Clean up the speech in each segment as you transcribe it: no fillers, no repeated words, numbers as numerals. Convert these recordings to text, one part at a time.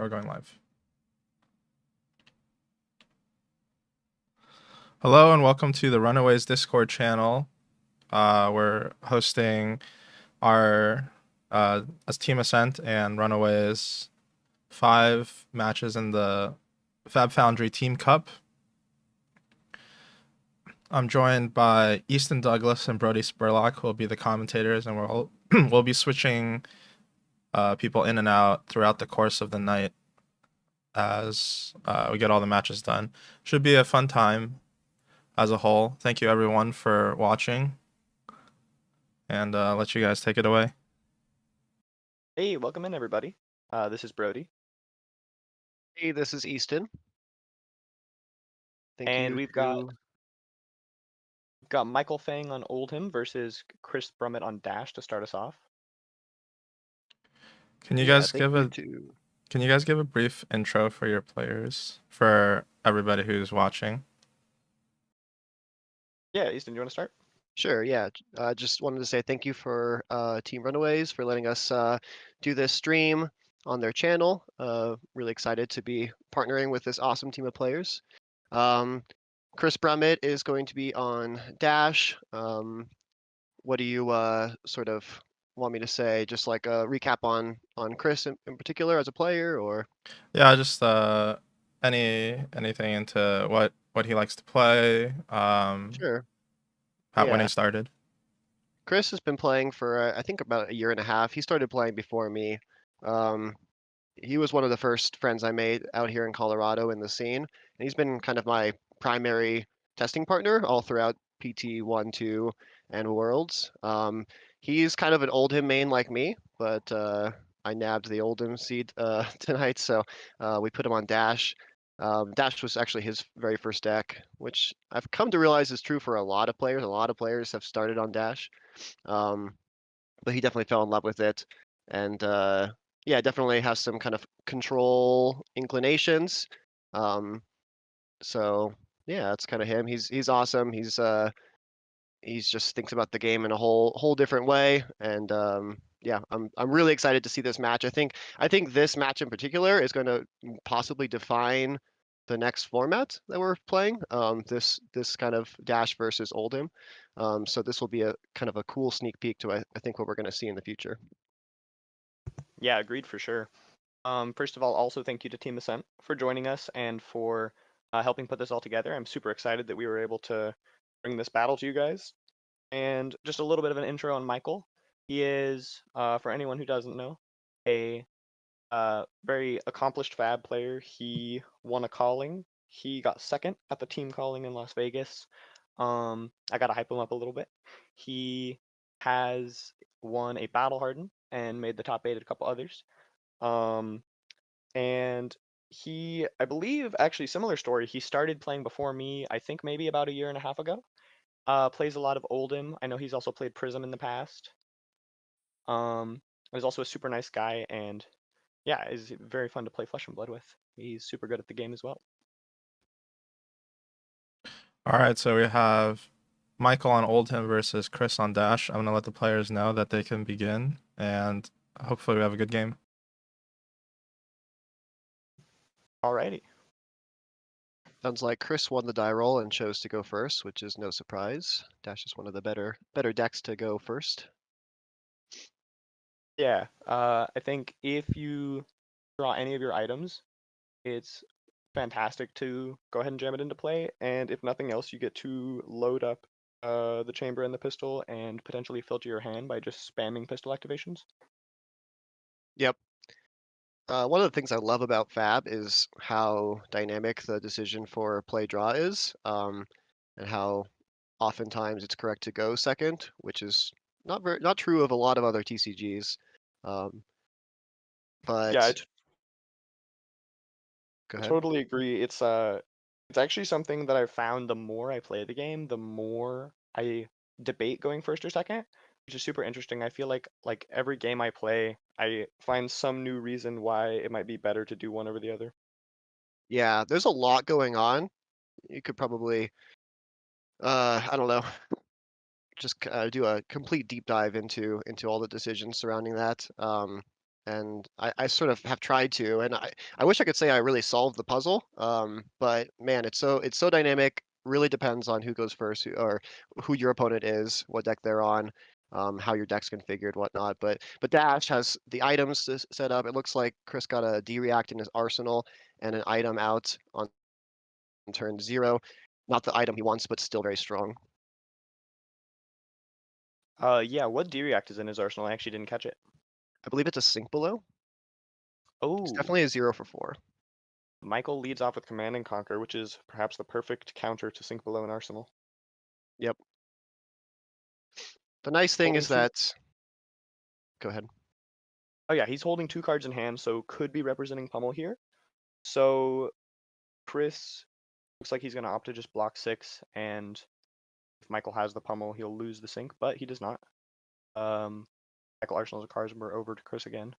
We're going live. Hello and welcome to the Runaways Discord channel. We're hosting our as Team Ascent and Runaways 5 matches in the FAB Foundry Team Cup. I'm joined by Easton Douglas and Brody Spurlock, who will be the commentators, and we'll be switching people in and out throughout the course of the night as we get all the matches done. Should be a fun time as a whole. Thank you everyone for watching, and let you guys take it away. Hey, welcome in everybody. This is Brody. Hey, this is Easton. And we've got Michael Fang on Oldhim versus Chris Brummett on Dash to start us off. Can you guys give a brief intro for your players for everybody who's watching? Yeah, Easton, do you want to start? Sure, yeah. Just wanted to say thank you for Team Runaways for letting us do this stream on their channel. Really excited to be partnering with this awesome team of players. Chris Brummett is going to be on Dash. What do you sort of want me to say? Just like a recap on Chris in particular as a player, or? Yeah, just anything into what he likes to play. Sure. When he started. Chris has been playing for I think about a year and a half. He started playing before me. He was one of the first friends I made out here in Colorado in the scene, and he's been kind of my primary testing partner all throughout PT 1, 2, and Worlds. He's kind of an Oldhim main like me, but I nabbed the Oldhim seed tonight, so we put him on Dash. Dash was actually his very first deck, which I've come to realize is true for a lot of players. A lot of players have started on Dash, but he definitely fell in love with it, and yeah, definitely has some kind of control inclinations. So yeah, that's kind of him. He's awesome. He's just thinks about the game in a whole different way, and yeah, I'm really excited to see this match. I think this match in particular is going to possibly define the next format that we're playing. This kind of Dash versus Oldhim. So this will be a kind of a cool sneak peek to I think what we're going to see in the future. Yeah, agreed for sure. First of all, also thank you to Team Ascent for joining us and for helping put this all together. I'm super excited that we were able to bring this battle to you guys. And just a little bit of an intro on Michael. He is, for anyone who doesn't know, a very accomplished FAB player. He won a calling. He got second at the team calling in Las Vegas. I gotta hype him up a little bit. He has won a Battle Harden and made the top 8 at a couple others. And he, I believe, actually similar story. He started playing before me, I think maybe about a year and a half ago. Plays a lot of Oldhim. I know he's also played Prism in the past. He's also a super nice guy, and yeah, is very fun to play Flesh and Blood with. He's super good at the game as well. All right, so we have Michael on Oldhim versus Chris on Dash. I'm gonna let the players know that they can begin, and hopefully we have a good game. Alrighty. Sounds like Chris won the die roll and chose to go first, which is no surprise. Dash is one of the better decks to go first. Yeah, I think if you draw any of your items, it's fantastic to go ahead and jam it into play, and if nothing else, you get to load up the chamber and the pistol and potentially filter your hand by just spamming pistol activations. Yep. One of the things I love about FAB is how dynamic the decision for play draw is, and how oftentimes it's correct to go second, which is not true of a lot of other TCGs. But yeah, go ahead. totally agree. It's actually something that I've found the more I play the game, the more I debate going first or second, which is super interesting. I feel like every game I play, I find some new reason why it might be better to do one over the other. Yeah, there's a lot going on. You could probably, I don't know, just do a complete deep dive into all the decisions surrounding that. and I sort of have tried to, and I wish I could say I really solved the puzzle. But man, it's so dynamic. Really depends on who goes first, or who your opponent is, what deck they're on, how your deck's configured, whatnot. But Dash has the items set up. It looks like Chris got a D-React in his arsenal and an item out on turn 0. Not the item he wants, but still very strong. Yeah, what D-React is in his arsenal? I actually didn't catch it. I believe it's a Sink Below. It's Oh, definitely a 0 for 4. Michael leads off with Command and Conquer, which is perhaps the perfect counter to Sink Below an Arsenal. Yep. The nice thing is Holding two- that. Go ahead. Oh yeah, he's holding 2 cards in hand, so could be representing Pummel here. So Chris looks like he's going to opt to just block 6, and if Michael has the Pummel, he'll lose the Sink, but he does not. Michael arsenals of cards, and we're over to Chris again.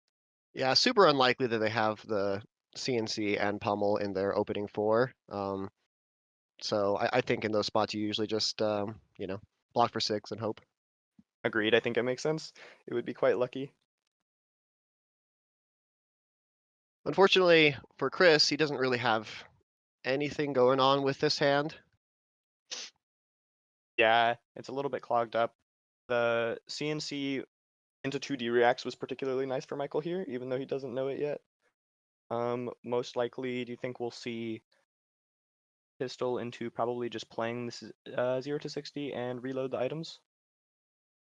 Yeah, super unlikely that they have the CNC and Pummel in their opening 4. So I think in those spots you usually just block for 6 and hope. Agreed, I think it makes sense. It would be quite lucky. Unfortunately for Chris, he doesn't really have anything going on with this hand. Yeah, it's a little bit clogged up. The CNC into 2D reacts was particularly nice for Michael here, even though he doesn't know it yet. Most likely, do you think we'll see pistol into probably just playing this 0 to 60 and reload the items?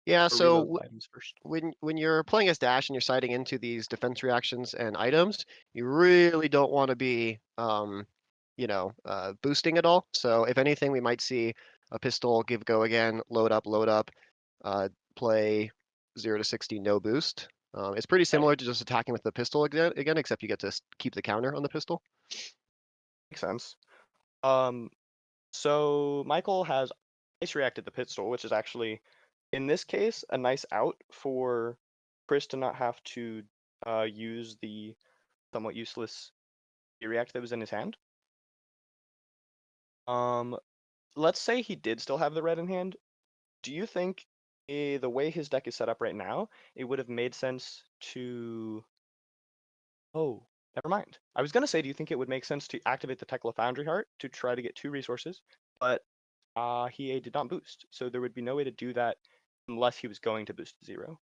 Yeah, Or so reload the items first. when you're playing as Dash and you're siding into these defense reactions and items, you really don't want to be boosting at all. So if anything, we might see a pistol give go again, load up, play 0 to 60 no boost. It's pretty similar to just attacking with the pistol again, except you get to keep the counter on the pistol. Makes sense. So Michael has ice reacted the pistol, which is actually, in this case, a nice out for Chris to not have to use the somewhat useless react that was in his hand. Let's say he did still have the red in hand. Do you think the way his deck is set up right now, it would have made sense to... Oh, never mind. I was going to say, do you think it would make sense to activate the Tekla Foundry Heart to try to get 2 resources? But he did not boost, so there would be no way to do that unless he was going to boost to 0,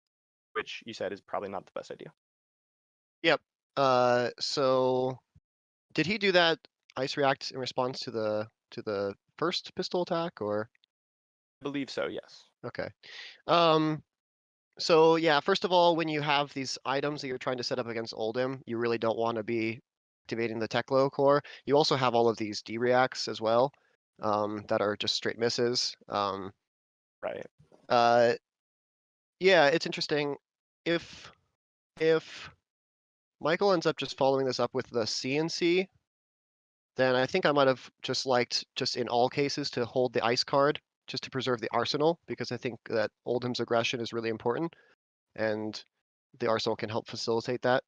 which you said is probably not the best idea. Yep. So did he do that ice react in response to the first pistol attack, or? I believe so, yes. Okay. So yeah, first of all, when you have these items that you're trying to set up against Oldhim, you really don't want to be activating the Teklo core. You also have all of these D-reacts as well, that are just straight misses. Right. Yeah, it's interesting. If Michael ends up just following this up with the CNC, then I think I might have just liked, just in all cases, to hold the ice card just to preserve the arsenal, because I think that Oldham's aggression is really important, and the arsenal can help facilitate that.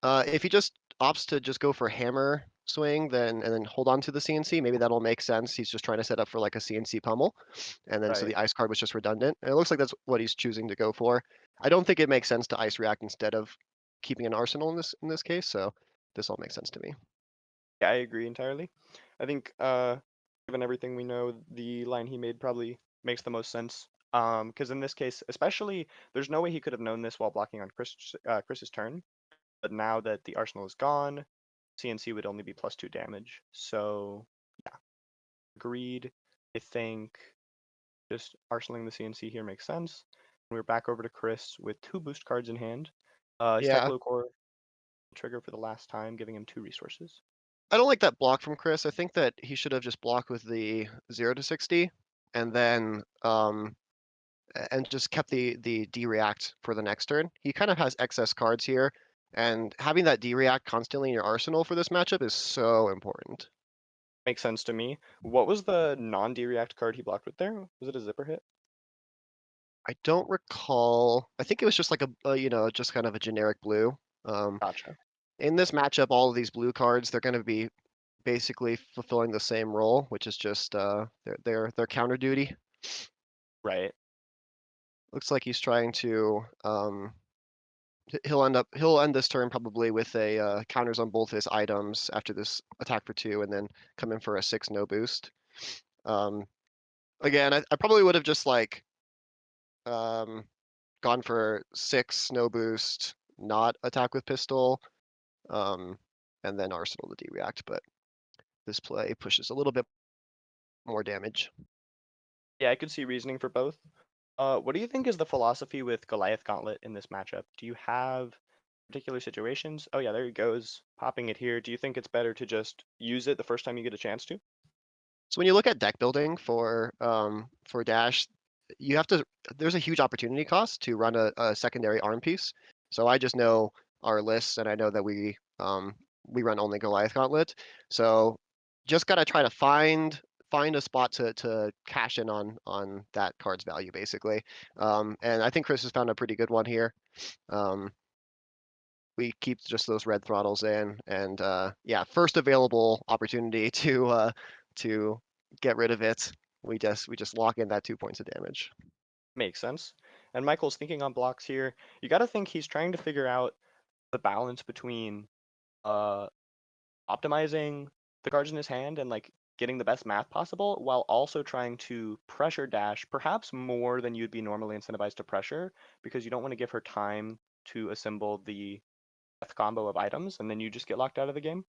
If he just opts to just go for hammer swing, and then hold on to the CNC, maybe that'll make sense. He's just trying to set up for like a CNC pummel, and then so the Right. ice card was just redundant. And it looks like that's what he's choosing to go for. I don't think it makes sense to ice react instead of keeping an arsenal in this case. So this all makes sense to me. Yeah, I agree entirely. I think, given everything we know, the line he made probably makes the most sense. Because in this case, especially, there's no way he could have known this while blocking on Chris's turn. But now that the arsenal is gone, CNC would only be +2 damage. So, yeah, agreed. I think just arsenaling the CNC here makes sense. And we're back over to Chris with 2 boost cards in hand. His Yeah, Teklo Core trigger for the last time, giving him 2 resources. I don't like that block from Chris. I think that he should have just blocked with the 0 to 60, and then and just kept the D-react for the next turn. He kind of has excess cards here, and having that D-react constantly in your arsenal for this matchup is so important. Makes sense to me. What was the non-D-react card he blocked with there? Was it a zipper hit? I don't recall. I think it was just like just kind of a generic blue. Gotcha. In this matchup, all of these blue cards, they're going to be basically fulfilling the same role, which is just their counter duty. Right. Looks like he's trying to he'll end this turn probably with a counters on both his items after this attack for 2, and then come in for a 6 no boost. Again, I probably would have just like gone for 6 no boost, not attack with pistol, and then arsenal the D-react, but this play pushes a little bit more damage. Yeah, I could see reasoning for both. What do you think is the philosophy with Goliath Gauntlet in this matchup? Do you have particular situations? Oh yeah, there he goes, popping it here. Do you think it's better to just use it the first time you get a chance to? So when you look at deck building for Dash, you have to. There's a huge opportunity cost to run a secondary arm piece. So I just know our lists, and I know that we run only Goliath Gauntlet. So just gotta try to find a spot to cash in on that card's value, basically. And I think Chris has found a pretty good one here. We keep just those red throttles in, and yeah, first available opportunity to get rid of it. We just lock in that 2 points of damage. Makes sense. And Michael's thinking on blocks here. You got to think he's trying to figure out the balance between optimizing the cards in his hand and like getting the best math possible while also trying to pressure Dash perhaps more than you'd be normally incentivized to pressure, because you don't want to give her time to assemble the death combo of items and then you just get locked out of the game.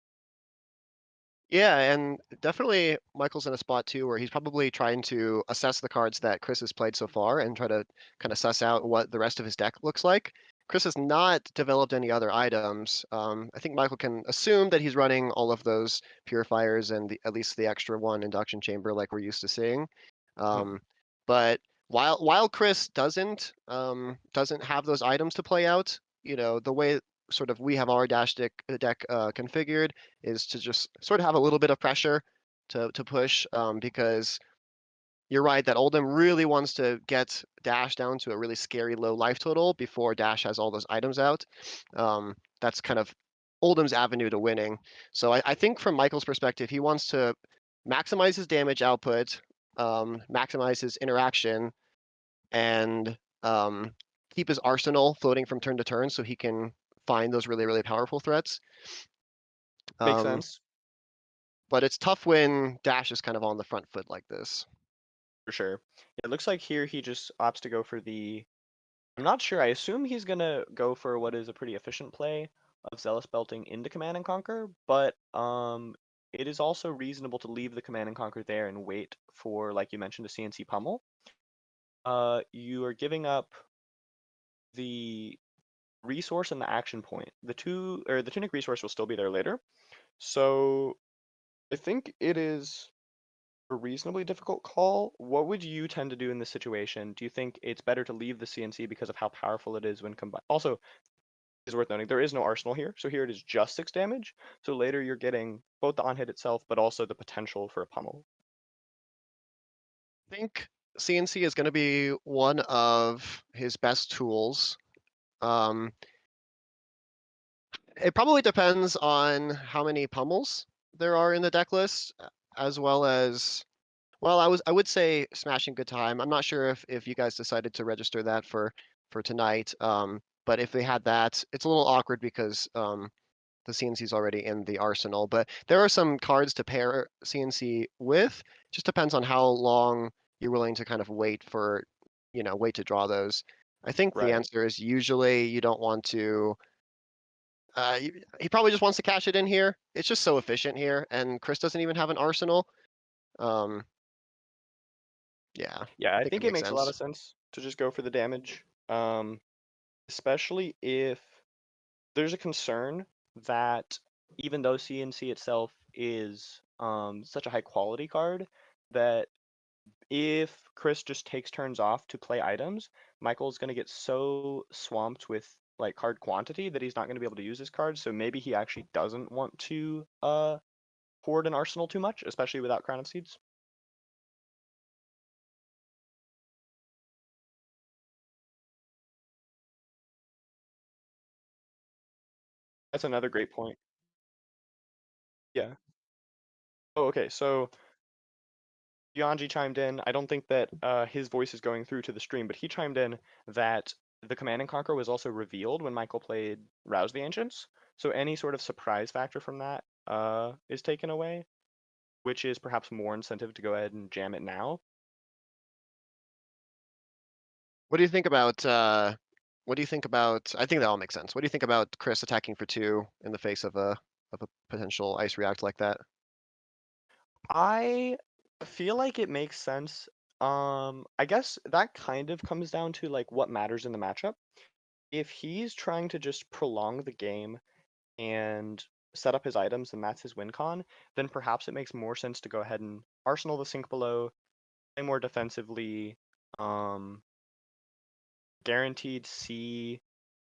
Yeah, and definitely Michael's in a spot too where he's probably trying to assess the cards that Chris has played so far and try to kind of suss out what the rest of his deck looks like. Chris has not developed any other items. I think Michael can assume that he's running all of those purifiers and at least the extra one induction chamber like we're used to seeing. But while Chris doesn't have those items to play out, the way sort of we have our deck configured is to just sort of have a little bit of pressure to push, because you're right that Oldhim really wants to get Dash down to a really scary low life total before Dash has all those items out. That's kind of Oldhim's avenue to winning. So I think from Michael's perspective, he wants to maximize his damage output, maximize his interaction, and keep his arsenal floating from turn to turn so he can find those really, really powerful threats. Makes sense. But it's tough when Dash is kind of on the front foot like this. For sure. It looks like here he just opts to go for the... I'm not sure. I assume he's going to go for what is a pretty efficient play of Zealous Belting into Command and Conquer, but it is also reasonable to leave the Command and Conquer there and wait for, like you mentioned, a CNC pummel. You are giving up the resource and the action point. The Tunic resource will still be there later. So I think it is a reasonably difficult call. What would you tend to do in this situation? Do you think it's better to leave the CNC because of how powerful it is when combined? Also, it's worth noting, there is no arsenal here. So here it is just 6 damage. So later you're getting both the on-hit itself, but also the potential for a pummel. I think CNC is going to be one of his best tools. It probably depends on how many pummels there are in the deck list, as well as, well, I would say Smashing Good Time. I'm not sure if you guys decided to register that for tonight. But if they had that, it's a little awkward because the CNC is already in the arsenal. But there are some cards to pair CNC with. Just depends on how long you're willing to kind of wait to draw those. I think the Right. answer is usually you don't want to. He probably just wants to cash it in here. It's just so efficient here, and Chris doesn't even have an arsenal. Yeah. Yeah, I think think it it makes makes a lot sense. of sense to just go for the damage. Especially if there's a concern that even though CNC itself is such a high quality card, that if Chris just takes turns off to play items, Michael's going to get so swamped with like card quantity that he's not going to be able to use his cards. So maybe he actually doesn't want to hoard an arsenal too much, especially without Crown of Seeds. That's another great point. Yeah. Oh, okay. So Yanji chimed in. I don't think that his voice is going through to the stream, but he chimed in that the Command and Conquer was also revealed when Michael played Rouse the Ancients. So any sort of surprise factor from that is taken away, which is perhaps more incentive to go ahead and jam it now. What do you think about? What do you think about? I think that all makes sense. What do you think about Chris attacking for 2 in the face of a potential ice react like that? I feel like it makes sense. I guess that kind of comes down to like what matters in the matchup. If he's trying to just prolong the game and set up his items and that's his win con, then perhaps it makes more sense to go ahead and arsenal the sink below, play more defensively, um, guaranteed see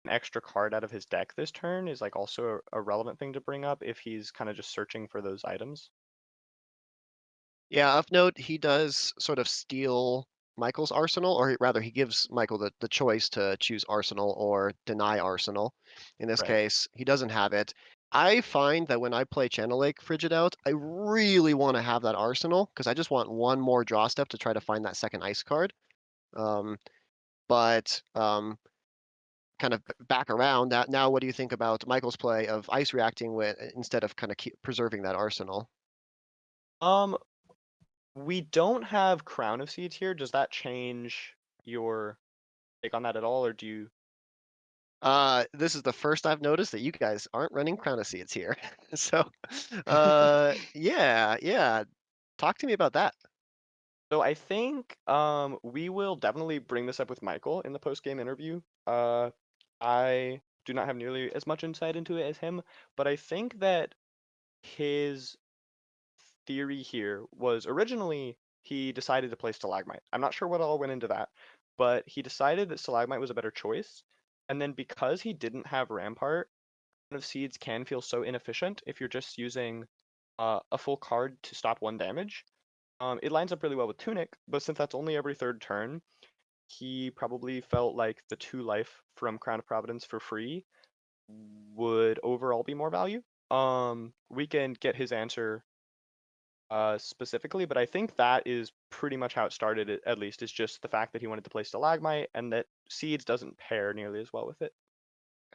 an extra card out of his deck this turn is like also a relevant thing to bring up if he's kind of just searching for those items. Yeah, of note, he does sort of steal Michael's arsenal, or rather, he gives Michael the choice to choose arsenal or deny arsenal. In this Right. case, he doesn't have it. I find that when I play Channel Lake Frigid out, I really want to have that arsenal because I just want one more draw step to try to find that second ice card. Um, but kind of back around that, now what do you think about Michael's play of ice reacting with instead of kind of keep preserving that arsenal? Um, we don't have Crown of Seeds here. Does that change your take on that at all, or do you? This is the first I've noticed that you guys aren't running Crown of Seeds here. So, yeah. Talk to me about that. So I think we will definitely bring this up with Michael in the post-game interview. I do not have nearly as much insight into it as him, but I think that his theory here was originally he decided to play Stalagmite. I'm not sure what all went into that, but he decided that Stalagmite was a better choice. And then because he didn't have Rampart, Crown of Seeds can feel so inefficient if you're just using a full card to stop 1 damage. It lines up really well with Tunic, but since that's only every 3rd turn, he probably felt like the 2 life from Crown of Providence for free would overall be more value. We can get his answer specifically, but I think that is pretty much how it started. At least is just the fact that he wanted to play Stalagmite and that Seeds doesn't pair nearly as well with it.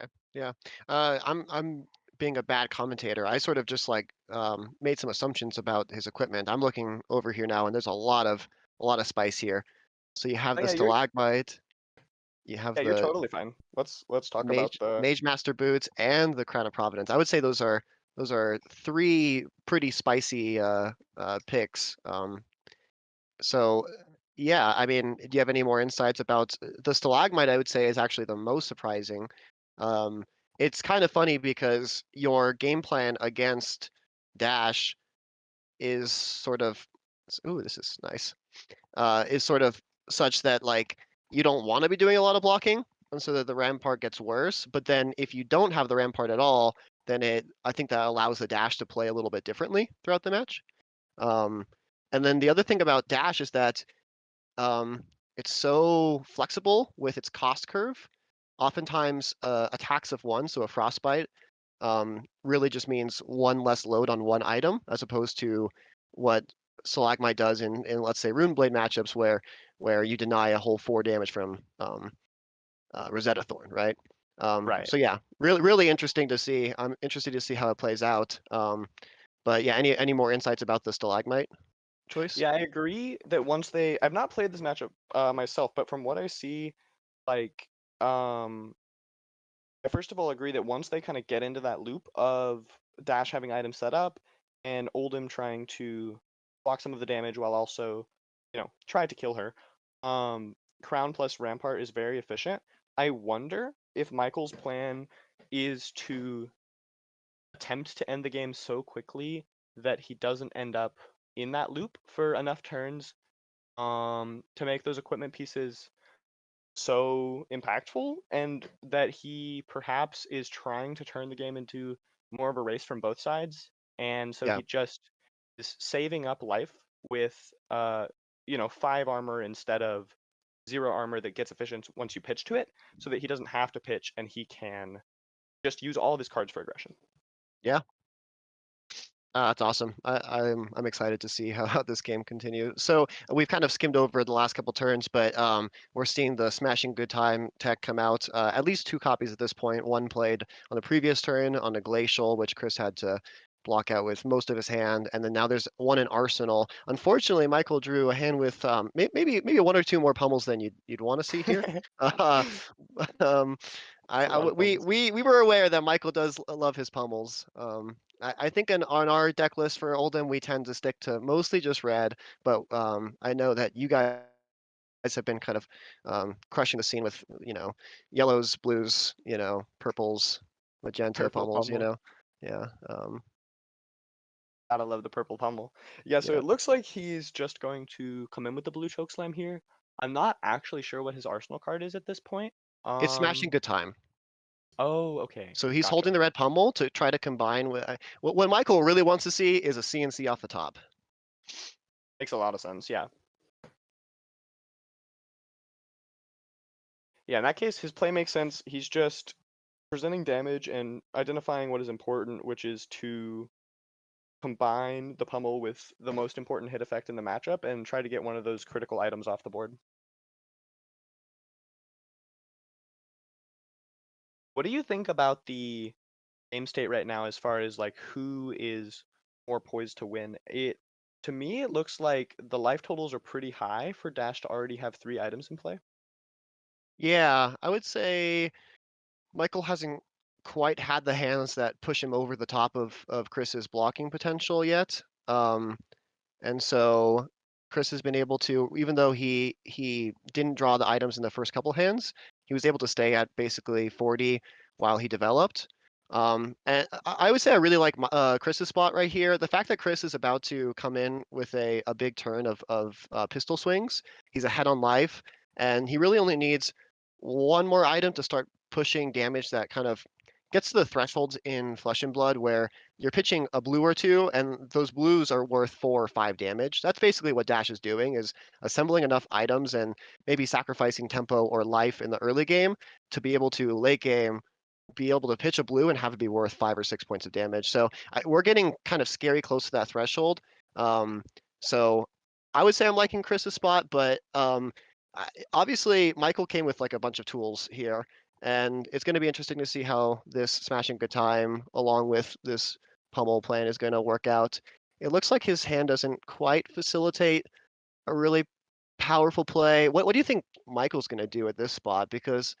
Okay. Yeah. I'm being a bad commentator. I sort of just like made some assumptions about his equipment. I'm looking over here now, and there's a lot of spice here. So you have Oh the yeah, you're stalagmite, you have you're the totally fine. Let's talk about mage the mage master boots, and the crown of providence. I would say those are 3 pretty spicy picks. So yeah, I mean, do you have any more insights about the stalagmite? I would say is actually the most surprising. Um, it's kind of funny because your game plan against Dash is sort of, ooh, this is nice. Is sort of such that like you don't want to be doing a lot of blocking, and so that the rampart gets worse. But then if you don't have the rampart at all, then I think that allows the Dash to play a little bit differently throughout the match. Um, and then the other thing about Dash is that um, it's so flexible with its cost curve. Oftentimes, attacks of 1, so a frostbite, really just means 1 less load on 1 item, as opposed to what Stalagmite does in let's say Runeblade matchups where you deny a whole 4 damage from Rosetta Thorn, right? right. So yeah, really interesting to see. I'm interested to see how it plays out. But yeah, any more insights about the Stalagmite choice? Yeah, I agree that once I've not played this matchup myself, but from what I see, like um I first of all agree that once they kind of get into that loop of Dash having items set up and Oldhim trying to block some of the damage while also, try to kill her, Crown plus Rampart is very efficient. I wonder if Michael's plan is to attempt to end the game so quickly that he doesn't end up in that loop for enough turns to make those equipment pieces so impactful, and that he perhaps is trying to turn the game into more of a race from both sides, and so Yeah. he just is saving up life with 5 armor instead of 0 armor that gets efficient once you pitch to it, so that he doesn't have to pitch and he can just use all of his cards for aggression. Yeah. That's awesome. I'm excited to see how this game continues. So we've kind of skimmed over the last couple turns, but we're seeing the Smashing Good Time tech come out. At least 2 copies at this point. One played on the previous turn on a Glacial, which Chris had to block out with most of his hand, and then now there's one in Arsenal. Unfortunately, Michael drew a hand with maybe 1 or 2 more pummels than you'd want to see here. Uh, um, It's a lot of pummels. we were aware that Michael does love his pummels. I think on our deck list for Oldhim, we tend to stick to mostly just red, but I know that you guys have been kind of crushing the scene with, yellows, blues, purples, magenta Purple pummels, pummel. Yeah. Gotta love the purple pummel. Yeah, so Yeah. it looks like he's just going to come in with the blue chokeslam here. I'm not actually sure what his arsenal card is at this point. It's Smashing Good Time. Oh, okay. So he's Gotcha. holding the red pummel to try to combine with what Michael really wants to see is a CNC off the top. Makes a lot of sense, yeah. Yeah, in that case, his play makes sense. He's just presenting damage and identifying what is important, which is to combine the pummel with the most important hit effect in the matchup and try to get one of those critical items off the board. What do you think about the game state right now as far as like who is more poised to win? To me, it looks like the life totals are pretty high for Dash to already have 3 items in play. Yeah, I would say Michael hasn't quite had the hands that push him over the top of Chris's blocking potential yet. And so Chris has been able to, even though he didn't draw the items in the first couple hands, he was able to stay at basically 40 while he developed. And I would say I really like Chris's spot right here. The fact that Chris is about to come in with a big turn of pistol swings, he's ahead on life, and he really only needs one more item to start pushing damage that kind of gets to the thresholds in Flesh and Blood where you're pitching a blue or 2, and those blues are worth 4 or 5 damage. That's basically what Dash is doing, is assembling enough items and maybe sacrificing tempo or life in the early game to be able to late game be able to pitch a blue and have it be worth 5 or 6 points of damage. So we're getting kind of scary close to that threshold. So I would say I'm liking Chris's spot, but obviously Michael came with like a bunch of tools here, and it's going to be interesting to see how this Smashing Good Time along with this pummel plan is going to work out. It looks like his hand doesn't quite facilitate a really powerful play. What do you think Michael's going to do at this spot? Because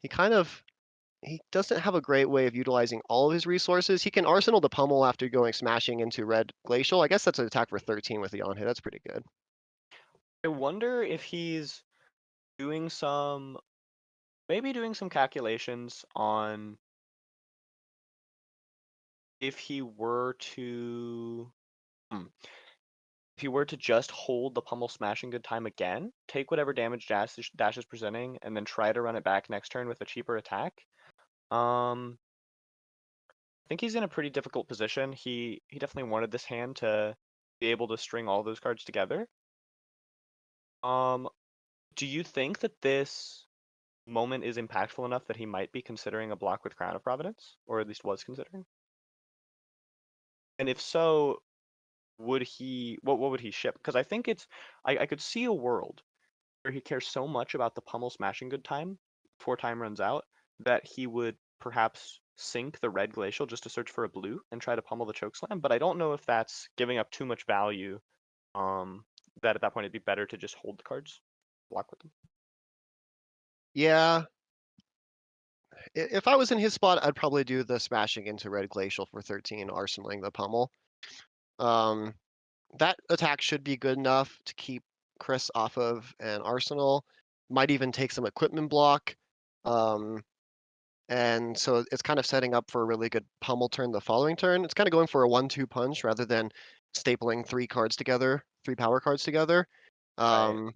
he doesn't have a great way of utilizing all of his resources. He can arsenal the pummel after going smashing into red glacial. I guess that's an attack for 13 with the on hit. That's pretty good. I wonder if he's doing maybe doing some calculations on if he were to if he were to just hold the pummel Smashing Good Time again, take whatever damage Dash is presenting, and then try to run it back next turn with a cheaper attack. I think he's in a pretty difficult position. He definitely wanted this hand to be able to string all those cards together. Do you think that this moment is impactful enough that he might be considering a block with Crown of Providence, or at least was considering? And if so, what would he ship? Because I think I could see a world where he cares so much about the pummel Smashing Good Time before time runs out that he would perhaps sink the red glacial just to search for a blue and try to pummel the chokeslam. But I don't know if that's giving up too much value. That at that point it'd be better to just hold the cards, block with them. Yeah. If I was in his spot, I'd probably do the smashing into red glacial for 13, arsenaling the pummel. That attack should be good enough to keep Chris off of an arsenal. Might even take some equipment block. And so it's kind of setting up for a really good pummel turn the following turn. It's kind of going for a 1-2 punch rather than stapling 3 cards together, 3 power cards together. Right.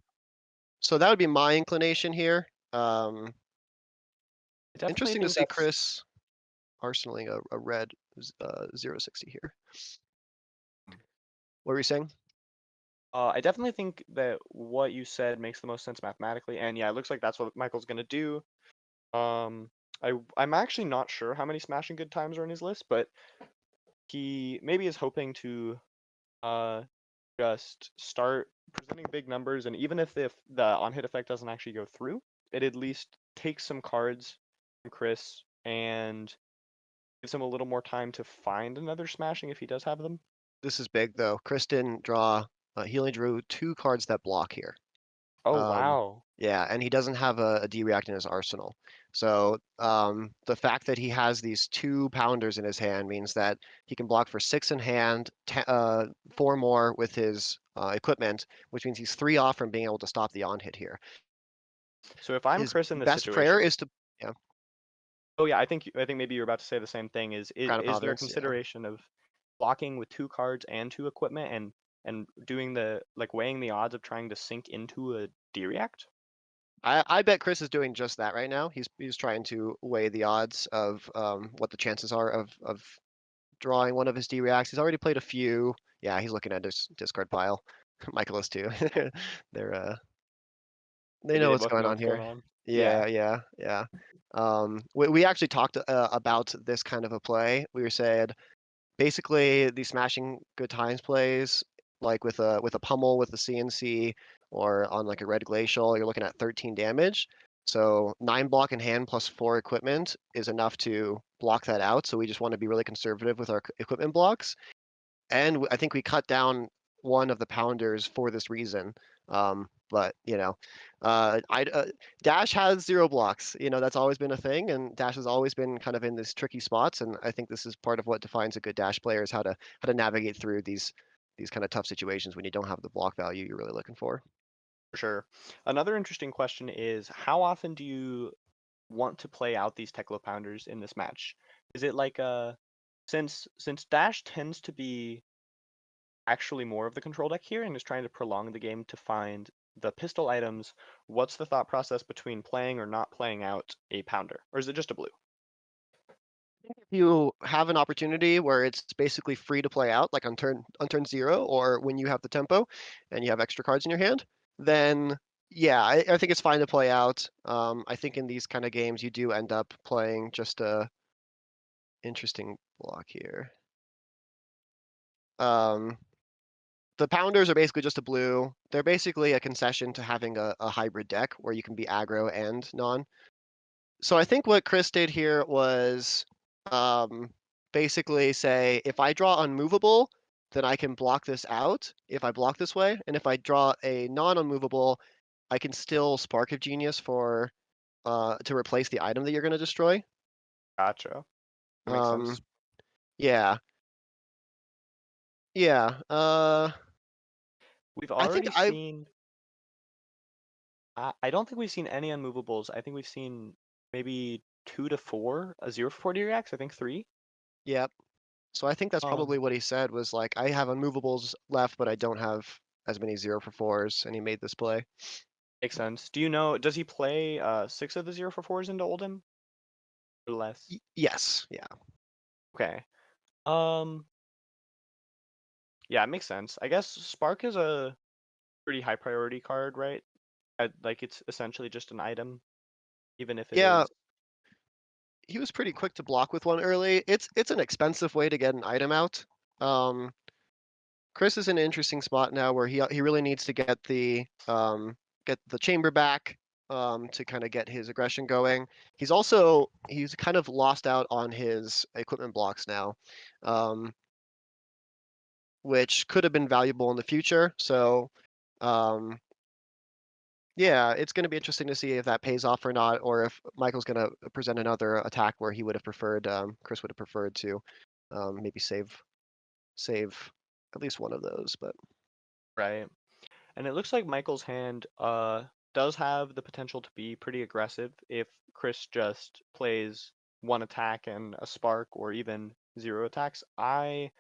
So that would be my inclination here. I definitely Interesting to think see that's Chris arsenaling a red 060 here. What were you saying? I definitely think that what you said makes the most sense mathematically, and yeah, it looks like that's what Michael's gonna do. I'm actually not sure how many Smashing Good Times are in his list, but he maybe is hoping to just start presenting big numbers, and even if the on-hit effect doesn't actually go through, it at least takes some cards from Chris and gives him a little more time to find another smashing if he does have them. This is big though. Chris didn't draw. He only drew 2 cards that block here. Oh wow. Yeah, and he doesn't have a D-React in his arsenal. So the fact that he has these 2 pounders in his hand means that he can block for 6 in hand, 4 more with his equipment, which means he's 3 off from being able to stop the on-hit here. So if I'm His Chris in this best prayer situation, is to, yeah, oh yeah, I think maybe you're about to say the same thing. Crown of Is there a Providence, yeah. consideration of blocking with 2 cards and 2 equipment and doing the weighing the odds of trying to sink into a D-React? I bet Chris is doing just that right now. He's trying to weigh the odds of what the chances are of drawing one of his D-Reacts. He's already played a few. Yeah, he's looking at his discard pile. Michael is too. They're they Maybe know they what's both going know on what's going here. on. Yeah, yeah. We actually talked about this kind of a play. We were saying basically the smashing good times plays, like with a pummel with the CNC or on like a red glacial, you're looking at 13 damage. So 9 block in hand plus 4 equipment is enough to block that out. So we just want to be really conservative with our equipment blocks. And I think we cut down one of the pounders for this reason. But Dash has 0 blocks. That's always been a thing, and Dash has always been kind of in these tricky spots. And I think this is part of what defines a good Dash player is how to navigate through these kind of tough situations when you don't have the block value you're really looking for. For sure. Another interesting question is, how often do you want to play out these Teklo Pounders in this match? Is it like since Dash tends to be actually more of the control deck here and is trying to prolong the game to find the pistol items, what's the thought process between playing or not playing out a pounder? Or is it just a blue? If you have an opportunity where it's basically free to play out, like on turn 0, or when you have the tempo and you have extra cards in your hand, then yeah, I think it's fine to play out. I think in these kind of games you do end up playing just a interesting block here. The pounders are basically just a blue. They're basically a concession to having a hybrid deck where you can be aggro and non. So I think what Chris did here was basically say, if I draw unmovable, then I can block this out if I block this way. And if I draw a non-unmovable, I can still Spark of Genius for to replace the item that you're going to destroy. Gotcha. That makes sense. Yeah. Yeah. We've I think already seen. I don't think we've seen any unmovables. I think we've seen maybe 2 to 4, a 0 for 4 D-Reacts. I think 3. Yep. So I think that's Um, probably what he said was like, I have unmovables left, but I don't have as many 0 for 4s, and he made this play. Makes sense. Do you know, does he play 6 of the 0 for 4s into Oldhim? Or less? Yes, yeah. Okay. Yeah, it makes sense. I guess Spark is a pretty high priority card, right? Like it's essentially just an item, even if it Yeah, is. he was pretty quick to block with one early. It's an expensive way to get an item out. Chris is in an interesting spot now where he really needs to get the chamber back to kind of get his aggression going. He's kind of lost out on his equipment blocks now, which could have been valuable in the future. So yeah, it's going to be interesting to see if that pays off or not, or if Michael's going to present another attack where he would have preferred, Chris would have preferred to maybe save at least one of those. But Right. And it looks like Michael's hand does have the potential to be pretty aggressive if Chris just plays one attack and a spark or even 0 attacks. I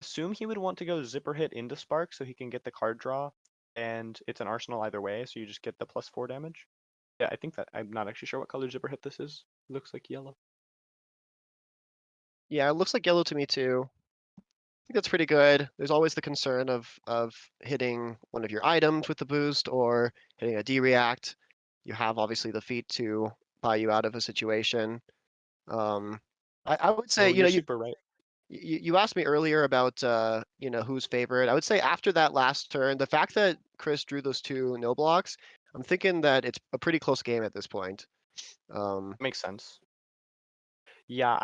assume he would want to go zipper hit into spark so he can get the card draw, and it's an arsenal either way, so you just get the +4 damage. Yeah, I think that I'm not actually sure what color zipper hit this is. It looks like yellow. yeah, it looks like yellow to me too. I think that's pretty good. There's always the concern of hitting one of your items with the boost or hitting a D-React. You have obviously the feat to buy you out of a situation. I would say, Oh, you're super right. You asked me earlier about you know, who's favorite. I would say after that last turn, the fact that Chris drew those two no blocks, I'm thinking that it's a pretty close game at this point. Makes sense. Yeah,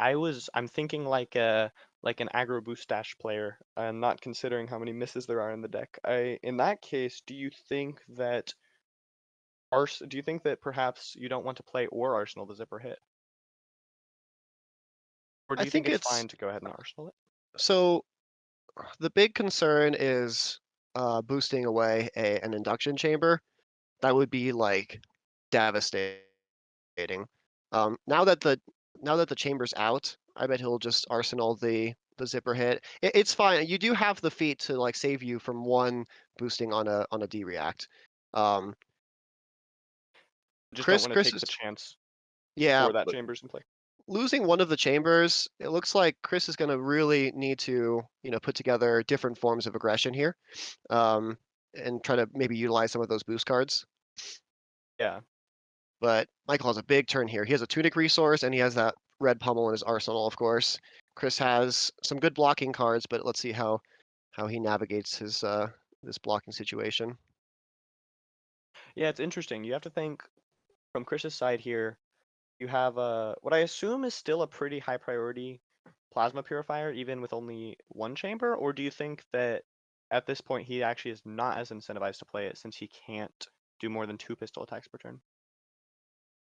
I'm thinking like an aggro boost dash player, and not considering how many misses there are in the deck. In that case, do you think that do you think that perhaps you don't want to play or Arsenal the zipper hit? Or do I you think think it's it's fine to go ahead and Arsenal it? so the big concern is boosting away an induction chamber. That would be like devastating. Now that the chamber's out, I bet he'll just arsenal the zipper hit. It's fine. You do have the feat to like save you from one boosting on a D react. Um, Just don't Chris want to Chris take is the chance yeah, before that but chamber's in play. losing one of the chambers, it looks like Chris is going to really need to, you know, put together different forms of aggression here, um, and try to maybe utilize some of those boost cards. Yeah. But Michael has a big turn here. He has a tunic resource and he has that red pummel in his arsenal, of course. Chris has some good blocking cards, but let's see how he navigates his this blocking situation. Yeah, it's interesting. You have to think from Chris's side here, you have what I assume is still a pretty high priority plasma purifier, even with only one chamber, or do you think that at this point he actually is not as incentivized to play it since he can't do more than 2 pistol attacks per turn?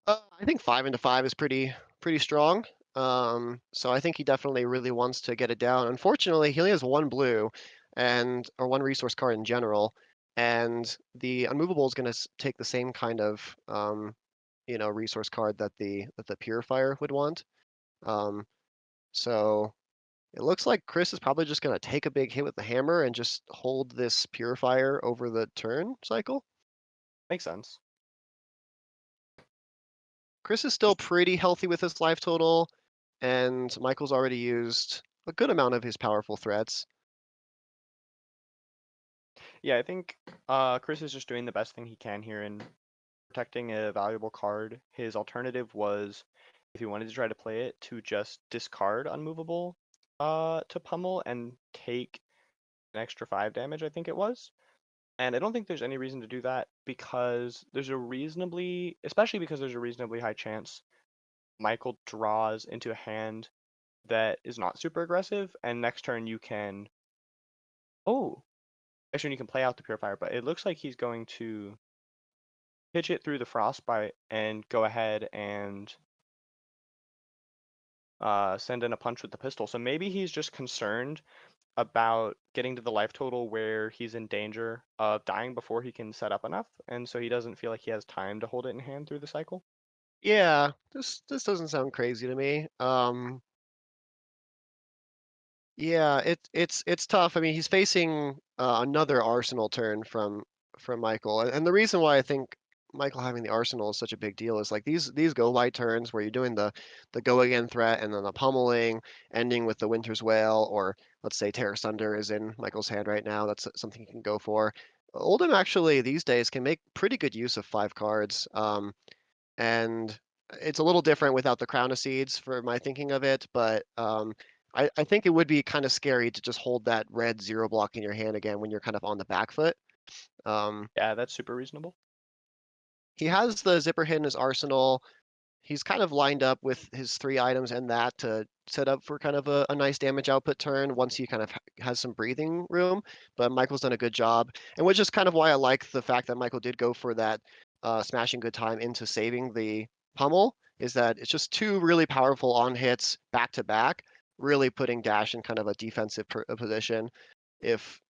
I think 5 into 5 is pretty strong. So I think he definitely really wants to get it down. Unfortunately, he only has one blue, or one resource card in general, and the unmovable is going to take the same kind of you know, resource card that the purifier would want. Um, so it looks like Chris is probably just going to take a big hit with the hammer and just hold this purifier over the turn cycle. Makes sense. Chris is still pretty healthy with his life total, and Michael's already used a good amount of his powerful threats. Yeah, I think Chris is just doing the best thing he can here in protecting a valuable card. His alternative was, if he wanted to try to play it, to just discard unmovable to pummel and take an extra 5 damage, I think it was. And I don't think there's any reason to do that because especially because there's a reasonably high chance Michael draws into a hand that is not super aggressive, and next turn you can, oh, next turn you can play out the purifier, but it looks like he's going to pitch it through the frostbite and go ahead and send in a punch with the pistol. So maybe he's just concerned about getting to the life total where he's in danger of dying before he can set up enough, and so he doesn't feel like he has time to hold it in hand through the cycle. Yeah, this doesn't sound crazy to me. Yeah, it's tough. I mean, he's facing another Arsenal turn from Michael, and the reason why I think Michael having the Arsenal is such a big deal is like these go light turns where you're doing the go again threat and then the pummeling, ending with the Winter's Wail, or let's say Terror Thunder is in Michael's hand right now. That's something he can go for. Oldhim actually these days can make pretty good use of 5 cards, and it's a little different without the Crown of Seeds for my thinking of it, but I think it would be kind of scary to just hold that red 0 block in your hand again when you're kind of on the back foot. Yeah, that's super reasonable. He has the zipper hit in his arsenal. He's kind of lined up with his 3 items and that to set up for kind of a nice damage output turn once he kind of has some breathing room. But Michael's done a good job, and which is kind of why I like the fact that Michael did go for that smashing good time into saving the pummel. Is that it's just 2 really powerful on hits back to back, really putting Dash in kind of a defensive position. If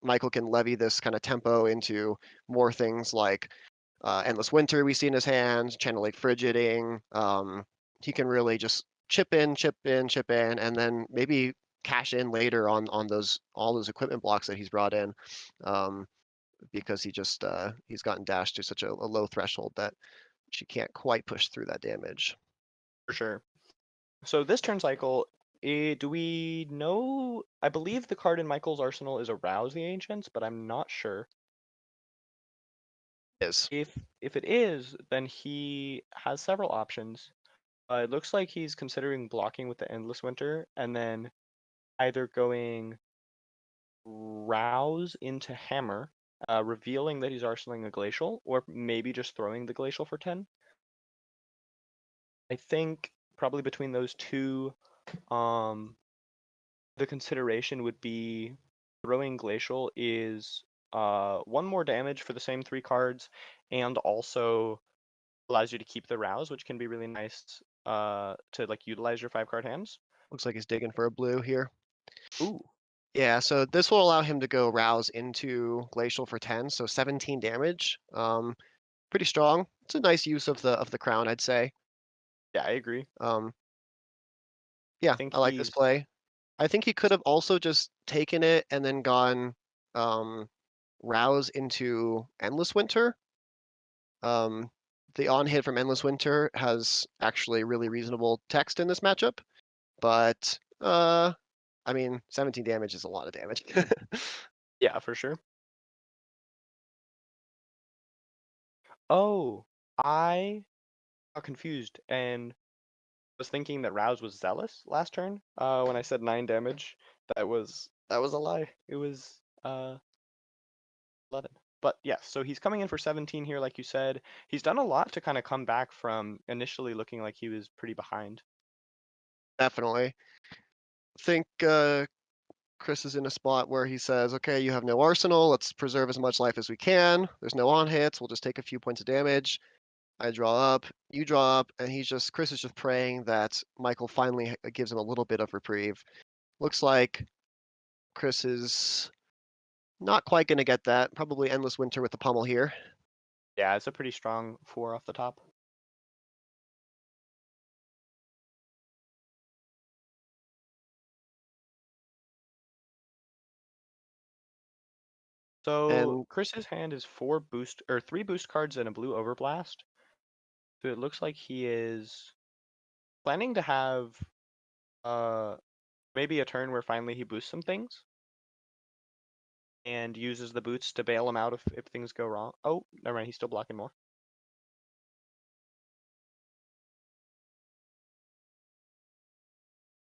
Michael can levy this kind of tempo into more things like Endless Winter we see in his hands, Channel Lake Frigiding. He can really just chip in, chip in, chip in, and then maybe cash in later on those all those equipment blocks that he's brought in, because he's gotten Dash to such a low threshold that she can't quite push through that damage. For sure. So this turn cycle, do we know? I believe the card in Michael's arsenal is Arouse the Ancients, but I'm not sure. Is If it is, then he has several options. It looks like he's considering blocking with the Endless Winter and then either going Rouse into Hammer, revealing that he's arsenaling a Glacial, or maybe just throwing the Glacial for 10. I think probably between those two, the consideration would be throwing Glacial is one more damage for the same 3 cards, and also allows you to keep the Rouse, which can be really nice to like utilize your 5-card hands. Looks like he's digging for a blue here. Ooh. Yeah, so this will allow him to go Rouse into Glacial for 10, so 17 damage. Pretty strong. It's a nice use of the crown, I'd say. Yeah, I agree. Yeah, think I like this he's play. I think he could have also just taken it and then gone Rouse into Endless Winter. The on hit from Endless Winter has actually really reasonable text in this matchup, but I mean, 17 damage is a lot of damage. Yeah, for sure. Oh, I got confused and was thinking that Rouse was Zealous last turn. When I said 9 damage, that was a lie. It was 11. But yes, so he's coming in for 17 here, like you said. He's done a lot to kind of come back from initially looking like he was pretty behind. Definitely. Think Chris is in a spot where he says, okay, you have no arsenal. Let's preserve as much life as we can. There's no on hits. We'll just take a few points of damage. I draw up, you draw up, and Chris is just praying that Michael finally gives him a little bit of reprieve. Looks like Chris is not quite going to get that. Probably Endless Winter with the pummel here. Yeah, it's a pretty strong 4 off the top. So And Chris's hand is 3 boost cards and a blue overblast. So it looks like he is planning to have maybe a turn where finally he boosts some things and uses the boots to bail him out if things go wrong. Oh, never mind, he's still blocking more.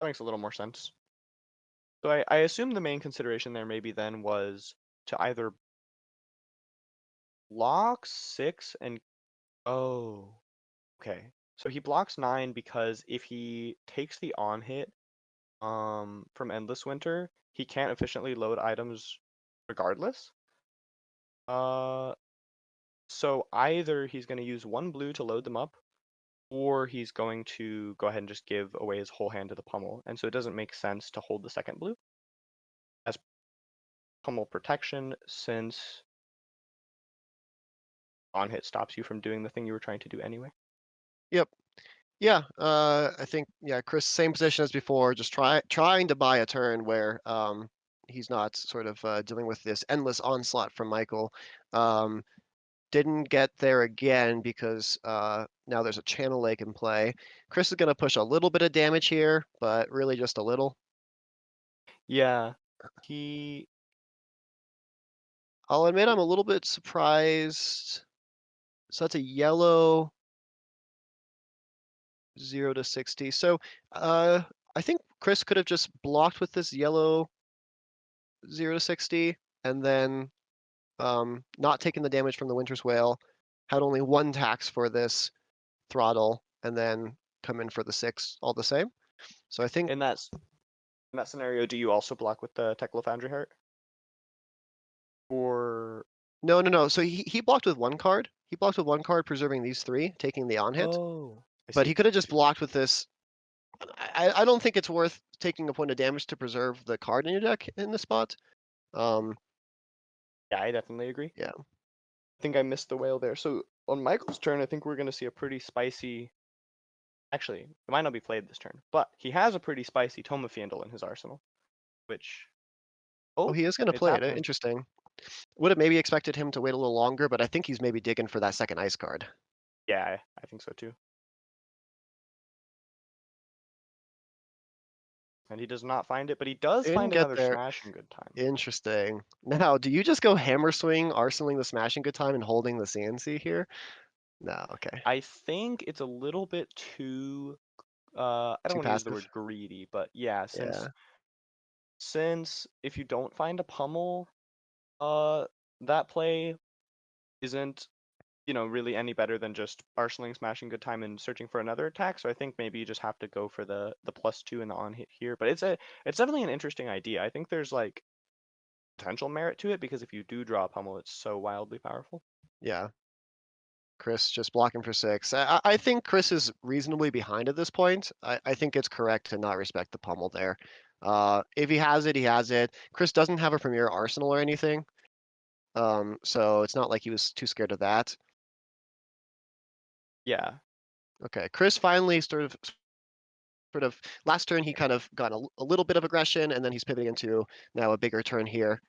That makes a little more sense. So I assume the main consideration there maybe then was to either block 6 and oh, okay. So he blocks 9 because if he takes the on hit from Endless Winter, he can't efficiently load items regardless. So either he's going to use 1 blue to load them up, or he's going to go ahead and just give away his whole hand to the pummel. And so it doesn't make sense to hold the second blue as pummel protection, since on hit stops you from doing the thing you were trying to do anyway. yep. Yeah, I think Chris, same position as before, just trying to buy a turn where he's not sort of dealing with this endless onslaught from Michael. Didn't get there again because now there's a channel lake in play. Chris is going to push a little bit of damage here, but really just a little. Yeah, I'll admit I'm a little bit surprised. So that's a yellow 0 to 60. So I think Chris could have just blocked with this yellow 0 to 60 and then not taken the damage from the Winter's Whale, had only 1 tax for this throttle, and then come in for the 6 all the same. So I think in that scenario, do you also block with the Tekla Foundry Heart? Or no. So he blocked with 1 card. He blocked with 1 card, preserving these 3, taking the on hit. oh, I But see. he could have just blocked with this. I don't think it's worth taking a point of damage to preserve the card in your deck in this spot. Yeah, I definitely agree. Yeah. I think I missed the whale there. So on Michael's turn, I think we're going to see a pretty spicy. Actually, it might not be played this turn, but he has a pretty spicy Toma Fiendel in his arsenal, which. Oh, he is going to it's play it. happening. Interesting. Would have maybe expected him to wait a little longer, but I think he's maybe digging for that second ice card. Yeah, I think so too. And he does not find it, but he does Didn't find get another there. smash in good time. Interesting. Now, do you just go hammer swing, arsenaling the smashing good time, and holding the CNC here? No, okay. I think it's a little bit too. I don't Too want to use the passive. word greedy, but yeah, since Yeah. since if you don't find a pummel, that play isn't, really any better than just arsenaling, smashing good time, and searching for another attack. So I think maybe you just have to go for the +2 and the on hit here. But it's definitely an interesting idea. I think there's like potential merit to it because if you do draw a pummel, it's so wildly powerful. Yeah. Chris just blocking for 6. I think Chris is reasonably behind at this point. I think it's correct to not respect the pummel there. If he has it, he has it. Chris doesn't have a premier arsenal or anything. So it's not like he was too scared of that. Yeah. Okay, Chris finally sort of last turn he kind of got a little bit of aggression, and then he's pivoting into now a bigger turn here.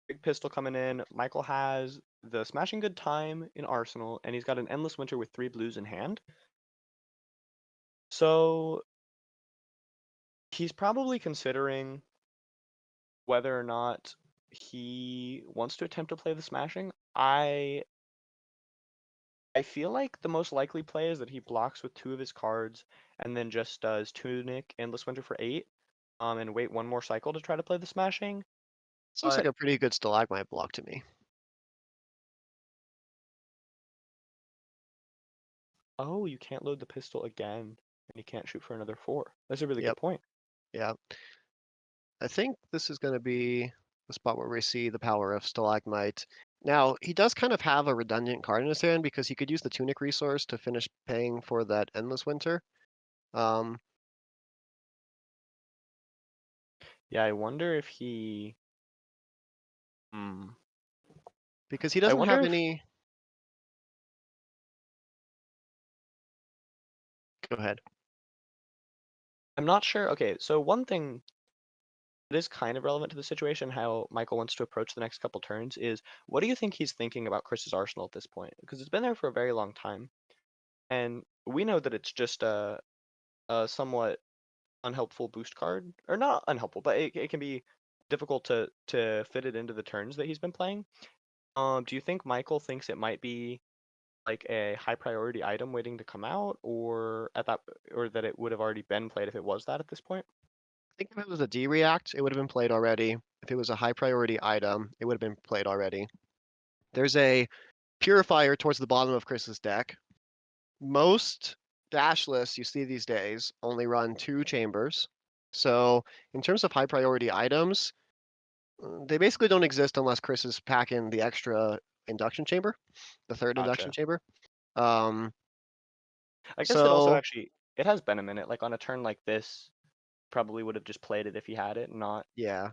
Big pistol coming in. Michael has the smashing good time in arsenal, and he's got an endless winter with 3 blues in hand. So he's probably considering whether or not he wants to attempt to play the smashing. I feel like the most likely play is that he blocks with 2 of his cards and then just does Tunic, Endless Winter for 8, and wait 1 more cycle to try to play the smashing. This looks like a pretty good stalagmite block to me. Oh, you can't load the pistol again, and you can't shoot for another 4. That's a really Yep. good point. Yeah. I think this is going to be the spot where we see the power of stalagmite. Now, he does kind of have a redundant card in his hand because he could use the tunic resource to finish paying for that endless winter. Yeah, I wonder if he. Because he I doesn't wonder have if any. Go ahead. I'm not sure. Okay, so one thing that is kind of relevant to the situation, how Michael wants to approach the next couple turns, is what do you think he's thinking about Chris's arsenal at this point? Because it's been there for a very long time, and we know that it's just a somewhat unhelpful boost card, or not unhelpful, but it can be difficult to fit it into the turns that he's been playing. Do you think Michael thinks it might be like a high priority item waiting to come out, or that it would have already been played if it was that at this point? I think if it was a D react, it would have been played already. If it was a high priority item, it would have been played already. There's a purifier towards the bottom of Chris's deck. Most dash lists you see these days only run 2 chambers. So in terms of high priority items, they basically don't exist unless Chris is packing the extra induction chamber, the 3rd induction Gotcha. chamber. I guess that also So actually it has been a minute. Like on a turn like this, probably would have just played it if he had it, not. yeah.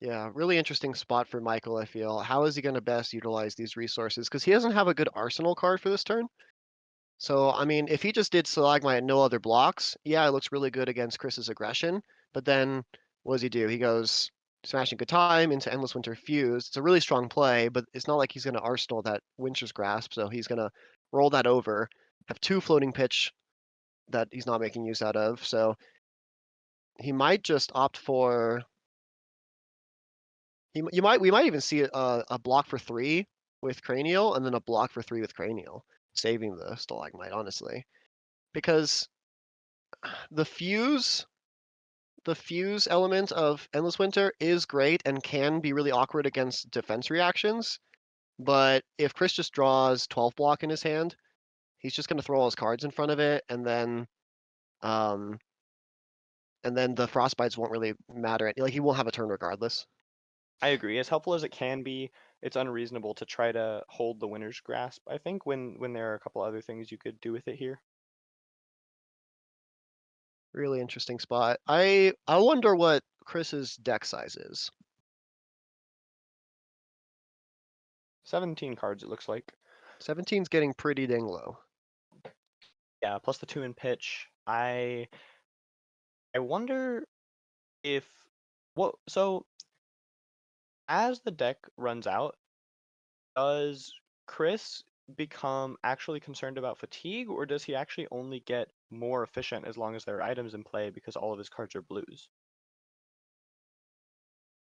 Yeah, really interesting spot for Michael, I feel. How is he going to best utilize these resources? Because he doesn't have a good arsenal card for this turn. So, I mean, if he just did Stalagmite and no other blocks, yeah, it looks really good against Chris's aggression. But then, what does he do? He goes Smashing Good Time into Endless Winter Fuse. It's a really strong play, but it's not like he's going to arsenal that Winter's Grasp. So he's going to roll that over, have 2 floating pitch that he's not making use out of. So he might just opt for. We might even see a block for 3 with Cranial and then a block for 3 with Cranial, saving the Stalagmite, honestly. Because the fuse element of Endless Winter is great and can be really awkward against defense reactions. But if Chris just draws 12 block in his hand, he's just going to throw all his cards in front of it, and then the frostbites won't really matter. Like, he won't have a turn regardless. I agree. As helpful as it can be, it's unreasonable to try to hold the winner's grasp, I think, when there are a couple other things you could do with it here. Really interesting spot. I wonder what Chris's deck size is. 17 cards, it looks like. 17's getting pretty dang low. Yeah, plus the 2 in pitch. I wonder if so as the deck runs out, does Chris become actually concerned about fatigue, or does he actually only get more efficient as long as there are items in play because all of his cards are blues?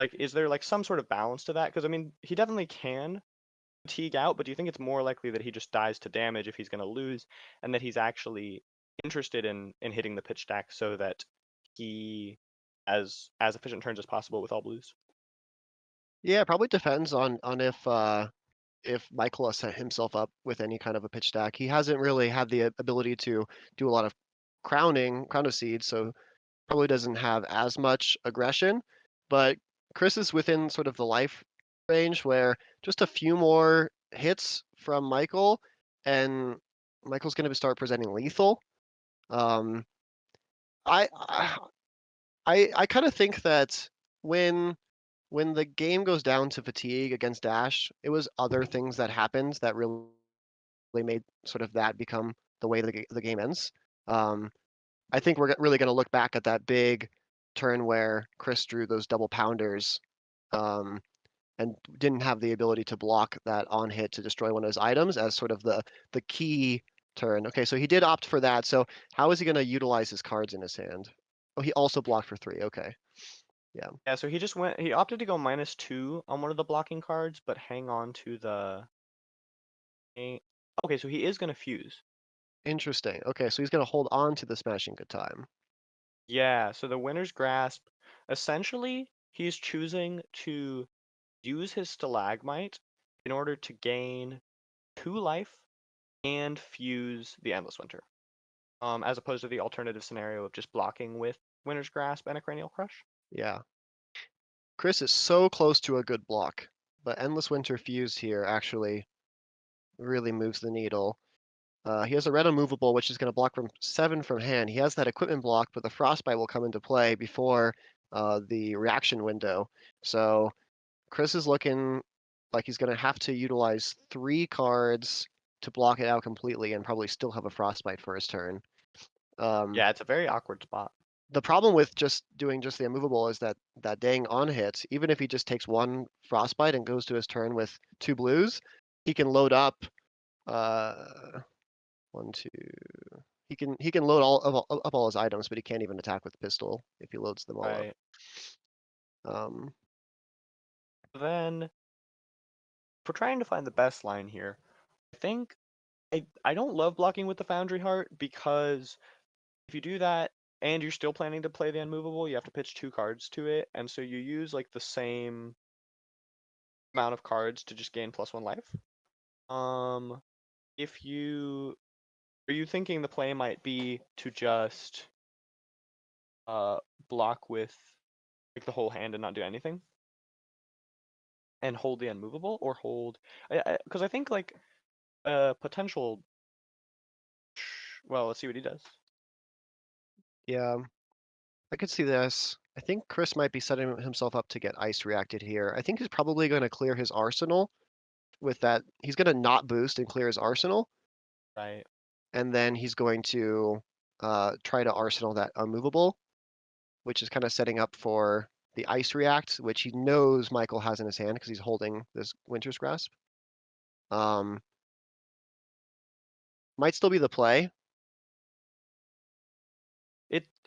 Like, is there like some sort of balance to that? Because I mean, he definitely can fatigue out, but do you think it's more likely that he just dies to damage if he's going to lose, and that he's actually interested in hitting the pitch stack so that he has as efficient turns as possible with all blues? Yeah, it probably depends on if Michael has set himself up with any kind of a pitch stack. He hasn't really had the ability to do a lot of crown of seeds, so probably doesn't have as much aggression. But Chris is within sort of the life range where just a few more hits from Michael, and Michael's going to start presenting lethal. Um, I I kind of think that when the game goes down to fatigue against Dash, it was other things that happened that really made sort of that become the way the game ends. Um, I think we're really going to look back at that big turn where Chris drew those double pounders um, and didn't have the ability to block that on hit to destroy one of his items as sort of the key turn. Okay, so he did opt for that. So how is he going to utilize his cards in his hand? Oh, he also blocked for 3. Okay, yeah, Yeah, so he opted to go -2 on one of the blocking cards, but hang on to the. Okay, so he is going to fuse. interesting. Okay, so he's going to hold on to the smashing good time. Yeah, so the winner's grasp, essentially, he's choosing to use his stalagmite in order to gain 2 life and fuse the endless winter. As opposed to the alternative scenario of just blocking with winner's grasp and a cranial crush. Yeah, Chris is so close to a good block, but endless winter fuse here actually really moves the needle. He has a red unmovable, which is going to block from 7 from hand. He has that equipment block, but the frostbite will come into play before the reaction window. So Chris is looking like he's going to have to utilize 3 cards to block it out completely and probably still have a frostbite for his turn. Yeah, it's a very awkward spot. The problem with just doing just the unmovable is that that dang on hit, even if he just takes 1 frostbite and goes to his turn with 2 blues, he can load up 1, 2. He can load up all his items, but he can't even attack with the pistol if he loads them all up. Right. Um, Then, if we're trying to find the best line here, I think I don't love blocking with the Foundry Heart because if you do that and you're still planning to play the unmovable, you have to pitch 2 cards to it, and so you use like the same amount of cards to just gain +1 life. If you are you thinking the play might be to just block with like the whole hand and not do anything? And hold the unmovable or hold because I think like potential well, let's see what he does. yeah, I could see this. I think Chris might be setting himself up to get ice reacted here. I think he's probably going to clear his arsenal with that. He's going to not boost and clear his arsenal, Right. and then he's going to try to arsenal that unmovable, which is kind of setting up for the ice react, which he knows Michael has in his hand because he's holding this Winter's Grasp. Um, might still be the play.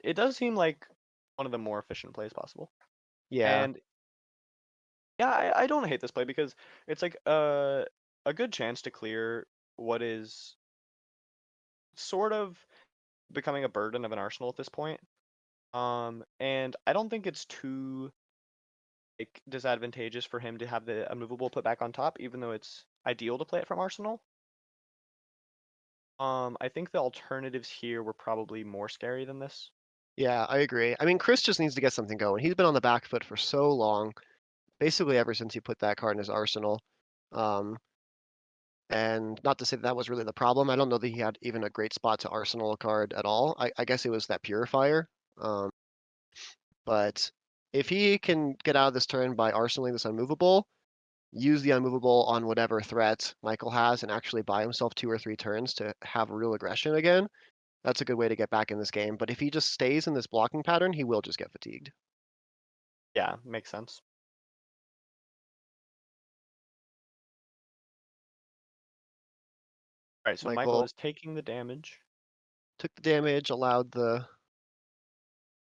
It does seem like one of the more efficient plays possible. Yeah, And yeah, I don't hate this play because it's like a good chance to clear what is sort of becoming a burden of an arsenal at this point. And I don't think it's too like disadvantageous for him to have the unmovable put back on top, even though it's ideal to play it from arsenal. I think the alternatives here were probably more scary than this. yeah, I agree. I mean, Chris just needs to get something going. He's been on the back foot for so long, basically ever since he put that card in his arsenal. Um, and not to say that was really the problem. I don't know that he had even a great spot to arsenal a card at all. I guess it was that purifier. But if he can get out of this turn by arsenaling this unmovable, use the unmovable on whatever threat Michael has, and actually buy himself 2 or 3 turns to have real aggression again, that's a good way to get back in this game. But if he just stays in this blocking pattern, he will just get fatigued. Yeah, makes sense. All right, so Michael Michael is taking the damage. took the damage, allowed the.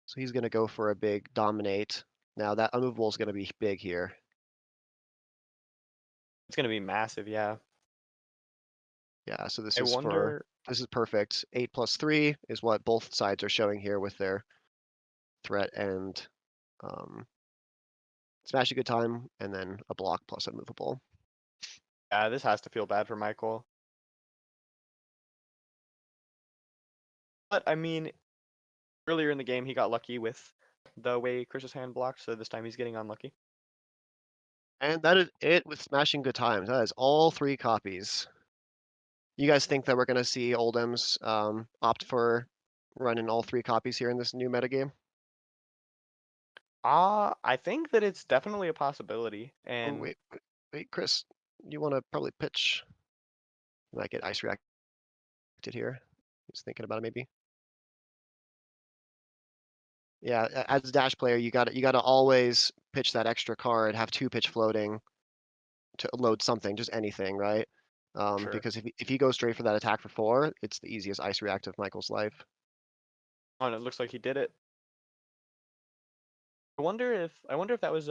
So he's going to go for a big dominate. Now that unmovable is going to be big here. It's gonna be massive, yeah. Yeah, so this I is wonder. this is perfect. 8+3 is what both sides are showing here with their threat and smash a good time, and then a block plus a movable. Yeah, this has to feel bad for Michael. But I mean, earlier in the game he got lucky with the way Chris's hand blocked, so this time he's getting unlucky. And that is it with smashing good times. That is all 3 copies. You guys think that we're going to see Oldhim's opt for running all 3 copies here in this new metagame? I think that it's definitely a possibility. Oh, And wait, Chris, you want to probably pitch? Might get ice reacted here. Just thinking about it, maybe. Yeah, as a dash player, you got to always pitch that extra card, have 2 pitch floating to load something, just anything, right? sure. Because if you go straight for that attack for 4, it's the easiest ice react of Michael's life. Oh, and it looks like he did it. I wonder if that was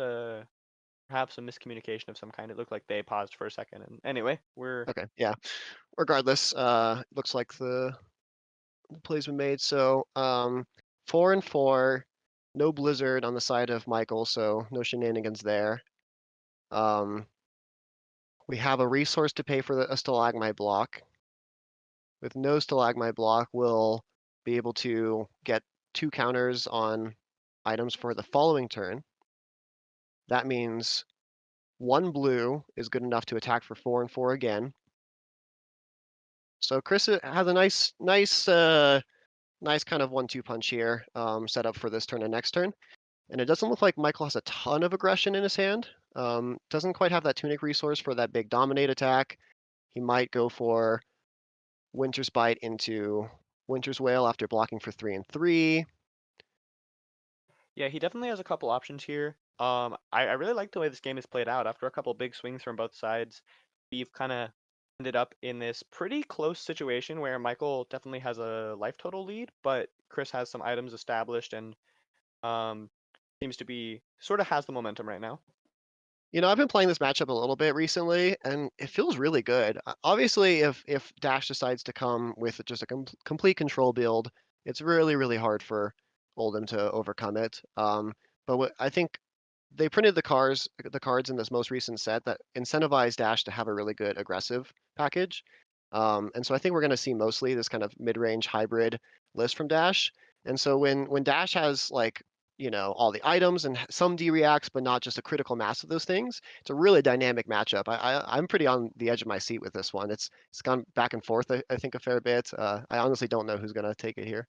perhaps a miscommunication of some kind. It looked like they paused for a second. And anyway, we're Okay, yeah. Regardless, looks like the play's been made. So 4 and 4, no blizzard on the side of Michael, so no shenanigans there. We have a resource to pay for a stalagmite block. With no stalagmite block, we'll be able to get 2 counters on items for the following turn. That means 1 blue is good enough to attack for 4 and 4 again. So Chris has a nice kind of 1-2 punch here set up for this turn and next turn. And it doesn't look like Michael has a ton of aggression in his hand. Doesn't quite have that tunic resource for that big dominate attack. He might go for Winter's Bite into Winter's Wail after blocking for 3 and 3. Yeah, he definitely has a couple options here. I really like the way this game is played out. After a couple big swings from both sides, we've kind of ended up in this pretty close situation where Michael definitely has a life total lead, but Chris has some items established and seems to be sort of has the momentum right now. You know, I've been playing this matchup a little bit recently, and it feels really good. Obviously, if Dash decides to come with just a complete control build, it's really hard for Oldhim to overcome it. But I think they printed the cards in this most recent set that incentivize Dash to have a really good aggressive package. And so I think we're going to see mostly this kind of mid-range hybrid list from Dash. And so when Dash has like all the items and some D-reacts, but not just a critical mass of those things, it's a really dynamic matchup. I'm pretty on the edge of my seat with this one. It's gone back and forth, I think, a fair bit. I honestly don't know who's going to take it here.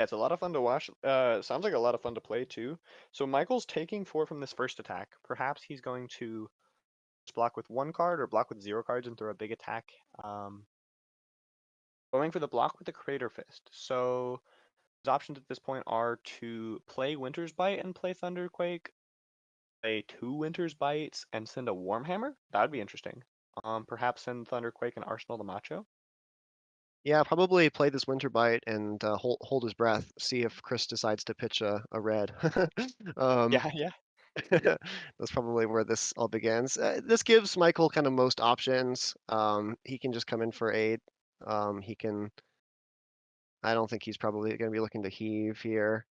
Yeah, it's a lot of fun to watch. Sounds like a lot of fun to play too. So Michael's taking 4 from this first attack. Perhaps he's going to just block with 1 card or block with 0 cards and throw a big attack. Going for the block with the Crater Fist. So his options at this point are to play Winter's Bite and play Thunderquake, play 2 Winter's Bites and send a Warhammer. That would be interesting. Perhaps send Thunderquake and Arsenal the Macho. Yeah, probably play this Winter Bite and hold his breath. See if Chris decides to pitch a red. Yeah. That's probably where this all begins. This gives Michael kind of most options. He can just come in for 8. He can. I don't think he's probably going to be looking to heave here.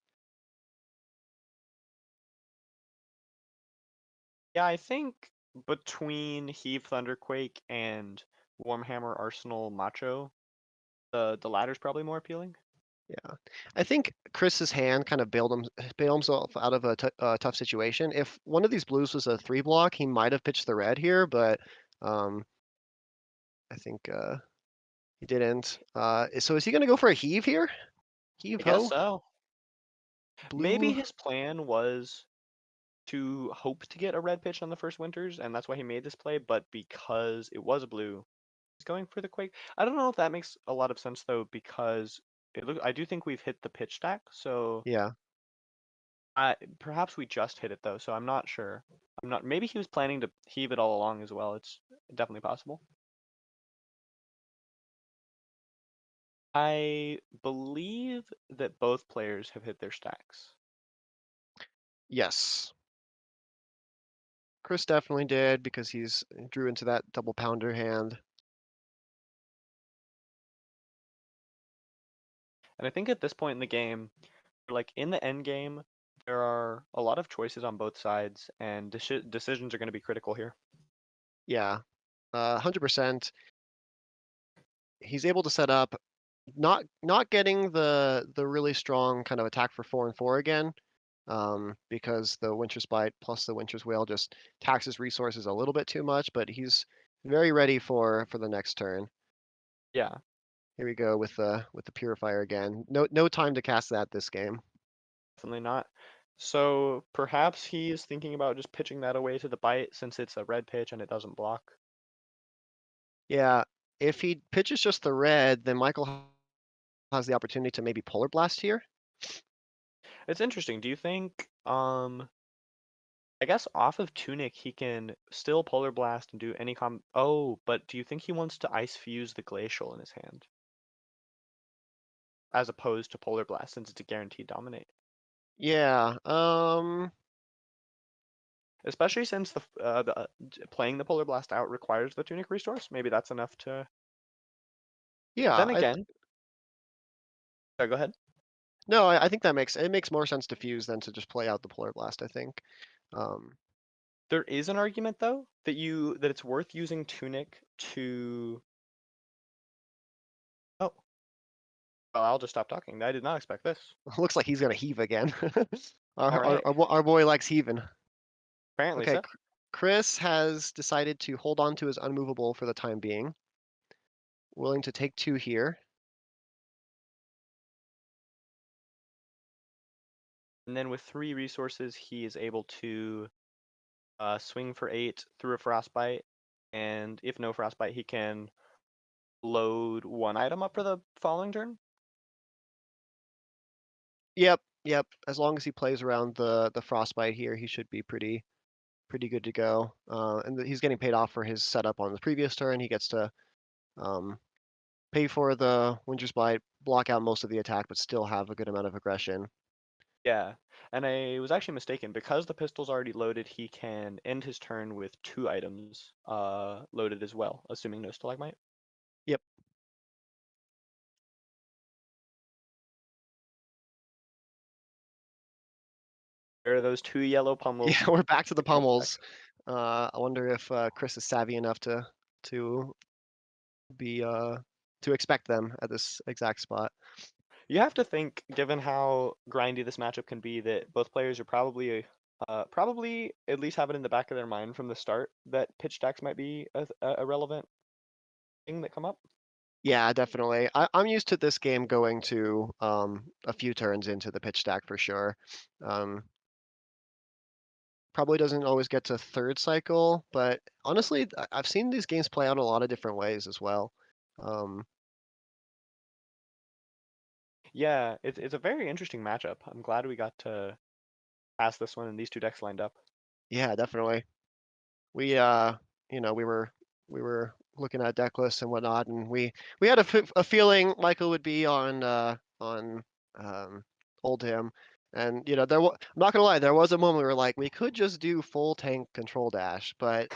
Yeah, I think between Heave Thunderquake and Warhammer Arsenal Macho, the latter's probably more appealing. Yeah, I think Chris's hand kind of bailed himself out of a tough situation. If one of these blues was a 3 block, he might have pitched the red here, but I think he didn't. So is he going to go for a heave here? Heave I guess ho? so. Maybe Blue? his plan was to hope to get a red pitch on the first Winters, and that's why he made this play, but because it was a blue, he's going for the Quake. I don't know if that makes a lot of sense though, because I do think we've hit the pitch stack, so Yeah. perhaps we just hit it though, so I'm not sure. Maybe he was planning to heave it all along as well. It's definitely possible. I believe that both players have hit their stacks. Yes. Chris definitely did because he's drew into that double pounder hand. And I think at this point in the game, like in the end game, there are a lot of choices on both sides, and decisions are going to be critical here. Yeah, 100%. He's able to set up, not getting the really strong kind of attack for 4 and 4 again, because the Winter's Bite plus the Winter's Wail just taxes resources a little bit too much. But he's very ready for the next turn. Yeah, Here we go with the Purifier again. No time to cast that this game. definitely not. So perhaps he's thinking about just pitching that away to the bite since it's a red pitch and it doesn't block. Yeah, if he pitches just the red, then Michael has the opportunity to maybe Polar Blast here. It's interesting. Do you think, I guess off of Tunic he can still Polar Blast and do any Oh, but do you think he wants to Ice Fuse the Glacial in his hand? As opposed to Polar Blast since it's a guaranteed dominate. Yeah, Especially since playing the Polar Blast out requires the Tunic resource. Maybe that's enough to. yeah. Then again, sorry, go ahead. No, I think that makes more sense to fuse than to just play out the Polar Blast, I think. There is an argument though that it's worth using Tunic to. Oh, well, I'll just stop talking. I did not expect this. Looks like he's gonna heave again. All right. Our boy likes heaving. Apparently Okay, so. Chris has decided to hold on to his unmovable for the time being. Willing to take 2 here. And then with 3 resources, he is able to swing for 8 through a Frostbite, and if no Frostbite, he can load 1 item up for the following turn. Yep. As long as he plays around the Frostbite here, he should be pretty good to go. And he's getting paid off for his setup on the previous turn. He gets to pay for the Winter's Bite, block out most of the attack, but still have a good amount of aggression. Yeah, and I was actually mistaken. Because the pistol's already loaded, he can end his turn with 2 items loaded as well, assuming no Stalagmite. Yep. There are those 2 yellow pummels. Yeah, we're back to the Control deck. pummels. I wonder if Chris is savvy enough to be to expect them at this exact spot. You have to think, given how grindy this matchup can be, that both players are probably at least have it in the back of their mind from the start that pitch stacks might be a relevant thing that come up. Yeah, definitely. I'm used to this game going to a few turns into the pitch stack for sure. Probably doesn't always get to third cycle, but honestly, I've seen these games play out a lot of different ways as well. Yeah, it's a very interesting matchup. I'm glad we got to pass this one and these 2 decks lined up. Yeah, definitely. We we were looking at deck lists and whatnot, and we had a feeling Michael would be on Oldhim, and I'm not gonna lie, there was a moment we were like, we could just do full tank control dash, but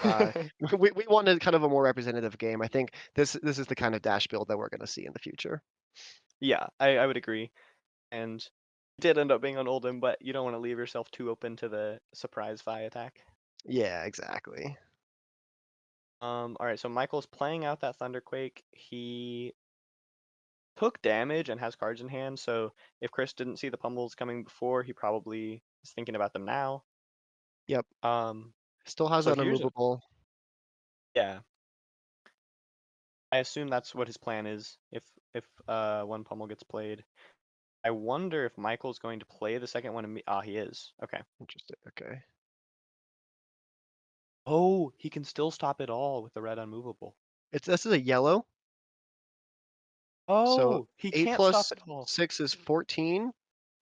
we wanted kind of a more representative game. I think this is the kind of dash build that we're gonna see in the future. Yeah, I would agree. And it did end up being on Oldhim, but you don't want to leave yourself too open to the surprise Vi attack. Yeah, exactly. All right, so Michael's playing out that Thunderquake. He took damage and has cards in hand, so if Chris didn't see the pummels coming before, he probably is thinking about them now. Yep. Um, Still has so that unmovable. yeah. I assume that's what his plan is if one pummel gets played. I wonder if Michael's going to play the second one. He is. Okay. Interesting. Okay. Oh, he can still stop it all with the red unmovable. This is a yellow. So Oh, he 8 can't stop plus it all. 6 is 14,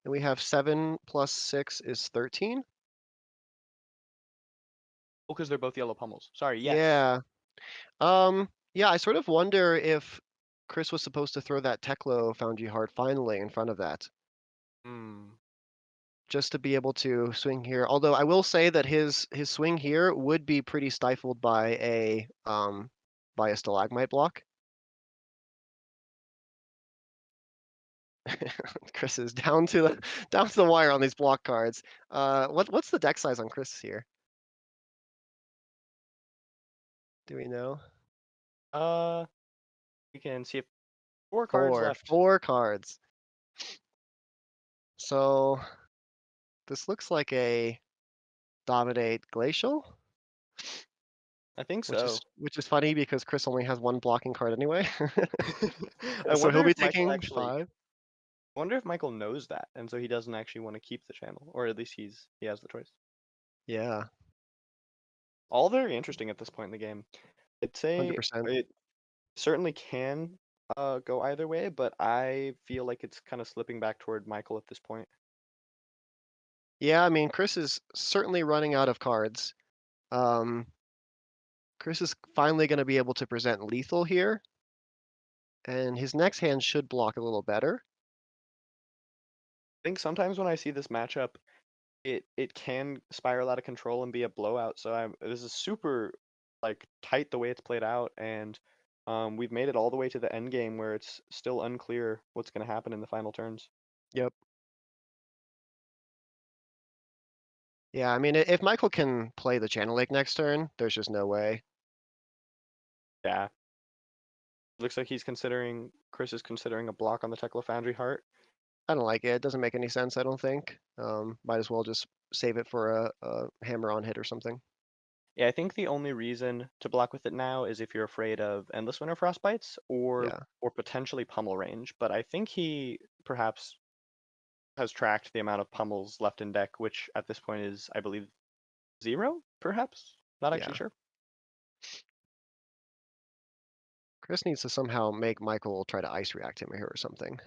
and we have 7 plus 6 is 13. Oh, because they're both yellow pummels. Sorry, yes. Yeah. Yeah, I sort of wonder if Chris was supposed to throw that Teklo Foundry Heart finally in front of that. Hmm. just to be able to swing here. Although I will say that his swing here would be pretty stifled by a stalagmite block. Chris is down to the wire on these block cards. What's the deck size on Chris here? Do we know? We can see if 4 cards left. 4 cards. So this looks like a Dominate Glacial, I think which so. is funny because Chris only has 1 blocking card anyway. I So wonder he'll be if Michael taking actually. 5. I wonder if Michael knows that, and so he doesn't actually want to keep the channel, or at least he has the choice. Yeah, All very interesting at this point in the game. I'd say 100%. it certainly can go either way, but I feel like it's kind of slipping back toward Michael at this point. Yeah, I mean, Chris is certainly running out of cards. Chris is finally going to be able to present lethal here, and his next hand should block a little better. I think sometimes when I see this matchup, it can spiral out of control and be a blowout. So this is super like tight the way it's played out, and we've made it all the way to the end game where it's still unclear what's going to happen in the final turns. Yep. Yeah, I mean, if Michael can play the Channel Lake next turn, there's just no way. Yeah. Looks like Chris is considering a block on the Tekla Foundry Heart. I don't like it. It doesn't make any sense, I don't think. Might as well just save it for a hammer on hit or something. Yeah, I think the only reason to block with it now is if you're afraid of Endless Winter Frostbites or potentially Pummel range. But I think he perhaps has tracked the amount of pummels left in deck, which at this point is, I believe, 0, perhaps? Not actually sure. Chris needs to somehow make Michael try to ice react him here or something.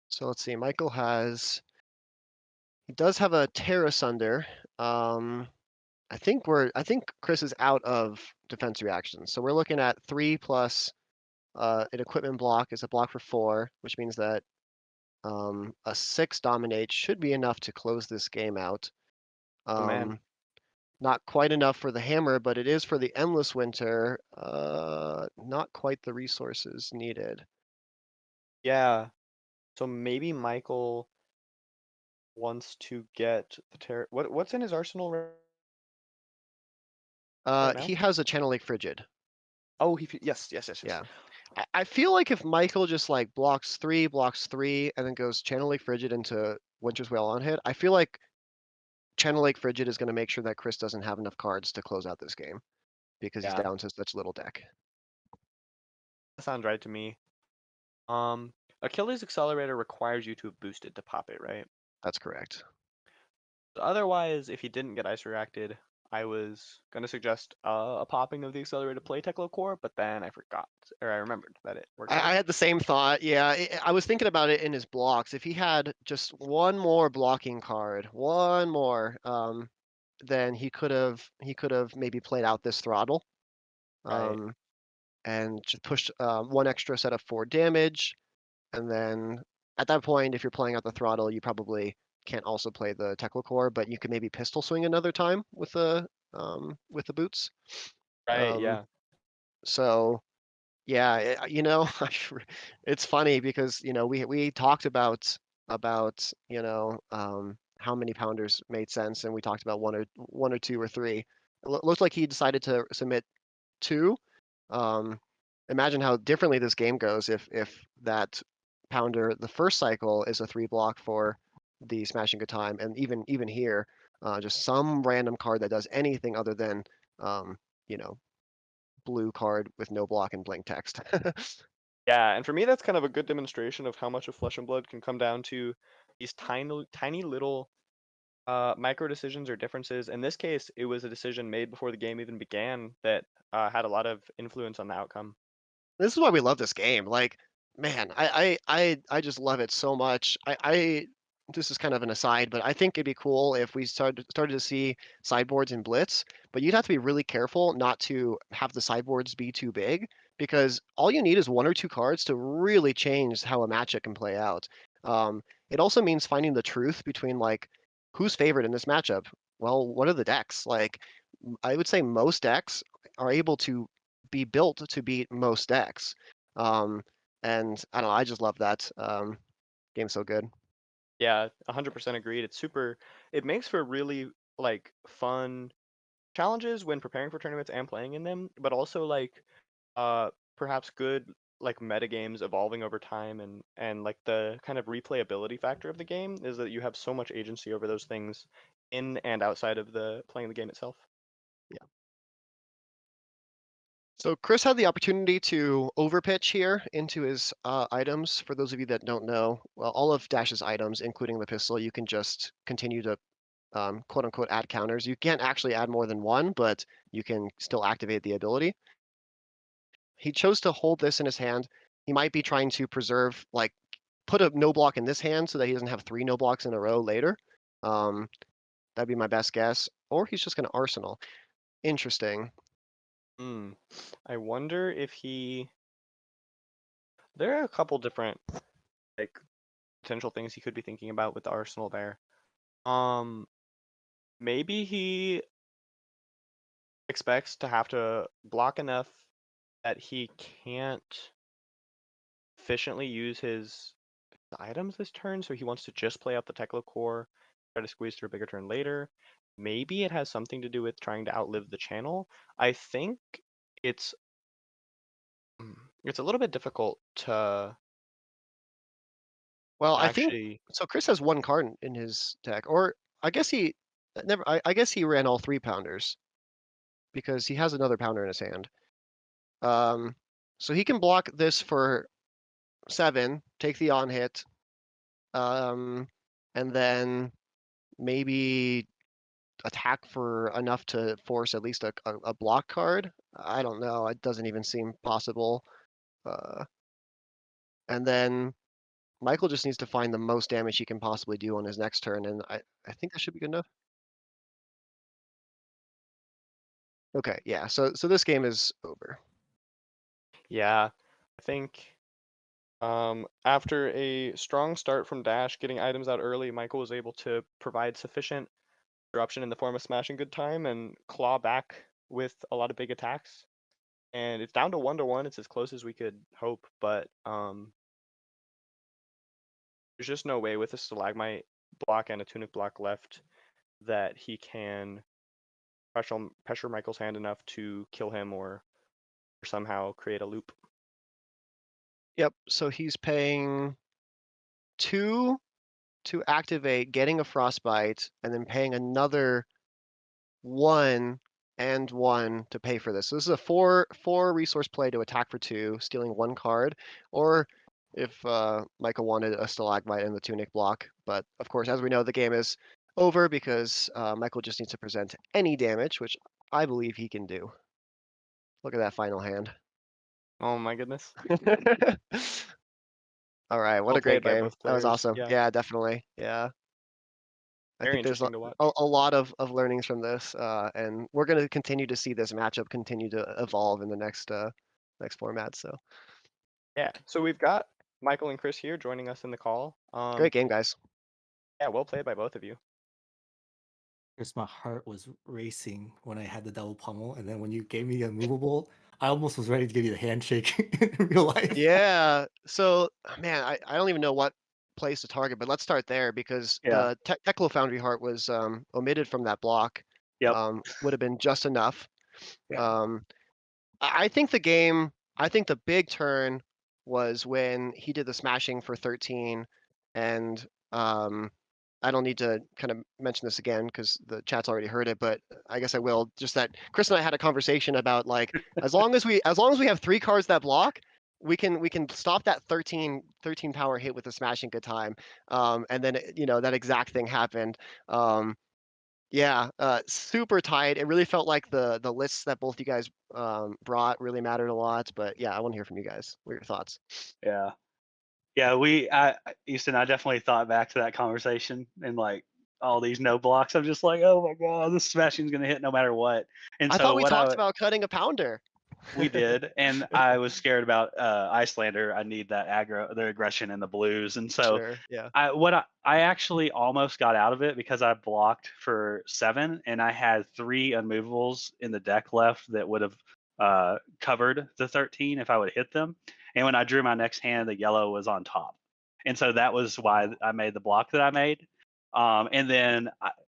So let's see. Michael he does have a Terra Sunder. I think Chris is out of defense reactions. So we're looking at 3 plus an equipment block is a block for 4, which means that a 6 dominate should be enough to close this game out. Oh man. Not quite enough for the hammer, but it is for the Endless Winter. Not quite the resources needed. Yeah. So maybe Michael wants to get the Terra. What's in his arsenal right now? He has a Channel Lake Frigid. Oh, yes. Yeah. I feel like if Michael just like blocks 3, and then goes Channel Lake Frigid into Winter's Wail on hit, I feel like Channel Lake Frigid is going to make sure that Chris doesn't have enough cards to close out this game because he's down to such little deck. That sounds right to me. Achilles Accelerator requires you to have boosted to pop it, right? That's correct. Otherwise, if he didn't get ice reacted, I was going to suggest a popping of the accelerated play Teklo core, but then I forgot, or I remembered that it worked. I had the same thought. Yeah, I was thinking about it in his blocks. If he had just one more blocking card, then he could have maybe played out this throttle, and just pushed 1 extra set of 4 damage, and then at that point, if you're playing out the throttle, you probably can't also play the Tekla core, but you could maybe pistol swing another time with the boots. Right. Yeah. So, yeah, it's funny because we talked about how many pounders made sense, and we talked about one or two or 3. It looks like he decided to submit 2. Imagine how differently this game goes if that pounder the first cycle is a 3 block for the Smashing Good Time, and even here, just some random card that does anything other than blue card with no block and blank text. Yeah, and for me, that's kind of a good demonstration of how much of Flesh and Blood can come down to these tiny little micro decisions or differences. In this case, it was a decision made before the game even began that had a lot of influence on the outcome. This is why we love this game. Like, man, I just love it so much. This is kind of an aside, but I think it'd be cool if we started to see sideboards in Blitz, but you'd have to be really careful not to have the sideboards be too big, because all you need is 1 or 2 cards to really change how a matchup can play out. It also means finding the truth between like who's favored in this matchup. Well, what are the decks? Like I would say most decks are able to be built to beat most decks. And I don't know, I just love that. Game's so good. Yeah, 100% agreed. It's super. It makes for really like fun challenges when preparing for tournaments and playing in them, but also like perhaps good like meta games evolving over time, and like the kind of replayability factor of the game is that you have so much agency over those things in and outside of the playing the game itself. So Chris had the opportunity to overpitch here into his items. For those of you that don't know, well, all of Dash's items, including the pistol, you can just continue to quote unquote add counters. You can't actually add more than one, but you can still activate the ability. He chose to hold this in his hand. He might be trying to preserve, like, put a no block in this hand so that he doesn't have 3 no blocks in a row later. That'd be my best guess. Or he's just going to Arsenal. Interesting. I wonder if he. There are a couple different like potential things he could be thinking about with the arsenal there. Maybe he expects to have to block enough that he can't efficiently use his items this turn, so he wants to just play out the Teklo core, try to squeeze through a bigger turn later. Maybe it has something to do with trying to outlive the channel. I think it's a little bit difficult to Well, I think actually. so. Chris has 1 card in his deck, or I guess he never. I guess he ran all 3 pounders because he has another pounder in his hand. So he can block this for 7, take the on hit, and then maybe attack for enough to force at least a block card. I don't know. It doesn't even seem possible. And then Michael just needs to find the most damage he can possibly do on his next turn, and I think that should be good enough. Okay, yeah. So this game is over. Yeah, I think after a strong start from Dash, getting items out early, Michael was able to provide sufficient disruption in the form of smashing good time and claw back with a lot of big attacks. And it's down to 1-1. It's as close as we could hope, but there's just no way with a stalagmite block and a tunic block left that he can pressure Michael's hand enough to kill him or somehow create a loop. Yep. So he's paying 2 to activate, getting a frostbite, and then paying another 1 and 1 to pay for this. So this is a 4 resource play to attack for 2, stealing 1 card, or if Michael wanted a stalagmite in the tunic block. But of course, as we know, the game is over because Michael just needs to present any damage, which I believe he can do. Look at that final hand. Oh my goodness. All right, what Well a great played by game. both That was players, awesome. yeah. Yeah, definitely. Yeah. I Very think there's interesting to watch. a lot of learnings from this, and we're going to continue to see this matchup continue to evolve in the next format. So Yeah, so we've got Michael and Chris here joining us in the call. great game, guys. Yeah, well played by both of you. Just my heart was racing when I had the double pummel, and then when you gave me a movable, I almost was ready to give you the handshake in real life. Yeah. So man, I don't even know what place to target, but let's start there because Yeah. the Teklo Foundry Heart was omitted from that block. Yep. Would have been just enough. Yeah. I think the big turn was when he did the smashing for 13, and I don't need to kind of mention this again because the chat's already heard it, but I guess I will. Just that Chris and I had a conversation about like as long as we have 3 cards that block, we can stop that 13 power hit with a smashing good time. And then that exact thing happened. Yeah, super tight. It really felt like the lists that both you guys brought really mattered a lot. But yeah, I want to hear from you guys. What are your thoughts? Yeah. Easton, I definitely thought back to that conversation and like all these no blocks. I'm just like, oh my god, this smashing's gonna hit no matter what. And I so thought we what talked about cutting a pounder. We did, and I was scared about Icelander. I need that aggro, the aggression and the blues, and so Sure. Yeah. I actually almost got out of it because I blocked for 7, and I had 3 unmovables in the deck left that would have covered the 13 if I would hit them. And when I drew my next hand, the yellow was on top, and so that was why I made the block that I made. And then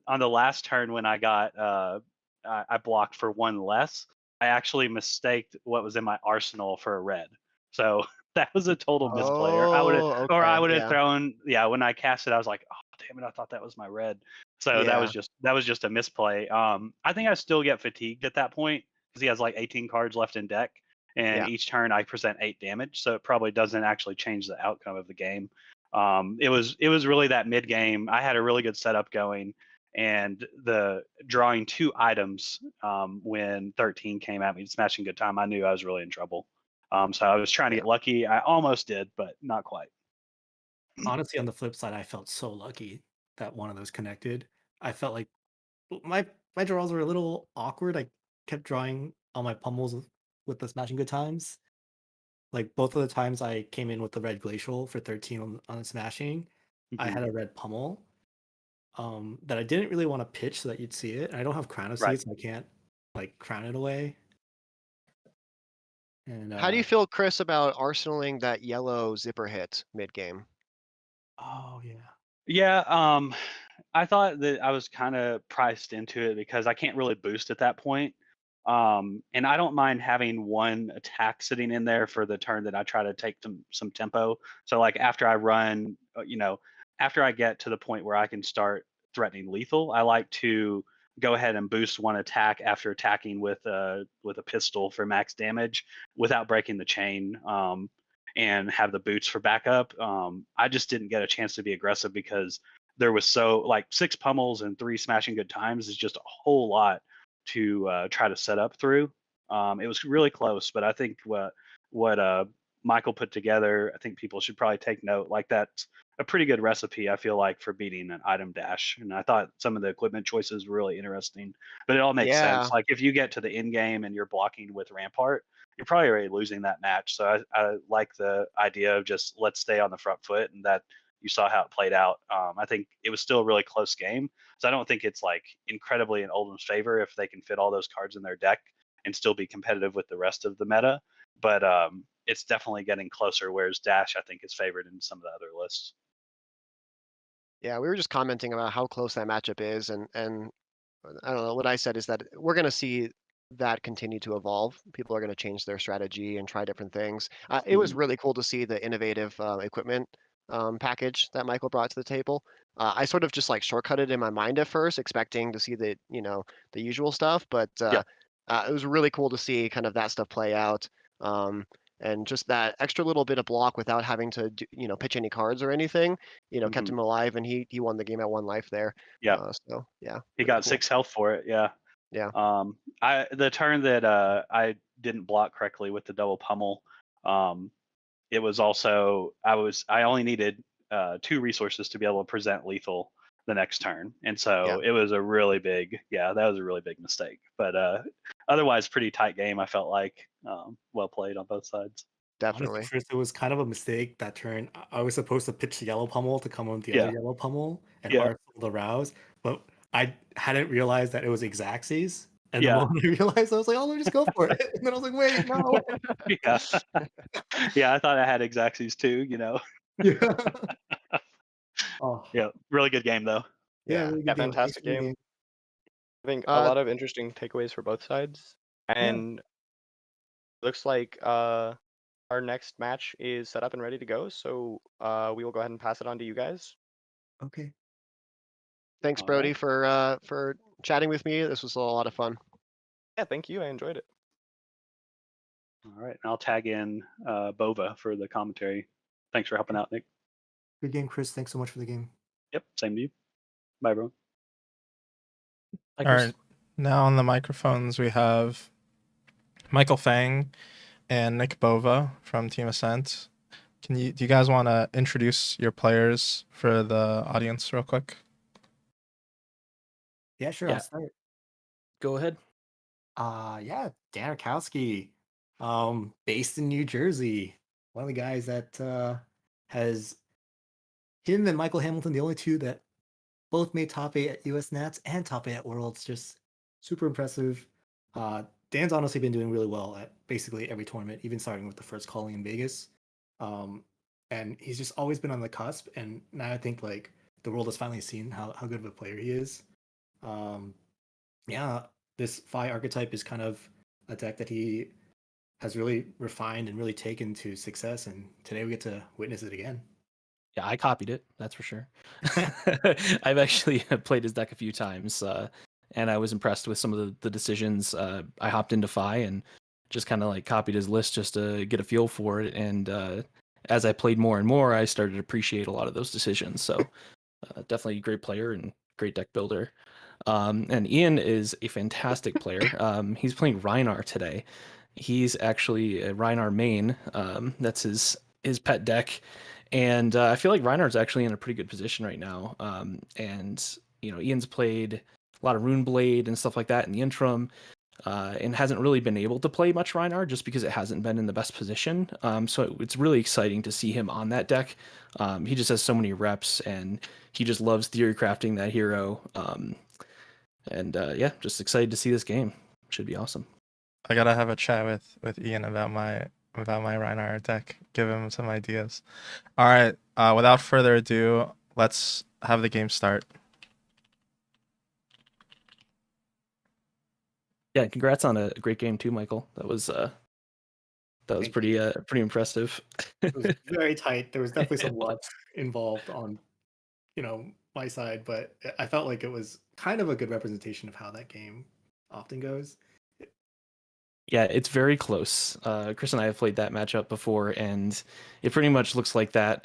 on the last turn when I got I blocked for 1 less. I actually mistaked what was in my arsenal for a red. So that was a total misplayer. I would have, Oh, or I okay. would have Yeah. thrown. Yeah, when I cast it, I was like, oh damn it, I thought that was my red. So that Yeah. was just a misplay. I think I still get fatigued at that point because he has like 18 cards left in deck, and Yeah. each turn I present 8 damage. So it probably doesn't actually change the outcome of the game. It was really that mid game. I had a really good setup going, and the drawing 2 items when 13 came at me, smashing good time. I knew I was really in trouble. So I was trying to Yeah. get lucky. I almost did, but not quite. Honestly, on the flip side, I felt so lucky that one of those connected. I felt like my draws were a little awkward. I kept drawing all my pummels with the smashing good times. Like both of the times I came in with the red glacial for 13 on smashing, I Mhm. had a red pummel that I didn't really want to pitch so that you'd see it. And I don't have crown of Right. seeds, so I can't like crown it away. And How do you feel, Chris, about arsenaling that yellow zipper hit mid game? oh yeah. Yeah, I thought that I was kind of priced into it because I can't really boost at that point. And I don't mind having 1 attack sitting in there for the turn that I try to take some tempo. So like after I run, after I get to the point where I can start threatening lethal, I like to go ahead and boost 1 attack after attacking with a pistol for max damage without breaking the chain. And have the boots for backup. I just didn't get a chance to be aggressive because there was so like 6 pummels and 3 smashing good times is just a whole lot to try to set up through. It was really close, but I think what Michael put together, I think people should probably take note. Like that's a pretty good recipe, I feel like, for beating an item dash. And I thought some of the equipment choices were really interesting, but it all makes sense. Yeah. Like if you get to the end game and you're blocking with Rampart, you're probably already losing that match. So I like the idea of just let's stay on the front foot, and that you saw how it played out. I think it was still a really close game. So I don't think it's like incredibly in Oldham's favor if they can fit all those cards in their deck and still be competitive with the rest of the meta. But it's definitely getting closer, whereas Dash, I think, is favored in some of the other lists. Yeah, we were just commenting about how close that matchup is, and I don't know, what I said is that we're going to see that continue to evolve. People are going to change their strategy and try different things. It was Mhm. really cool to see the innovative equipment package that Michael brought to the table. I sort of just like shortcutted in my mind at first, expecting to see the usual stuff, but Yeah. it was really cool to see kind of that stuff play out. And just that extra little bit of block without having to pitch any cards or anything, kept Mhm. him alive, and he won the game at 1 life there. Yeah. So yeah, He really got cool. 6 health for it. Yeah. Yeah. The turn that I didn't block correctly with the double pummel, it was also I only needed 2 resources to be able to present lethal the next turn, and Yeah. so it was a really big that was a really big mistake. But otherwise, pretty tight game. I felt like well played on both sides. Honestly, Definitely. first it was kind of a mistake that turn. I was supposed to pitch the yellow pummel to come on the other Yeah, yellow pummel and yeah, arsenal the rouse, but I hadn't realized that it was exactsies. And the yeah, moment I realized, I was like, "Oh, let me just go for it." And then I was like, "Wait, no." yeah, yeah. I thought I had Exacxies too. Yeah. Oh, Yeah, really good game though. yeah, Yeah. really Yeah, good game. Thanks fantastic for the game. game. I think a Uh, lot of interesting takeaways for both sides. Yeah. And looks like our next match is set up and ready to go. So we will go ahead and pass it on to you guys. Okay. Thanks, All right, Brody, for chatting with me. This was a lot of fun. Yeah, thank you. I enjoyed it. all right. And I'll tag in Bova for the commentary. Thanks for helping out, Nick. Good game, Chris. Thanks so much for the game. Yep, same to you. Bye, everyone. All right. Now on the microphones, we have Michael Fang and Nick Bova from Team Ascent. Do you guys want to introduce your players for the audience real quick? Yeah, sure. Yeah. I'll start. Go ahead. Yeah, Dan Rakowski. Based in New Jersey. One of the guys that has him and Michael Hamilton, the only two that both made top 8 at US Nats and top 8 at Worlds. Just super impressive. Dan's honestly been doing really well at basically every tournament, even starting with the first calling in Vegas. And he's just always been on the cusp. And now I think like the world has finally seen how good of a player he is. Yeah, this Phi archetype is kind of a deck that he has really refined and really taken to success. And today we get to witness it again. Yeah, I copied it. That's for sure. I've actually played his deck a few times, and I was impressed with some of the decisions. I hopped into Phi and just kind of like copied his list just to get a feel for it. And as I played more and more, I started to appreciate a lot of those decisions. So definitely a great player and great deck builder. And Ian is a fantastic player. He's playing Rhinar today. He's actually a Rhinar main. That's his pet deck. And I feel like Reinhardt's actually in a pretty good position right now. And, you know, Ian's played a lot of Runeblade and stuff like that in the interim, and hasn't really been able to play much Reinhardt just because it hasn't been in the best position. So it's really exciting to see him on that deck. He just has so many reps, and he just loves theory crafting that hero. Yeah, just excited to see this game. Should be awesome. I gotta have a chat with Ian about my Rhinar deck. Give him some ideas. All right. Without further ado, let's have the game start. Yeah, congrats on a great game too, Michael. That was Thank pretty pretty impressive. It was very tight. There was definitely some luck involved on, my side, but I felt like it was kind of a good representation of how that game often goes. Yeah, it's very close. Chris and I have played that matchup before, and it pretty much looks like that.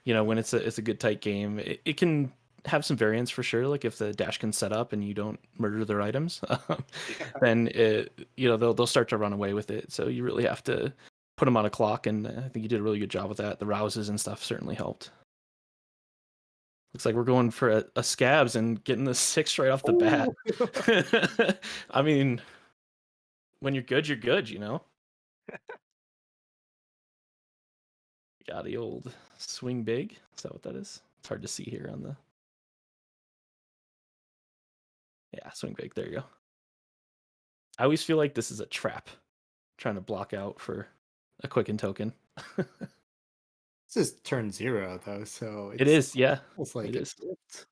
When it's a good tight game, it can have some variance for sure. Like if the dash can set up and you don't murder their items, then they'll start to run away with it. So you really have to put them on a clock, and I think you did a really good job with that. The rouses and stuff certainly helped. Looks like we're going for a scabs and getting the 6 right off the bat. I mean, when you're good, you're good, Got the old swing big. Is that what that is? It's hard to see here on the... Yeah, swing big. There you go. I always feel like this is a trap. Trying to block out for a quicken token. This is turn 0 though, so It is, yeah. It's like it is. Flipped.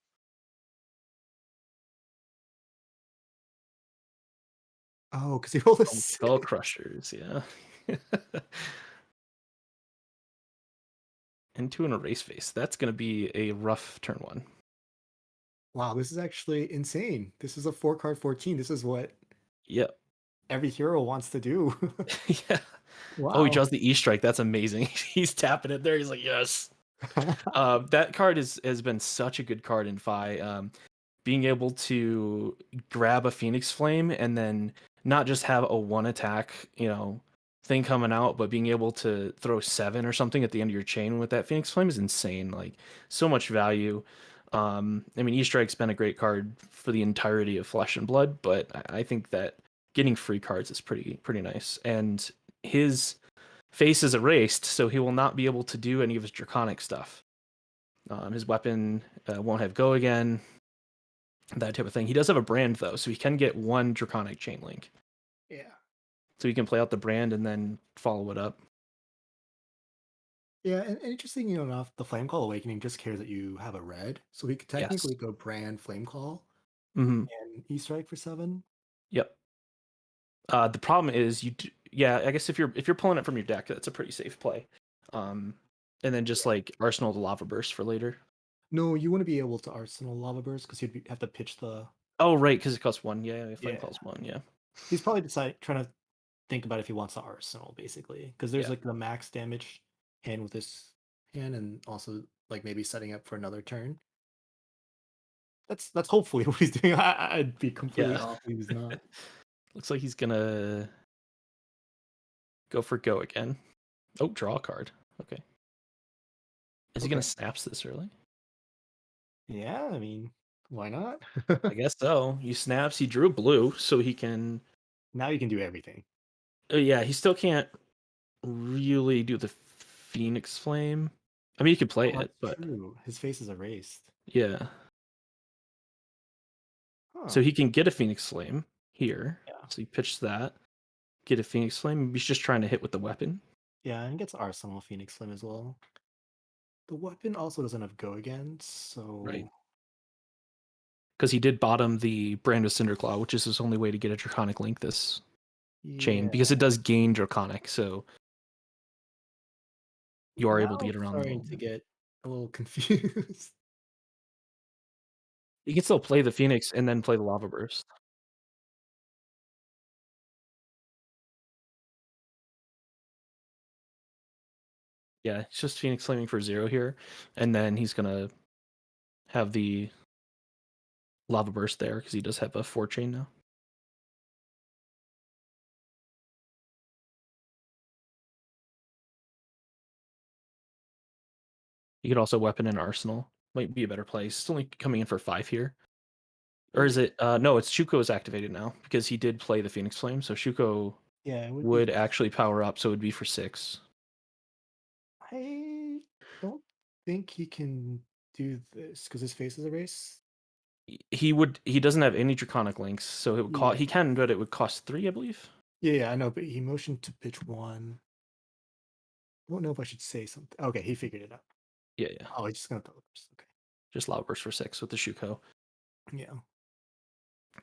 Oh, because he rolled a Skull Crushers, yeah. Into an erase face. That's going to be a rough turn 1. Wow, this is actually insane. This is a 4-card 14. This is what Yep. every hero wants to do. Yeah. Wow. Oh, he draws the E-Strike. That's amazing. He's tapping it there. He's like, yes. That card has been such a good card in Phi. Being able to grab a Phoenix Flame and then not just have a 1 attack, thing coming out, but being able to throw 7 or something at the end of your chain with that Phoenix Flame is insane. Like, so much value. E-Strike's been a great card for the entirety of Flesh and Blood, but I think that getting free cards is pretty nice. And his face is erased, so he will not be able to do any of his draconic stuff. His weapon won't have go again, that type of thing. He does have a brand though, so he can get 1 draconic chain link. Yeah. So he can play out the brand and then follow it up. Yeah, and interesting, enough, the Flame Call Awakening just cares that you have a red, so he could technically go brand Flame Call and E-Strike for 7. Yep. The problem is I guess if you're pulling it from your deck, that's a pretty safe play. And then just like Arsenal the Lava Burst for later. No, you want to be able to Arsenal Lava Burst because you'd have to pitch the... Oh, right, because it costs 1. Yeah, Flame Call's 1, yeah. He's probably trying to think about if he wants to Arsenal, basically. Because there's like the max damage hand with this hand, and also like maybe setting up for another turn. That's hopefully what he's doing. I'd be completely off if he was not. Looks like he's gonna go for go again. Oh, draw a card. Okay. Is he gonna snaps this early? Yeah, I mean, why not? I guess so. He snaps. He drew blue, so he can. Now you can do everything. Yeah, he still can't really do the Phoenix Flame. I mean, he could play Oh, it, that's but true. His face is erased. yeah. Huh. So he can get a Phoenix Flame here. Yeah. So he pitched that. Get a Phoenix Flame. He's just trying to hit with the weapon. Yeah, and gets Arsenal Phoenix Flame as well. The weapon also doesn't have go again, so Right. Because he did bottom the Brand of Cinderclaw, which is his only way to get a Draconic Link this chain, because it does gain Draconic, so you are able to Now get I'm around starting the to get a little confused. You can still play the Phoenix and then play the Lava Burst. Yeah, it's just Phoenix Flaming for 0 here, and then he's gonna have the Lava Burst there because he does have a 4 chain now. You could also weapon and Arsenal. Might be a better play. It's only coming in for 5 here. Or is it? No, it's Shuko is activated now because he did play the Phoenix Flame. So Shuko Yeah, it would actually power up, so it would be for 6. I don't think he can do this because his face is erased. He doesn't have any Draconic links, so it would cost. He can, but it would cost 3, I believe. Yeah, I know, but he motioned to pitch 1. I don't know if I should say something. Okay, he figured it out. Yeah. Oh, he's just gonna throw this. Okay. Just Lava Burst for 6 with the Shuko. Yeah.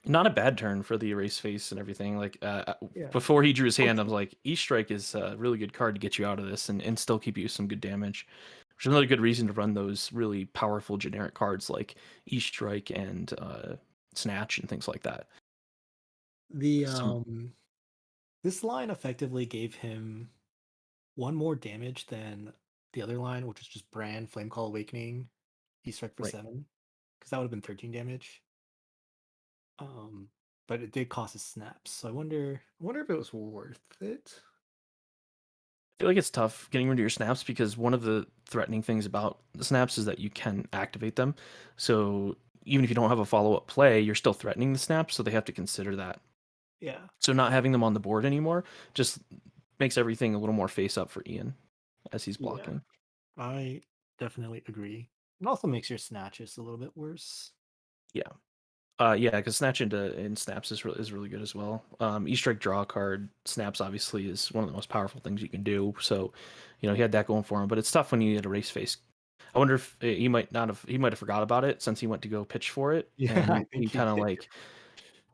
Not a bad turn for the erase face and everything. Like Yeah. before he drew his hand, I was like, E-Strike is a really good card to get you out of this and still keep you some good damage. Which is another good reason to run those really powerful generic cards like E-Strike and Snatch and things like that. The this line effectively gave him 1 more damage than the other line, which was just Brand, Flame Call Awakening, E-Strike for 7. Because that would have been 13 damage. But it did cost his snaps. So I wonder if it was worth it. I feel like it's tough getting rid of your snaps because one of the threatening things about the snaps is that you can activate them. So even if you don't have a follow-up play, you're still threatening the snaps, so they have to consider that. Yeah. So not having them on the board anymore just makes everything a little more face up for Ian as he's blocking. Yeah, I definitely agree. It also makes your snatches a little bit worse. Yeah. Because Snatch in Snaps is really good as well. E-Strike draw card, Snaps obviously is one of the most powerful things you can do. So, he had that going for him. But it's tough when you get a race face. I wonder if he might have forgot about it since he went to go pitch for it. Yeah, and I he think he kind of did. like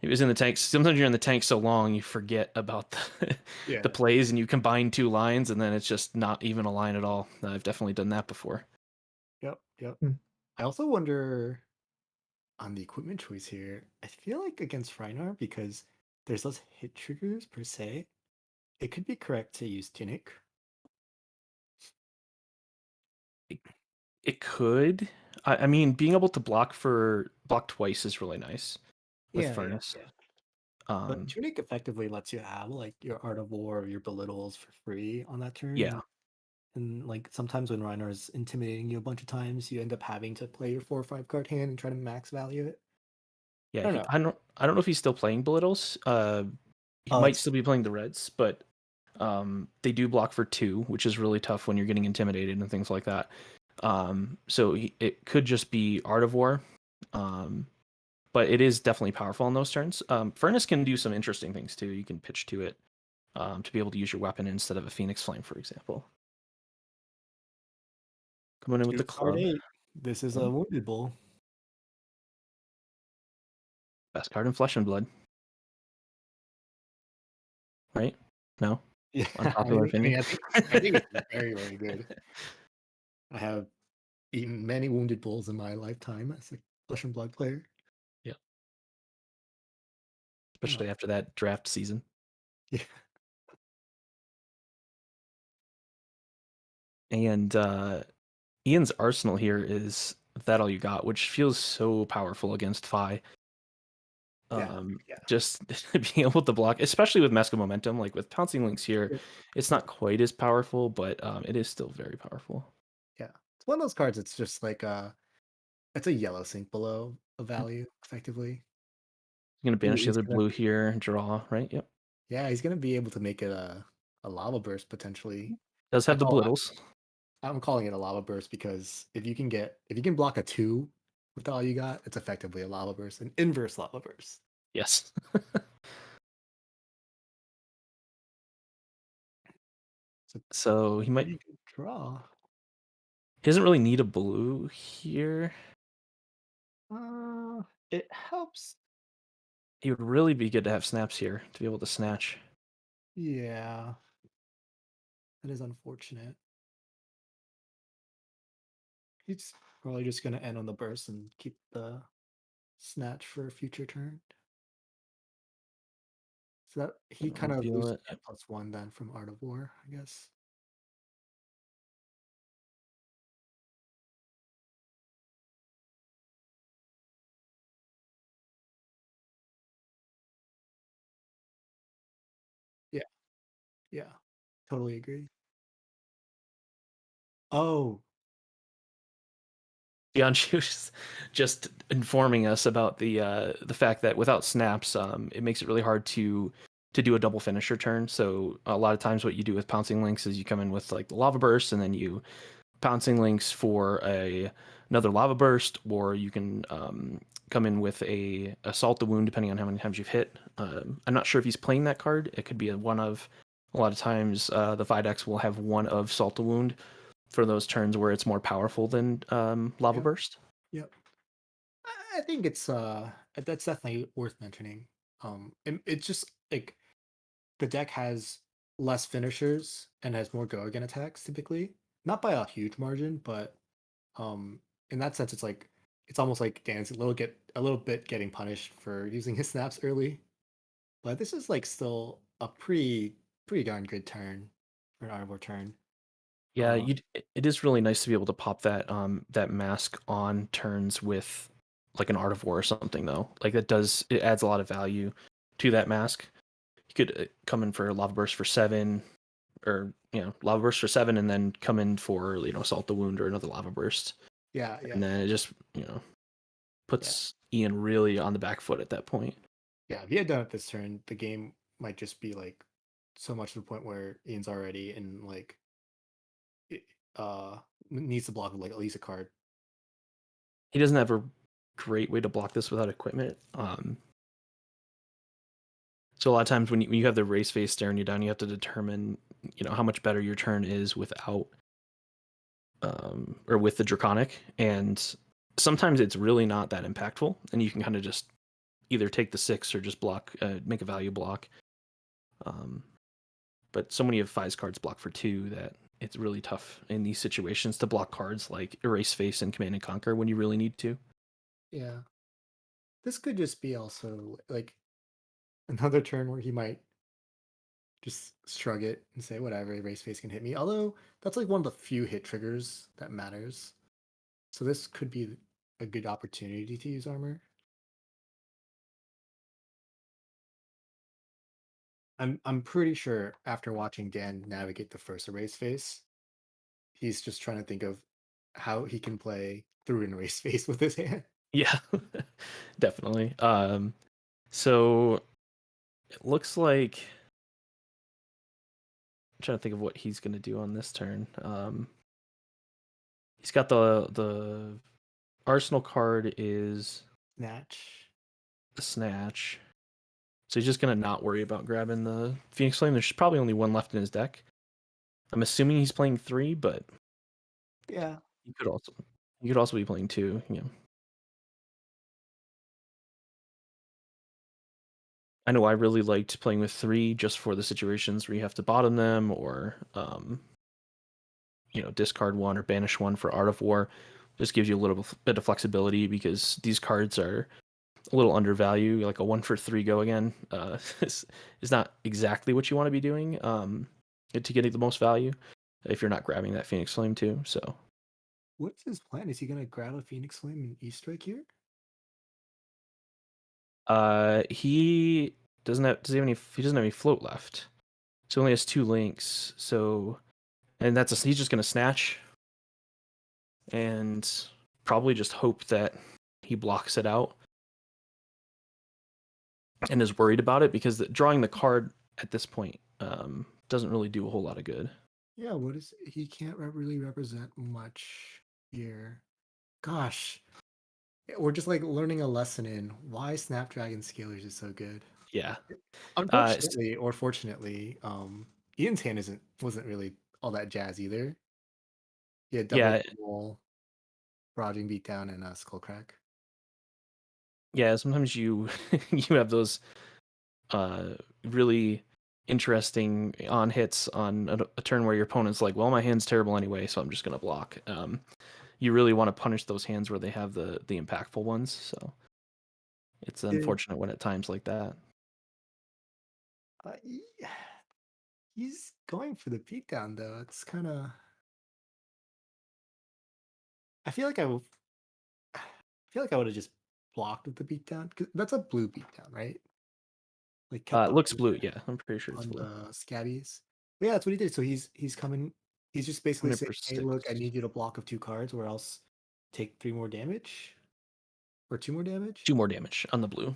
he was in the tank. Sometimes you're in the tank so long you forget about the plays and you combine 2 lines and then it's just not even a line at all. I've definitely done that before. Yep. I also wonder on the equipment choice here. I feel like against Rhinar, because there's less hit triggers per se, it could be correct to use Tunic. It could. I mean, being able to block twice is really nice with Furnace. Yeah. But Tunic effectively lets you have like your Art of War or your Belittles for free on that turn. Yeah. And like sometimes when Rhinar is intimidating you a bunch of times, you end up having to play your 4 or 5 card hand and try to max value it. Yeah, I don't know if he's still playing Belittles. He might still be playing the Reds, but they do block for 2, which is really tough when you're getting intimidated and things like that. So it could just be Art of War, but it is definitely powerful on those turns. Furnace can do some interesting things too. You can pitch to it to be able to use your weapon instead of a Phoenix Flame, for example. Coming in with the club. 8. This is a Wounded Bull. Best card in Flesh and Blood. Right? No? Yeah, Unpopular opinion. I think it's very, very good. I have eaten many Wounded Bulls in my lifetime as a Flesh and Blood player. Yeah. Especially after that draft season. Yeah. And Ian's Arsenal here is That All You Got, which feels so powerful against Fi. Just being able to block, especially with Mask of Momentum, like with Pouncing Links here, it's not quite as powerful, but it is still very powerful. Yeah. It's one of those cards, it's just like it's a yellow sink below a value, effectively. You're gonna banish the other blue here, draw, right? Yep. Yeah, he's gonna be able to make it a lava burst potentially. Does I have the call- blittles. I'm calling it a lava burst because if you can block a 2 with all you got, it's effectively a lava burst, an inverse lava burst. Yes. So he might. Pretty good draw. He doesn't really need a blue here. It helps. It would really be good to have snaps here to be able to snatch. Yeah. That is unfortunate. He's probably just gonna end on the burst and keep the snatch for a future turn. So that he kind of Feel loses it. that +1 then from Art of War, I guess. Yeah, totally agree. Oh, Bianchi was just informing us about the fact that without snaps, it makes it really hard to do a double finisher turn. So a lot of times, what you do with pouncing links is you come in with like the lava burst, and then you pouncing links for another lava burst, or you can come in with a assault the wound depending on how many times you've hit. I'm not sure if he's playing that card. It could be one of. A lot of times, the Videx will have one of Salt the Wound for those turns where it's more powerful than Lava Yep. Burst. yep. I think it's that's definitely worth mentioning. It's just like the deck has less finishers and has more go again attacks typically. Not by a huge margin, but in that sense, it's almost like Dan's a little bit getting punished for using his snaps early. But this is like still a pretty darn good turn for an Art of War turn. Yeah, Uh, it is really nice to be able to pop that mask on turns with like an Art of War or something though. Like it adds a lot of value to that mask. You could come in for Lava Burst for 7, or Lava Burst for 7, and then come in for Assault the Wound or another Lava Burst, yeah. and then it just puts Ian really on the back foot at that point. Yeah, if he had done it this turn, the game might just be like so much to the point where Ian's already in like it, needs to block like at least a card. He doesn't have a great way to block this without equipment. So a lot of times when you have the race face staring you down, you have to determine how much better your turn is without or with the Draconic, and sometimes it's really not that impactful, and you can kind of just either take the 6 or just block, make a value block. But so many of Fi's cards block for 2 that it's really tough in these situations to block cards like Erase Face and Command and Conquer when you really need to. Yeah. This could just be also like another turn where he might just shrug it and say, whatever, race face can hit me. Although that's like one of the few hit triggers that matters. So this could be a good opportunity to use armor. I'm pretty sure after watching Dan navigate the first erase face, he's just trying to think of how he can play through an erase face with his hand. Yeah, definitely. So it looks like I'm trying to think of what he's going to do on this turn. He's got the Arsenal card is Snatch. the Snatch. So he's just going to not worry about grabbing the Phoenix Flame. There's probably only one left in his deck. I'm assuming he's playing 3, but Yeah. he could also be playing 2. I know I really liked playing with 3 just for the situations where you have to bottom them or discard 1 or banish 1 for Art of War. Just gives you a little bit of flexibility because these cards are a little undervalued. Like a 1 for 3 go again is not exactly what you want to be doing to get the most value if you're not grabbing that Phoenix Flame too. So What's his plan? Is he gonna grab a Phoenix Flame and E-Strike here? he doesn't have any float left. So he only has 2 links. So and he's just gonna snatch and probably just hope that he blocks it out and is worried about it because drawing the card at this point doesn't really do a whole lot of good. Yeah, what is he can't really represent much here. Gosh, we're just like learning a lesson in why Snapdragon Scalers is so good. Yeah. Unfortunately or fortunately, Ian's hand wasn't really all that jazz either. He had double wall, Roging Beatdown, and Skull Crack. Yeah, sometimes you you have those really interesting on hits on a turn where your opponent's like, well, my hand's terrible anyway, so I'm just gonna block. You really want to punish those hands where they have the impactful ones. So it's unfortunate when at times like that. He's going for the beatdown though. It's kind of. I feel like I would have just blocked with the beatdown because that's a blue beatdown, right? Like It looks blue. Yeah, I'm pretty sure it's on blue. the scabbies. But yeah, that's what he did. So he's coming. He's just basically saying, "Hey, look, I need you to block of 2 cards, or else take 3 more damage, or 2 more damage." 2 more damage on the blue.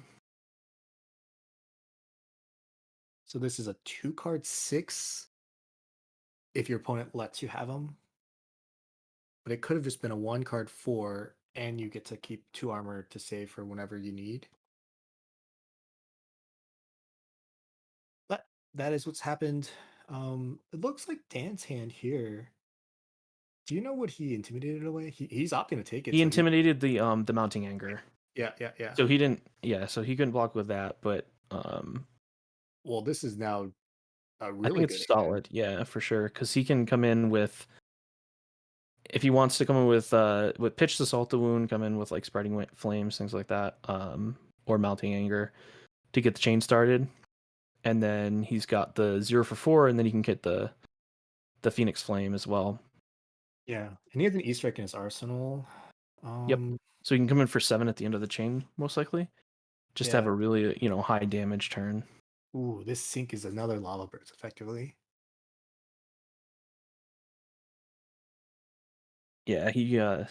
So this is a 2-card 6. If your opponent lets you have them, but it could have just been a 1-card 4, and you get to keep 2 armor to save for whenever you need. But that is what's happened. It looks like Dan's hand here. Do you know what he intimidated away? He's opting to take it. He intimidated the mounting anger. Yeah. So he didn't. Yeah, so he couldn't block with that. But well, this is now a really I think it's solid. Yeah, for sure. Because he can come in with, if he wants to come in with pitch to salt the wound, come in with like spreading flames, things like that, or mounting anger to get the chain started. And then he's got the 0 for 4, and then he can get the Phoenix Flame as well. Yeah, and he has an E-Strike in his arsenal. Yep. So he can come in for 7 at the end of the chain, most likely. Just to have a really, high damage turn. Ooh, this sink is another Lava Burst, effectively. Yeah, it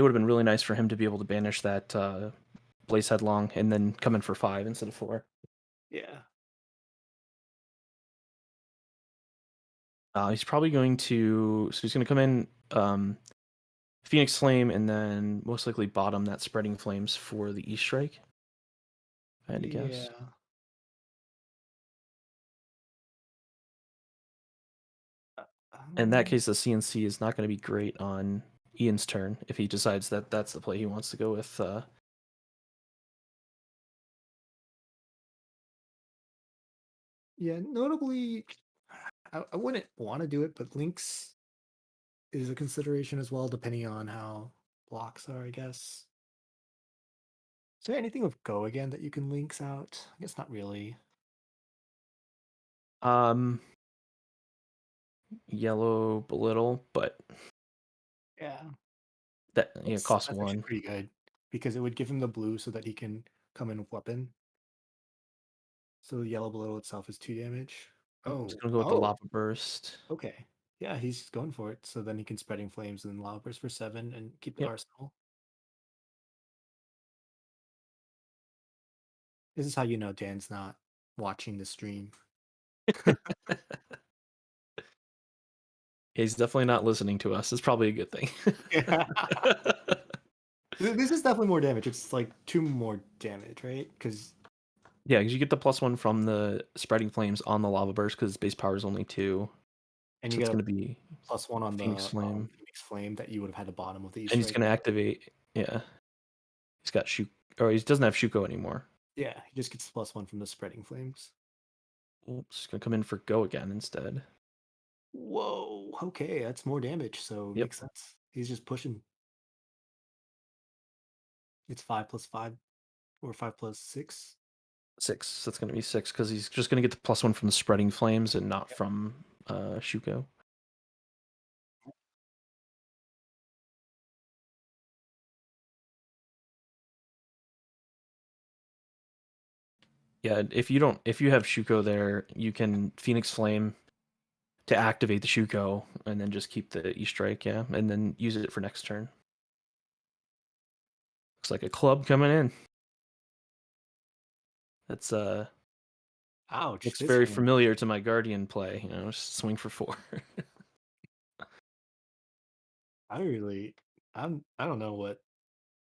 would have been really nice for him to be able to banish that Blaze Headlong and then come in for 5 instead of 4. Yeah. He's probably going to, so he's going to come in Phoenix Flame and then most likely bottom that Spreading Flames for the E-Strike. I had to guess. In that case, the CNC is not going to be great on Ian's turn if he decides that that's the play he wants to go with. Yeah, notably, I wouldn't want to do it, but Lynx is a consideration as well, depending on how blocks are, I guess. Is there anything with Go again that you can Lynx out? I guess not really. Yellow Belittle, but yeah, that costs that's 1. Pretty good because it would give him the blue so that he can come in with weapon. So the yellow Belittle itself is 2 damage. Oh, it's gonna go with the Lava Burst. Okay. Yeah, he's going for it. So then he can Spreading Flames and Lava Burst for 7 and keep the arsenal. This is how you know Dan's not watching the stream. He's definitely not listening to us. It's probably a good thing. This is definitely more damage. It's like 2 more damage, right? Because because you get the +1 from the Spreading Flames on the Lava Burst because base power is only 2. and so you it's get going to be +1 on Phoenix the Flame. Phoenix Flame that you would have had the bottom of the. And he's going to activate. Yeah, he's got he doesn't have Shuko anymore. Yeah, he just gets +1 from the Spreading Flames. Oops, he's going to come in for Go again instead. Whoa. Okay, that's more damage. So it makes sense. He's just pushing. It's 5 + 5 or 5 + 6. 6. That's going to be 6 because he's just going to get the +1 from the Spreading Flames and not from Shuko. Yeah, if you have Shuko there, you can Phoenix Flame to activate the Shuko and then just keep the E-Strike, and then use it for next turn. Looks like a club coming in. That's Ouch. Looks this very hand. familiar to my Guardian play. You know, just swing for 4. I don't know what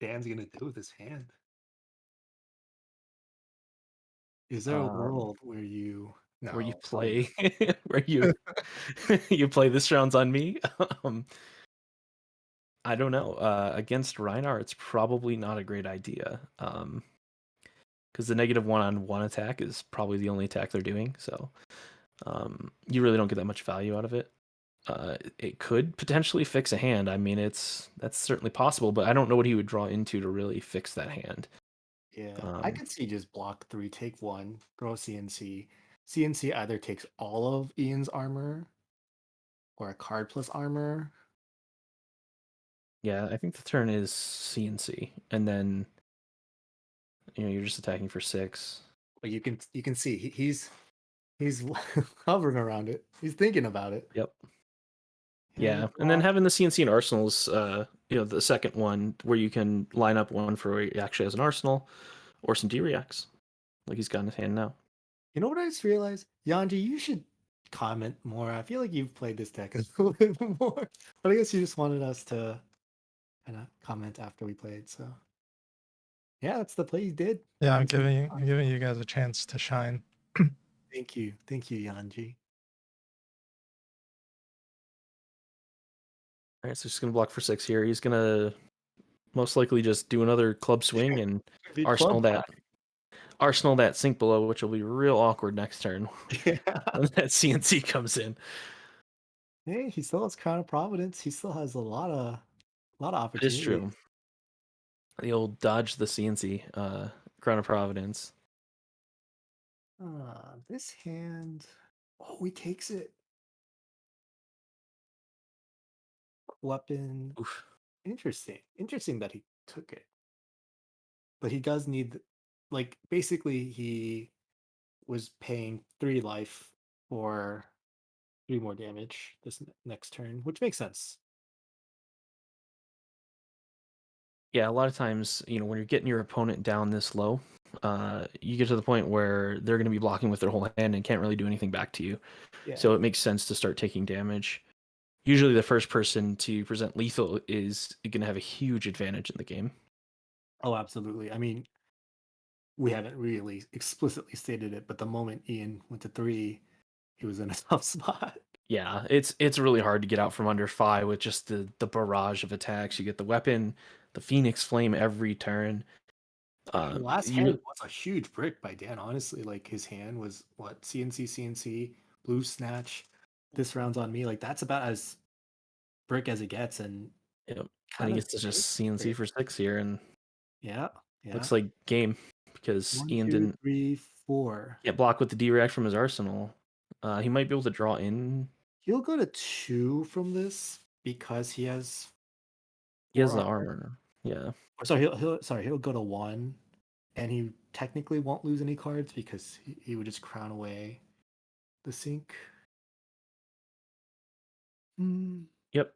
Dan's gonna do with his hand. Is there a world where you where you no, probably play where you you play this rounds on me. I don't know. Against Rhinar, it's probably not a great idea. Because the negative 1-on-1 attack is probably the only attack they're doing. So you really don't get that much value out of it. It could potentially fix a hand. I mean, that's certainly possible, but I don't know what he would draw into to really fix that hand. Yeah, I could see just block 3, take 1, throw CNC. CNC either takes all of Ian's armor or a card plus armor. Yeah, I think the turn is CNC, and then you're just attacking for 6. But you can see he's hovering around it. He's thinking about it. Yep. Yeah, and then having the CNC and arsenals, the second one where you can line up one for where he actually has an arsenal or some D-reacts, like he's got in his hand now. You know what I just realized? Yanji, you should comment more. I feel like you've played this deck a little bit more. But I guess you just wanted us to kind of comment after we played, so. Yeah, that's the play you did. Yeah, I'm giving you guys a chance to shine. Thank you. Thank you, Yanji. All right, so he's going to block for 6 here. He's going to most likely just do another club swing and arsenal that sink below, which will be real awkward next turn Yeah. when that CNC comes in. Hey, he still has Crown of Providence. He still has a lot of It opportunities. is true. The old dodge the CNC, Crown of Providence. This hand. Oh, he takes it. Weapon. Oof. Interesting that he took it. But he does need, like, basically he was paying 3 life for 3 more damage this next turn, which makes sense. Yeah, a lot of times, when you're getting your opponent down this low, you get to the point where they're going to be blocking with their whole hand and can't really do anything back to you. Yeah. So it makes sense to start taking damage. Usually the first person to present lethal is going to have a huge advantage in the game. Oh, absolutely. I mean, we haven't really explicitly stated it, but the moment Ian went to 3, he was in a tough spot. Yeah, it's really hard to get out from under 5 with just the barrage of attacks. You get the weapon, the Phoenix Flame every turn. The last hand was a huge brick by Dan, honestly. Like, his hand was, what, CNC, Blue Snatch, this round's on me. Like, that's about as brick as it gets. And Yep. And he gets to just CNC for 6 here, and yeah. looks like game because 1, Ian 2, didn't 3, 4. get blocked with the D-react from his arsenal. He might be able to draw in. He'll go to 2 from this because he has. He has the armor. Yeah. So he'll go to 1, and he technically won't lose any cards because he would just crown away the sink. Yep.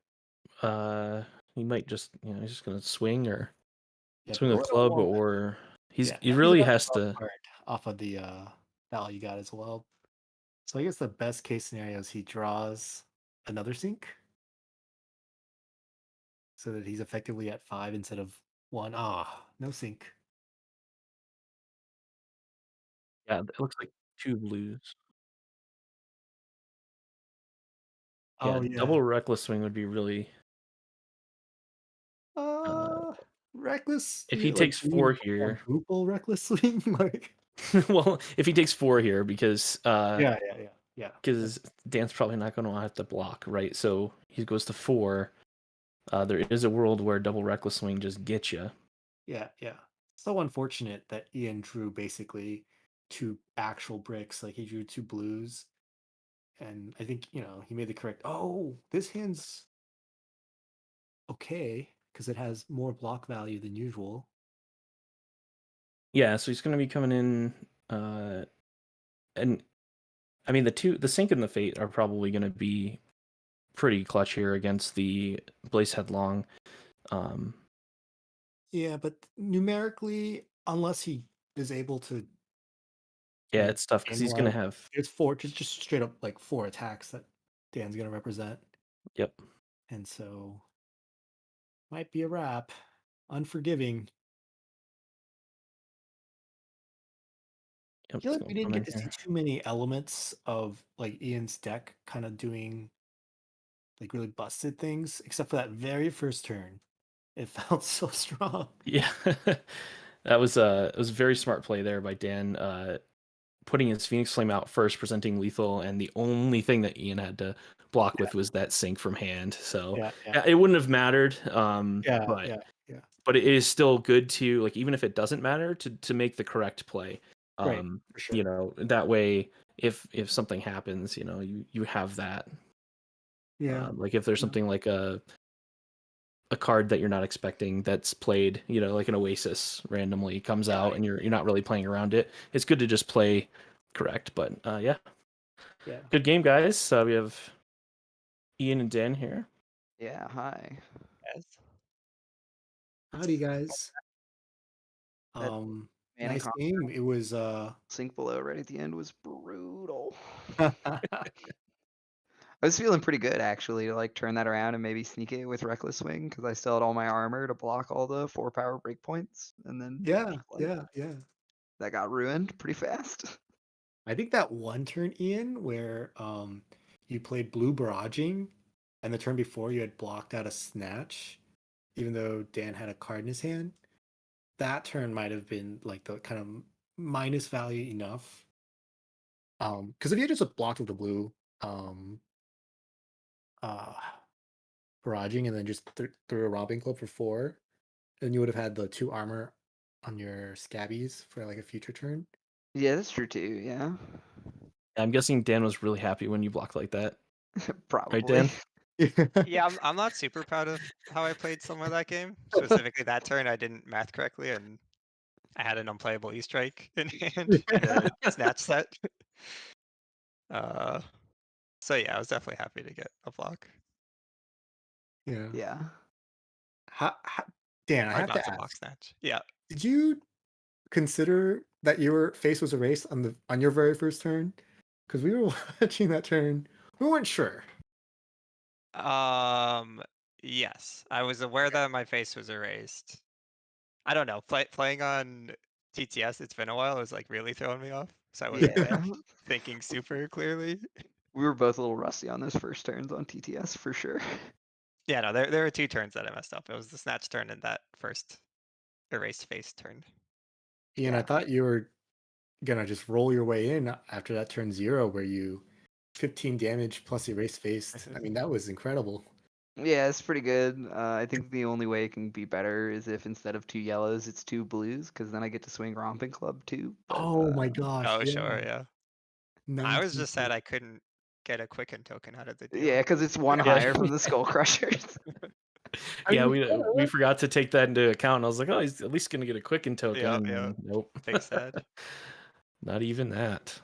He might just he's just gonna swing or swing go with to club, 1. or he He's really got a has club to. card off of the value you got as well. So I guess the best case scenario is he draws another sink, so that he's effectively at 5 instead of 1. No sink. Yeah, it looks like 2 blues. Yeah, Oh yeah. double reckless swing would be really. Reckless. If he takes 4 here, Quadruple reckless swing, like. well, if he takes 4 here, because Yeah. because Dan's probably not going to have to block, right? So he goes to 4. There is a world where double reckless swing just gets you. Yeah. So unfortunate that Ian drew basically 2 actual bricks. Like, he drew 2 blues, and I think he made the correct. Oh, this hand's okay because it has more block value than usual. Yeah, so he's going to be coming in, and I mean the Sink and the Fate are probably going to be pretty clutch here against the Blaze Headlong. Yeah, but numerically, unless he is able to Yeah, And it's tough because Dan he's will gonna have- have. There's four, just straight up like 4 attacks that Dan's gonna represent, Yep. and so might be a wrap. Unforgiving. Yep, I feel it's like we gonna didn't come get in to see here. too many elements of like Ian's deck kind of doing like really busted things, except for that very first turn. It felt so strong. Yeah, that was it was a very smart play there by Dan. Putting his Phoenix Flame out first, presenting lethal, and the only thing that Ian had to block with was that sync from hand. So Yeah, it wouldn't have mattered. yeah, But yeah. but it is still good to, like, even if it doesn't matter, to make the correct play. Right, for sure. You know, that way if something happens, you know, you have that. Yeah, Like if there's Yeah. something like a card that you're not expecting that's played, you know, like an Oasis randomly comes out and you're not really playing around it. It's good to just play correct. But yeah. yeah. Good game, guys. We have Ian and Dan here. Yeah, hi. Yes. Howdy, guys. That Nice Manicom game. It was sink below right at the end was brutal. I was feeling pretty good actually to like turn that around and maybe sneak it with Reckless Swing because I still had all my armor to block all the 4 power breakpoints, and then yeah. that got ruined pretty fast. I think that one turn, Ian, where you played blue barraging, and the turn before you had blocked out a snatch, even though Dan had a card in his hand. That turn might have been like the kind of minus value enough. Because if you had just blocked with the blue, barraging and then just threw a robbing club for 4, then you would have had the 2 armor on your scabbies for like a future turn. Yeah, that's true too. Yeah, I'm guessing Dan was really happy when you blocked like that. probably. Right, Dan? Yeah, I'm not super proud of how I played some of that game. Specifically, that turn I didn't math correctly, and I had an unplayable E-strike in hand and a snatch set. So yeah, I was definitely happy to get a block. Yeah. Yeah. Dan, I Hard have not to to block ask, snatch. Yeah. did you consider that your face was erased on your very first turn? Because we were watching that turn, we weren't sure. Yes, I was aware that my face was erased. I don't know. Playing on TTS, it's been a while. It was like really throwing me off. So I wasn't Yeah. like thinking super clearly. We were both a little rusty on those first turns on TTS for sure. Yeah, no, there were 2 turns that I messed up. It was the snatch turn and that first erased face turn. Ian, I Yeah. thought you were gonna just roll your way in after that turn 0 where you 15 damage plus erase faced. I mean, that was incredible. Yeah, it's pretty good. I think the only way it can be better is if instead of 2 yellows, it's 2 blues, because then I get to swing Romping Club too. But, Oh my gosh. Oh, yeah. sure, yeah. I was just sad I couldn't get a quicken token out of the deal. yeah, because it's 1 Yeah. higher from the Skull Crushers. Yeah, we forgot to take that into account. I was like, oh, he's at least gonna get a quicken token. Yeah, and yeah. Nope. Big sad. Not even that.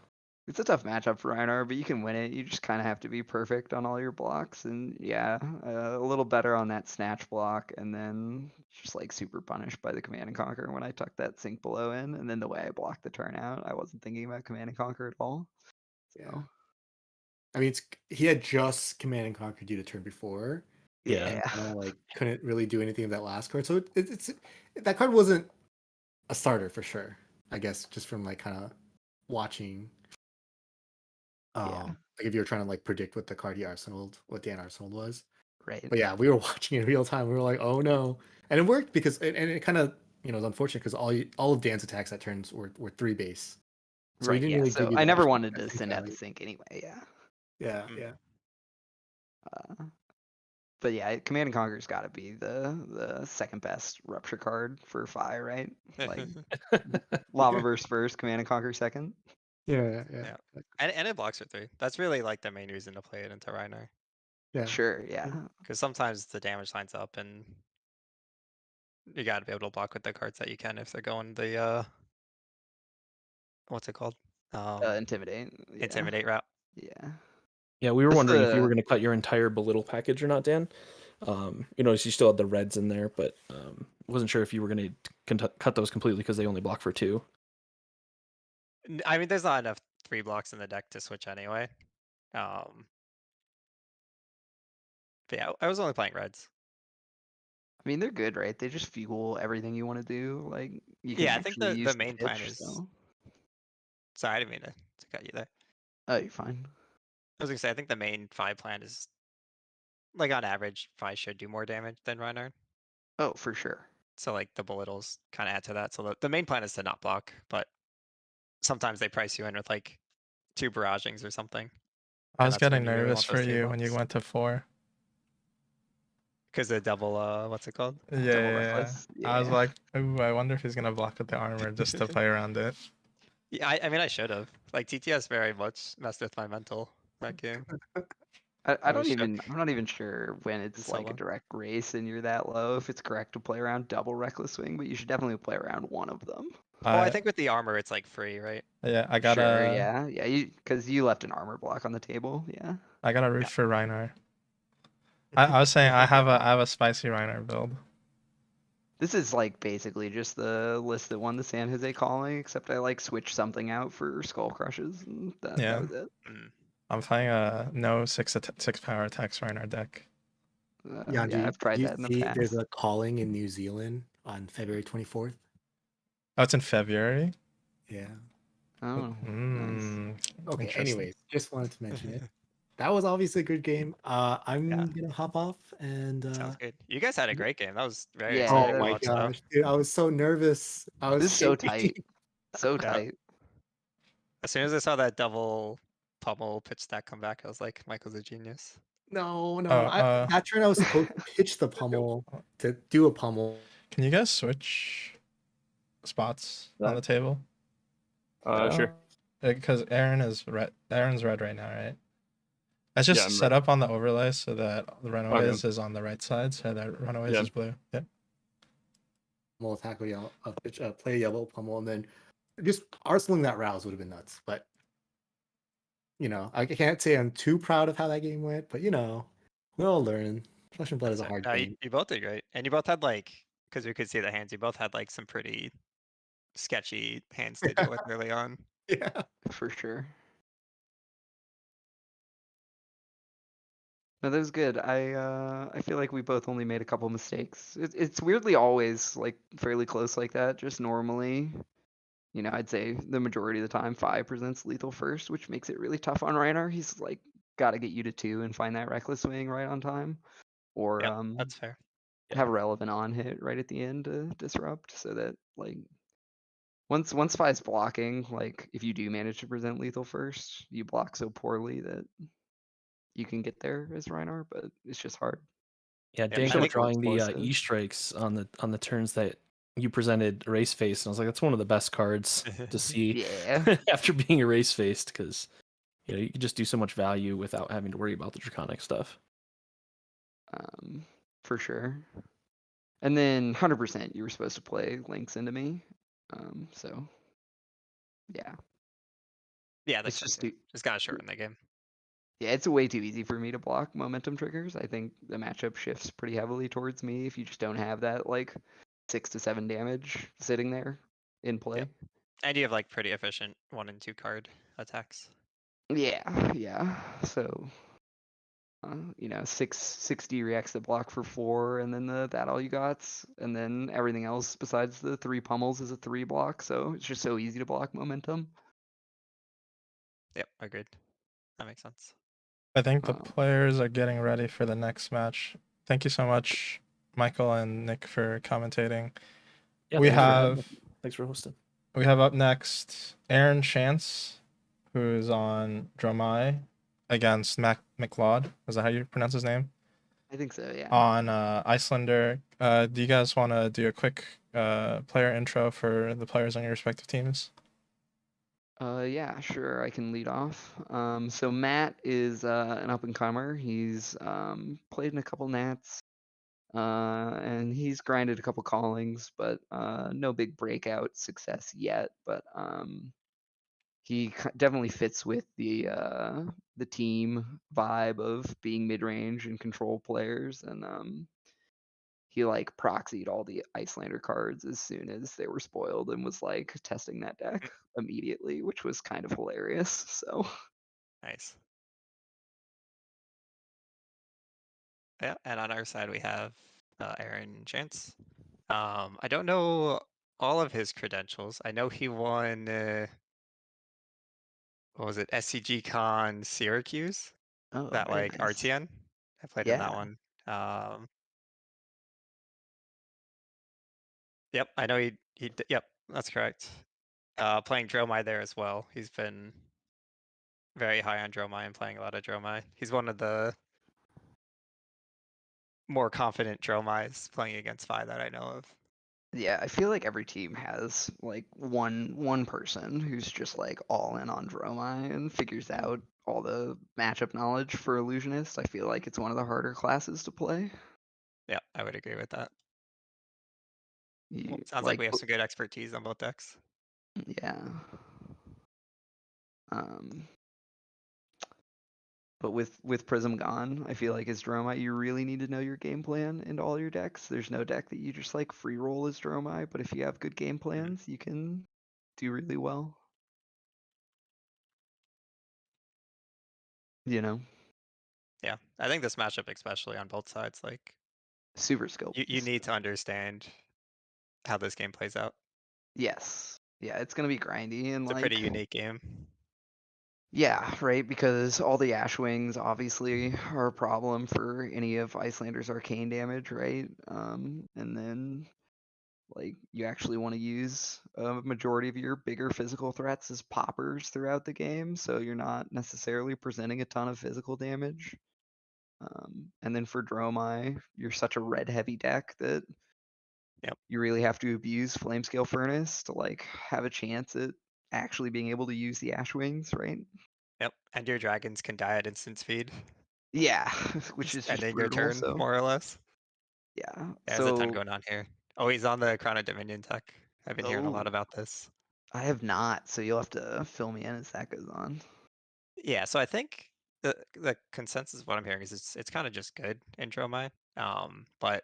It's a tough matchup for Rhinar, but you can win it. You just kind of have to be perfect on all your blocks, and yeah, a little better on that snatch block, and then just like super punished by the Command and Conquer when I tucked that sink below in, and then the way I blocked the turnout, I wasn't thinking about Command and Conquer at all. So Yeah. I mean, he had just Command and Conquered you the turn before. Yeah. And kind of like couldn't really do anything with that last card. So it's that card wasn't a starter for sure. I guess just from like kind of watching. Yeah. Like if you were trying to like predict what the card he arsenaled, what Dan arsenaled was. right. But yeah, we were watching in real time. We were like, oh no, and it worked because it kind of was unfortunate because all of Dan's attacks that turns were 3 base. So he right. didn't Yeah. really So give you I that never extra wanted to sink send out the value. sink anyway. Yeah. Yeah, Mm. yeah. But yeah, Command and Conquer's got to be the second best rupture card for Fi, right? Like Lava Burst first, Command and Conquer second. Yeah. And it blocks for 3. That's really like the main reason to play it into Rhinar. Yeah. Sure, yeah. Because sometimes the damage lines up and you gotta be able to block with the cards that you can if they're going the what's it called? Intimidate. Yeah. Intimidate route. Yeah. Yeah, we were That's wondering if you were the- going to cut your entire belittle package or not, Dan. You know, you still had the reds in there, but wasn't sure if you were going to cut those completely because they only block for 2. I mean, there's not enough 3 blocks in the deck to switch anyway. But yeah, I was only playing reds. I mean, they're good, right? They just fuel everything you want to do. Like you can Yeah, I think actually the use main plan pitch. is. So. Sorry, I didn't mean to cut you there. Oh, you're fine. I was gonna say, I think the main 5 plan is, like, on average, 5 should do more damage than Rhinar. Oh, for sure. So, like, the bullets kind of add to that. So the main plan is to not block, but sometimes they price you in with, like, 2 barragings or something. I And was that's when getting you really nervous want for those 3 you when you blocks. went to 4. Because the double, what's it called? Yeah, Double yeah, reckless. I was Yeah. like, ooh, I wonder if he's gonna block with the armor just to play around it. Yeah, I mean, I should have. Like, TTS very much messed with my mental that game. I was don't shook even. I'm not even sure when it's so like a long. direct race and you're that low. If it's correct to play around double reckless swing, but you should definitely play around one of them. Well, I think with the armor, it's, like, free, right? Yeah, I got Sure. a Yeah. Yeah. Because you left an armor block on the table. Yeah. I got a root for Rhinar. I was saying I have a spicy Rhinar build. This is like basically just the list that won the San Jose calling, except I like switched something out for skull crushes, and that Yeah. was it. Mm. I'm playing a no 6 power attacks Rhinar deck. Yeah, Yeah, I've tried do you that in the see past. there's a calling in New Zealand on February 24th? Oh, it's in February. Yeah. Oh, nice. Okay. Interesting. Anyways, just wanted to mention it. That was obviously a good game. I'm Yeah. gonna hop off and Sounds good. You guys had a great game. That was very Yeah, exciting oh to my watch, though. gosh, dude, I was so nervous. I was This is so shaking. tight, so Yeah. tight. As soon as I saw that double pummel pitch stack come back, I was like, Michael's a genius. No, Oh, that turn I was supposed to pitch the pummel to do a pummel. Can you guys switch spots on the table? Sure. Because Aaron's red right now, right? Let's just I'm set red. up on the overlay so that the Runaways is on the right side, so that Runaways Yeah. is blue. Yep. Pummel attack with yellow, play yellow pummel, and then just arsenaling that rouse would have been nuts. But I can't say I'm too proud of how that game went. But we're all learning. Flesh and Blood is a hard No, game. you both did great. And you both had, like, because we could see the hands, you both had, like, some pretty sketchy hands to deal with early on. Yeah. For sure. No, that was good. I feel like we both only made a couple mistakes. It's weirdly always like fairly close like that. Just normally, I'd say the majority of the time 5 presents lethal first, which makes it really tough on Rhinar. He's like got to get you to 2 and find that reckless swing right on time, or Yep, that's fair. have a relevant on hit right at the end to disrupt, so that like once 5's blocking, like if you do manage to present lethal first, you block so poorly that you can get there as Rhinar, but it's just hard. Yeah, Yeah, Dan I kept think- drawing the explosive. E strikes on the turns that you presented erase face, and I was like, that's one of the best cards to see Yeah. after being erase faced, because you can just do so much value without having to worry about the draconic stuff. For sure. And then 100% you were supposed to play links into me. So yeah. Yeah, It's that's just just gotta shorten the game. yeah, it's way too easy for me to block momentum triggers. I think the matchup shifts pretty heavily towards me if you just don't have that like 6 to 7 damage sitting there in play. Yep. And you have, like, pretty efficient 1 and 2 card attacks. Yeah. So 6 reacts that block for 4, and then that all you got, and then everything else besides the 3 pummels is a 3 block. So it's just so easy to block momentum. Yep, agreed. That makes sense. I think the Oh. players are getting ready for the next match. Thank you so much, Michael and Nick, for commentating. Yeah, we thanks for having have us. Thanks for hosting. we have up next Aaron Chance, who's on Dromai against Mac McLeod. Is that how you pronounce his name? I think so, yeah. On Icelander. Do you guys want to do a quick player intro for the players on your respective teams? Yeah, sure. I can lead off. So Matt is an up and comer. He's played in a couple nats, and he's grinded a couple callings, but no big breakout success yet. But he definitely fits with the team vibe of being mid range and control players, and he like proxied all the Icelander cards as soon as they were spoiled and was like testing that deck immediately, which was kind of hilarious. So Nice. Yeah, and on our side we have Aaron Chance. I don't know all of his credentials. I know he won. What was it? SCG Con Syracuse. oh, That very like nice. RTN. I played in that Yeah. one. Yep, I know yep, that's correct. Playing Dromai there as well. He's been very high on Dromai and playing a lot of Dromai. He's one of the more confident Dromais playing against Fi that I know of. Yeah, I feel like every team has like one person who's just like all in on Dromai and figures out all the matchup knowledge for Illusionist. I feel like it's one of the harder classes to play. Yeah, I would agree with that. Well, You, sounds like we have some good expertise on both decks. yeah. Um, but with Prism gone, I feel like as Dromai, you really need to know your game plan into all your decks. There's no deck that you just like free roll as Dromai, but if you have good game plans, you can do really well. You know, Yeah, I think this matchup, especially on both sides, like super skilled. you need to understand how this game plays out. Yes. Yeah, it's gonna be grindy and It's a like pretty unique game. yeah, right, because all the Ash Wings obviously are a problem for any of Icelander's arcane damage, right? And then like you actually want to use a majority of your bigger physical threats as poppers throughout the game, so you're not necessarily presenting a ton of physical damage. And then for Dromai, you're such a red heavy deck that Yep. you really have to abuse Flamescale Furnace to like have a chance at actually being able to use the Ash Wings, right? Yep, and your dragons can die at instant speed. Yeah, which is just ending your brutal. turn, So more or less. yeah, There's a ton so going on here. Oh, he's on the Crown of Dominion tech. I've been hearing a lot oh, about this. I have not. So you'll have to fill me in as that goes on. Yeah, so I think the consensus of what I'm hearing is it's kind of just good in Dromai. But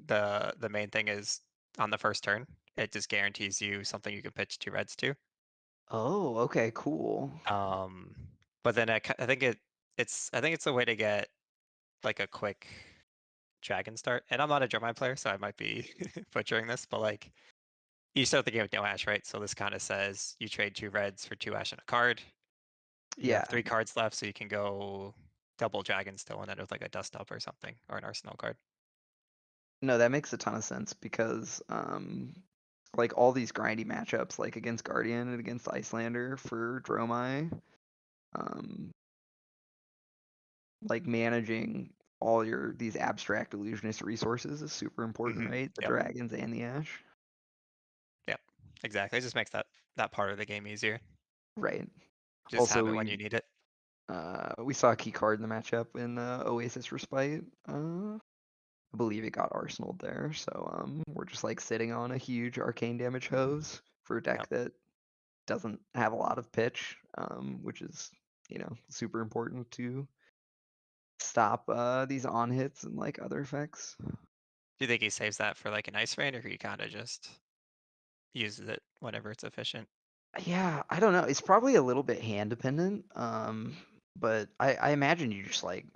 the main thing is on the first turn, it just guarantees you something you can pitch 2 reds to. Oh, okay, cool. But then I think it's a way to get like a quick dragon start. And I'm not a Dromai player, so I might be butchering this, but like you start the game with no ash, right? So this kind of says you trade 2 reds for 2 ash and a card. You Yeah, have 3 cards left, so you can go double dragon still and end with like a dust up or something, or an arsenal card. no, that makes a ton of sense because like all these grindy matchups, like against Guardian and against Icelander for Dromai, like managing all these abstract illusionist resources is super important, right? The Yep. dragons and the ash. Yep, exactly. It just makes that part of the game easier. Right. Just Also, have it when you need it. we saw a key card in the matchup in Oasis Respite. I believe it got arsenaled there, so we're just like sitting on a huge arcane damage hose for a deck that doesn't have a lot of pitch, which is super important to stop these on hits and like other effects. Do you think he saves that for like an ice rain, or he kind of just uses it whenever it's efficient? Yeah, I don't know. It's probably a little bit hand dependent, but I imagine you just like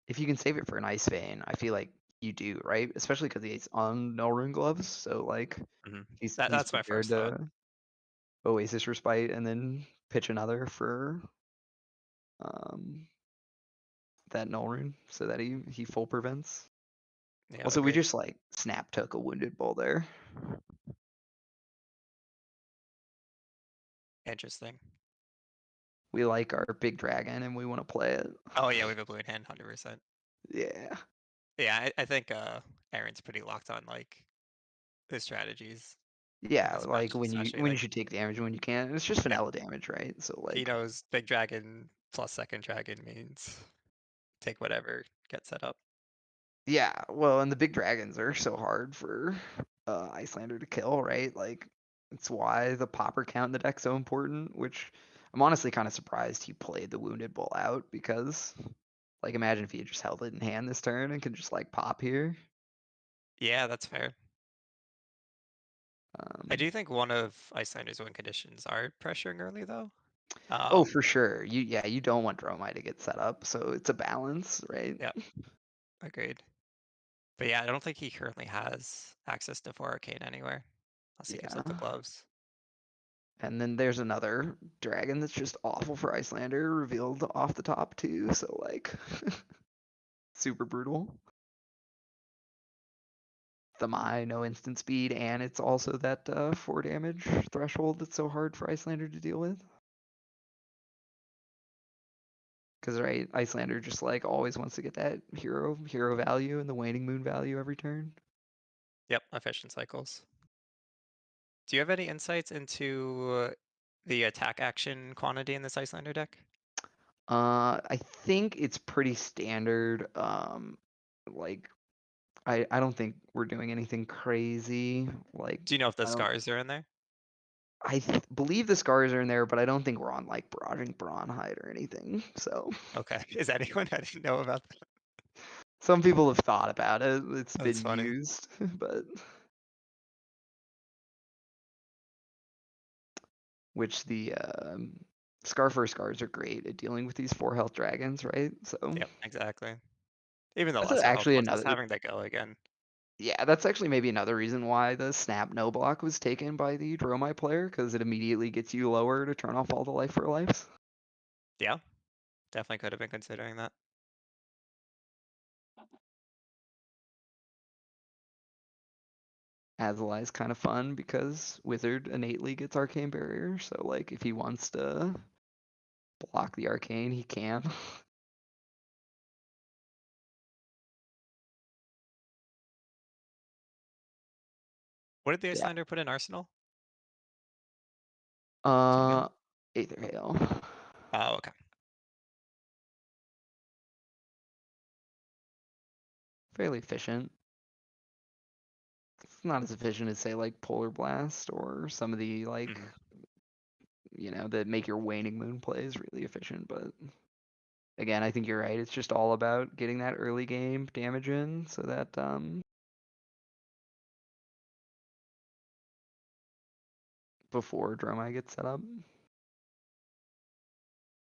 if you can save it for an ice vein, I feel like you do, right? Especially because he's on no rune gloves, so like he's That's my prepared first thought. to Oasis Respite and then pitch another for that null rune so that he full prevents. Yeah, Also, we agreed. just like snap took a wounded bull there. Interesting. We like our big dragon and we want to play it. Oh yeah, we have a blue in hand, 100%. Yeah. Yeah, I think Aaron's pretty locked on like his strategies in Yeah, this like match, when especially you like should take damage when you can. It's just vanilla damage, right? So he like knows big dragon plus second dragon means take whatever, get set up. yeah, well, and the big dragons are so hard for Icelander to kill, right? Like it's why the popper count in the deck's so important, which I'm honestly kind of surprised he played the wounded bull out because like imagine if he had just held it in hand this turn and could just like pop here. Yeah, that's fair. I Um, do think one of Icelander's win conditions are pressuring early though. oh, for sure. You don't want Dromai to get set up, so it's a balance, right? Yeah, agreed. But yeah, I don't think he currently has access to 4 Arcane anywhere. Unless he gives up the Yeah. gloves. And then there's another dragon that's just awful for Icelander, revealed off the top too, so like super brutal. Thamai, no instant speed, and it's also that 4 damage threshold that's so hard for Icelander to deal with. Because right, Icelander just like always wants to get that hero value and the waning moon value every turn. Yep, efficient cycles. Do you have any insights into the attack action quantity in this Icelander deck? I think it's pretty standard. Like I don't think we're doing anything crazy. Like Do you know if the I don't. scars are in there? Believe the scars are in there, but I don't think we're on like barraging Braunhide or anything. So Okay. Is anyone I didn't know about that? some people have thought about it. It's That's been funny. used, but which the Scar for Scars are great at dealing with these 4 health dragons, right? So Yep, exactly. Even the that's lesser health actually ones, just another. having that go again. Yeah, that's actually maybe another reason why the snap no block was taken by the Dromai player, because it immediately gets you lower to turn off all the life for lives. Yeah, definitely could have been considering that. Azalai is kind of fun because Wizard innately gets Arcane Barrier, so like if he wants to block the Arcane, he can. What did the Yeah. Icelander put in Arsenal? Do you know? Aether Hail. Oh, okay. Fairly efficient. It's not as efficient as say like Polar Blast or some of the like Mhm. that make your waning moon plays really efficient, but again, I think you're right. It's just all about getting that early game damage in so that before Dromai gets set up.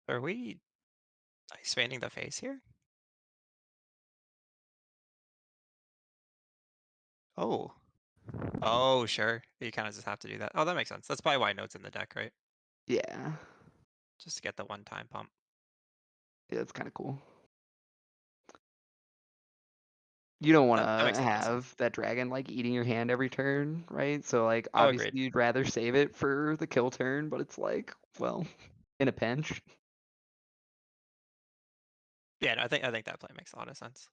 Are we Ice Veining the face here? Oh. Oh, sure. You kind of just have to do that. Oh, that makes sense. That's probably why Note's in the deck, right? Yeah. Just to get the one-time pump. Yeah, it's kind of cool. You don't want That to makes a lot of sense. have that dragon like eating your hand every turn, right? So like Oh, obviously agreed. you'd rather save it for the kill turn, but it's like, well, in a pinch. Yeah, no, I think that play makes a lot of sense.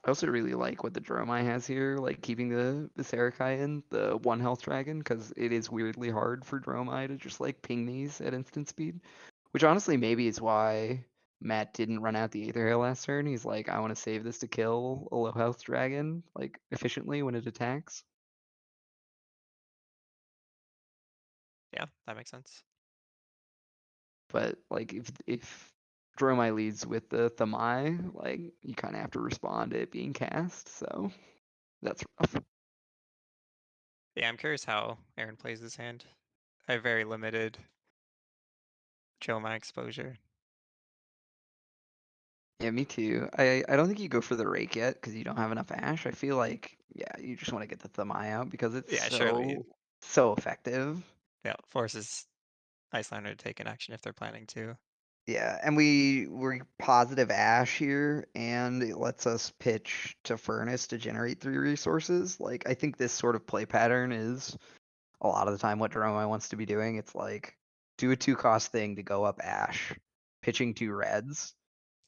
I also really like what the Dromai has here, like keeping the Serakai in, the 1 health dragon, because it is weirdly hard for Dromai to just like ping these at instant speed. Which honestly maybe is why Matt didn't run out the Aether Hail last turn. He's like, I want to save this to kill a low health dragon, like efficiently when it attacks. Yeah, that makes sense. But like if Dromai leads with the Thamai, like you kind of have to respond to it being cast, so that's rough. Yeah, I'm curious how Aaron plays this hand. I have very limited Dromai exposure. Yeah, me too. I don't think you go for the rake yet because you don't have enough ash. I feel like yeah, you just want to get the Thamai out because it's Yeah, surely. so effective. Yeah, forces Icelander to take an action if they're planning to. Yeah, and we're positive ash here, and it lets us pitch to Furnace to generate 3 resources. Like I think this sort of play pattern is a lot of the time what Dromai wants to be doing. It's like do a 2-cost thing to go up ash, pitching 2 reds,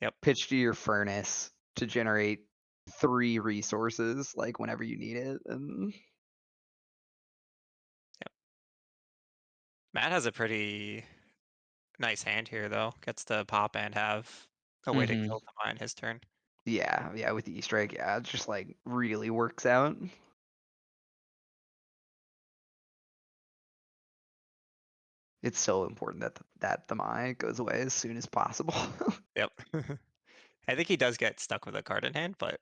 Yep. pitch to your Furnace to generate 3 resources, like whenever you need it, and Matt has a pretty nice hand here, though. Gets to pop and have a way to kill Thamai in his turn. yeah, with the Easter egg, yeah, it just like really works out. It's so important that that Thamai goes away as soon as possible. Yep. I think he does get stuck with a card in hand, but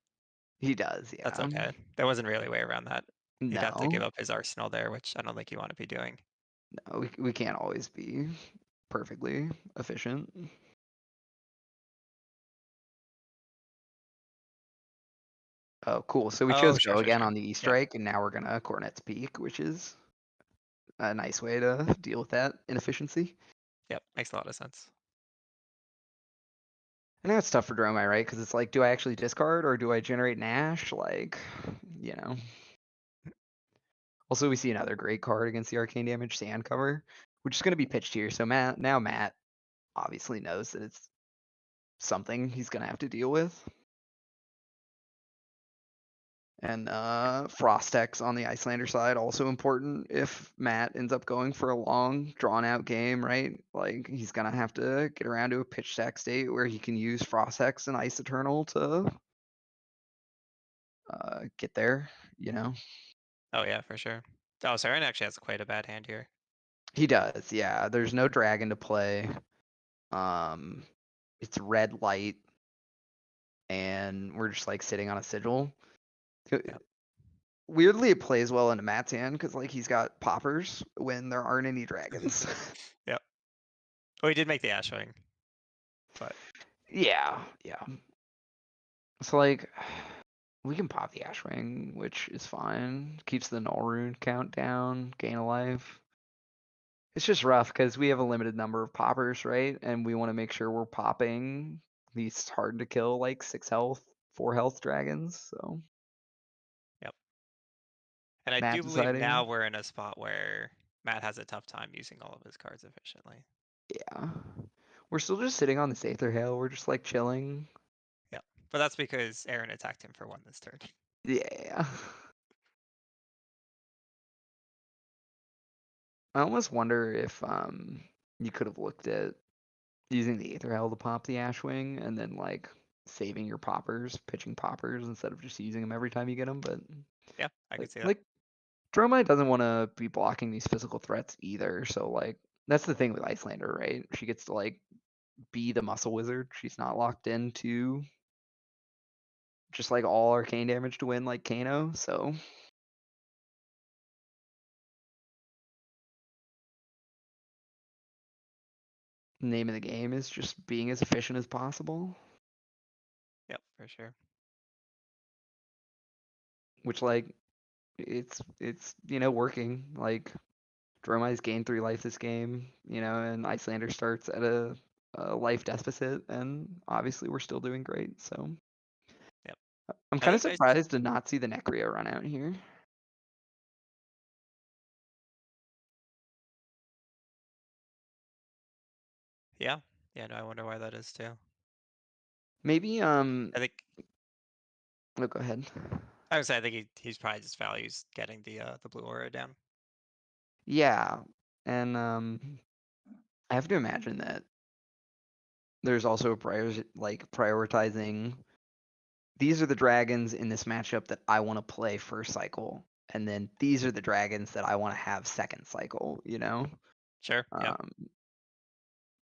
He does, yeah. that's okay. There wasn't really a way around that. He'd have to give No, up his arsenal there, which I don't think you want to be doing. no, we can't always be perfectly efficient. Oh, cool. So we Oh, chose sure, go sure, again sure. on the Yep. strike, and now we're gonna Cornet's Peak, which is a nice way to deal with that inefficiency. Yep, makes a lot of sense. I know it's tough for Dromai, right? Because it's like, do I actually discard or do I generate Nash? Like, you know. Also, we see another great card against the arcane damage, Sand Cover, which is going to be pitched here. So Matt obviously knows that it's something he's going to have to deal with. And Frostex on the Icelander side, also important if Matt ends up going for a long, drawn-out game, right? Like, he's going to have to get around to a pitch stack state where he can use Frostex and Ice Eternal to get there, you know? Oh yeah, for sure. Oh, Saren actually has quite a bad hand here. He does, yeah. There's no dragon to play. It's red light, and we're just like sitting on a sigil. Yep. Weirdly, it plays well into Matt's hand because like he's got poppers when there aren't any dragons. Yep. Well, he did make the Ashwing, but Yeah. So like we can pop the Ashwing, which is fine. Keeps the null rune count down, gain a life. It's just rough because we have a limited number of poppers, right? And we want to make sure we're popping these hard to kill like 6 health, 4 health dragons. So and I Matt do believe deciding. now we're in a spot where Matt has a tough time using all of his cards efficiently. Yeah. We're still just sitting on this Aether Hail. We're just like chilling. Yep. But that's because Aaron attacked him for 1 this turn. Yeah. I almost wonder if you could have looked at using the Aether Hail to pop the Ashwing and then like saving your poppers, pitching poppers instead of just using them every time you get them. But Yeah, I could see that. like Dromai doesn't want to be blocking these physical threats either. So like that's the thing with Icelander, right? She gets to like be the muscle wizard. She's not locked into just like all arcane damage to win like Kano. So name of the game is just being as efficient as possible. Yep, for sure. Which like it's working. Like Dromai's gained 3 life this game, and Icelander starts at a life deficit, and obviously we're still doing great. So Yep. I'm kind of surprised to not see the Necria run out here. Yeah. Yeah, no, I wonder why that is too. Maybe I think oh, go ahead. I would say I think he's probably just values getting the blue aura down. Yeah, and I have to imagine that there's also a prioritizing. These are the dragons in this matchup that I want to play first cycle, and then these are the dragons that I want to have second cycle. Sure. Yeah.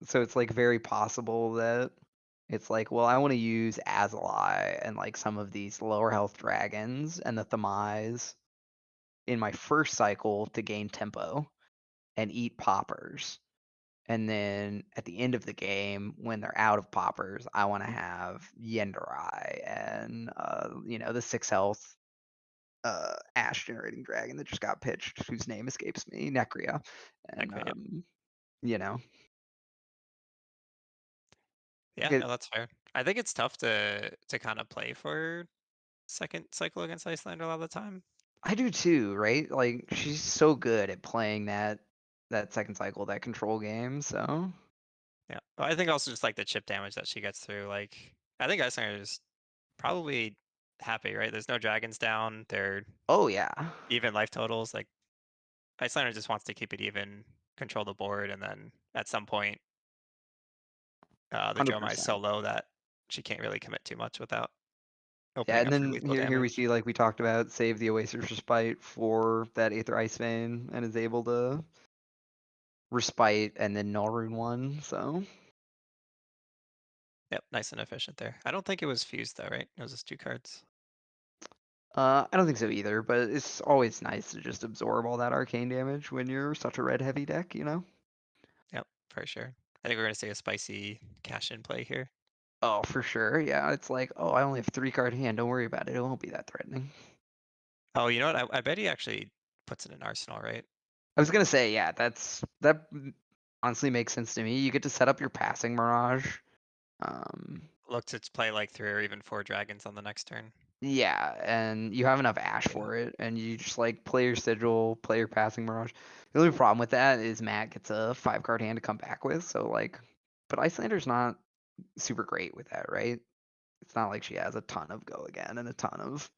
So it's like very possible that it's like, well, I want to use Azalai and like some of these lower health dragons and the Thamais in my first cycle to gain tempo and eat poppers. And then at the end of the game, when they're out of poppers, I want to have Yenderai and the 6 health ash generating dragon that just got pitched, whose name escapes me, Necria. And Necria, yep. you know. Yeah, no, that's fair. I think it's tough to kind of play for second cycle against Icelander a lot of the time. I do too, right? Like she's so good at playing that second cycle, that control game. So yeah, but I think also just like the chip damage that she gets through. Like I think Icelander is probably happy, right? There's no dragons down. They're yeah, even life totals. Like Icelander just wants to keep it even, control the board, and then at some point, the Dromai is so low that she can't really commit too much without opening and up for then lethal here we damage. see, like we talked about, save the Oasis Respite for that Aether Ice Vein and is able to Respite and then Null Rune 1. So Yep, nice and efficient there. I don't think it was fused though, right? It was just 2 cards. I don't think so either, but it's always nice to just absorb all that arcane damage when you're such a red heavy deck, you know? Yep, for sure. I think we're gonna see a spicy cash in play here. Oh, for sure. Yeah, it's like, oh, I only have 3-card hand. Don't worry about it. It won't be that threatening. Oh, you know what? I bet he actually puts it in arsenal, right? I was gonna say, yeah, that honestly makes sense to me. You get to set up your passing mirage. Look to play like 3 or even 4 dragons on the next turn. Yeah, and you have enough ash Yeah. for it, and you just like play your sigil, play your passing mirage. The only problem with that is Matt gets a 5-card hand to come back with, so like, but Icelander's not super great with that, right? It's not like she has a ton of go again and a ton of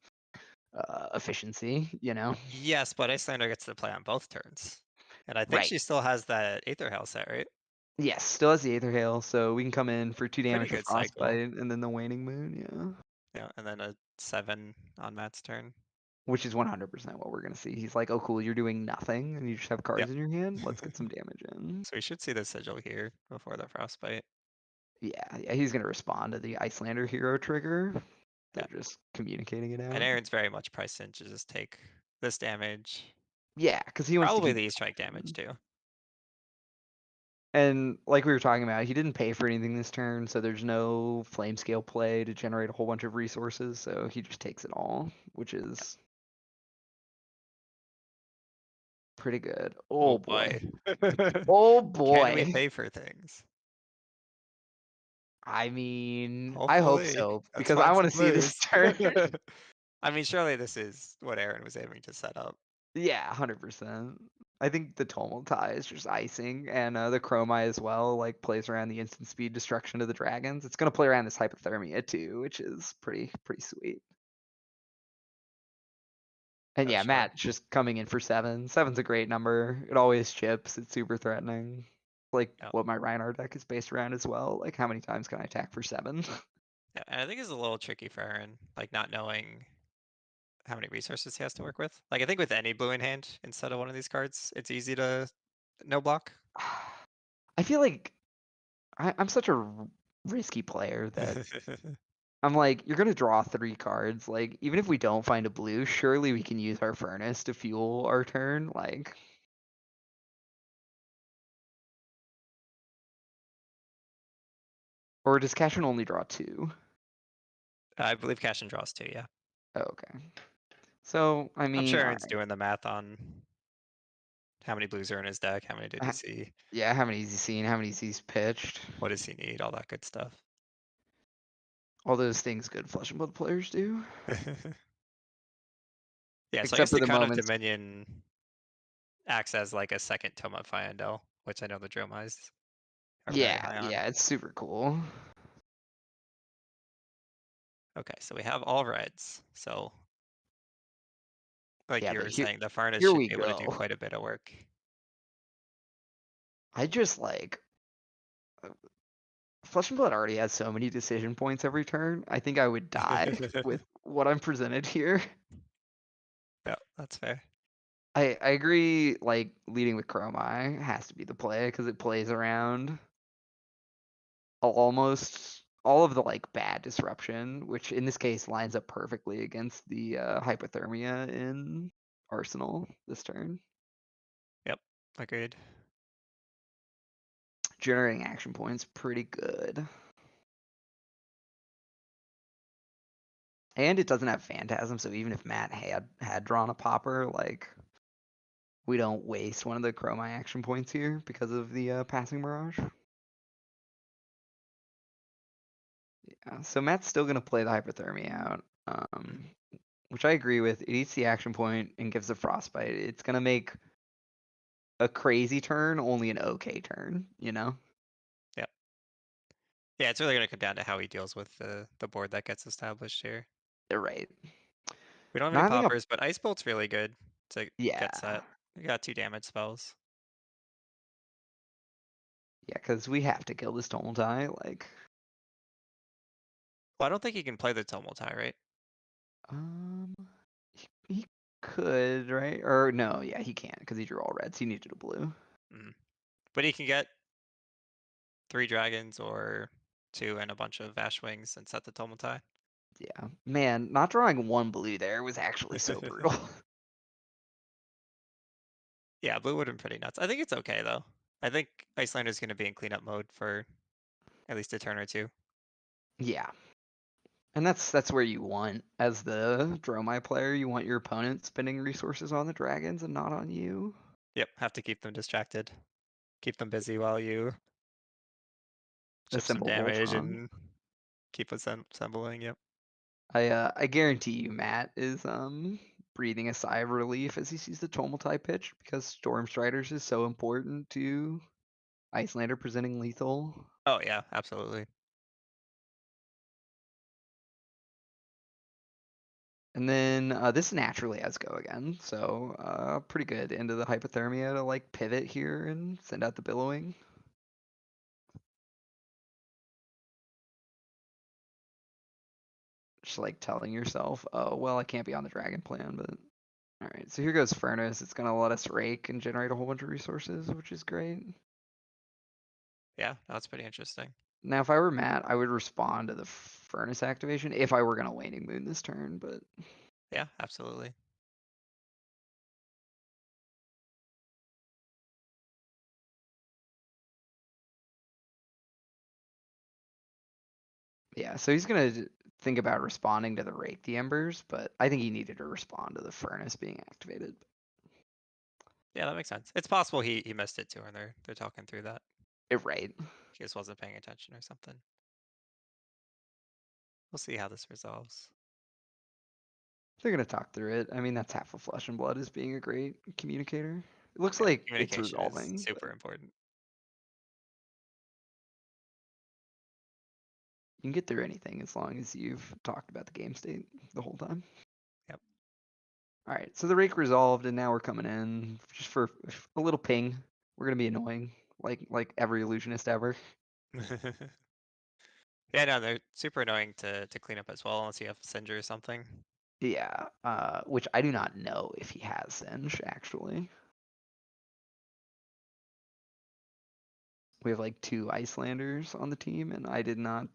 efficiency, you know? Yes, but Icelander gets to play on both turns. And I think Right. she still has that Aether Hail set, right? Yes, still has the Aether Hail, so we can come in for 2 Pretty damage to good cycle. Frostbite, and then the Waning Moon, yeah. Yeah, and then a 7 on Matt's turn. Which is 100% what we're gonna see. He's like, oh cool, you're doing nothing, and you just have cards Yep. in your hand. Let's get some damage in. So we should see the sigil here before the Frostbite. Yeah, he's gonna respond to the Icelander hero trigger. They're Yeah. just communicating it out. And Aaron's very much priced in to just take this damage. Yeah, because he wants Probably to the keep E-strike damage too. And like we were talking about, he didn't pay for anything this turn, so there's no flame scale play to generate a whole bunch of resources, so he just takes it all, which is pretty good. Oh boy. Oh Can we boy. pay for things? I mean, I hope Hopefully. so, That's because I fun want to to see this lose. turn. I mean, surely this is what Aaron was aiming to set up. Yeah, 100%. I think the Tumultai is just icing, and the Chromai as well, like plays around the instant speed destruction of the dragons. It's gonna play around this hypothermia too, which is pretty sweet. And For yeah, sure. Matt just coming in for 7. 7's a great number. It always chips. It's super threatening. Like Yep. what my Rhinar deck is based around as well. Like how many times can I attack for 7? Yeah, and I think it's a little tricky for Aaron, like not knowing how many resources he has to work with. Like I think with any blue in hand instead of one of these cards, it's easy to no block. I feel like I'm such a risky player that I'm like, you're gonna draw 3 cards. Like, even if we don't find a blue, surely we can use our furnace to fuel our turn. Like, or does Cashin only draw 2? I believe Cashin draws 2, yeah. Oh, okay. So I I'm mean, sure all Aaron's right. doing the math on how many blues are in his deck, how many did he see, Yeah, how many has he seen? How many has he pitched? what does he need, all that good stuff. All those things good Flesh and Blood players do. Yeah, so I Except guess for the the crown of moments. Dominion acts as like a second Toma Fyendel, which I know the Dromais are very high on. Yeah, it's super cool. Okay, so we have all reds. So like Yeah, you but were saying, the furnace here should we be able to do go. quite a bit of work. I just like Flesh and Blood already has so many decision points every turn. I think I would die with what I'm presented here. Yeah, that's fair. I agree, like, leading with Chromai has to be the play, because it plays around almost all of the, like, bad disruption, which in this case lines up perfectly against the hypothermia in Arsenal this turn. Yep, agreed. Generating action points, pretty good. And it doesn't have Phantasm, so even if Matt had drawn a popper, like, we don't waste one of the Chromai action points here because of the passing mirage. Yeah, so Matt's still gonna play the hypothermia out, which I agree with. It eats the action point and gives the frostbite. It's gonna make a crazy turn only an okay turn, you know? Yep. Yeah, it's really gonna come down to how he deals with the board that gets established here. They're right. We don't have Not any having a poppers, but Ice Bolt's really good to yeah, get set. We got 2 damage spells. yeah, because we have to kill this Tumultai. Like, Well, I don't think he can play the Tumultai, right? he could, right? Or no, yeah, he can't because he drew all reds. He needed a blue. But he can get 3 dragons or 2 and a bunch of Ash Wings and set the Tomotai. Yeah, man, not drawing 1 blue there was actually so brutal. Yeah, blue would have been pretty nuts. I think it's okay though. I think Icelander is going to be in cleanup mode for at least a turn or 2. Yeah. And that's where you want, as the Dromai player, you want your opponent spending resources on the dragons and not on you. Yep, have to keep them distracted. Keep them busy while you chip some Assemble damage Voltron. and keep assembling, yep. I guarantee you Matt is breathing a sigh of relief as he sees the Tumultai pitch, because Storm Striders is so important to Icelander presenting lethal. Oh yeah, absolutely. And then this naturally has go again, so pretty good into the hypothermia to like pivot here and send out the billowing. Just like telling yourself, oh well, I can't be on the dragon plan, but all right. So here goes Furnace. It's gonna let us rake and generate a whole bunch of resources, which is great. Yeah, that's pretty interesting. Now, if I were Matt, I would respond to the Furnace activation if I were gonna Waning Moon this turn, but Yeah, absolutely. yeah. So he's gonna think about responding to the Rake the Embers, but I think he needed to respond to the Furnace being activated. Yeah, that makes sense. It's possible he missed it too, and they're talking through that. Right. He just wasn't paying attention or something. We'll see how this resolves. They're gonna talk through it. I mean, that's half of Flesh and Blood is being a great communicator. It looks Yeah, like it's communication is resolving. super important. You can get through anything as long as you've talked about the game state the whole time. Yep. All right, so the Rake resolved, and now we're coming in just for a little ping. We're gonna be annoying, like every illusionist ever. Yeah, no, they're super annoying to clean up as well, unless you have Cinder or something. Yeah, which I do not know if he has Singe actually. We have like 2 Icelanders on the team, and I did not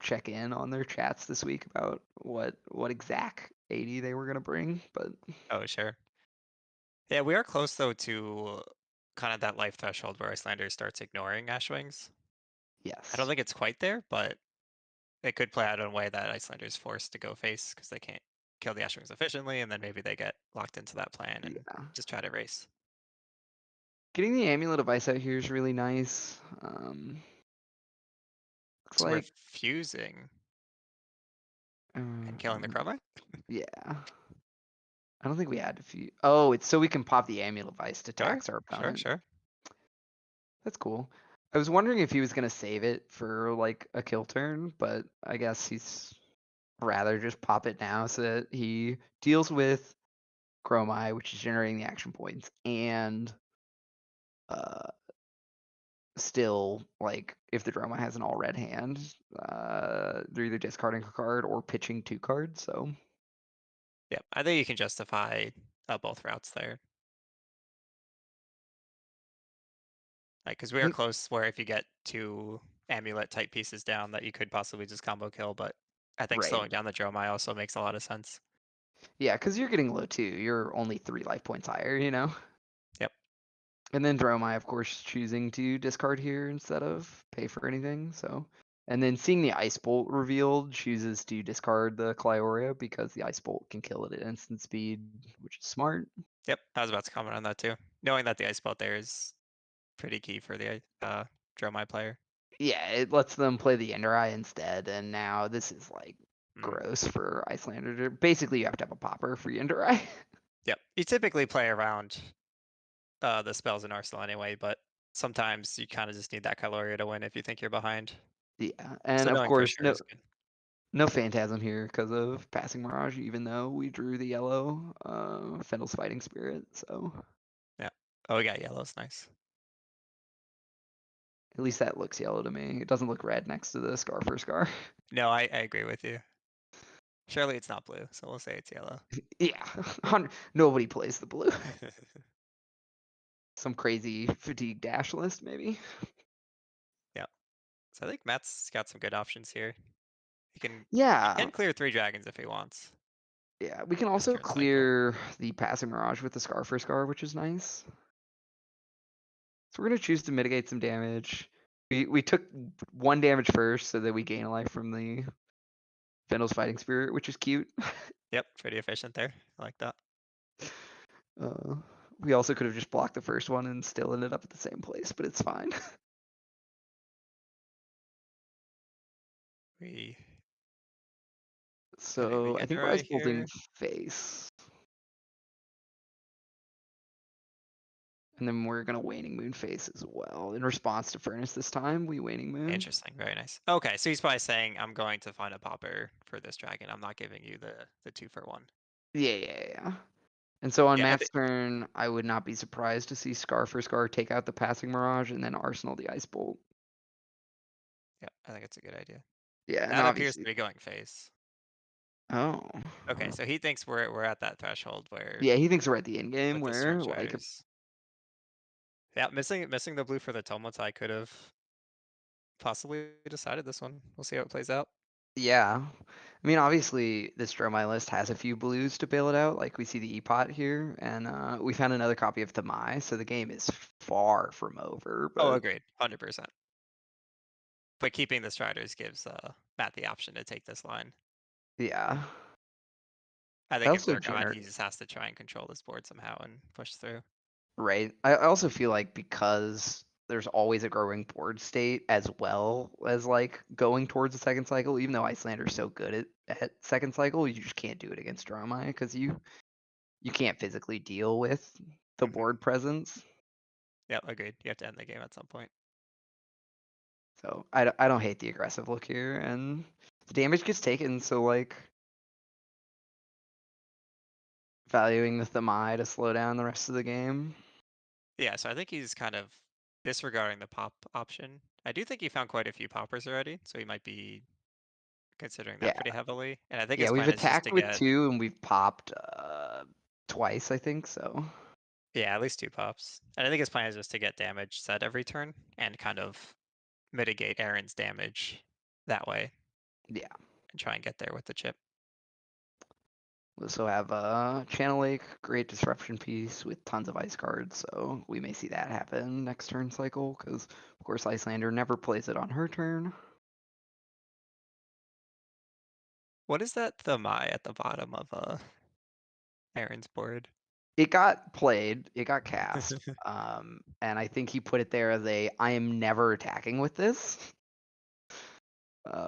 check in on their chats this week about what exact 80 they were gonna bring, but Oh, sure. Yeah, we are close though to kind of that life threshold where Icelander starts ignoring Ashwings. yes. I don't think it's quite there, but it could play out in a way that Icelander is forced to go face because they can't kill the Ashwings efficiently, and then maybe they get locked into that plan and Yeah. just try to race. Getting the Amulet of Ice out here is really nice. Looks So we're like fusing and killing the um, Chroma? yeah. I don't think we had to fuse. Oh, it's so we can pop the Amulet of Ice to Sure, tax our sure, opponent. sure. That's cool. I was wondering if he was gonna save it for like a kill turn, but I guess he's rather just pop it now so that he deals with Chromai, which is generating the action points, and still like if the Dromai has an all red hand, they're either discarding a card or pitching 2 cards. So Yeah, I think you can justify both routes there. Like, because we I are think- close where if you get 2 amulet type pieces down that you could possibly just combo kill, but I think Right. slowing down the Dromai also makes a lot of sense. yeah, because you're getting low too. You're only 3 life points higher, you know. Yep. And then Dromai, of course, choosing to discard here instead of pay for anything. So, and then seeing the Ice Bolt revealed, chooses to discard the Clyoria because the Ice Bolt can kill it at instant speed, which is smart. Yep, I was about to comment on that too. Knowing that the ice belt there is pretty key for the Dromai player. Yeah, it lets them play the Enderai instead, and now this is like Mm. gross for Icelander. Basically, you have to have a popper for Enderai. Yep, you typically play around the spells in Arsenal anyway, but sometimes you kind of just need that Caloria to win if you think you're behind. yeah, and So of knowing for course, sure is good. no Phantasm here because of Passing Mirage, even though we drew the yellow Fendel's Fighting Spirit. So Yeah. Oh, we got yellows. Nice. at least that looks yellow to me. It doesn't look red next to the Scar for Scar. No, I agree with you. Surely it's not blue, so we'll say it's yellow. Yeah, nobody plays the blue. Some crazy fatigue dash list, maybe. So I think Matt's got some good options here. He can Yeah, clear 3 dragons if he wants. yeah. We can this also turn cycle. clear the passing mirage with the Scar for Scar, which is nice. So we're gonna choose to mitigate some damage. We took 1 damage first so that we gain a life from the Vendal's Fighting Spirit, which is cute. Yep, pretty efficient there. I like that. Uh, we also could have just blocked the first one and still ended up at the same place, but it's fine. We So I get think Dromai Rise bolting here. face. And then we're gonna Waning Moon face as well. In response to Furnace this time, we Waning Moon. Interesting, very nice. Okay, so he's probably saying I'm going to find a popper for this dragon. I'm not giving you the 2 for 1. Yeah. And so on Yeah, I Matt's turn, I would not be surprised to see Scar for Scar take out the passing mirage and then Arsenal the Ice Bolt. Yeah, I think it's a good idea. Yeah, and That appears obviously. to be going face. Oh. Okay, so he thinks we're at that threshold where Yeah, he thinks we're at the end game with the where Storm like Striders. Yeah, missing the blue for the Tomotai could have possibly decided this one. We'll see how it plays out. yeah. I mean, obviously, this Dromai list has a few blues to bail it out. Like we see the E-Pot here, and we found another copy of Thamai, so the game is far from over. Oh, But agreed, 100%. But keeping the Striders gives Matt the option to take this line. yeah, I think if also we're gone, gener- he just has to try and control this board somehow and push through. right. I also feel like because there's always a growing board state as well as like going towards the second cycle, even though Icelander's so good at second cycle, you just can't do it against Dromai because you can't physically deal with the board presence. Yep, agreed. You have to end the game at some point. So I don't hate the aggressive look here, and the damage gets taken. So like valuing the Thamai to slow down the rest of the game. Yeah, so I think he's kind of disregarding the pop option. I do think he found quite a few poppers already, so he might be considering that Yeah, pretty heavily. And I think yeah, his we've plan is just attacked to with get 2 and we've popped twice, I think. So at least 2 pops. And I think his plan is just to get damage set every turn and kind of mitigate Aaron's damage that way yeah, and try and get there with the chip. we also have Channel Lake, great disruption piece with tons of ice cards. So we may see that happen next turn cycle because of course Icelander never plays it on her turn. What is that Thamai at the bottom of Aaron's board? It got played, it got cast, and I think he put it there as I am never attacking with this.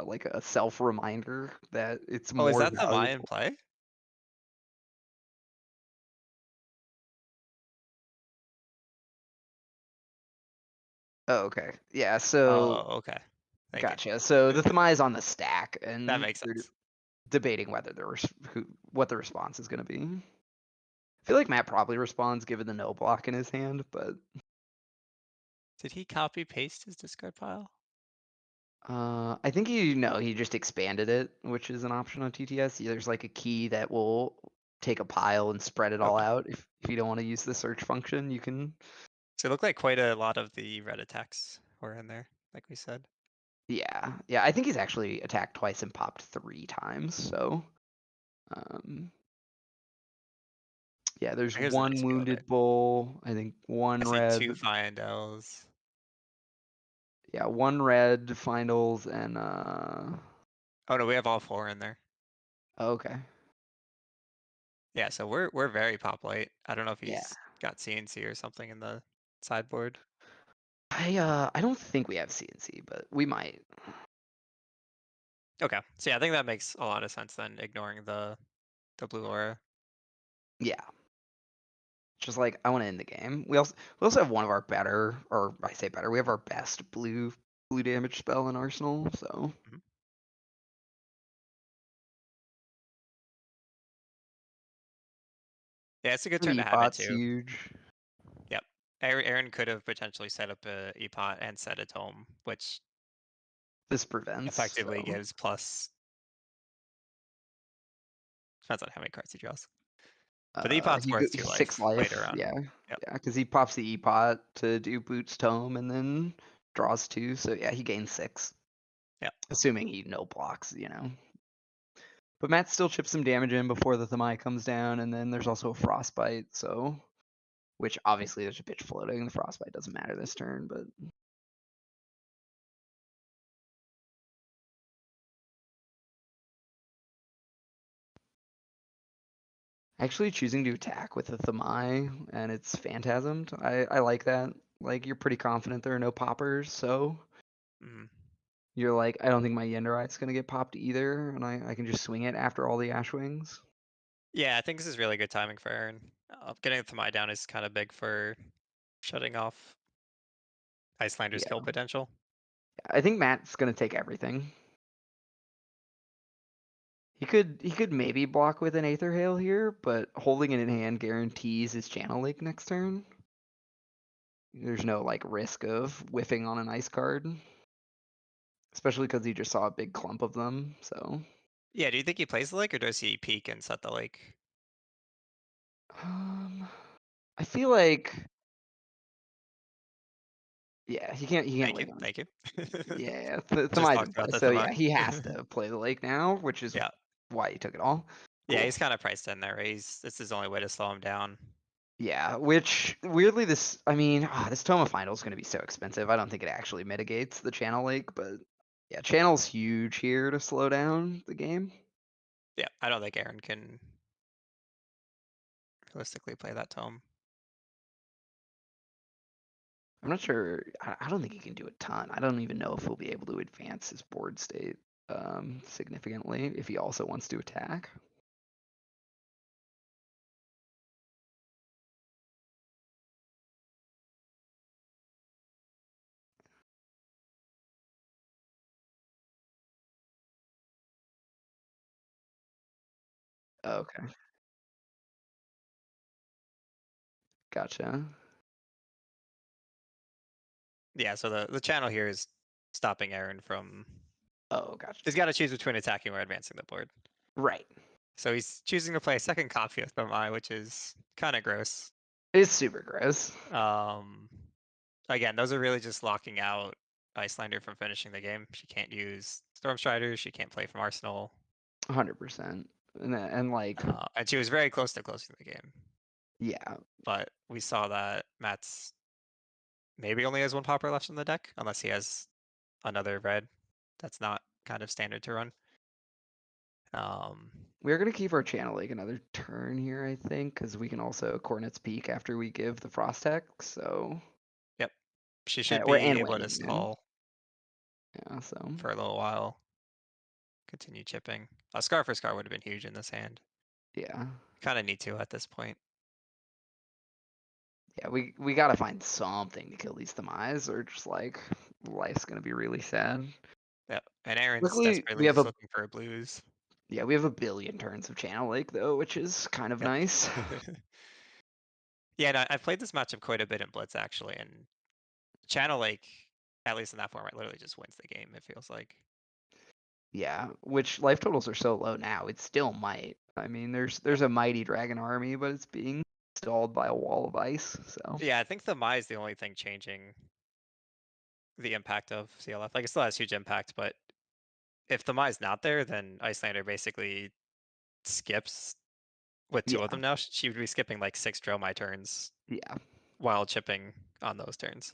Like a self reminder that it's Oh, is more that Thamai in valuable. play? Oh, okay. Yeah, so Oh, okay. Thank you. gotcha. So the Thamai is on the stack, That and makes they're sense. debating whether what the response is going to be. I feel like Matt probably responds given the no block in his hand, but Did he copy paste his discard pile? I think he just expanded it, which is an option on TTS. There's like a key that will take a pile and spread it all Okay. out. If you don't want to use the search function, you can. So it looked like quite a lot of the red attacks were in there, like we said. Yeah. I think he's actually attacked twice and popped 3 times. So, yeah, there's Here's a 1 nice view of it. wounded bull. I think 1 I see red. 2 Fyendels. Yeah, 1 red finals and Oh no, we have all 4 in there. okay. Yeah, so we're very pop light. I don't know if Yeah. he's got CNC or something in the sideboard. I don't think we have CNC, but we might. Okay, so yeah, I think that makes a lot of sense then, ignoring the blue aura. Yeah. Just like I want to end the game. We also have one of our better, or I say better, we have our best blue damage spell in Arsenal, so Mhm. Yeah, it's a good turn to have it E-Pot's too. huge. Yep. Aaron could have potentially set up a E-Pot and set a tome, which This prevents. effectively So. gives plus. Depends on how many cards he draws. But the E-Pot's worth 2 6 life life. later on. Yeah. Yep. Yeah, because he pops the E-Pot to do Boots Tome and then draws 2. So yeah, he gains 6. Assuming he no blocks, you know. But Matt still chips some damage in before the Thamai comes down, and then there's also a Frostbite, so which obviously there's a pitch floating. The Frostbite doesn't matter this turn, but actually choosing to attack with the Thamai and it's phantasmed. I like that. Like you're pretty confident there are no poppers, so Mhm. you're like, I don't think my Yenderite's gonna get popped either, and I can just swing it after all the Ashwings. Yeah, I think this is really good timing for Aaron. Getting the Thamai down is kind of big for shutting off Icelander's Yeah. kill potential. I think Matt's gonna take everything. He could maybe block with an Aether Hail here, but holding it in hand guarantees his Channel Lake next turn. There's no like risk of whiffing on an ice card. Especially because he just saw a big clump of them, so. Yeah, do you think he plays the lake or does he peek and set the lake? I feel like. Yeah, he can't Thank you, lake on it. thank you. Yeah, Just Thamai's in talked play, about the so yeah, Thamai. he has to play the lake now, which is Yeah. why he took it all. Yeah, Cool. he's kind of priced in there. This is his only way to slow him down. Yeah, which weirdly this Tome of Final is going to be so expensive. I don't think it actually mitigates the Channel Lake, but yeah, Channel's huge here to slow down the game. Yeah, I don't think Aaron can realistically play that tome. I'm not sure. I don't think he can do a ton. I don't even know if he'll be able to advance his board state significantly if he also wants to attack. Okay. Gotcha. Yeah, so the channel here is stopping Aaron from. Oh, gotcha. He's got to choose between attacking or advancing the board. Right. So he's choosing to play a second copy of Dromai, which is kind of gross. It's super gross. Again, those are really just locking out Icelander from finishing the game. She can't use Stormstriders. She can't play from Arsenal. 100%. And like, And she was very close to closing the game. yeah. But we saw that Matt's maybe only has one popper left in the deck, unless he has another red that's not kind of standard to run. We're going to keep our Channel Lake another turn here, I think, because we can also Cornet's Peak after we give the Frost Tech, so. Yep. She should Or be and able to Wayne, stall yeah, so. for a little while. Continue chipping. A Scar for Scar would have been huge in this hand. Yeah. Kind of need to at this point. Yeah, we got to find something to kill these Thamais, or just like life's going to be really sad. Yep. And Aaron's Luckily, desperately we have just a looking for blues. Yeah, we have a billion turns of Channel Lake though, which is kind of Yep. nice. Yeah, and I've played this matchup quite a bit in Blitz actually, and Channel Lake, at least in that format, literally just wins the game. It feels like. Yeah, which life totals are so low now, it still might. I mean, there's a mighty dragon army, but it's being stalled by a wall of ice. So Yeah, I think the Mai is the only thing changing the impact of CLF. Like it still has huge impact, but if the Mai is not there, then Icelander basically skips with two yeah, of them now. She would be skipping like 6 Dromai turns yeah. while chipping on those turns.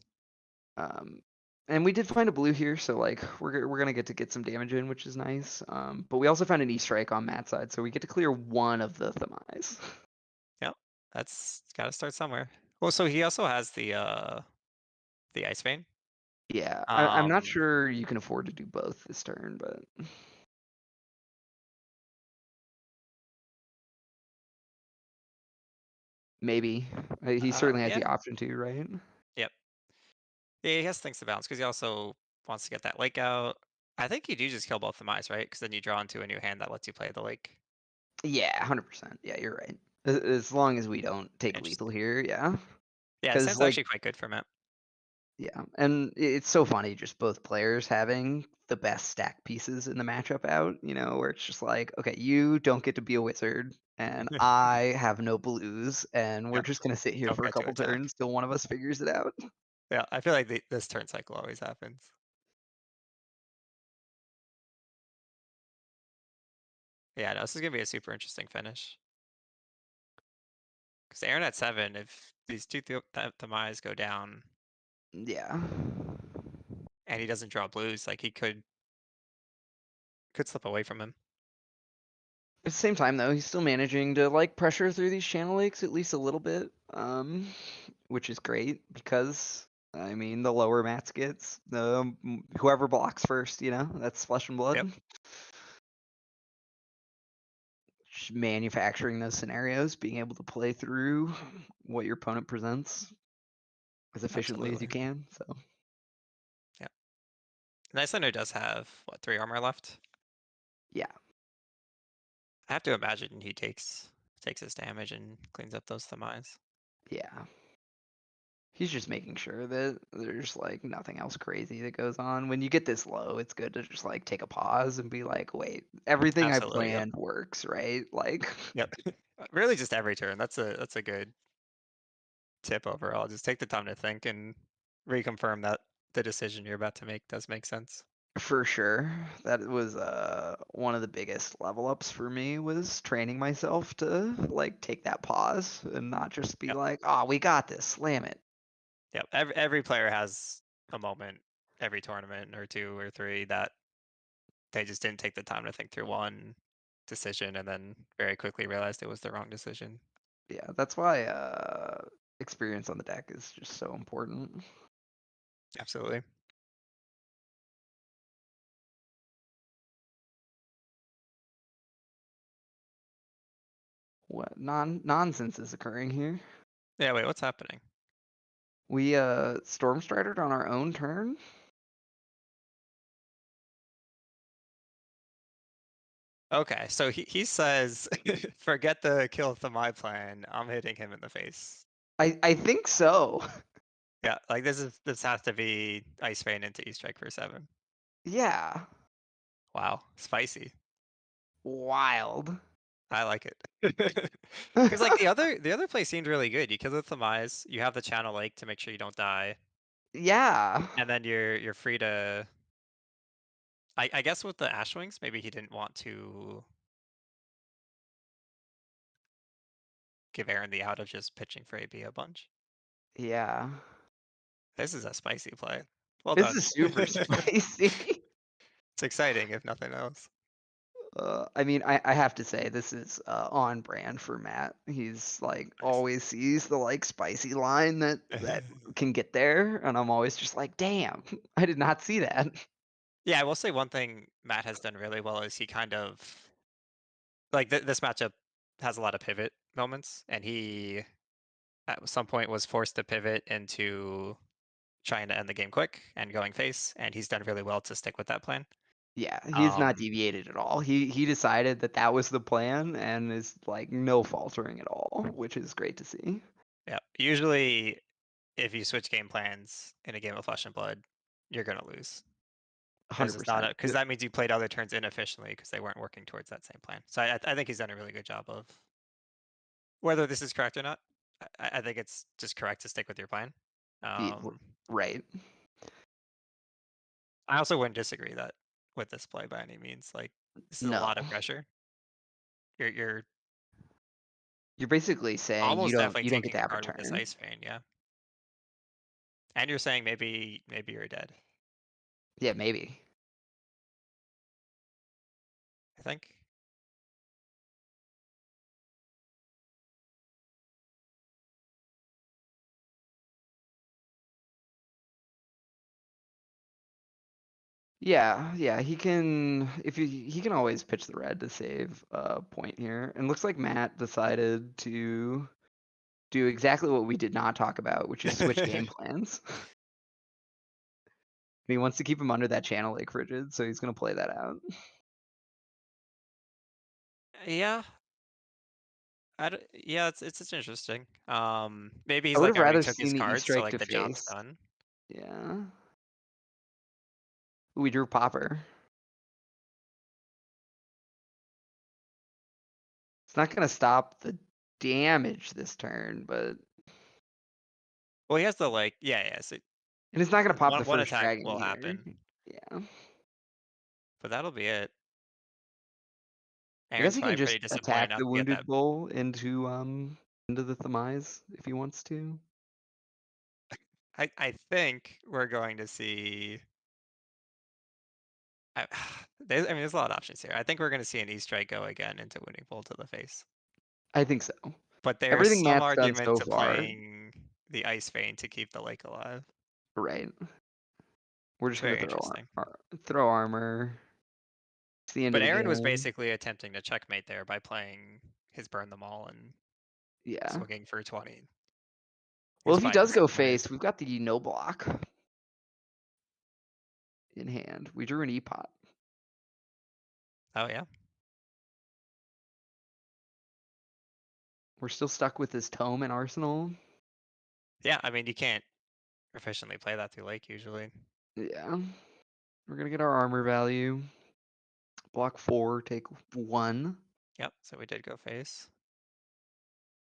And we did find a blue here, so like we're gonna get some damage in, which is nice. But we also found an Easter egg on Matt's side, so we get to clear one of the Thamais. Yep, that's got to start somewhere. Well, so he also has the Ice Vein. Yeah, I'm not Um, sure you can afford to do both this turn, but maybe he certainly has yeah, the option to, right? yep. Yeah, he has things to balance because he also wants to get that lake out. I think you do just kill both the mice, right? Because then you draw into a new hand that lets you play the lake. Yeah, 100%. Yeah, you're right. As long as we don't take Interesting. lethal here, yeah. Yeah, it 'Cause, sounds like, actually quite good for Matt. yeah, and it's so funny just both players having the best stack pieces in the matchup out, you know, where it's just like, okay, you don't get to be a wizard, and I have no blues, and we're Yep. just gonna sit here Don't for a get to couple attack. turns till one of us figures it out. Yeah, I feel like this turn cycle always happens. Yeah, no, this is gonna be a super interesting finish. Because Aaron at 7, if these two Themais go down Yeah. and he doesn't draw blues, like he could slip away from him. At the same time, though, he's still managing to like pressure through these channel lakes at least a little bit, which is great because I mean the lower Mats gets, the whoever blocks first, you know, that's flesh and blood. Yep. Just manufacturing those scenarios, being able to play through what your opponent presents as efficiently as you Absolutely. can. So And Icelander does have what, 3 armor left? yeah, I have to imagine he takes his damage and cleans up those Themais. yeah. He's just making sure that there's like nothing else crazy that goes on. When you get this low, it's good to just like take a pause and be like, wait, everything I Absolutely, yep. planned works, right? Like, Yep. Really just every turn. That's a good tip overall. Just take the time to think and reconfirm that the decision you're about to make does make sense. for sure. That was one of the biggest level ups for me was training myself to like take that pause and not just be Yep. like, oh, we got this, slam it. Yep. Every player has a moment every tournament or 2 or 3 that they just didn't take the time to think through one decision and then very quickly realized it was the wrong decision. Yeah, that's why experience on the deck is just so important. Absolutely. What nonsense is occurring here? Yeah, wait, what's happening? We storm stridered on our own turn. Okay, so he says, forget the kill Thamai plan. I'm hitting him in the face. I think so. Yeah, like this has to be Ice Vein into E-Strike for 7. Yeah. Wow, spicy. Wild. I like it. Because like the other play seemed really good. You kill the Thamais, you have the Channel Lake to make sure you don't die, Yeah. and then you're free to. I guess with the Ashwings, maybe he didn't want to give Aaron the out of just pitching for AB a bunch. Yeah. This is a spicy play. Well This done. is super spicy. It's exciting if nothing else. I mean, I have to say this is on brand for Matt. He's like Nice. always sees the like spicy line that can get there, and I'm always just like, damn, I did not see that. Yeah, I will say one thing Matt has done really well is he kind of like this matchup has a lot of pivot moments, and he at some point was forced to pivot into trying to end the game quick and going face, and he's done really well to stick with that plan. Yeah, he's not Um, deviated at all. He decided that that was the plan and is like no faltering at all, which is great to see. Yeah, usually if you switch game plans in a game of Flesh and Blood, you're gonna lose because it's not 100%. because that means you played other turns inefficiently because they weren't working towards that same plan. So I think he's done a really good job of whether this is correct or not. I think it's just correct to stick with your plan. Right. I also wouldn't disagree that with this play by any means. Like this is a No. lot of pressure. You're You're basically saying almost you definitely don't get taking to a have a card with this turn. Ice Vein, yeah. And you're saying maybe you're dead. Yeah, maybe. I think. Yeah, he can he can always pitch the red to save a point here. And looks like Matt decided to do exactly what we did not talk about, which is switch game plans. And he wants to keep him under that channel lake frigid, so he's gonna play that out. Yeah. Yeah, it's interesting. Maybe I he's would like have already rather took his seen the cards, so E-Strike like to the job's face. done. Yeah. We drew Popper. It's not gonna stop the damage this turn, but Well, he has the like, yeah. So and it's not gonna pop the one first attack dragon will either. happen, Yeah. but that'll be it. I Aaron's guess he probably can pretty just disappointed attack not the to get that. wounded bull into the Thamise if he wants to. I think we're going to see. I, there's a lot of options here. I think we're going to see an E-Strike go again into Winning Bolt to the face. I think so. But there's Everything some Matt's done argument so to far, playing the Ice Vein to keep the lake alive. right? We're just Very gonna interesting. throw armor. It's the end But of the Aaron was game. basically attempting to checkmate there by playing his Burn Them All and Yeah. swinging for 20. Well, He's if he probably does go disappointed. face, we've got the no block in hand. We drew an E-pot. Oh yeah. We're still stuck with this tome and arsenal. Yeah, I mean you can't efficiently play that through lake usually. Yeah. We're gonna get our armor value. Block 4, take 1. Yep, so we did go face.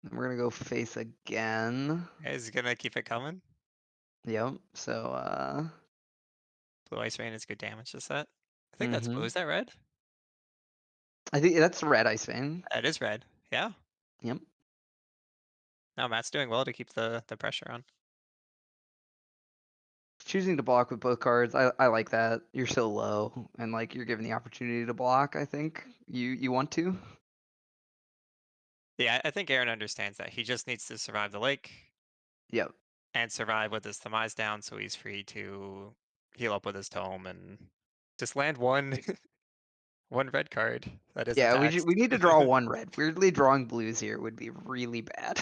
Then we're gonna go face again. Is gonna keep it coming. Yep. So Blue Ice Rain is good damage to set. I think that's blue. Mhm. Is that red? I think that's red Ice Vein. That is red. Yeah. Yep. No, Matt's doing well to keep the pressure on. Choosing to block with both cards, I like that. You're so low and like you're given the opportunity to block, I think. You want to? Yeah, I think Aaron understands that. He just needs to survive the lake Yep. and survive with his Thamise down so he's free to heal up with his tome and just land one one red card that isn't Yeah, taxed. we need to draw one red. Weirdly, drawing blues here would be really bad.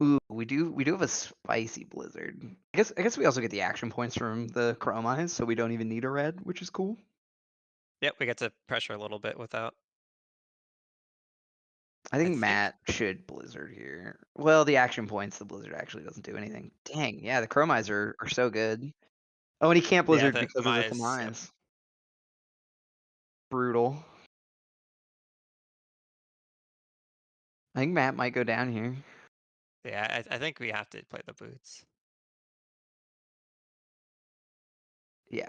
Ooh, we do have a spicy blizzard. I guess we also get the action points from the Chromeyes, so we don't even need a red, which is cool. Yep, we get to pressure a little bit without. I think think- Matt should blizzard here. Well, the action points, the blizzard actually doesn't do anything. Dang, yeah, the Chromeyes are so good. Oh, and he can't blizzard the because of the Thamise, yep. Thamise. Brutal. I think Matt might go down here. Yeah, I think we have to play the boots. Yeah.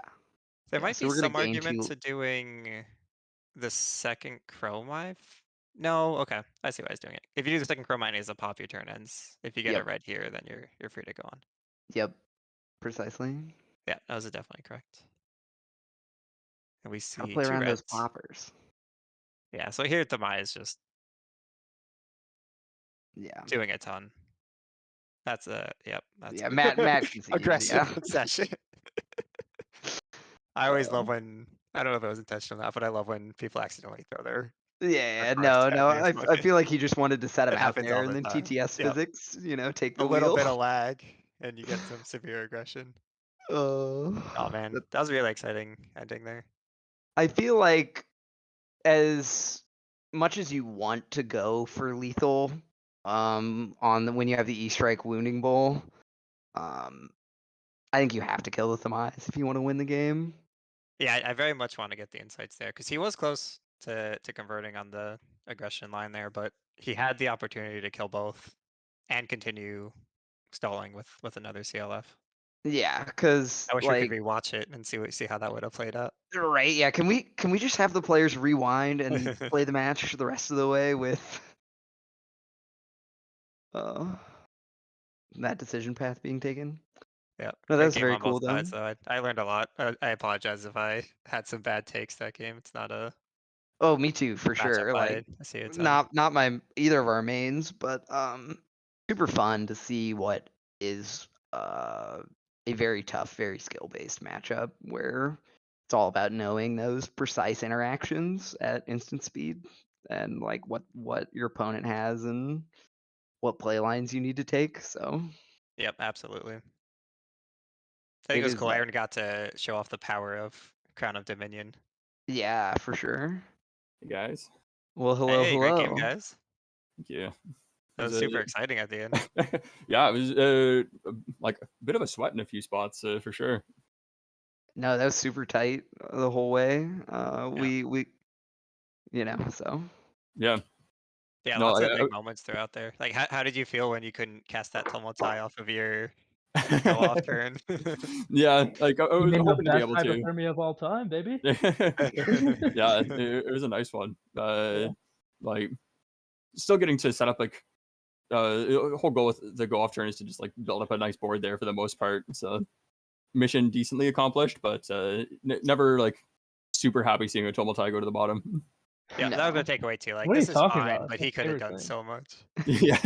There Yeah, might so be we're gonna some gain argument 2. to doing the second Chromite. No, okay. I see why he's doing it. If you do the second Chromite as a pop, your turn ends. If you get a Yep. red here, then you're free to go on. Yep. Precisely. Yeah, that was definitely correct. And we Gotta see play 2 around those reds. poppers. Yeah, so here Thamai is just Yeah. doing a ton. That's yep. That's Yeah, Matt concedes, aggressive yeah. concession. I always love Uh, when I don't know if it was intentional or not, but I love when people accidentally throw their Yeah, cards no, to no. Andrew's I bucket. feel like he just wanted to set him It out happens there all and the then time. TTS Yep. physics, take A the little wheel. bit of lag, and you get some severe aggression. Oh man, that was really exciting ending there. I feel like as much as you want to go for lethal, when you have the E-Strike Wounding Bowl, I think you have to kill the Thamise if you want to win the game. Yeah, I very much want to get the insights there because he was close to converting on the aggression line there, but he had the opportunity to kill both and continue stalling with another CLF. Yeah, because I wish we could rewatch it and see how that would have played out. right, yeah. Can we just have the players rewind and play the match the rest of the way with that decision path being taken? Yeah, No, great that's game very on cool both though. sides, though. I learned a lot. I apologize if I had some bad takes that game. It's not a Oh, me too, for matchup sure. Like, I see a ton. not my either of our mains, but super fun to see what is a very tough, very skill based matchup where it's all about knowing those precise interactions at instant speed and like what your opponent has and what play lines you need to take. So Yep, absolutely. I think it was cool. Aaron got to show off the power of Crown of Dominion. Yeah, for sure. Hey guys. Well, hello, Hey, hello. great game, guys. Thank you. That was super exciting at the end. Yeah, it was like a bit of a sweat in a few spots for sure. No, that was super tight the whole way. We so. Yeah. Yeah, lots of big moments throughout there. Like, how did you feel when you couldn't cast that Tumultai off of your Go off turn. Yeah, like I You was mean the hoping to be best able to. hypothermia of all time, baby. Yeah, it was a nice one. Like still getting to set up like whole goal with the go off turn is to just like build up a nice board there for the most part. So mission decently accomplished, but never like super happy seeing a Tomotai go to the bottom. Yeah, that was No. a takeaway too. Like What are you this is talking fine, about? but That's he could have done everything. so much. Yeah.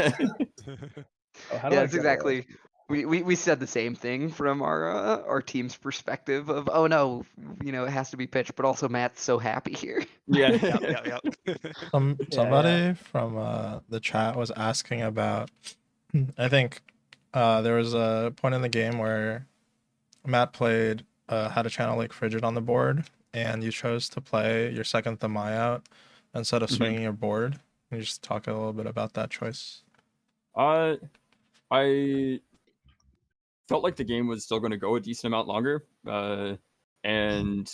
Oh, how do Yeah, I it's get exactly. We said the same thing from our team's perspective of, oh no, it has to be pitched, but also Matt's so happy here. Yeah. Yep. Somebody from the chat was asking about. I think there was a point in the game where Matt played had a channel like Frigid on the board, and you chose to play your second Thamai out instead of Mhm. swinging your board. Can you just talk a little bit about that choice? I felt like the game was still going to go a decent amount longer, and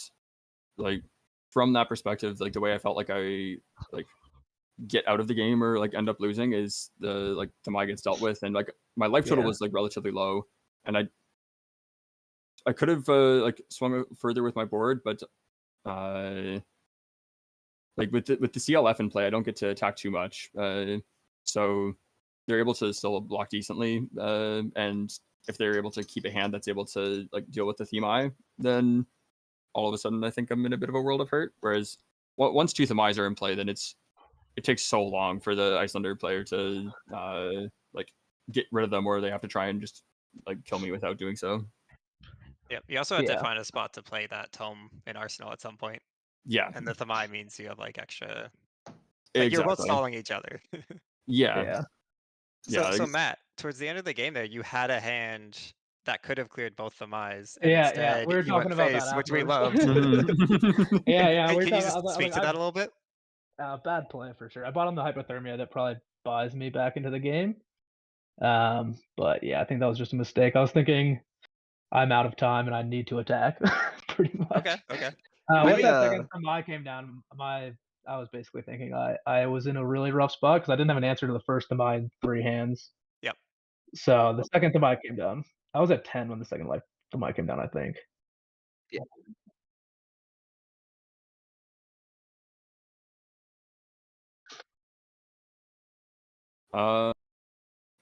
like from that perspective, like the way I felt like I like get out of the game or like end up losing is the Thamai gets dealt with, and like my life total Yeah. was like relatively low, and I could have like swung further with my board, but like with the CLF in play, I don't get to attack too much, so they're able to still block decently, and if they're able to keep a hand that's able to like deal with the Themai, then all of a sudden I think I'm in a bit of a world of hurt. Whereas once two Themais are in play, then it takes so long for the Icelander player to like get rid of them, or they have to try and just like kill me without doing so. Yep. You also have to Yeah. find a spot to play that tome in Arsenal at some point. Yeah, And the Thamai means you have like extra. Like exactly. you're both stalling each other. Yeah. Yeah. So Matt, towards the end of the game there, you had a hand that could have cleared both Thamais. And Yeah, instead we were you went talking about that face, which we afterwards. loved. Mhm. Yeah, Hey, we were can you talking. just I was speak like, to that a little bit? bad play for sure. I bought on the hypothermia that probably buys me back into the game. But yeah, I think that was just a mistake. I was thinking I'm out of time and I need to attack, pretty much. Okay. Once We, that second Thamai came down, I was basically thinking I was in a really rough spot because I didn't have an answer to the first Thamai in 3 hands. Yep. So the second Thamai came down. I was at 10 when the second Thamai came down, I think.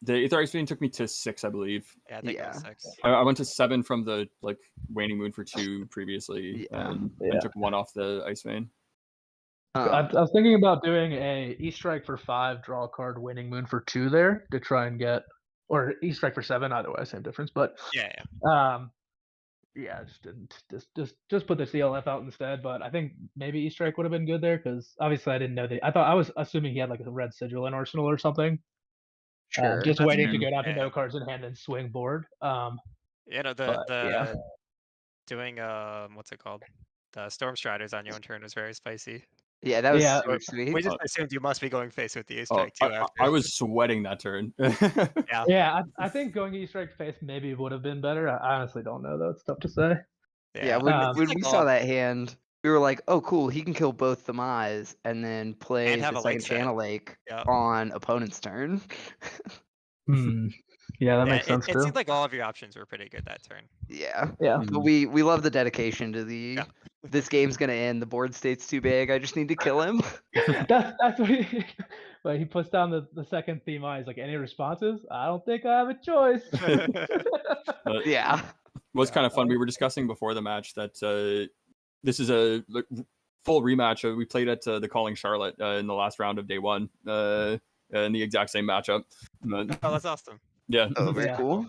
The Aether Ice Vein took me to 6, I believe. Yeah, I think it was Yeah. 6. I went to 7 from the like Waning Moon for 2 previously, Yeah. and Yeah. took 1 off the Ice Vein. I was thinking about doing a E-Strike for 5, draw a card, Winning Moon for 2 there to try and get, or E-Strike for 7, either way, same difference. But Yeah. yeah, I just didn't just put the CLF out instead. But I think maybe E-Strike would have been good there because obviously I didn't know that. I was assuming he had like a red sigil in Arsenal or something. Sure. Just That's waiting to fair. go down to Yeah. no cards in hand and swing board. You know, But, yeah. doing what's it called? The Storm Striders on your own turn was very spicy. Yeah, that was Yeah. super sweet. We just assumed you must be going face with the ace Oh, strike too after. I was sweating that turn. Yeah. Yeah, I think going E-Strike face maybe would have been better. I honestly don't know though. It's tough to say. Yeah, when It's we saw that hand, we were like, oh cool, he can kill both Thamais and then play And have the a late second set. Channel Lake Yeah. on opponent's turn. Yeah, that makes it, sense it too. seemed like all of your options were pretty good that turn. Yeah. Yeah. But we love the dedication to the this game's gonna end, the board state's too big, I just need to kill him. That's what he. But he puts down the second theme. He's like, any responses? I don't think I have a choice. But Yeah. was kind of fun. We were discussing before the match that this is a like, full rematch. We played at the Calling Charlotte in the last round of day 1 in the exact same matchup. Oh, that's awesome. Yeah. Oh, very Yeah. cool.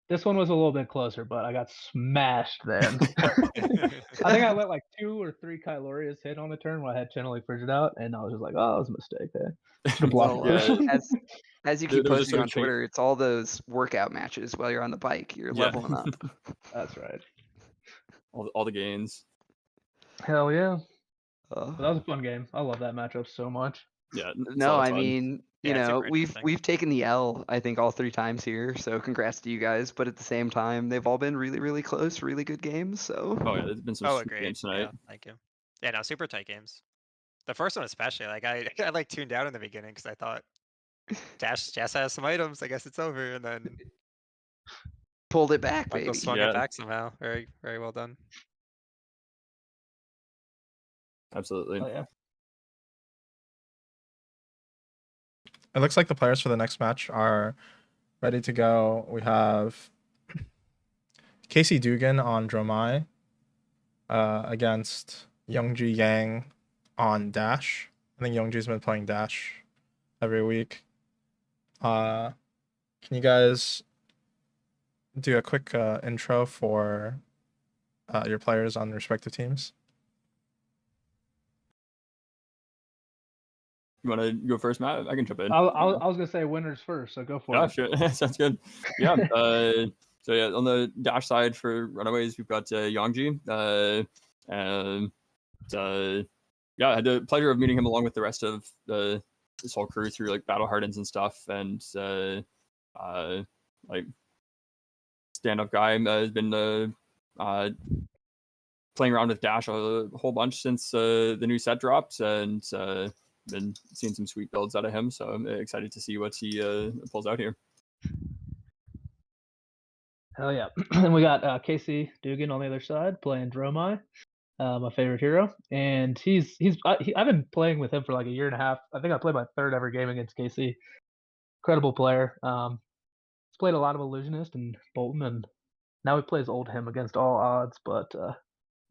This one was a little bit closer, but I got smashed then. I think I let like 2 or 3 Kylorias hit on the turn when I had Channel Lake Frigid out, and I was just like, oh, that was a mistake there. Should have blocked Well, it. as you There- keep there's a posting sort on of change. Twitter, it's all those workout matches while you're on the bike. You're Yeah. leveling up. That's right. all the gains. Hell yeah. Uh, But that was a fun game. I love that matchup so much. Yeah. it's a no, lot of I fun. mean, Yeah, it's super we've interesting. we've taken the L, I think, all 3 times here. So congrats to you guys. But at the same time, they've all been really, really close, really good games. So Oh yeah, there's been some Oh, sweet agreed. games tonight. Yeah, thank you. Yeah, no, super tight games. The first one especially, like I like tuned out in the beginning because I thought Jess has some items. I guess it's over, and then Pulled it back, Michael baby. swung Yeah. it back somehow. Very, very well done. Absolutely. Oh yeah. It looks like the players for the next match are ready to go. We have Casey Dugan on Dromai against Youngji Yang on Dash. I think Youngji's been playing Dash every week. Can you guys do a quick intro for your players on the respective teams? You want to go first, Matt? I can jump in. I was gonna say winners first, so go for Yeah, it. sure. Sounds good. Yeah. So yeah, on the Dash side for Runaways, we've got Yongji. And yeah, I had the pleasure of meeting him along with the rest of this whole crew through like Battle Hardens and stuff. And like stand-up guy has been playing around with Dash a whole bunch since the new set dropped, and been seeing some sweet builds out of him. So I'm excited to see what he pulls out here. Hell yeah. And we got Casey Dugan on the other side playing Dromai, my favorite hero. And I've been playing with him for like a year and a half. I think I played my third ever game against Casey. Incredible player. He's played a lot of Illusionist and Bolton, and now he plays Oldhim against all odds. But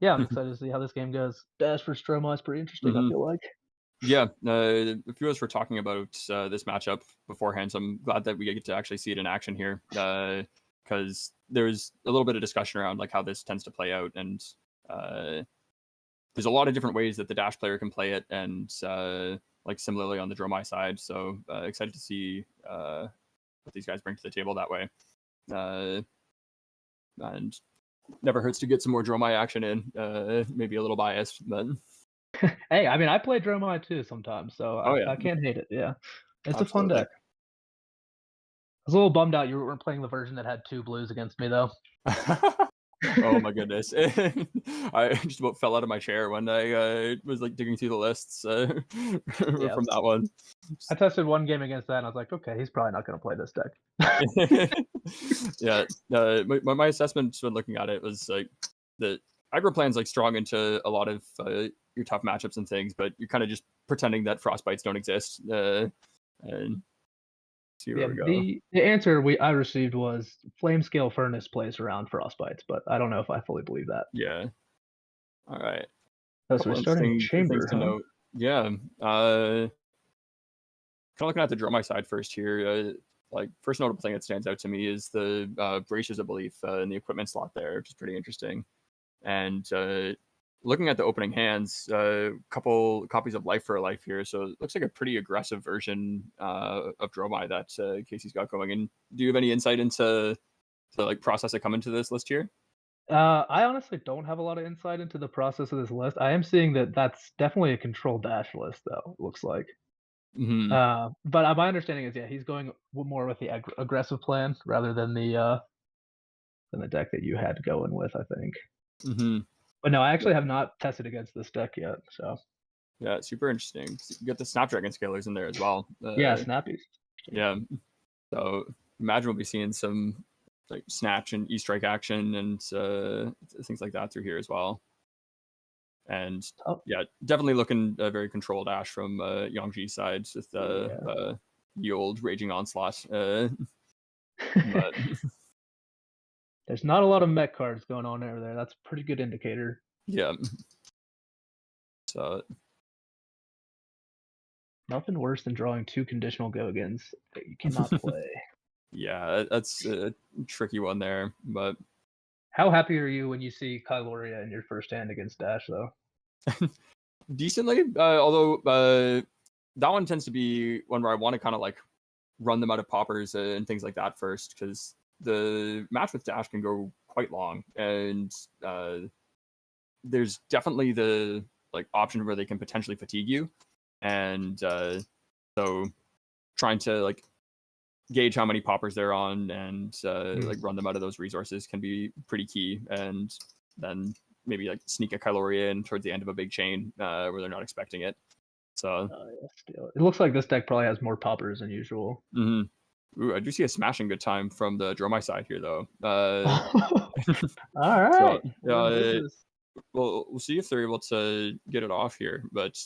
yeah, I'm excited to see how this game goes. Dash versus Dromai is pretty interesting, I feel like. Yeah, a few of us were talking about this matchup beforehand, so I'm glad that we get to actually see it in action here, because there's a little bit of discussion around like how this tends to play out, and there's a lot of different ways that the Dash player can play it, and like similarly on the Dromai side. So excited to see what these guys bring to the table that way, and never hurts to get some more Dromai action in. Maybe a little biased, but. Hey, I mean, I play Dromai too sometimes, so yeah. I can't hate it. Yeah, it's Absolutely. a fun deck. I was a little bummed out you weren't playing the version that had 2 blues against me, though. Oh my goodness. I just about fell out of my chair when I was like digging through the lists from that one. I tested one game against that, and I was like, okay, he's probably not going to play this deck. Yeah, my assessment when looking at it was like the aggro plan's like strong into a lot of your tough matchups and things, but you're kind of just pretending that frostbites don't exist. And see where we go. The answer I received was Flame Scale Furnace plays around frostbites, but I don't know if I fully believe that. Yeah. All right. Oh, so we're starting chamber, to note. Yeah. Kind of looking at the Dromai side first here. Like first notable thing that stands out to me is the Braces of Belief in the equipment slot there, which is pretty interesting. And looking at the opening hands, a couple copies of Life for a Life here, so it looks like a pretty aggressive version of Dromai that Casey's got going. And do you have any insight into the like process that come into this list here? I honestly don't have a lot of insight into the process of this list. I am seeing that that's definitely a controlled Dash list, though. It looks like. Mm-hmm. But my understanding is, yeah, he's going more with the aggressive plan rather than the deck that you had going with, I think. Mm-hmm. But no, I actually have not tested against this deck yet. So yeah, super interesting. You get the Snapdragon scalers in there as well. Yeah, snappies. Yeah, so imagine we'll be seeing some like snatch and E-strike action and things like that through here as well. And yeah, definitely looking very controlled Dash from Yongji's side with the old Raging Onslaught. But there's not a lot of mech cards going on over there. That's a pretty good indicator. Yeah. So nothing worse than drawing 2 conditional Gogans that you cannot play. Yeah, that's a tricky one there. But how happy are you when you see Kyloria in your first hand against Dash, though? Decently, although that one tends to be one where I want to kind of like run them out of poppers and things like that first, because the match with Dash can go quite long, and there's definitely the like option where they can potentially fatigue you, and so trying to like gauge how many poppers they're on and like run them out of those resources can be pretty key, and then maybe like sneak a Kyloria in towards the end of a big chain where they're not expecting it. So it looks like this deck probably has more poppers than usual. Mm-hmm. Ooh, I do see a smashing good time from the Dromai side here, though. All right. So, We're in business. well, we'll see if they're able to get it off here. But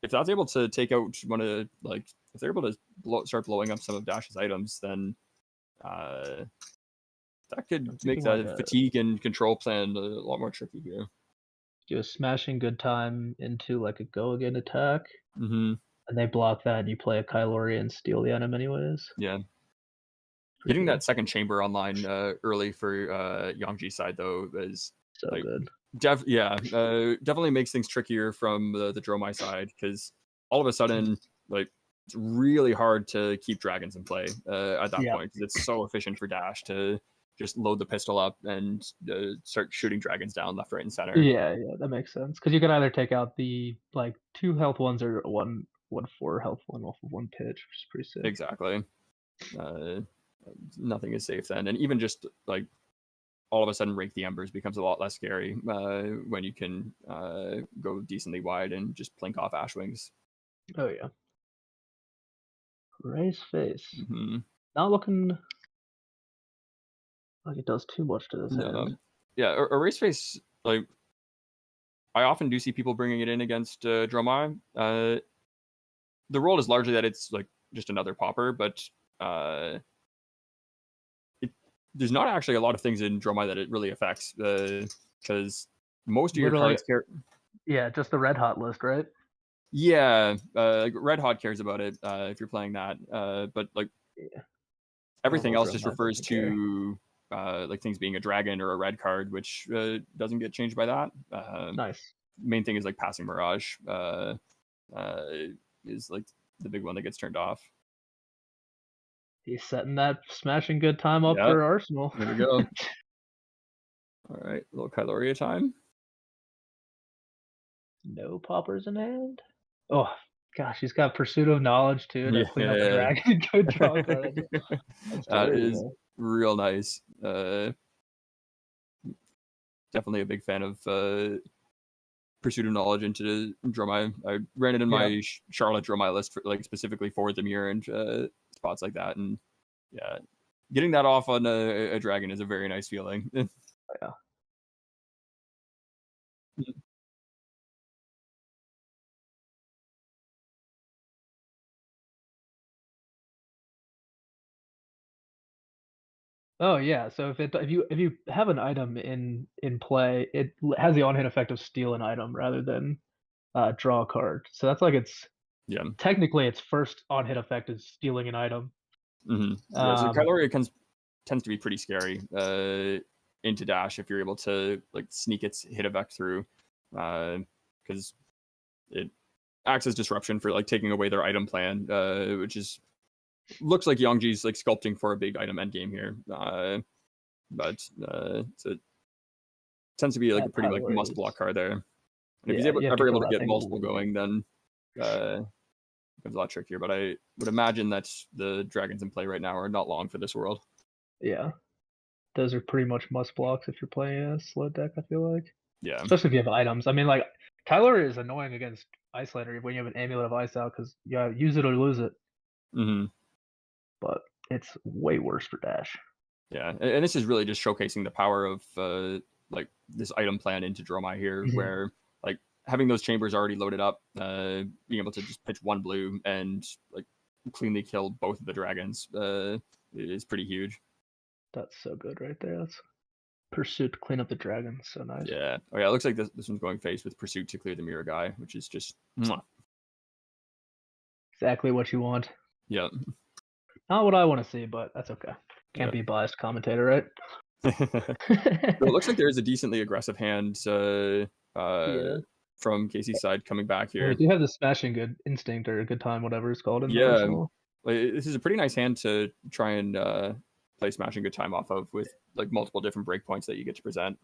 if that's able to take out one of like, if they're able to start blowing up some of Dash's items, then that could make the fatigue and control plan a lot more tricky here. Do a smashing good time into like a go again attack, Mm-hmm. and they block that, and you play a Kylori and steal the item anyways. Yeah. Pretty Getting good. that second chamber online early for Yangji's side though is So like, good. definitely makes things trickier from the Dromai side, because all of a sudden, like, it's really hard to keep dragons in play at that point, because it's so efficient for Dash to just load the pistol up and start shooting dragons down left, right, and center. Yeah, that makes sense. Because you can either take out the like 2 health ones or one 4 health one off of 1 pitch, which is pretty sick. Exactly. Nothing is safe then, and even just like all of a sudden rake the embers becomes a lot less scary when you can go decently wide and just plink off Ashwings. Oh yeah. Raise face. Mm-hmm. Not looking like it does too much to this hand. Yeah, a race face, like, I often do see people bringing it in against Dromai. The role is largely that it's like just another popper, but there's not actually a lot of things in Dromai that it really affects, because most of your cards care. Yeah, just the red hot list, right? Yeah, like Red Hot cares about it if you're playing that, but like everything else just refers to like things being a dragon or a red card, which doesn't get changed by that. Nice. Main thing is like passing Mirage is like the big one that gets turned off. He's setting that smashing good time up for Arsenal. There we go. All right, a little Kyloria time. No poppers in hand. Oh gosh, he's got Pursuit of Knowledge too to clean up the dragon. Good draw card. That is real nice. Definitely a big fan of Pursuit of Knowledge into Dromai. I ran it in my Charlotte Dromai list for, like, specifically for the mirror and spots like that, and yeah, getting that off on a dragon is a very nice feeling. Yeah. Oh yeah, so if you have an item in play, it has the on-hit effect of steal an item rather than draw a card. So that's like technically its first on-hit effect is stealing an item. Mm-hmm. Yeah, so Kyloria tends to be pretty scary into Dash if you're able to like sneak its hit effect through, because it acts as disruption for like taking away their item plan, which is looks like Yangji's like sculpting for a big item endgame here, but it tends to be like a pretty like must block card there. And if he's ever able to get multiple going, then it becomes a lot trickier. But I would imagine that the dragons in play right now are not long for this world. Yeah, those are pretty much must blocks if you're playing a slow deck, I feel like. Yeah, especially if you have items. I mean, like Tyler is annoying against Icelander when you have an Amulet of Ice out because you gotta use it or lose it. Mm-hmm. But it's way worse for Dash. Yeah, and this is really just showcasing the power of like this item plan into Dromai here, where like having those chambers already loaded up, being able to just pitch 1 blue and like cleanly kill both of the dragons is pretty huge. That's so good right there. That's Pursuit to clean up the dragon. So nice. Yeah. Oh yeah, it looks like this one's going face with Pursuit to clear the mirror guy, which is just exactly what you want. Yeah. Not what I want to see, but that's okay. Can't be a biased commentator, right? It looks like there is a decently aggressive hand from Casey's side coming back here. We do have the smashing good instinct or a good time, whatever it's called. This is a pretty nice hand to try and play smashing good time off of with like multiple different breakpoints that you get to present.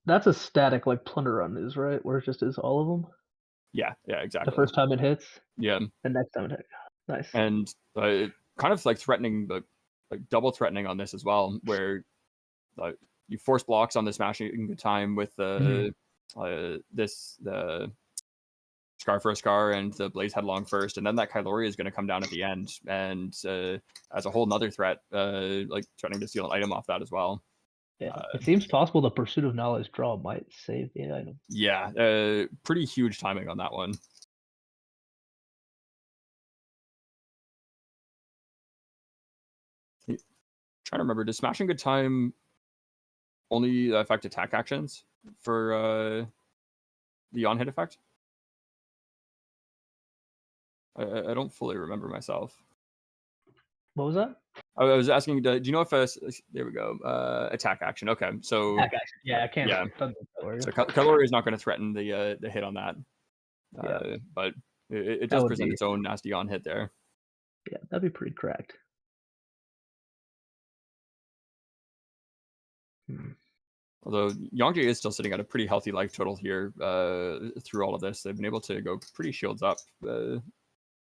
That's a static like Plunder Run is, right? Where it just is all of them. Yeah, exactly. The first time it hits. Yeah. The next time it hits. Nice. And kind of like threatening, like double threatening on this as well, where you force blocks on the smashing good time with the Scar for a Scar and the Blaze Headlong first, and then that Kylori is going to come down at the end, and as a whole nother threat, like threatening to steal an item off that as well. Yeah, it seems possible the Pursuit of Knowledge draw might save the item. Yeah, pretty huge timing on that one. Trying to remember, does Smashing Good Time only affect attack actions for the on-hit effect? I don't fully remember myself. What was that? I was asking, do you know if there we go, attack action? Okay, so Attack action. Yeah, I can't. Yeah. Yeah. So Kylori is not going to threaten the hit on that, Yeah. but it That does would present be- its own nasty on hit there. Yeah, that'd be pretty cracked. Although Yongji is still sitting at a pretty healthy life total here through all of this. They've been able to go pretty shields up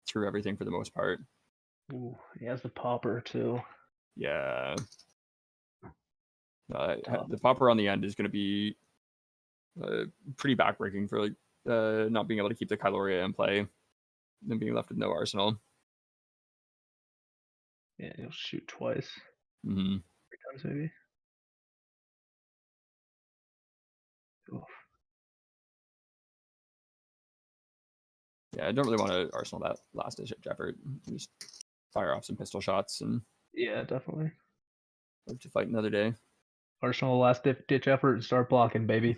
through everything for the most part. Ooh, he has the popper too. Yeah. The popper on the end is going to be pretty backbreaking for like not being able to keep the Kyloria in play and being left with no arsenal. Yeah, he'll shoot twice. Mm-hmm. 3 times maybe. Oof. Yeah, I don't really want to arsenal that last ditch effort. Just fire off some pistol shots and Yeah, definitely. live to fight another day. Arsenal last ditch effort and start blocking, baby.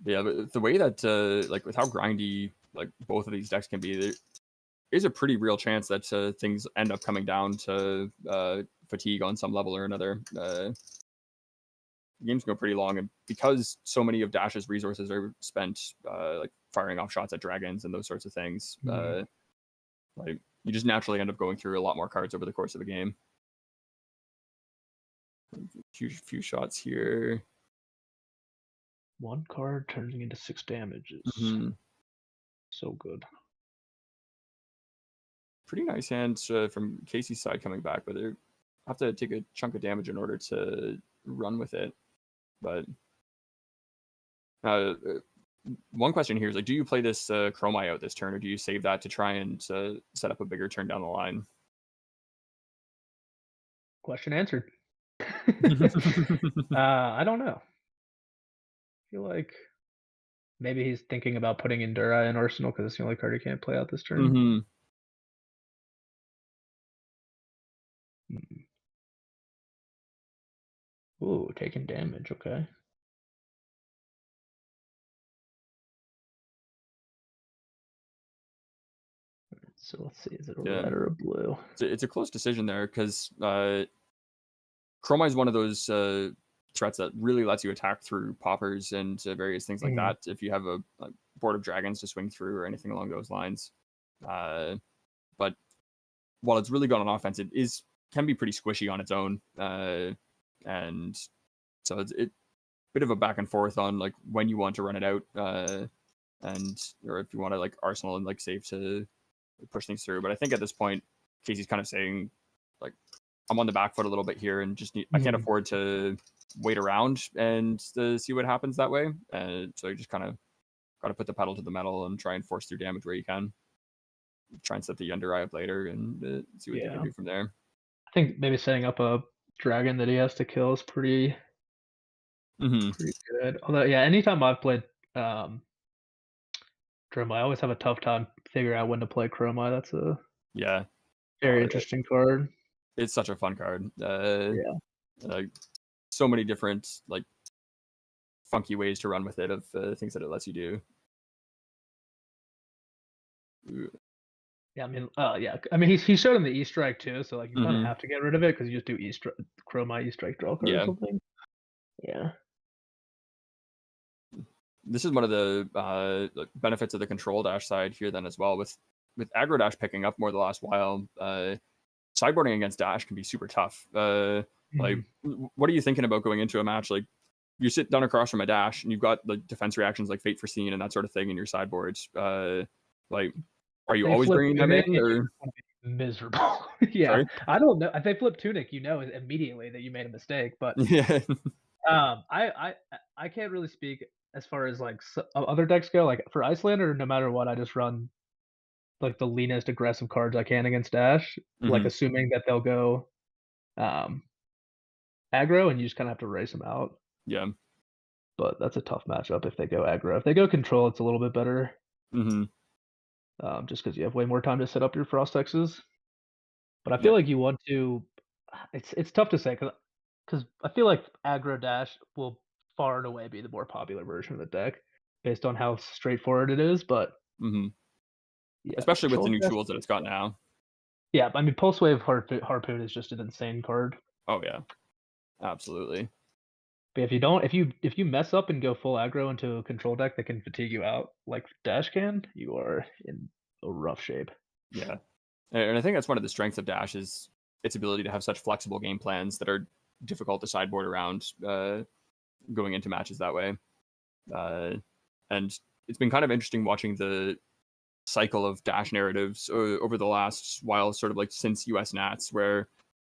Yeah, but the way that like with how grindy like both of these decks can be, there is a pretty real chance that things end up coming down to fatigue on some level or another. Games go pretty long, and because so many of Dash's resources are spent like firing off shots at dragons and those sorts of things, like you just naturally end up going through a lot more cards over the course of a game. Few shots here. 1 card turning into 6 damages. So good. Pretty nice hands from Casey's side coming back, but they have to take a chunk of damage in order to run with it. But one question here is like, do you play this Dromai out this turn, or do you save that to try and set up a bigger turn down the line? Question answered. I don't know. I feel like maybe he's thinking about putting Endura in Arsenal because it's the only card he can't play out this turn. Ooh, taking damage, okay. So let's see, is it a red or a blue? It's a close decision there because Dromai is one of those threats that really lets you attack through poppers and various things like that. If you have a board of dragons to swing through or anything along those lines, but while it's really good on offense, it can be pretty squishy on its own, and so it's a bit of a back and forth on like when you want to run it out, and or if you want to like arsenal and like save to push things through. But I think at this point, Casey's kind of saying like, I'm on the back foot a little bit here and just I can't afford to wait around and see what happens that way. So you just kind of got to put the pedal to the metal and try and force through damage where you can. Try and set the under eye up later and see what they can do from there. I think maybe setting up a dragon that he has to kill is pretty good. Although, yeah, anytime I've played Dromai, I always have a tough time figuring out when to play Dromai. That's a very interesting card. It's such a fun card. Like so many different like funky ways to run with it of things that it lets you do. Yeah, I mean, he showed him the E-Strike too, so like you kind of have to get rid of it because you just do Dromai E-Strike draw card or something. Yeah. This is one of the benefits of the control dash side here then as well. With aggro dash picking up more the last while, sideboarding against dash can be super tough. Like, what are you thinking about going into a match? Like, you sit down across from a dash and you've got like defense reactions like Fate Foreseen and that sort of thing in your sideboards. Like, are you always bringing them in? Or miserable? Yeah, sorry? I don't know. If they flip Tunic, you know immediately that you made a mistake. But I I can't really speak as far as like other decks go. Like for Icelander, no matter what, I just run like the leanest aggressive cards I can against Dash, like Mhm. assuming that they'll go um, aggro, and you just kind of have to race them out. Yeah. But that's a tough matchup if they go aggro. If they go control, it's a little bit better, Mm-hmm. just because you have way more time to set up your Frost X's. But I Yeah. feel like you want to. It's tough to say because I feel like aggro Dash will far and away be the more popular version of the deck based on how straightforward it is. But Mm-hmm. yeah, Especially with the control new Dash tools that is it's got tough. now. Yeah, I mean, Pulse Wave Harpoon is just an insane card. Oh yeah, absolutely. But if you don't, if you mess up and go full aggro into a control deck that can fatigue you out like Dash can, you are in a rough shape. Yeah, and I think that's one of the strengths of Dash is its ability to have such flexible game plans that are difficult to sideboard around going into matches that way. And it's been kind of interesting watching the cycle of Dash narratives over the last while, sort of like since US Nats, where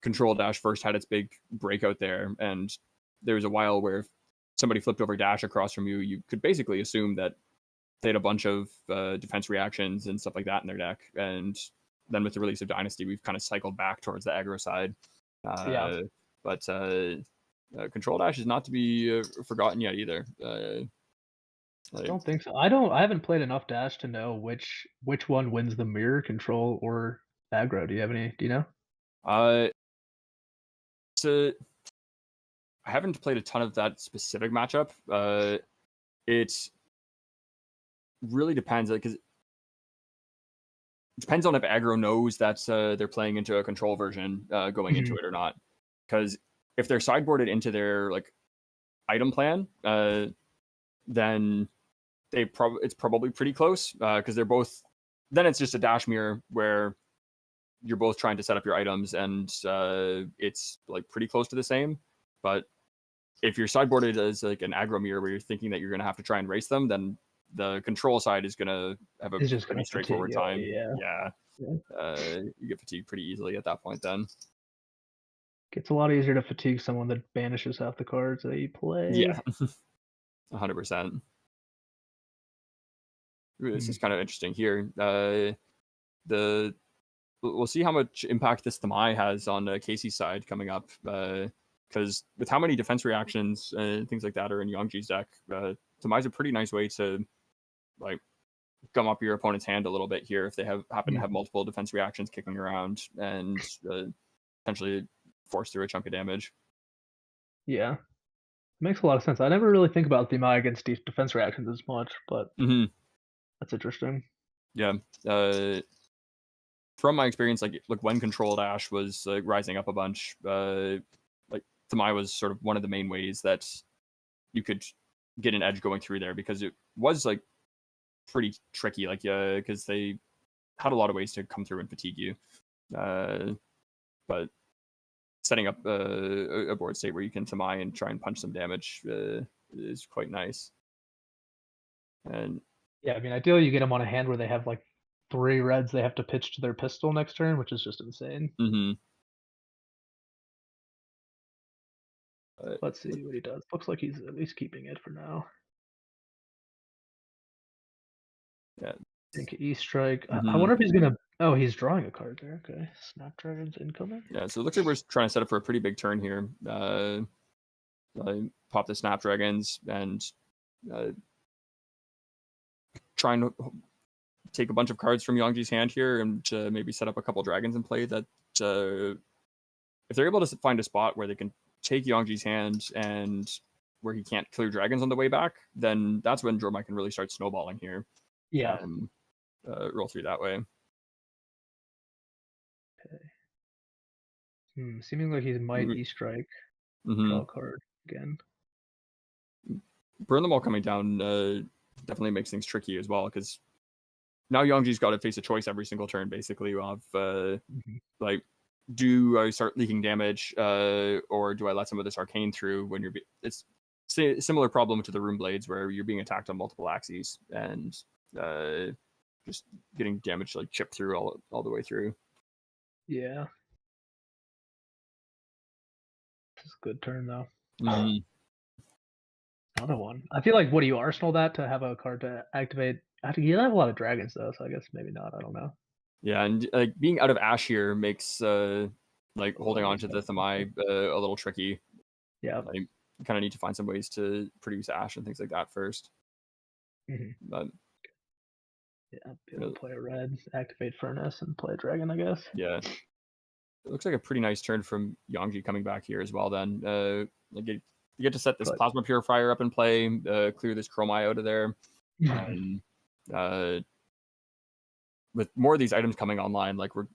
Control Dash first had its big breakout there, and there was a while where if somebody flipped over Dash across from you, you could basically assume that they had a bunch of defense reactions and stuff like that in their deck. And then with the release of Dynasty, we've kind of cycled back towards the aggro side. Yeah. But Control Dash is not to be forgotten yet either. I don't think so. I haven't played enough Dash to know which one wins the mirror, control, or aggro. Do you have any? Do you know? So I haven't played a ton of that specific matchup. It really depends, because it depends on if aggro knows that they're playing into a control version going into it or not. Because if they're sideboarded into their like item plan, then it's probably pretty close, because they're both. Then it's just a Dash mirror where you're both trying to set up your items, and it's like pretty close to the same. But if you're sideboarded as like an aggro mirror where you're thinking that you're going to have to try and race them, then the control side is going to have a pretty straightforward time. Yeah. You get fatigued pretty easily at that point then. It's a lot easier to fatigue someone that banishes half the cards that you play. Yeah. 100%. This is kind of interesting here. We'll see how much impact this Dromai has on Casey's side coming up, because with how many defense reactions and things like that are in Yongji's deck, Dromai's a pretty nice way to like gum up your opponent's hand a little bit here if they happen to have multiple defense reactions kicking around and potentially force through a chunk of damage. Yeah, it makes a lot of sense. I never really think about Dromai against defense reactions as much, but that's interesting. Yeah. From my experience, like when Control Dash was rising up a bunch, like Dromai was sort of one of the main ways that you could get an edge going through there, because it was like pretty tricky, like because they had a lot of ways to come through and fatigue you. But setting up a board state where you can Dromai and try and punch some damage is quite nice. And yeah, I mean, ideally you get them on a hand where they have like 3 reds they have to pitch to their pistol next turn, which is just insane. Let's see what he does. Looks like he's at least keeping it for now. Yeah. I think E-Strike. I wonder if he's gonna. Oh, he's drawing a card there. Okay, Snapdragon's incoming. Yeah, so it looks like we're trying to set up for a pretty big turn here. Pop the Snapdragons and try and take a bunch of cards from Yongji's hand here and maybe set up a couple dragons in play. That if they're able to find a spot where they can take Yongji's hand and where he can't clear dragons on the way back, then that's when Dromai can really start snowballing here. Yeah. Roll through that way. Okay. Seeming like he might E-Strike. Draw a card again. Burn them all coming down definitely makes things tricky as well, because now Yongji's got to face a choice every single turn, basically, of like, do I start leaking damage or do I let some of this arcane through when it's a similar problem to the Rune Blades, where you're being attacked on multiple axes and just getting damage like chipped through all the way through. Yeah. This is a good turn though. Another one. I feel like, what do you arsenal that to have a card to activate? You have a lot of dragons though, so I guess maybe not. I don't know. Yeah, and like being out of Ash here makes like holding on to the Thamai a little tricky. Yeah. Like, you kind of need to find some ways to produce Ash and things like that first. But yeah, be able to play a red, activate Furnace, and play a dragon, I guess. Yeah, it looks like a pretty nice turn from Yongji coming back here as well. Then you get to set this Plasma Purifier up and play, clear this Dromai out of there, and with more of these items coming online, like with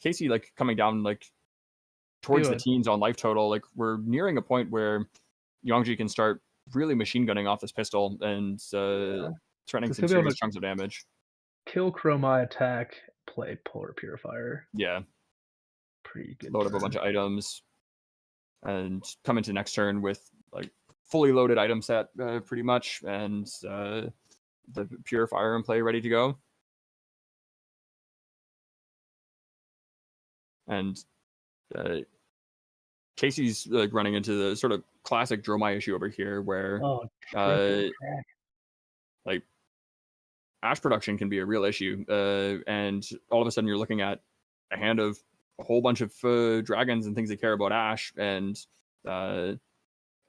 Casey like coming down like towards the teens on life total, like we're nearing a point where Yongji can start really machine gunning off this pistol and threatening some serious chunks of damage. Kill Chromai, attack, play Polar Purifier. Yeah. Pretty good. Load up a bunch of items and come into next turn with like fully loaded item set pretty much, and the Purifier in play ready to go. And Casey's like running into the sort of classic Dromai issue over here where like Ash production can be a real issue, and all of a sudden you're looking at a hand of a whole bunch of dragons and things that care about Ash, and I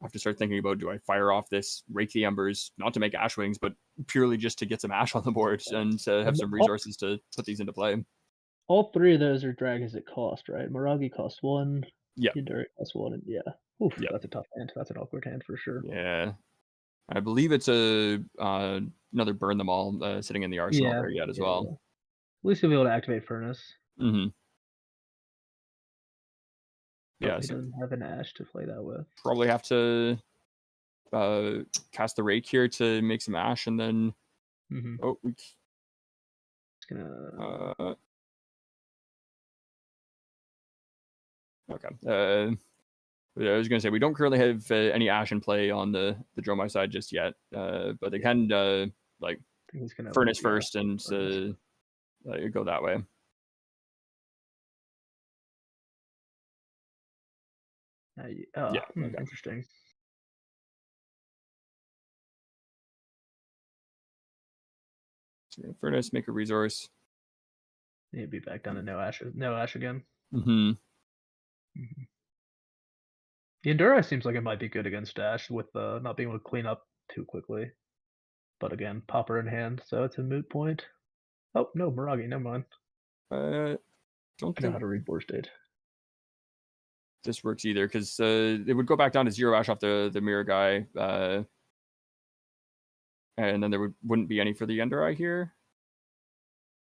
have to start thinking about, do I fire off this Rake the Embers, not to make Ash wings, but purely just to get some Ash on the board and have some resources to put these into play. All three of those are dragons that cost, right? Miragi costs 1. Yeah. Yandere costs 1. And yeah. Oof, that's a tough hand. That's an awkward hand for sure. Yeah. I believe it's another Burn Them All sitting in the arsenal there yet as well. At least you'll be able to activate Furnace. Mm-hmm. Yeah, he doesn't have an Ash to play that with. Probably have to cast the Rake here to make some Ash, and then It's gonna okay. I was gonna say we don't currently have any Ash in play on the Dromai side just yet, but they can like Furnace first and go that way. Yeah. Interesting. So Furnace, make a resource. Need to be back down to no Ash again. The Enduro seems like it might be good against Ash with not being able to clean up too quickly. But again, Popper in hand, so it's a moot point. Oh, no, Miragi, never mind. Don't know how to read board state. This works either, because it would go back down to 0 Ash off the mirror guy, and then there wouldn't be any for the Ender Eye here.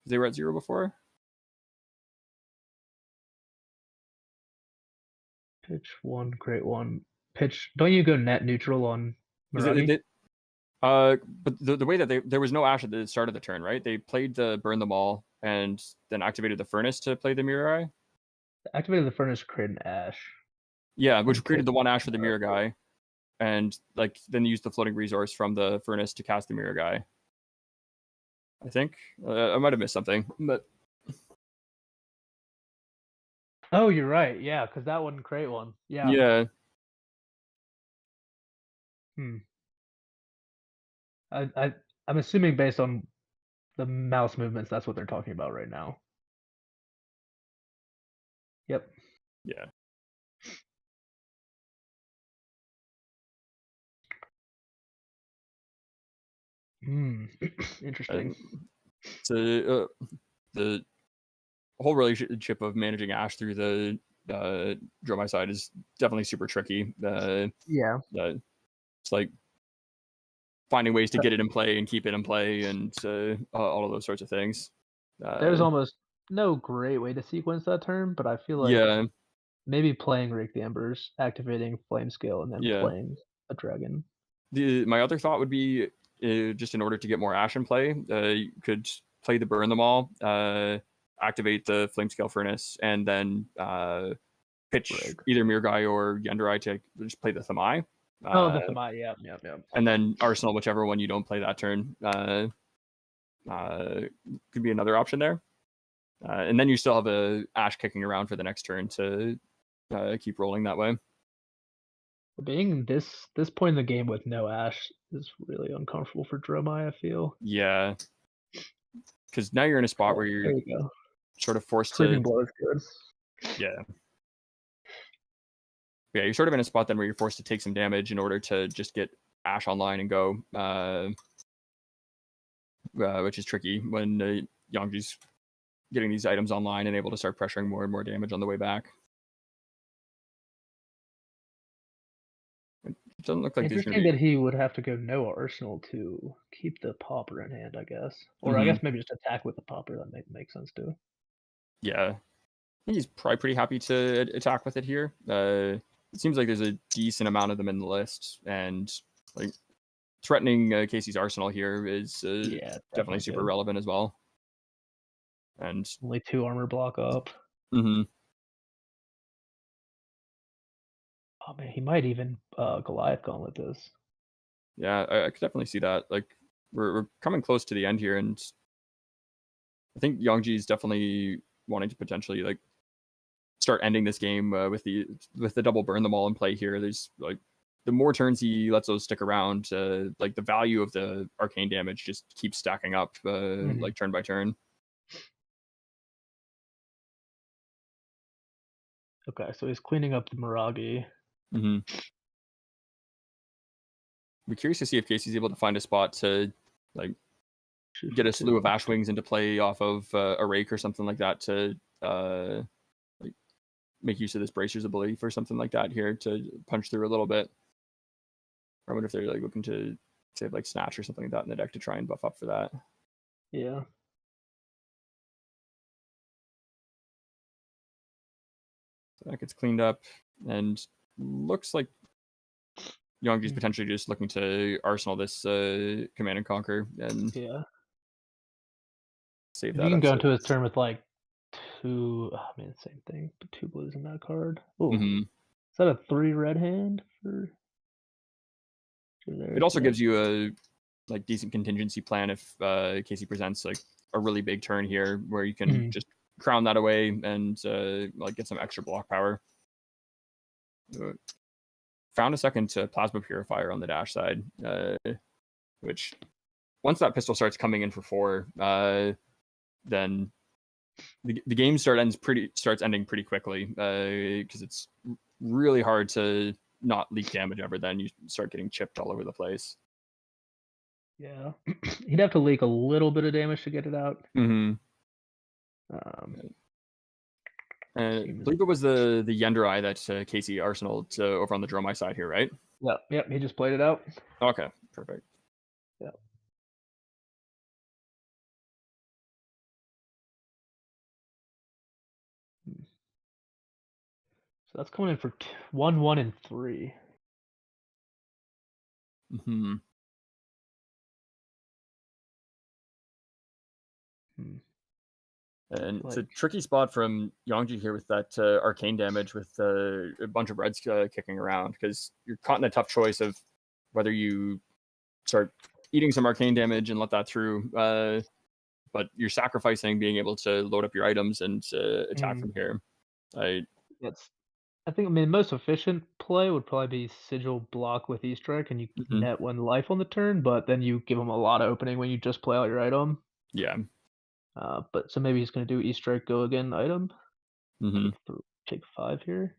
They were at 0 before. Pitch 1, create 1. Pitch. Don't you go net neutral on Miragi? But the way that there was no Ash at the start of the turn, right? They played the Burn Them All and then activated the Furnace to play the Mirror Eye. Activated the Furnace to create an Ash. Yeah, which created the 1 Ash for the Mirror Guy, and like then used the floating resource from the Furnace to cast the Mirror Guy. I think I might have missed something, but oh, you're right. Yeah, because that wouldn't create one. Yeah. Yeah. I'm assuming based on the mouse movements, that's what they're talking about right now. Yep. Yeah. Interesting. So the whole relationship of managing Ash through the Dromai side is definitely super tricky. Yeah. It's like finding ways to get it in play and keep it in play, and all of those sorts of things. There's almost no great way to sequence that turn, but I feel like maybe playing Rake the Embers, activating Flame Scale, and then playing a dragon. My other thought would be just in order to get more Ash in play, you could play the Burn Them All, activate the Flame Scale Furnace, and then pitch either Mirror Guy or Yenderai to just play the Thamai. The Thamai, yeah. And then Arsenal, whichever one you don't play that turn, could be another option there. And then you still have a Ash kicking around for the next turn to keep rolling that way. Being this point in the game with no Ash is really uncomfortable for Dromai, I feel. Yeah, because now you're in a spot where There you're you go. sort of forced Sleeping to. Blow is good. Yeah. Yeah, you're sort of in a spot then where you're forced to take some damage in order to just get Ash online and go, which is tricky when Yangji's getting these items online and able to start pressuring more and more damage on the way back. It doesn't look like there's going to Interesting be. that he would have to go no Arsenal to keep the Popper in hand, I guess. Or I Mhm. guess maybe just attack with the Popper, that makes sense too. Yeah, I think he's probably pretty happy to attack with it here. It seems like there's a decent amount of them in the list, and like threatening Casey's arsenal here is Yeah, definitely super good. relevant as well. And Only 2 armor block up. mhm. Oh man, he might even Goliath Gauntlet this. Yeah, I could definitely see that. Like we're coming close to the end here, and I think Yongji is definitely wanting to potentially like start ending this game with the double burn them all in play here. There's like the more turns he lets those stick around, like the value of the arcane damage just keeps stacking up, like turn by turn. Okay, so he's cleaning up the Miragi. Mm-hmm. Be curious to see if Casey's able to find a spot to like Shoot get for a slew of 2. Ash Wings into play off of a rake or something like that to like make use of this Bracer's ability for something like that here to punch through a little bit. I wonder if they're like looking to save like Snatch or something like that in the deck to try and buff up for that. Yeah. So that gets cleaned up, and looks like Yongji's potentially just looking to arsenal this Command and Conquer and Yeah. save If that. you can go upset. into his turn with like 2, I mean, same thing, but 2 blues in that card. Oh, Mhm. is that a 3 red hand for there? It also Yeah. gives you a like decent contingency plan if Casey presents like a really big turn here where you can just crown that away and like get some extra block power. Found a second Plasma Purifier on the dash side, which once that pistol starts coming in for 4, then the game starts ending pretty quickly because it's really hard to not leak damage ever. Then you start getting chipped all over the place. Yeah. He'd have to leak a little bit of damage to get it out. Mm-hmm. I Seems- believe it was the Yenderai that Casey arsenaled over on the Dromai side here, right? Yep, he just played it out. Okay, perfect. Yeah. So that's coming in for 1, 1, and 3. Mm-hmm. And it's a tricky spot from Yongji here with that arcane damage with a bunch of reds kicking around because you're caught in a tough choice of whether you start eating some arcane damage and let that through, but you're sacrificing being able to load up your items and attack from here. I think, I mean, most efficient play would probably be Sigil block with E-Strike, and you net 1 life on the turn, but then you give him a lot of opening when you just play out your item. Yeah. But so maybe he's going to do E-Strike go again item. Mm-hmm. Take 5 here.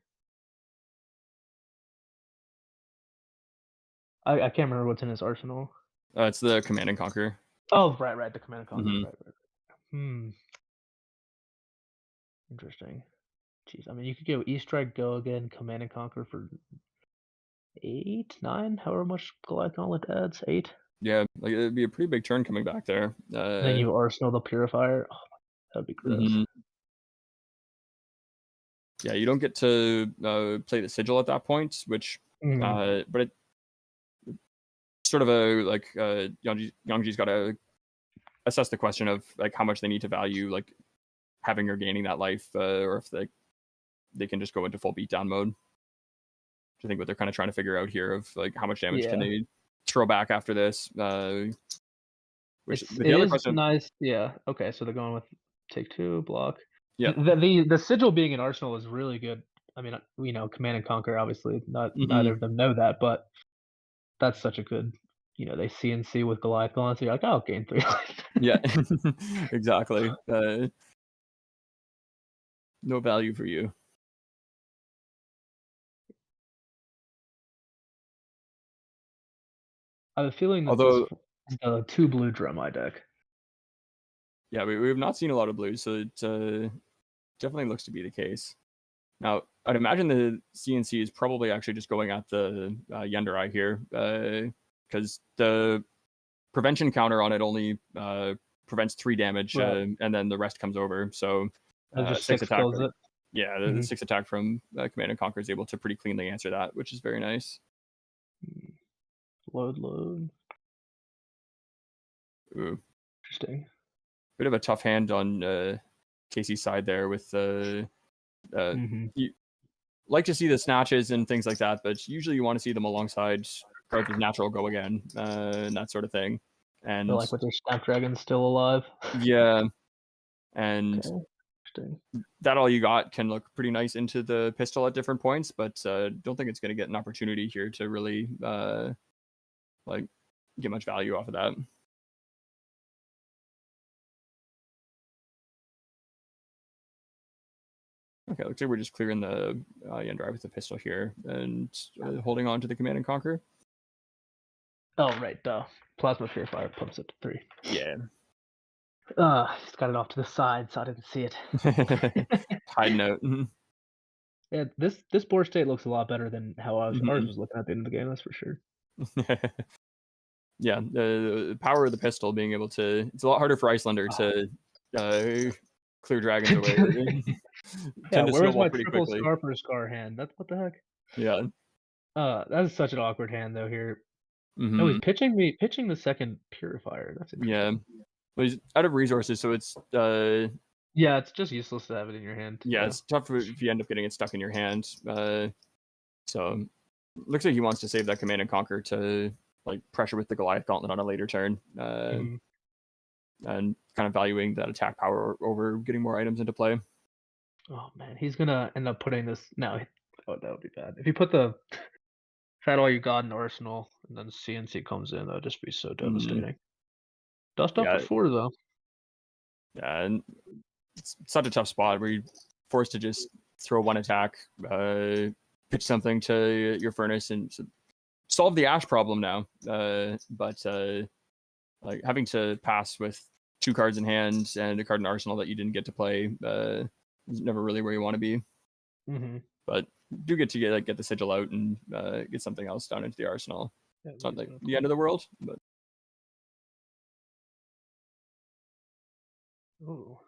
I can't remember what's in his arsenal. It's the Command and Conquer. Oh, right, the Command and Conquer. Mm-hmm. Right. Interesting. Jeez, I mean, you could go E-Strike, go again, Command and Conquer for 8, 9, however much Goliath Gauntlet adds. 8. Yeah, like it'd be a pretty big turn coming back there. Then you arsenal the Purifier. Oh, that'd be gross. Mm-hmm. Yeah, you don't get to play the Sigil at that point, which, but it sort of a like Yongji's got to assess the question of like how much they need to value like having or gaining that life, or if they can just go into full beatdown mode. I think what they're kind of trying to figure out here of like how much damage can they throw back after this. Which the other question, nice. Yeah. Okay, so they're going with take 2 block. Yeah. The Sigil being an arsenal is really good I mean, Command and Conquer. Obviously, Mhm. neither of them know that, but that's such a good. They CNC with Goliath gone, so you're like, oh, gain 3 life. Yeah, exactly. No value for you. I have a feeling that Although- this is the 2 blue Dromai deck. Yeah, we've not seen a lot of blues, so it definitely looks to be the case. Now, I'd imagine the CNC is probably actually just going at the Yenderai here, because the prevention counter on it only prevents 3 damage, Right. and then the rest comes over. So It just 6 6 attack. kills it. Yeah, the 6 attack from Command and Conquer is able to pretty cleanly answer that, which is very nice. Load. Ooh, Interesting. bit of a tough hand on Casey's side there with you like to see the snatches and things like that, but usually you want to see them alongside cards with natural go again, and that sort of thing. And They're like with their Snapdragon still alive. yeah, and Okay. Interesting. that all you got can look pretty nice into the pistol at different points, but don't think it's going to get an opportunity here to really like get much value off of that. Okay, looks like we're just clearing the Yendrai with the pistol here and holding on to the Command and Conquer. Oh, right. Duh. Plasma Purifier pumps it to 3. Yeah. He's got it off to the side, so I didn't see it. Hide note. Yeah, this board state looks a lot better than how ours was looking at the end of the game. That's for sure. Yeah, the power of the pistol being able to. It's a lot harder for Icelander to clear dragons away. Yeah, Tend to where was snowball my pretty triple quickly. scar for a scar hand? That's what the heck? Yeah. That is such an awkward hand though here. Mhm. Oh, he's pitching the second purifier. That's interesting. Yeah. Well, he's out of resources, so it's Yeah, it's just useless to have it in your hand. yeah, it's tough if you end up getting it stuck in your hand. So looks like he wants to save that Command and Conquer to like pressure with the Goliath Gauntlet on a later turn, and kind of valuing that attack power over getting more items into play. Oh man, he's gonna end up putting this now. Oh, that would be bad. If you put the Fat All You Got in Arsenal and then CNC comes in, that would just be so devastating. Dust up Yeah. for 4 though. Yeah, and it's such a tough spot where you're forced to just throw one attack, pitch something to your furnace, and solve the ash problem now. But like having to pass with 2 cards in hand and a card in arsenal that you didn't get to play is never really where you want to be. But do get to get the sigil out and get something else down into the arsenal. Yeah, it's not like the end of the world, but oh.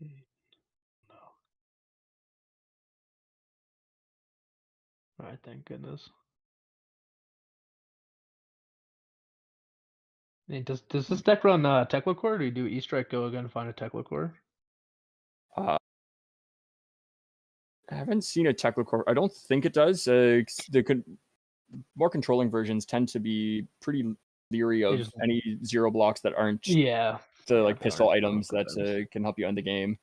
No. All right, thank goodness. I mean, does this deck run Tekla Core, or do you do E-Strike Go again, find a Tekla Core? I haven't seen a Tekla Core. I don't think it does. The more controlling versions tend to be pretty leery of any 0 blocks that aren't the pistol items that can help you end the game.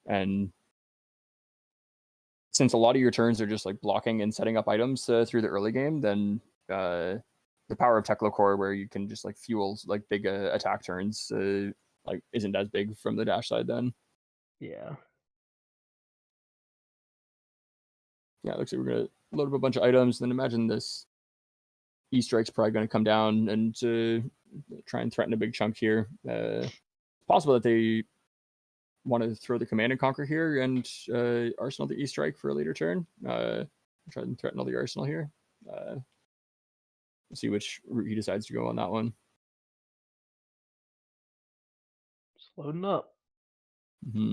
And since a lot of your turns are just like blocking and setting up items through the early game, then the power of Tekla Core, where you can just like fuel like big attack turns, like isn't as big from the dash side then. Yeah. Yeah, it looks like we're gonna load up a bunch of items. Then imagine this E-Strike's probably gonna come down and try and threaten a big chunk here. It's possible that they want to throw the Command and Conquer here and arsenal the E-Strike for a later turn. Try and threaten all the arsenal here. We'll see which route he decides to go on that one. Just loading up. Mm-hmm.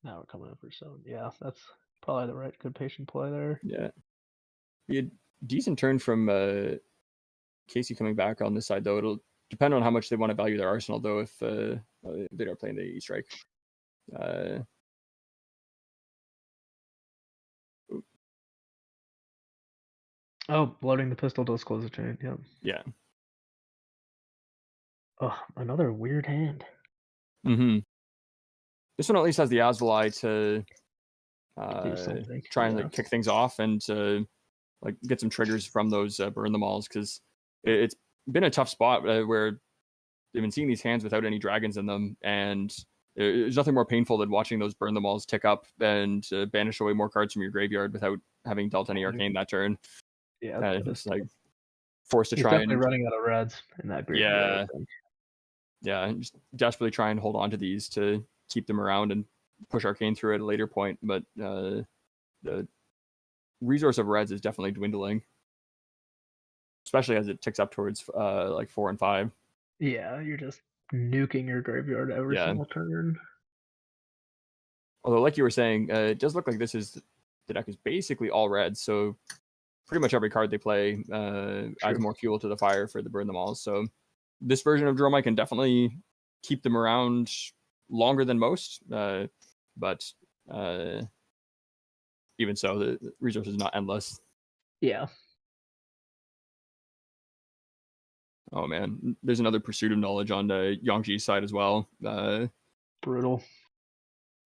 Now we're coming in for 7. Yeah, that's probably the right good patient play there. Yeah. Be a decent turn from Casey coming back on this side, though. It'll depend on how much they want to value their arsenal, though, if they are playing the E-Strike. Oh, loading the pistol does close the chain. Yep. Yeah. Oh, another weird hand. Mm-hmm. This one at least has the Azalai to something, try and yeah. like kick things off and like get some triggers from those burn them alls, because it's been a tough spot where they've been seeing these hands without any dragons in them, and there's nothing more painful than watching those burn them alls tick up and banish away more cards from your graveyard without having dealt any arcane that turn. Yeah, It's like forced to he's try definitely and running out of reds in that graveyard. Yeah. I think. yeah, and just desperately try and hold on to these to keep them around and push arcane through at a later point. But the resource of reds is definitely dwindling, especially as it ticks up towards like 4 and 5. Yeah, you're just nuking your graveyard every Yeah. single turn. Although, like you were saying, it does look like the deck is basically all red, so pretty much every card they play adds more fuel to the fire for the burn them all. So this version of Dromai can definitely keep them around longer than most, but even so, the resource is not endless. Yeah. Oh man, there's another Pursuit of Knowledge on the Yangji's side as well, Brutal.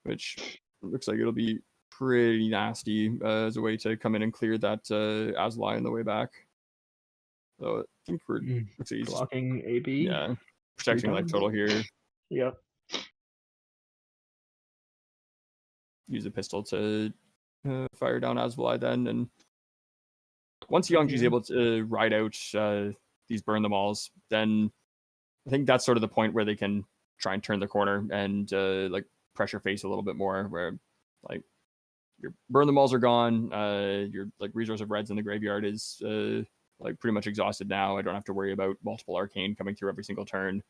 which looks like it'll be pretty nasty as a way to come in and clear that Azalai on the way back. So I think we're looks like he's blocking AB. Yeah, protecting life total here. Yep. Use a pistol to fire down Azalai then, and once Yangji's able to ride out these burn them alls, then I think that's sort of the point where they can try and turn the corner and like pressure face a little bit more, where like your burn them alls are gone, your like resource of reds in the graveyard is like pretty much exhausted now. I don't have to worry about multiple arcane coming through every single turn.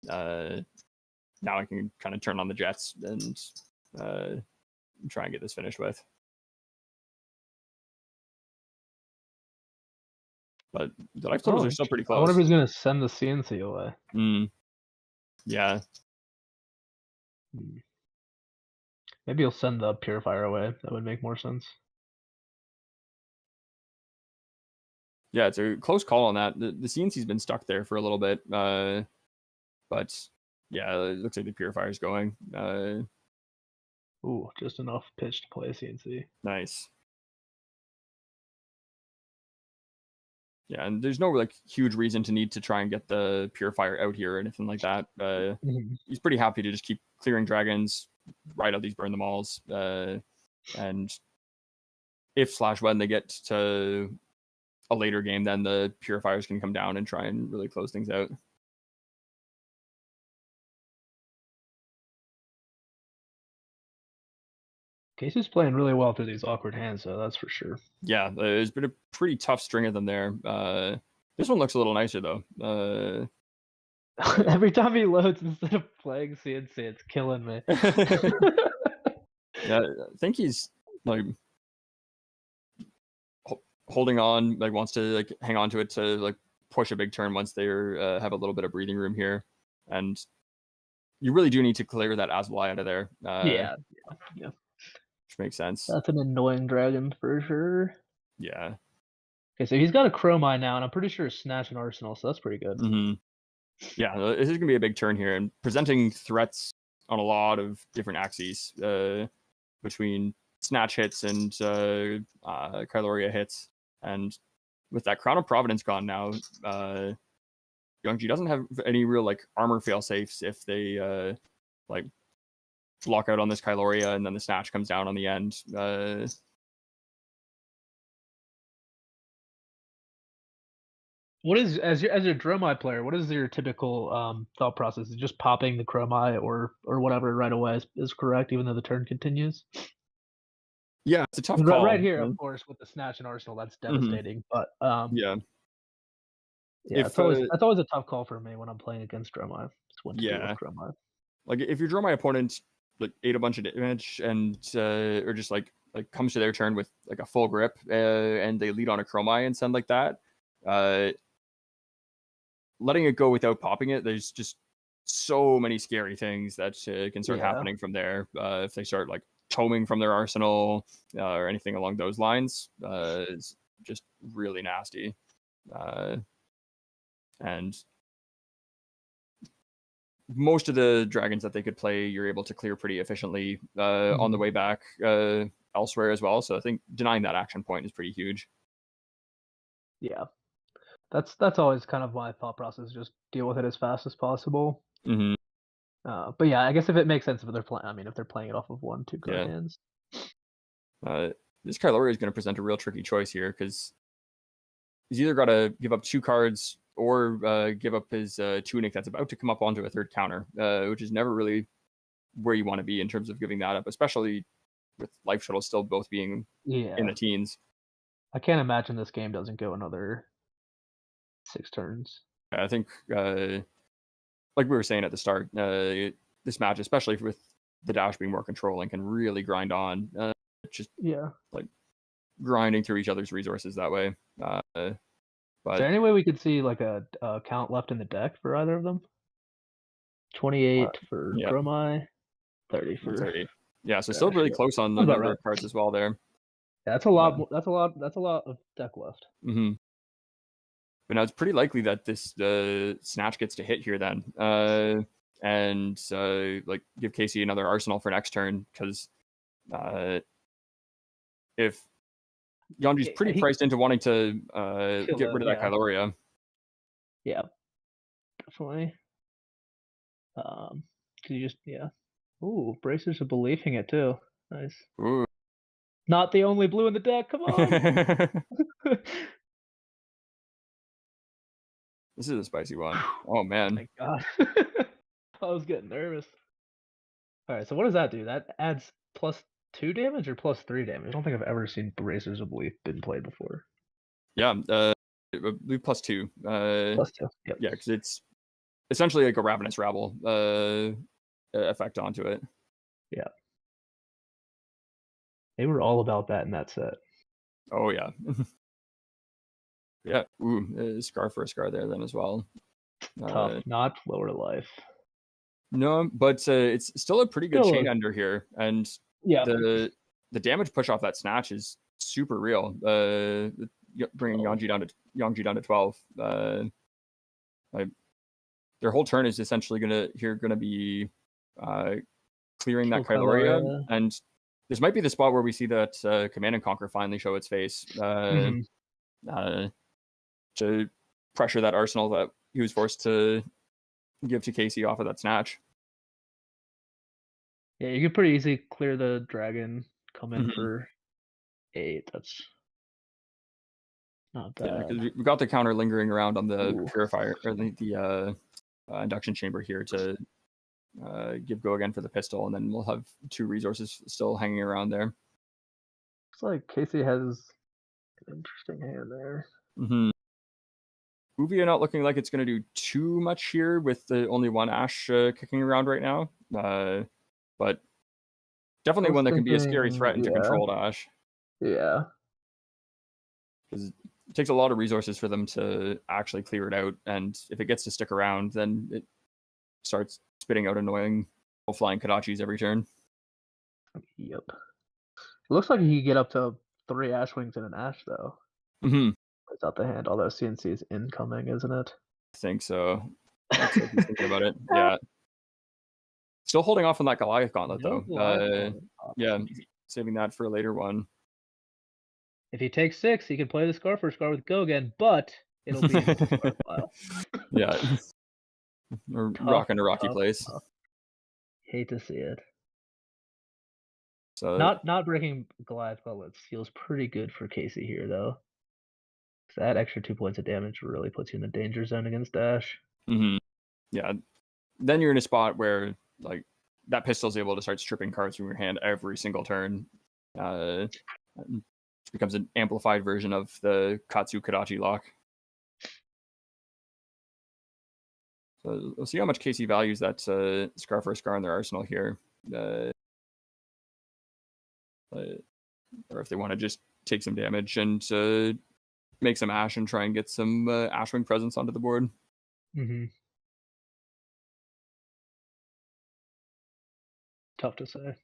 Now I can kind of turn on the jets and try and get this finished with. But the life totals are still pretty close. I wonder if he's going to send the CNC away. Yeah. Maybe he'll send the Purifier away. That would make more sense. Yeah, it's a close call on that. The CNC's been stuck there for a little bit. But yeah, it looks like the Purifier's going. Ooh, just enough pitch to play a CNC. Nice. Yeah, and there's no like huge reason to need to try and get the Purifier out here or anything like that. He's pretty happy to just keep clearing dragons, ride out these burn them alls, and if/when they get to a later game, then the Purifiers can come down and try and really close things out. Casey's playing really well through these awkward hands, so that's for sure. Yeah, there's been a pretty tough string of them there. This one looks a little nicer though. Every time he loads instead of playing CNC, it's killing me. Yeah, I think he's like holding on, like wants to like hang on to it to like push a big turn once they have a little bit of breathing room here, and you really do need to clear that Azalai out of there. Yeah. Which makes sense. That's an annoying dragon for sure. Yeah. Okay, so he's got a Dromai now, and I'm pretty sure Snatch and Arsenal, so that's pretty good. Yeah, this is gonna be a big turn here, and presenting threats on a lot of different axes between Snatch hits and Kyloria hits, and with that Crown of Providence gone now, Yangji doesn't have any real like armor fail safes if they like block out on this Kyloria and then the Snatch comes down on the end. What is as your Dromai player? What is your typical thought process? Is it just popping the Dromai or whatever right away is correct, even though the turn continues? Yeah, it's a tough call. Right here, of course, with the Snatch and Arsenal, that's devastating. But yeah, that's always a tough call for me when I'm playing against Dromai. It's what to do with Dromai. Like if your Dromai opponent like ate a bunch of damage and or just like comes to their turn with like a full grip and they lead on a Dromai and send like that, letting it go without popping it, there's just so many scary things that can start happening from there. If they start like toming from their arsenal or anything along those lines, it's just really nasty. And most of the dragons that they could play, you're able to clear pretty efficiently on the way back elsewhere as well. So I think denying that action point is pretty huge. Yeah, that's always kind of my thought process. Just deal with it as fast as possible. Mm-hmm. But yeah, I guess if it makes sense if they're playing, I mean, if they're playing it off of 1-2 card hands. This Kylori is going to present a real tricky choice here because he's either got to give up 2 cards or give up his tunic that's about to come up onto a 3rd counter, which is never really where you want to be in terms of giving that up, especially with Life Shuttle still both being in the teens. I can't imagine this game doesn't go another 6 turns. I think, like we were saying at the start, this match, especially with the dash being more controlling, can really grind on. Just like grinding through each other's resources that way. But is there any way we could see like a count left in the deck for either of them? 28 for Dromai, 30 for 30. Yeah, so still really close on the number of cards as well there. Yeah, that's a lot. That's a lot of deck left. Mm-hmm. But now it's pretty likely that this Snatch gets to hit here then, and like give Casey another arsenal for next turn, because if Yonji's pretty priced into wanting to get rid of that Kyloria. Yeah, definitely. Can you just Ooh, Bracers are believing it too. Nice. Ooh. Not the only blue in the deck. Come on. This is a spicy one. Oh man. My God. I was getting nervous. All right, so what does that do? That adds +2 damage or +3 damage? I don't think I've ever seen Bracers of Belief been played before. Yeah, +2. +2. Yep. Yeah, because it's essentially like a Ravenous Rabble effect onto it. Yeah. They were all about that in that set. Oh yeah. Yeah. Ooh, scar for a scar there then as well. Tough, not lower life. No, but it's still a pretty good chain ender here, and the damage push off that Snatch is super real. Bringing Yonji down to 12. Their whole turn is essentially gonna be clearing that Kyloria, and this might be the spot where we see that Command and Conquer finally show its face to pressure that arsenal that he was forced to give to Casey off of that Snatch. Yeah, you could pretty easily clear the dragon, come in for 8. That's not bad. Yeah, because we got the counter lingering around on the purifier or the induction chamber here to give go again for the pistol, and then we'll have 2 resources still hanging around there. Looks like Casey has an interesting hand there. Uvia not looking like it's going to do too much here with the only one Ash kicking around right now, but definitely one that can be a scary threat into controlled Ash. Yeah. Because it takes a lot of resources for them to actually clear it out, and if it gets to stick around, then it starts spitting out annoying flying Kadachis every turn. Yep. It looks like he can get up to 3 Ash Wings and an Ash, though. Without the hand, although CNC is incoming, isn't it? I think so. Looks like he's thinking about it. Yeah. Still holding off on that Goliath Gauntlet, though. Yeah, saving that for a later one. If he takes 6, he can play the Scar for Scar with Go again, but it'll be in his Scar file. Yeah. Or rocking a rocky place. Tough. Hate to see it. So not breaking Goliath Gauntlets feels pretty good for Casey here, though. That extra 2 points of damage really puts you in the danger zone against Dash. Yeah. Then you're in a spot where like that pistol's able to start stripping cards from your hand every single turn. It becomes an amplified version of the Katsu Kadachi lock. So we'll see how much Casey values that Scar for a Scar in their arsenal here. Or if they want to just take some damage and make some Ash and try and get some Ashwing presence onto the board. Tough to say.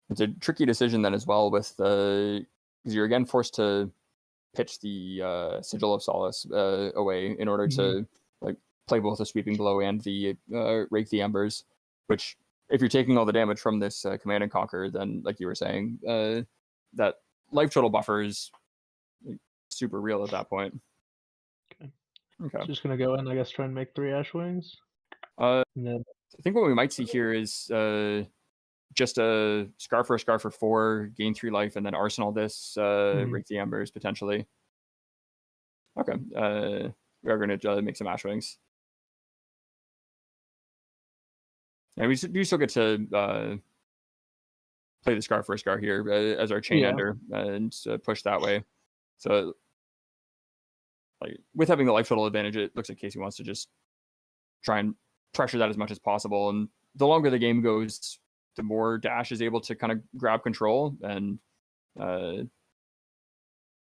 It's a tricky decision then as well with because you're again forced to pitch the Sigil of Solace away in order to like play both the Sweeping Blow and the Rake the Embers, which if you're taking all the damage from this Command and Conquer, then like you were saying, that life total buffer is like, super real at that point. Okay. Just gonna go in, I guess, try and make 3 Ash Wings. And then I think what we might see here is just a Scar for 4, gain 3 life, and then Arsenal this, Rake the Embers potentially. Okay. We are going to make some Ash Wings. And we do still get to play the Scar here as our chain ender and push that way. So, like with having the life total advantage, it looks like Casey wants to just try and pressure that as much as possible. And the longer the game goes, the more Dash is able to kind of grab control. And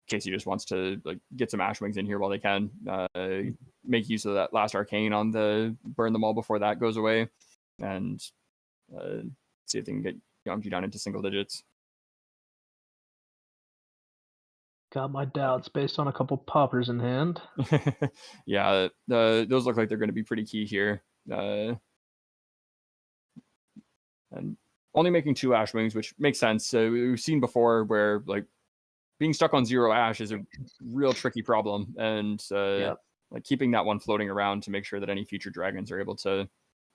Casey just wants to like get some Ash Wings in here while they can. Make use of that last Arcane on the burn them all before that goes away. And see if they can get Yongji down into single digits. got my doubts based on a couple poppers in hand. Yeah, those look like they're going to be pretty key here. And only making 2 Ash Wings, which makes sense. We've seen before where like being stuck on 0 Ash is a real tricky problem, and like keeping that one floating around to make sure that any future dragons are able to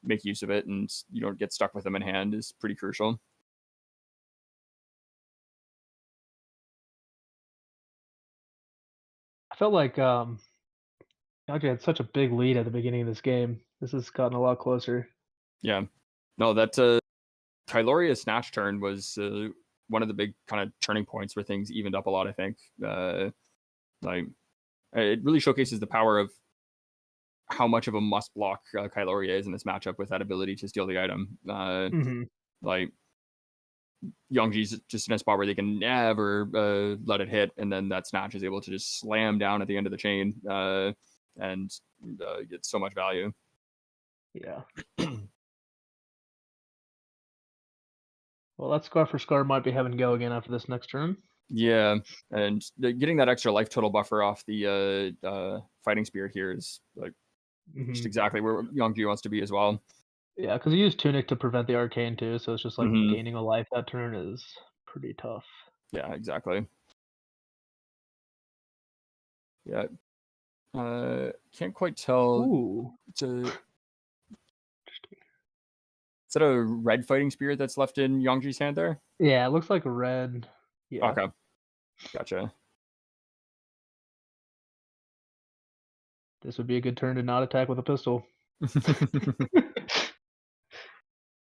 make use of it and you don't get stuck with them in hand is pretty crucial. I felt like Yagi had such a big lead at the beginning of this game. This has gotten a lot closer. Yeah. No, that Kyloria Snatch turn was one of the big kind of turning points where things evened up a lot, I think. Like it really showcases the power of how much of a must block Kyloria is in this matchup with that ability to steal the item. Like Yongji's just in a spot where they can never let it hit, and then that Snatch is able to just slam down at the end of the chain and get so much value. Yeah. Well, that Scar for Scar might be having to go again after this next turn. Yeah, and getting that extra life total buffer off the Fighting Spear here is like just exactly where Yongji wants to be as well. Yeah, because he used Tunic to prevent the Arcane too, so it's just like gaining a life that turn is pretty tough. Yeah, exactly. Yeah. Can't quite tell. Ooh. Is that a red Fighting Spear that's left in Yongji's hand there? Yeah, it looks like a red. Yeah. Okay. Gotcha. This would be a good turn to not attack with a pistol.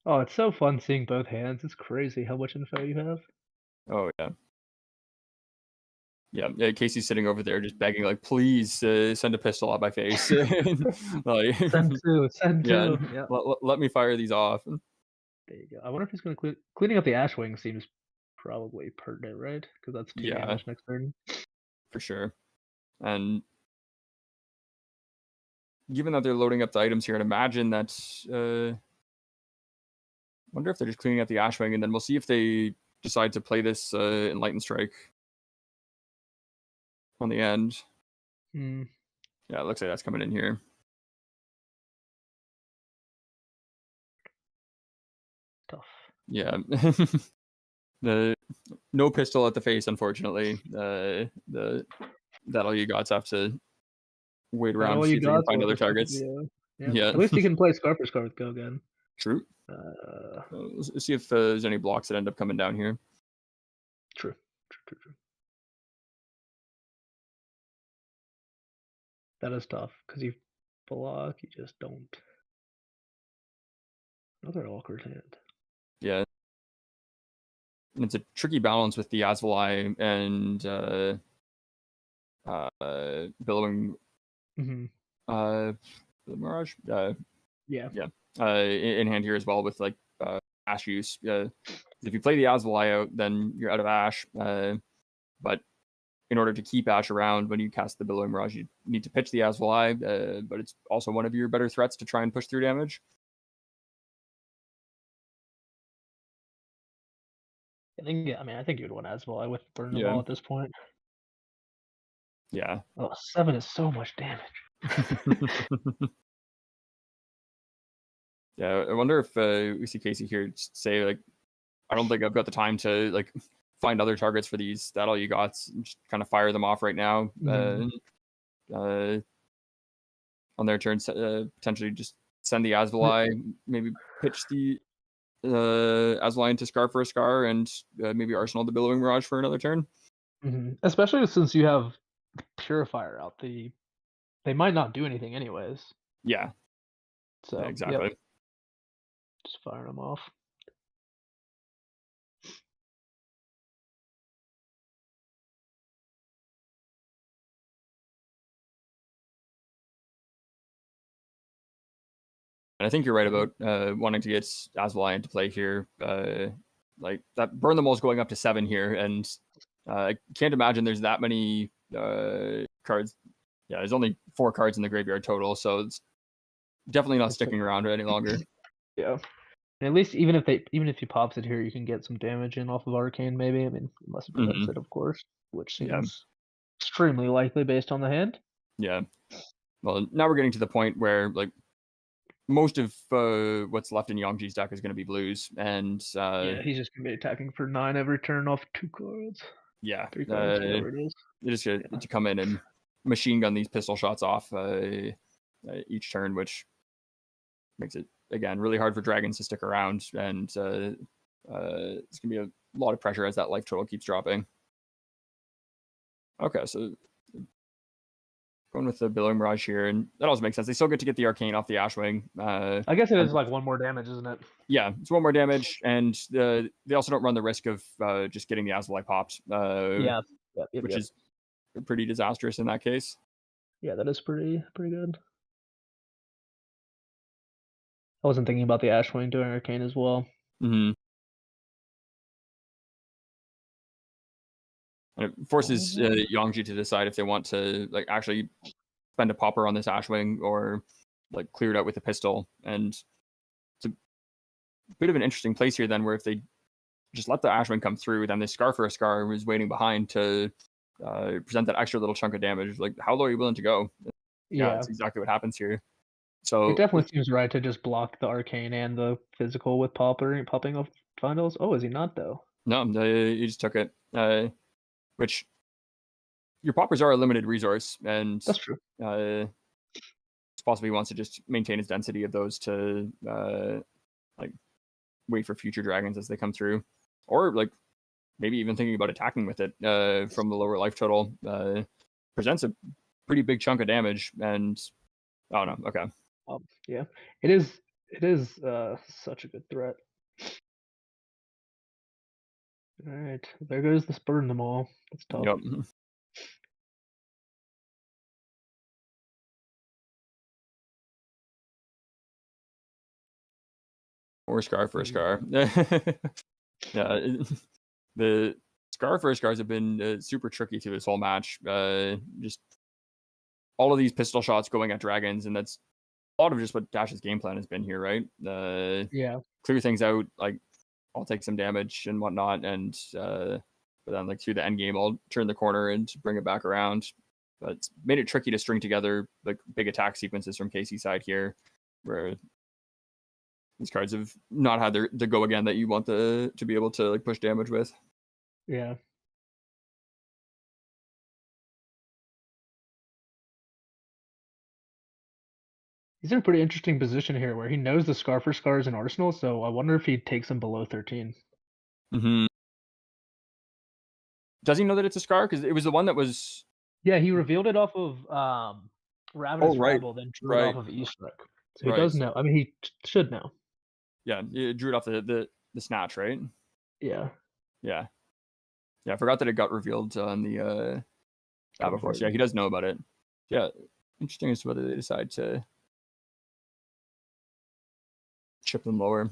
Oh, it's so fun seeing both hands. It's crazy how much info you have. Oh, yeah. Yeah, Casey's sitting over there just begging, like, please send a pistol at my face. Like, send two. Yeah, Yeah. let me fire these off. There you go. I wonder if he's going to cleaning up the Ash Wing seems probably pertinent, right? Because that's 2 damage next turn. For sure. And given that they're loading up the items here, and imagine that wonder if they're just cleaning up the Ash Wing, and then we'll see if they decide to play this Enlightened Strike on the end. Yeah, it looks like that's coming in here. Tough. Yeah. No pistol at the face, unfortunately. That all you gots have to wait around see if they can find other targets. Yeah. At least you can play Scar for Scar with Go again. True. Let's see if there's any blocks that end up coming down here. True. That is tough because you block, you just don't. Another awkward hand. Yeah. And it's a tricky balance with the Asvali and Billowing Mirage. Yeah. In hand here as well with like Ash use. If you play the Asvali out, then you're out of Ash. But in order to keep Ash around when you cast the Billowing Mirage, you need to pitch the Asvali, but it's also one of your better threats to try and push through damage. I think you would want Asvali with Burn the Wall at this point. Yeah. Oh, 7 is so much damage. Yeah, I wonder if we see Casey here say like, I don't think I've got the time to like find other targets for these. That all you got? Just kind of fire them off right now. On their turn, potentially just send the Asvali, maybe pitch the Asvali into Scar for a Scar, and maybe Arsenal the Billowing Mirage for another turn. Especially since you have Purifier out, they might not do anything anyways. Yeah. So Exactly. Yep. Just fire them off. And I think you're right about wanting to get Asvali into play here. Like that burn them all's going up to 7 here, and I can't imagine there's that many cards. Yeah, there's only 4 cards in the graveyard total, so it's definitely not sticking around any longer. Yeah. And at least even if he pops it here, you can get some damage in off of Arcane, maybe. I mean, unless he protects it, of course, which seems extremely likely based on the hand. Yeah. Well, now we're getting to the point where like most of what's left in Yangji's deck is going to be blues, and Yeah, he's just gonna be attacking for 9 every turn off 2 cards. 3 cards, whatever it is. They're just going to come in and machine gun these pistol shots off each turn, which makes it again really hard for dragons to stick around, and it's going to be a lot of pressure as that life total keeps dropping. Okay, so going with the Billowing Mirage here, and that also makes sense. They still get to get the Arcane off the Ashwing. I guess it is like 1 more damage, isn't it? Yeah, it's 1 more damage, and they also don't run the risk of just getting the Asvali popped. Which is pretty disastrous in that case. Yeah, that is pretty good. I wasn't thinking about the Ashwing doing Arcane as well. And it forces Yangji to decide if they want to like actually spend a popper on this Ashwing or like clear it out with a pistol. And it's a bit of an interesting place here then, where if they just let the Ashwing come through, then this Scar for a Scar is waiting behind to present that extra little chunk of damage. Like, how low are you willing to go? Yeah, that's exactly what happens here. So it definitely seems right to just block the Arcane and the physical with popping off Vandals. Oh, is he not though? No, he just took it. Which your poppers are a limited resource, and that's true. Possibly wants to just maintain his density of those to like wait for future dragons as they come through, or like maybe even thinking about attacking with it from the lower life total. Presents a pretty big chunk of damage, and oh no, okay. Yeah, it is such a good threat. All right, there goes the burn them all. That's tough. Yep. Or Scar for a Scar. Yeah, the Scar for Scars have been super tricky through this whole match. Just all of these pistol shots going at dragons, and that's a lot of just what Dash's game plan has been here, right? Clear things out, like I'll take some damage and whatnot, and but then like through the end game, I'll turn the corner and bring it back around. But it's made it tricky to string together like big attack sequences from Casey's side here, where these cards have not had the go again that you want to be able to like push damage with. Yeah. He's in a pretty interesting position here where he knows the Scar for Scars in Arsenal, so I wonder if he takes him below 13. Does he know that it's a Scar? Because it was the one that was... Yeah, he revealed it off of Ravenous Rabble, then drew it off of Easton. So he does know. I mean, he should know. Yeah, he drew it off the snatch, right? Yeah. Yeah, I forgot that it got revealed on the Battle Force. Yeah, he does know about it. Yeah, interesting as to whether they decide to chip them lower.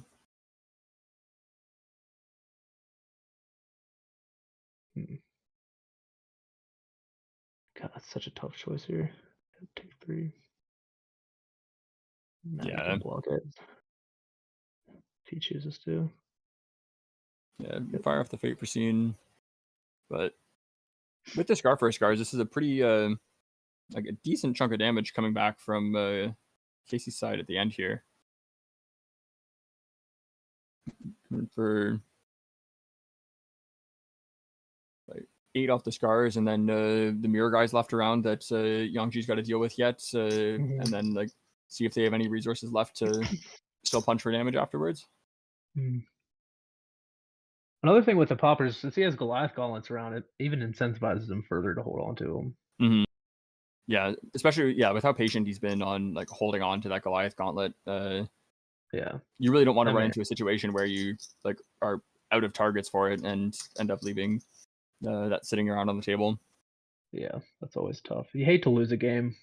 God, that's such a tough choice here. Take 3. Yeah. Block it. If he chooses to. Yeah, fire off the Fate Foreseen, but with the Scar for Scars, this is a pretty like a decent chunk of damage coming back from Casey's side at the end here. For like 8 off the Scars, and then the mirror guys left around that Yangji's got to deal with yet, and then like see if they have any resources left to still punch for damage afterwards. Another thing with the poppers, since he has Goliath gauntlets around, it even incentivizes him further to hold on to them. Yeah, especially with how patient he's been on like holding on to that Goliath gauntlet. Yeah, you really don't want to run into a situation where you like are out of targets for it and end up leaving that sitting around on the table. Yeah, that's always tough. You hate to lose a game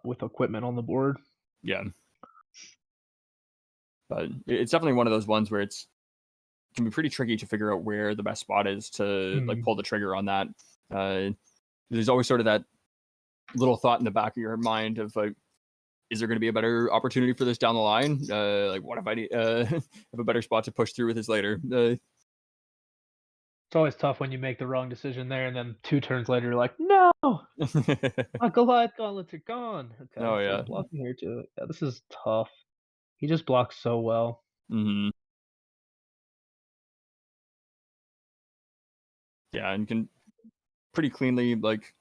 with equipment on the board. Yeah, but it's definitely one of those ones where it can be pretty tricky to figure out where the best spot is to like pull the trigger on that. There's always sort of that little thought in the back of your mind of like, is there going to be a better opportunity for this down the line? Like, what if I have a better spot to push through with this later? It's always tough when you make the wrong decision there, and then 2 turns later, you're like, no, my Goliath gauntlets are gone. Okay, Oh, so yeah. he's blocking here too. Yeah, this is tough. He just blocks so well. Yeah, and can pretty cleanly like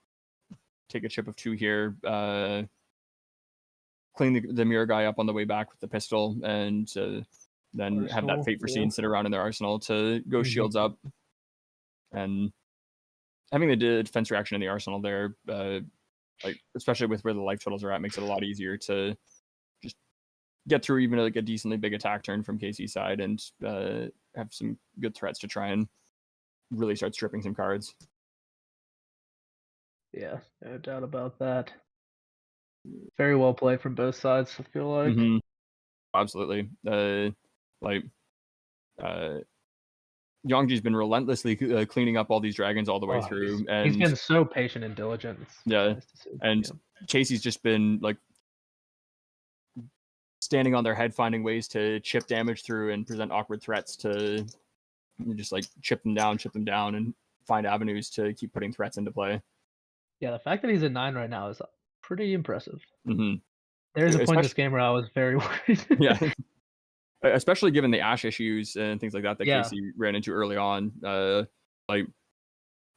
take a chip of 2 here. Clean the mirror guy up on the way back with the pistol, and then have that Fate Foreseen sit around in their arsenal to go shields up. And having the defense reaction in the arsenal there, like especially with where the life totals are at, makes it a lot easier to just get through even like a decently big attack turn from KC's side and have some good threats to try and really start stripping some cards. Yeah, no doubt about that. Very well played from both sides, I feel like. Absolutely. Yangji's been relentlessly cleaning up all these dragons all the way through, and he's been so patient and diligent. It's nice to see. And Casey's just been like standing on their head, finding ways to chip damage through and present awkward threats to just like chip them down, and find avenues to keep putting threats into play. Yeah, the fact that he's at 9 right now is pretty impressive. There's a point in this game where I was very worried. Yeah. Especially given the Ash issues and things like that Casey ran into early on. Like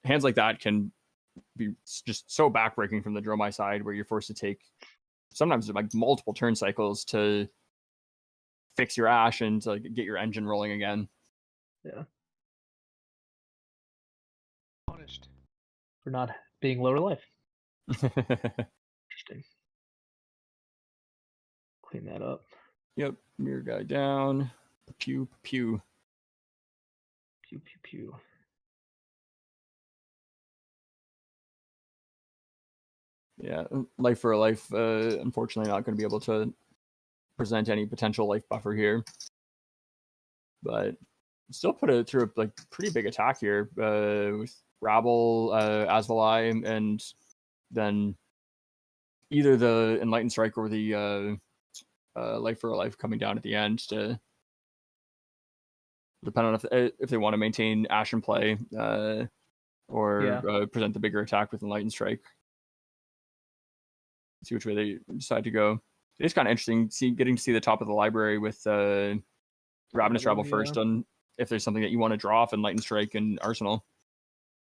hands like that can be just so backbreaking from the Dromai side, where you're forced to take sometimes like multiple turn cycles to fix your Ash and to, like, get your engine rolling again. Yeah. Punished for not being lower life. Interesting. Clean that up. Yep, mirror guy down. Pew pew. Pew pew pew. Yeah, life for a life. Unfortunately, not going to be able to present any potential life buffer here, but still put it through a like pretty big attack here with Rabble, Asvalai, and then either the Enlightened Strike or the life for a life coming down at the end to depend on if they want to maintain Ash in play or present the bigger attack with Enlightened Strike. See which way they decide to go. It's kind of interesting getting to see the top of the library with Ravenous Rabble first on if there's something that you want to draw off Enlightened Strike and Arsenal.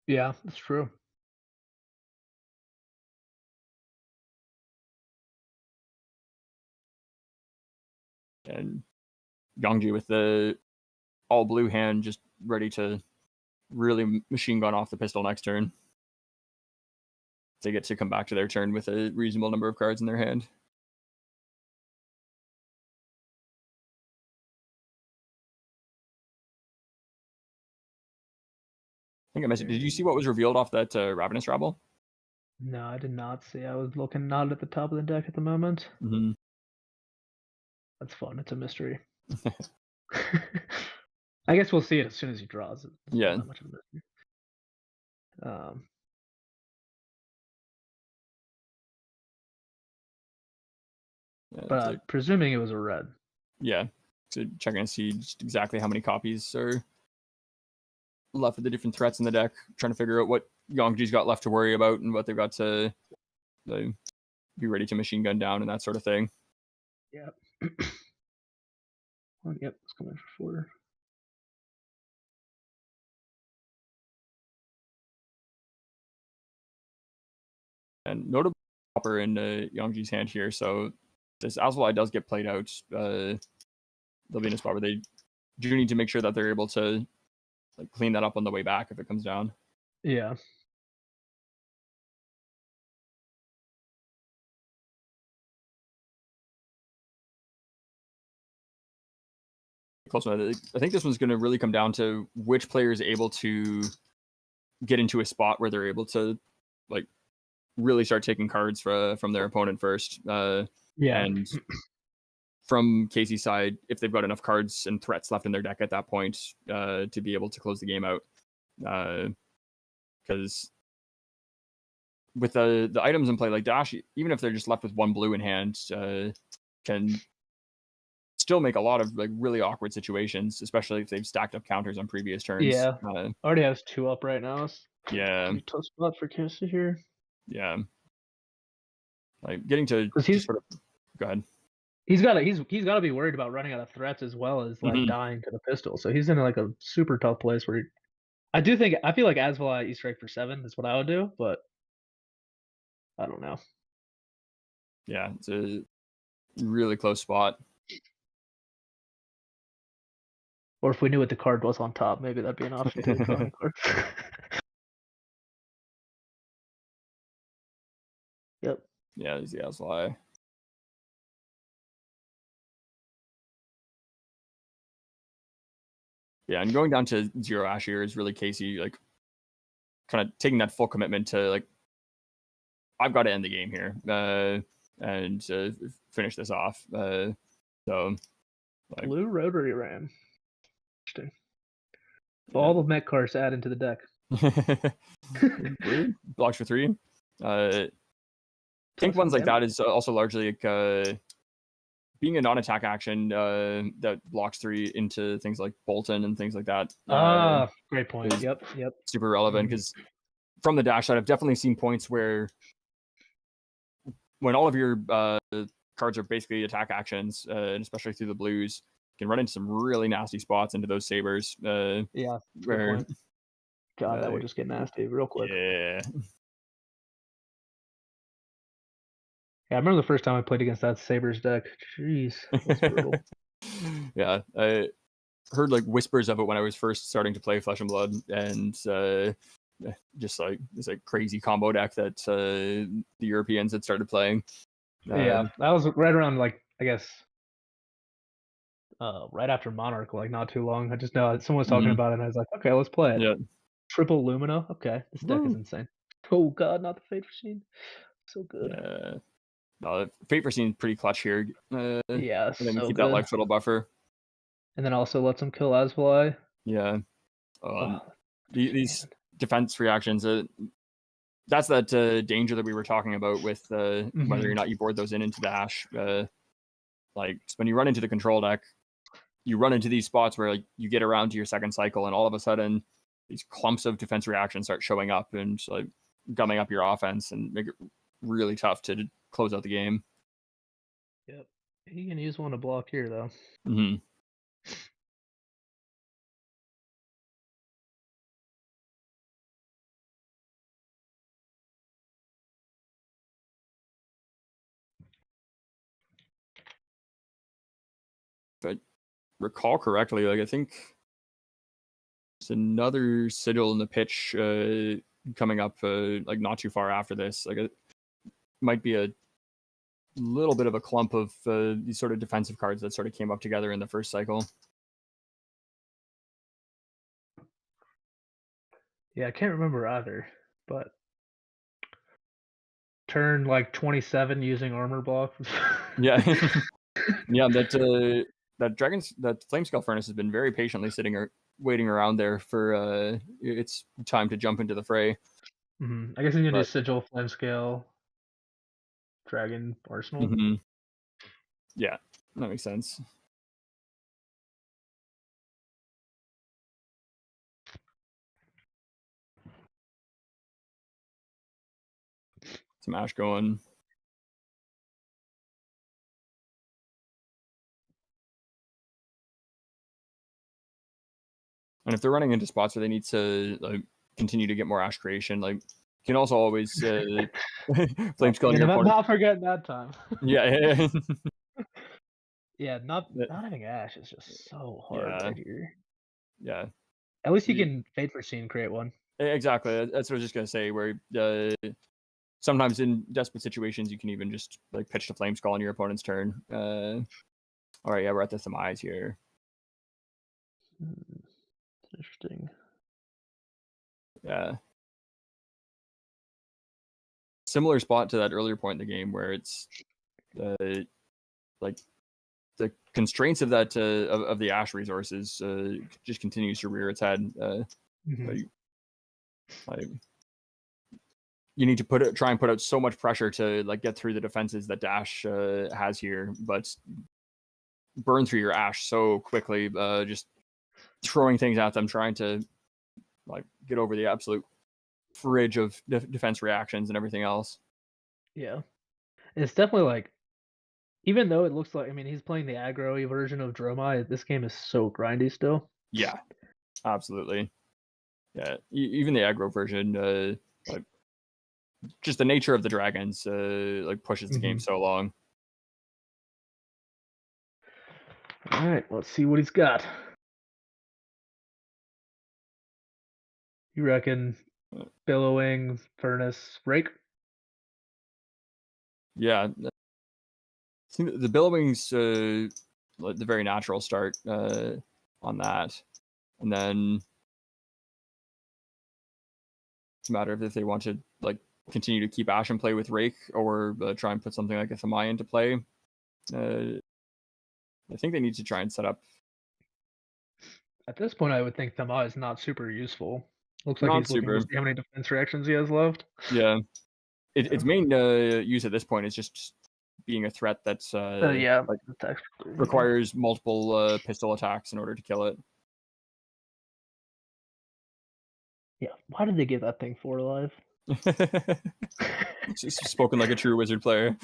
Yeah, that's true. And Yangji with the all blue hand just ready to really machine gun off the pistol next turn. They get to come back to their turn with a reasonable number of cards in their hand. I think I missed it. Did you see what was revealed off that Ravenous Rabble? No, I did not see. I was looking not at the top of the deck at the moment. That's fun. It's a mystery. I guess we'll see it as soon as he draws it. Yeah. Not much of a mystery. But presuming it was a red. Yeah. So checking to see just exactly how many copies are left of the different threats in the deck, trying to figure out what Yongji's got left to worry about and what they've got to be ready to machine gun down and that sort of thing. Yep. Oh, yep, it's coming for 4. And notable copper in Yongji's hand here, so this Aswalai does get played out. They'll be in a spot where they do need to make sure that they're able to like clean that up on the way back if it comes down. Yeah. Close one. I think this one's going to really come down to which player is able to get into a spot where they're able to like really start taking cards from their opponent first. Yeah. And from Casey's side, if they've got enough cards and threats left in their deck at that point to be able to close the game out. Because with the items in play, like Dash, even if they're just left with 1 blue in hand, can still make a lot of like really awkward situations, especially if they've stacked up counters on previous turns. Yeah. Already has 2 up right now. Yeah. Pretty tough spot for Casey here. Yeah. Like getting to he's sort of go ahead. He's got to be worried about running out of threats as well as like dying to the pistol. So he's in like a super tough place where I feel like Aswalai East strike for 7 is what I would do, but I don't know. Yeah, it's a really close spot. Or if we knew what the card was on top, maybe that'd be an option to draw the card. Yep. Yeah, there's the Aswalai. Yeah, and going down to 0 Ash here is really Casey like kind of taking that full commitment to like I've got to end the game here and finish this off. So like, Blue Rotary Ram. Interesting. All the mech cards add into the deck. Blue blocks for 3. I think ones like that is also largely like being a non-attack action that blocks 3 into things like Bolton and things like that. Great point. Yep. Super relevant because from the dash side, I've definitely seen points where when all of your cards are basically attack actions, and especially through the blues, you can run into some really nasty spots into those sabers. Yeah. Where God, that would just get nasty real quick. Yeah. Yeah, I remember the first time I played against that Sabres deck. Jeez, that's brutal. Yeah, I heard like whispers of it when I was first starting to play Flesh and Blood, and just like this like crazy combo deck that the Europeans had started playing. Yeah, that was right around like I guess right after Monarch, like not too long. I just know someone was talking about it, and I was like, okay, let's play it. Yeah. Triple Lumina. Okay, this deck is insane. Oh God, not the Fate Machine. So good. Yeah. No, Fate Machine pretty clutch here. Yeah, and then so keep good. that life total buffer. And then also lets him kill Aswalai. Yeah. These defense reactions, that's that danger that we were talking about with whether or not you board those into Dash. Like when you run into the control deck, you run into these spots where like, you get around to your second cycle, and all of a sudden these clumps of defense reactions start showing up and like gumming up your offense and make it really tough to close out the game. Yep. He can use one to block here though. If I recall correctly, like I think there's another sigil in the pitch coming up like not too far after this. Like it might be a little bit of a clump of these sort of defensive cards that sort of came up together in the first cycle. Yeah, I can't remember either, but turn like 27 using armor block. Yeah. Yeah, that Flamescale Furnace has been very patiently sitting or waiting around there for its time to jump into the fray. I guess he's gonna do Sigil, Flamescale, Dragon, Arsenal. Yeah, that makes sense. some Ash going. And if they're running into spots where they need to like continue to get more Ash creation, like you can also always flame skull your opponent. Not forgetting that time. Yeah. Yeah, not having Ash is just so hard Yeah. right here. Yeah. At least you You- can Fate Foreseen create one. Exactly. That's what I was just gonna say. Where sometimes in desperate situations, you can even just like pitch the flame skull on your opponent's turn. All right, yeah, we're at the Thamais here. Interesting. Yeah. Similar spot to that earlier point in the game where it's like the constraints of that of the Ash resources just continues to rear its head. Like, you need to try and put out so much pressure to like get through the defenses that Dash has here, but burn through your Ash so quickly, just throwing things at them, trying to like get over the absolute fridge of defense reactions and everything else. Yeah. It's definitely like, even though it looks like, I mean, he's playing the aggro-y version of Dromai, this game is so grindy still. Yeah, absolutely. Yeah, even the aggro version, like just the nature of the dragons, like pushes the game so long. All right, let's see what he's got. You reckon Billowing, Furnace, Rake? Yeah, the Billowings, like the very natural start on that, and then it's a matter of if they want to like continue to keep Ash in play with Rake or try and put something like a Thamai into play. I think they need to try and set up. At this point, I would think Thamai is not super useful. Looks like Not he's looking to super. see how many defense reactions he has left. Yeah, its main use at this point is just being a threat that's Yeah, like requires multiple pistol attacks in order to kill it. Yeah, why did they give that thing 4 life? Spoken like a true wizard player.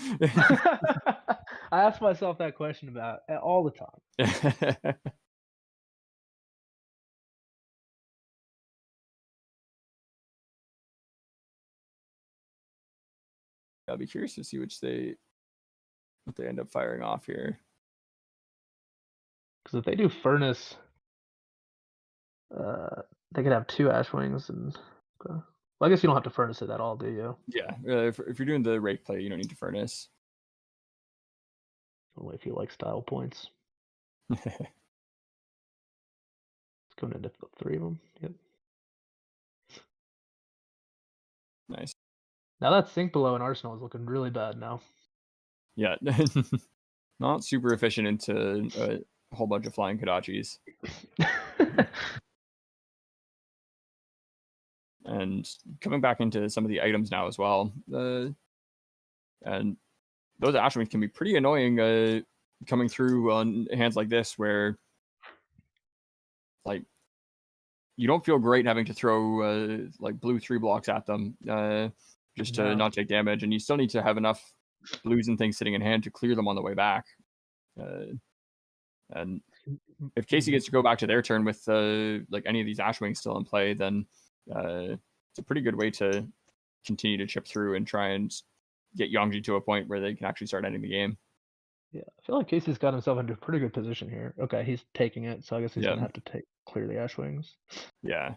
I ask myself that question about all the time. I'll be curious to see what they end up firing off here. Because if they do Furnace, they could have 2 Ash Wings, and well, I guess you don't have to Furnace it at all, do you? Yeah, if you're doing the Rake play, you don't need to Furnace. Only if you like style points. It's going into 3 of them. Yep. Nice. Now that Sink Below in Arsenal is looking really bad now. Yeah, not super efficient into a whole bunch of flying Kodachis. And coming back into some of the items now as well. And those Ash Wings can be pretty annoying coming through on hands like this where like you don't feel great having to throw like blue 3 blocks at them just to not take damage, and you still need to have enough blues and things sitting in hand to clear them on the way back. And if Casey gets to go back to their turn with like any of these Ash Wings still in play, then it's a pretty good way to continue to chip through and try and get Yongji to a point where they can actually start ending the game. Yeah, I feel like Casey's got himself into a pretty good position here. Okay, he's taking it, so I guess he's gonna have to clear the Ash Wings. Yeah.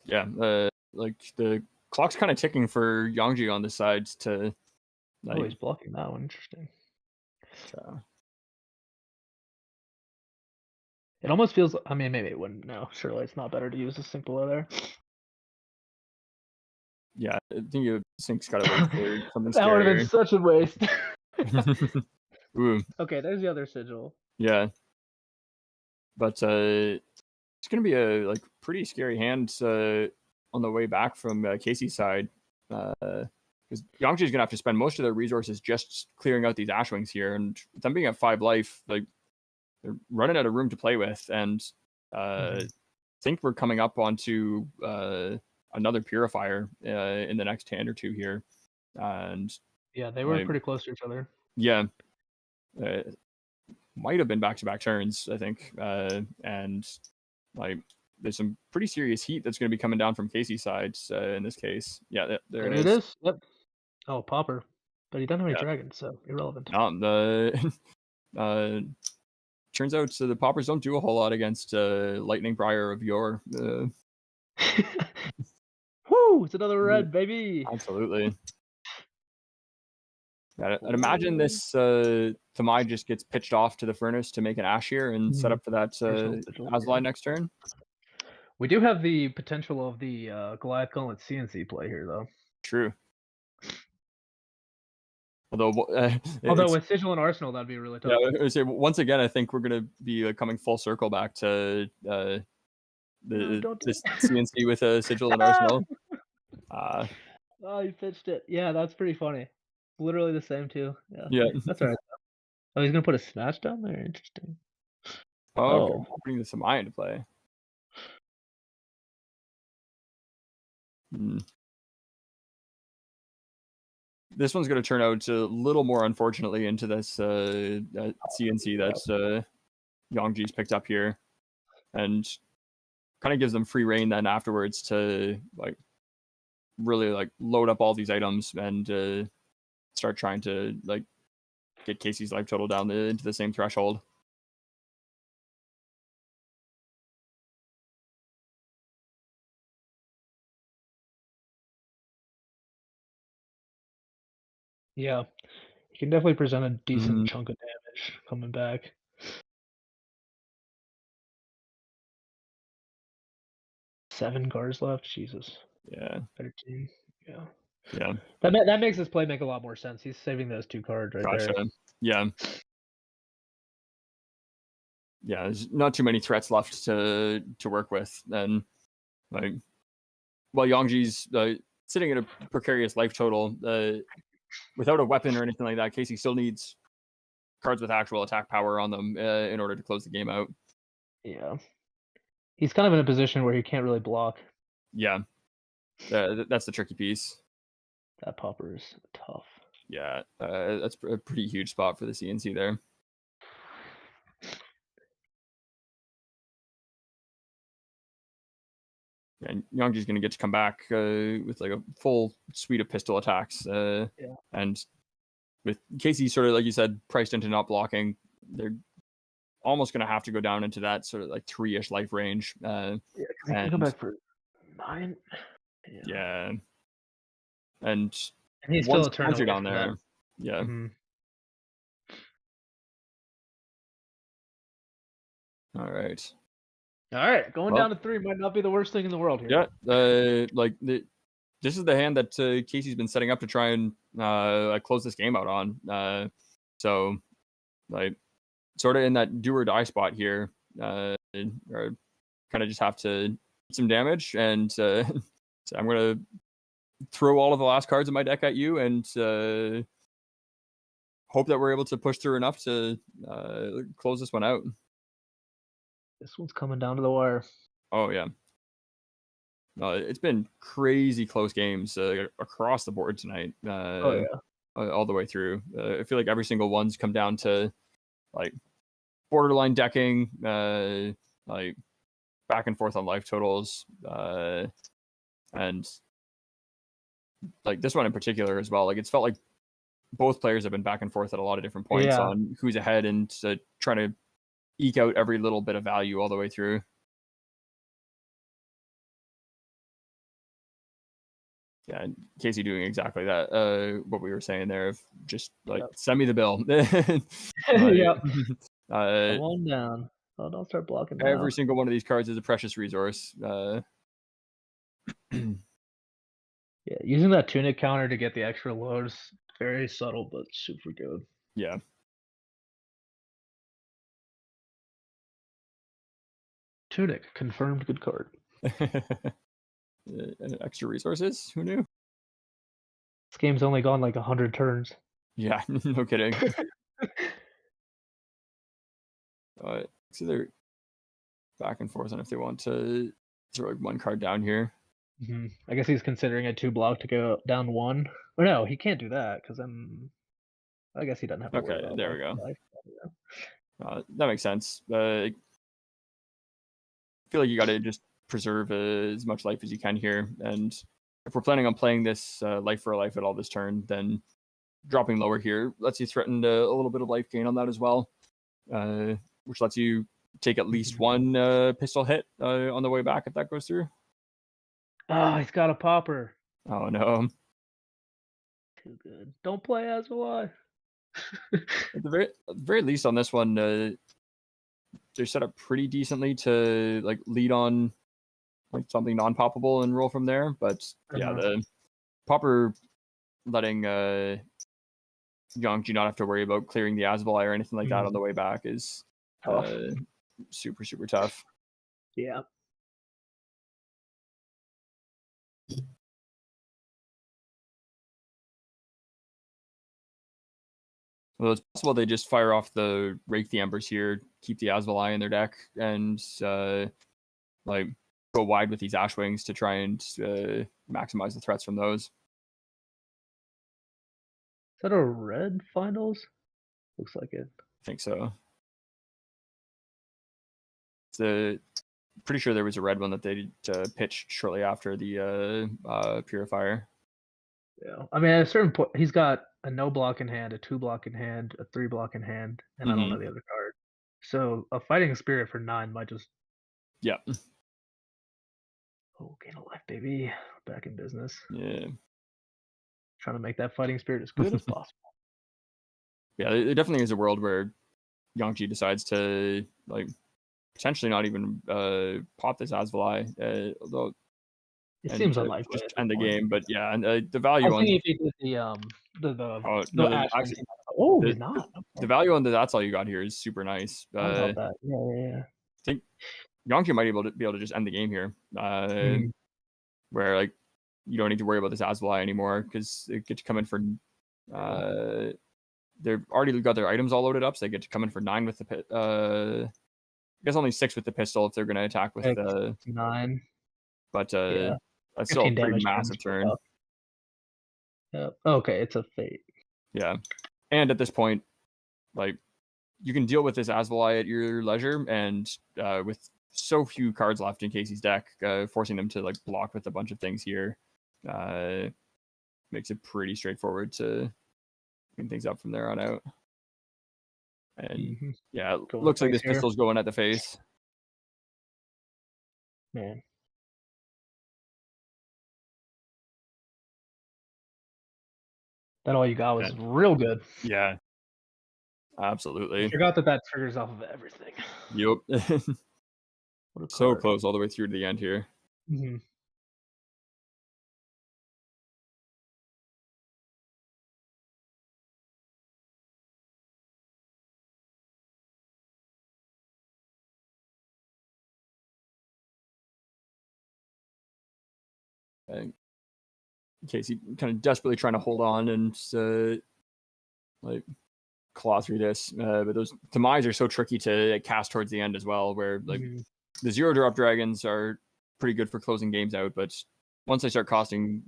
Yeah, like the clock's kind of ticking for Yongji on the sides to. Like, oh, he's blocking that one. Interesting. It almost feels. I mean, maybe it wouldn't. No, surely it's not better to use a Sink Below there. Yeah, I think Sink's got to wait for something That would have been scarier. such a waste. Ooh. Okay, there's the other sigil. Yeah, but it's gonna be a like pretty scary hand on the way back from Casey's side, because Yongji's gonna have to spend most of their resources just clearing out these Ash Wings here, and with them being at 5 life, like they're running out of room to play with, and I think we're coming up onto another Purifier in the next hand or two here. And Yeah, they were like, pretty close to each other. yeah, might have been back-to-back turns, I think. And like, there's some pretty serious heat that's going to be coming down from Casey's side in this case. Yeah, there it is. Yep. Oh, Popper. But he doesn't have any Yeah. dragons, so irrelevant. Turns out the Poppers don't do a whole lot against Lightning Briar of yore. Woo! It's another red, baby. Absolutely. Yeah, I'd imagine this Thamai just gets pitched off to the furnace to make an Ash here and set up for that Azalai next turn. We do have the potential of the Goliath Gauntlet CNC play here, though. True. Although with Sigil and Arsenal, that'd be really tough. Yeah, I would say, once again, I think we're going to be coming full circle back to this CNC with a Sigil and Arsenal. Oh, you pitched it. Yeah, that's pretty funny. Literally the same too. Yeah. That's alright. Oh, he's gonna put a smash down there. Interesting. Okay. Putting the Thamai into play. This one's going to turn out a little more unfortunately into this CNC that Yongji's picked up here, and kind of gives them free reign then afterwards to like really like load up all these items and start trying to like get Casey's life total down into the same threshold. Yeah, he can definitely present a decent chunk of damage coming back. Seven guards left. Jesus. Yeah. 13. Yeah. Yeah. That makes this play make a lot more sense. He's saving those two cards right there. Yeah. Yeah, there's not too many threats left to work with. And like, while Yongji's sitting at a precarious life total, without a weapon or anything like that, Casey still needs cards with actual attack power on them in order to close the game out. Yeah. He's kind of in a position where he can't really block. Yeah. That's the tricky piece. That Popper is tough. Yeah, that's a pretty huge spot for the CNC there. And Yongji's going to get to come back with like a full suite of pistol attacks. And with Casey sort of, like you said, priced into not blocking, they're almost going to have to go down into that sort of like 3-ish life range. Yeah, because he can come back for 9. Yeah. And he's still a turn away on there. Yeah. Mm-hmm. All right. Going down to 3 might not be the worst thing in the world here. Yeah, this is the hand that Casey's been setting up to try and close this game out on. So, like, sort of in that do or die spot here, or kind of just have to get some damage, and so I'm gonna throw all of the last cards in my deck at you, and hope that we're able to push through enough to close this one out. This one's coming down to the wire. Oh yeah. It's been crazy close games across the board tonight. All the way through. I feel like every single one's come down to like borderline decking, like back and forth on life totals, and like this one in particular as well. Like it's felt like both players have been back and forth at a lot of different points on who's ahead and trying to eke out every little bit of value all the way through. Yeah, Casey doing exactly that. What we were saying there of just like send me the bill. Yep. Come on down. Oh, don't start blocking. Every single one of these cards is a precious resource. Yeah, using that tunic counter to get the extra loads, very subtle but super good. Yeah. Tunic, confirmed good card. Extra resources? Who knew? This game's only gone like 100 turns. Yeah, no kidding. So they're back and forth on if they want to throw like one card down here. I guess he's considering a 2-block to go down 1. Or no, he can't do that because I guess he doesn't have to worry Okay, about there we life. go. Yeah. That makes sense. I feel like you got to just preserve as much life as you can here. And if we're planning on playing this life for a life at all this turn, then dropping lower here lets you threaten a little bit of life gain on that as well, which lets you take at least one pistol hit on the way back if that goes through. Oh, he's got a popper. Oh no. Too good. Don't play as Y. At the very least on this one, they're set up pretty decently to like lead on like something non-poppable and roll from there. But yeah, the popper letting Yangji not have to worry about clearing the Asbelai or anything like that on the way back is super, super tough. Yeah. Well, it's possible they just fire off the Rake the Embers here, keep the Asbelai in their deck, and like go wide with these Ashwings to try and maximize the threats from those. Is that a red finals? Looks like it. I think so. Pretty sure there was a red one that they pitched shortly after the Purifier. Yeah. I mean, at a certain point, he's got a no block in hand, a 2-block in hand, a 3-block in hand, and I don't know the other card. So a Fighting Spirit for 9 might just. Yeah. Oh, gain a life, baby. Back in business. Yeah. Trying to make that Fighting Spirit as good as possible. Yeah, there definitely is a world where Yangji decides to like potentially not even pop this Asbelai, although it seems unlikely. Just end the game, but yeah, and the value I was on thinking if he did he's not. The value on that's all you got here is super nice. How about that? Yeah. I think Yangji might be able to just end the game here, where like you don't need to worry about this Asbelai anymore because they get to come in for. They've already got their items all loaded up, so they get to come in for 9 with the I guess only 6 with the pistol if they're going to attack with 9. But that's still a pretty massive turn. Yep. Okay, it's a fate. Yeah, and at this point, like you can deal with this Asbelai at your leisure, and with so few cards left in Casey's deck, forcing them to like block with a bunch of things here makes it pretty straightforward to clean things up from there on out. And yeah, it looks like this pistol's going at the face. Man. That all you got was real good. Yeah. Absolutely. I forgot that triggers off of everything. Yep. So close all the way through to the end here. Casey kind of desperately trying to hold on and like claw through this, but those demise are so tricky to cast towards the end as well, where like the 0-drop dragons are pretty good for closing games out, but once they start costing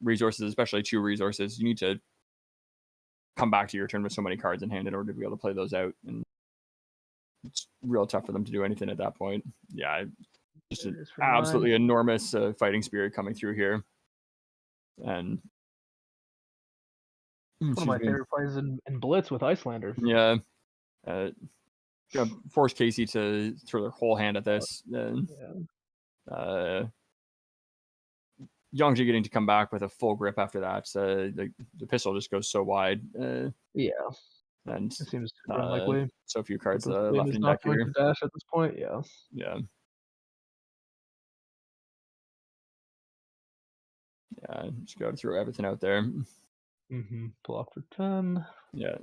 resources, especially 2 resources, you need to come back to your turn with so many cards in hand in order to be able to play those out, and it's real tough for them to do anything at that point. Yeah, just an absolutely enormous fighting spirit coming through here. And one of my favorite plays in Blitz with Icelander. Yeah. Force Casey to throw their whole hand at this. And Yangji getting to come back with a full grip after that. The pistol just goes so wide. And it seems unlikely. So few cards left in deck here. Dash at this point, yeah. Yeah, just got to throw everything out there. Block for 10. Yeah.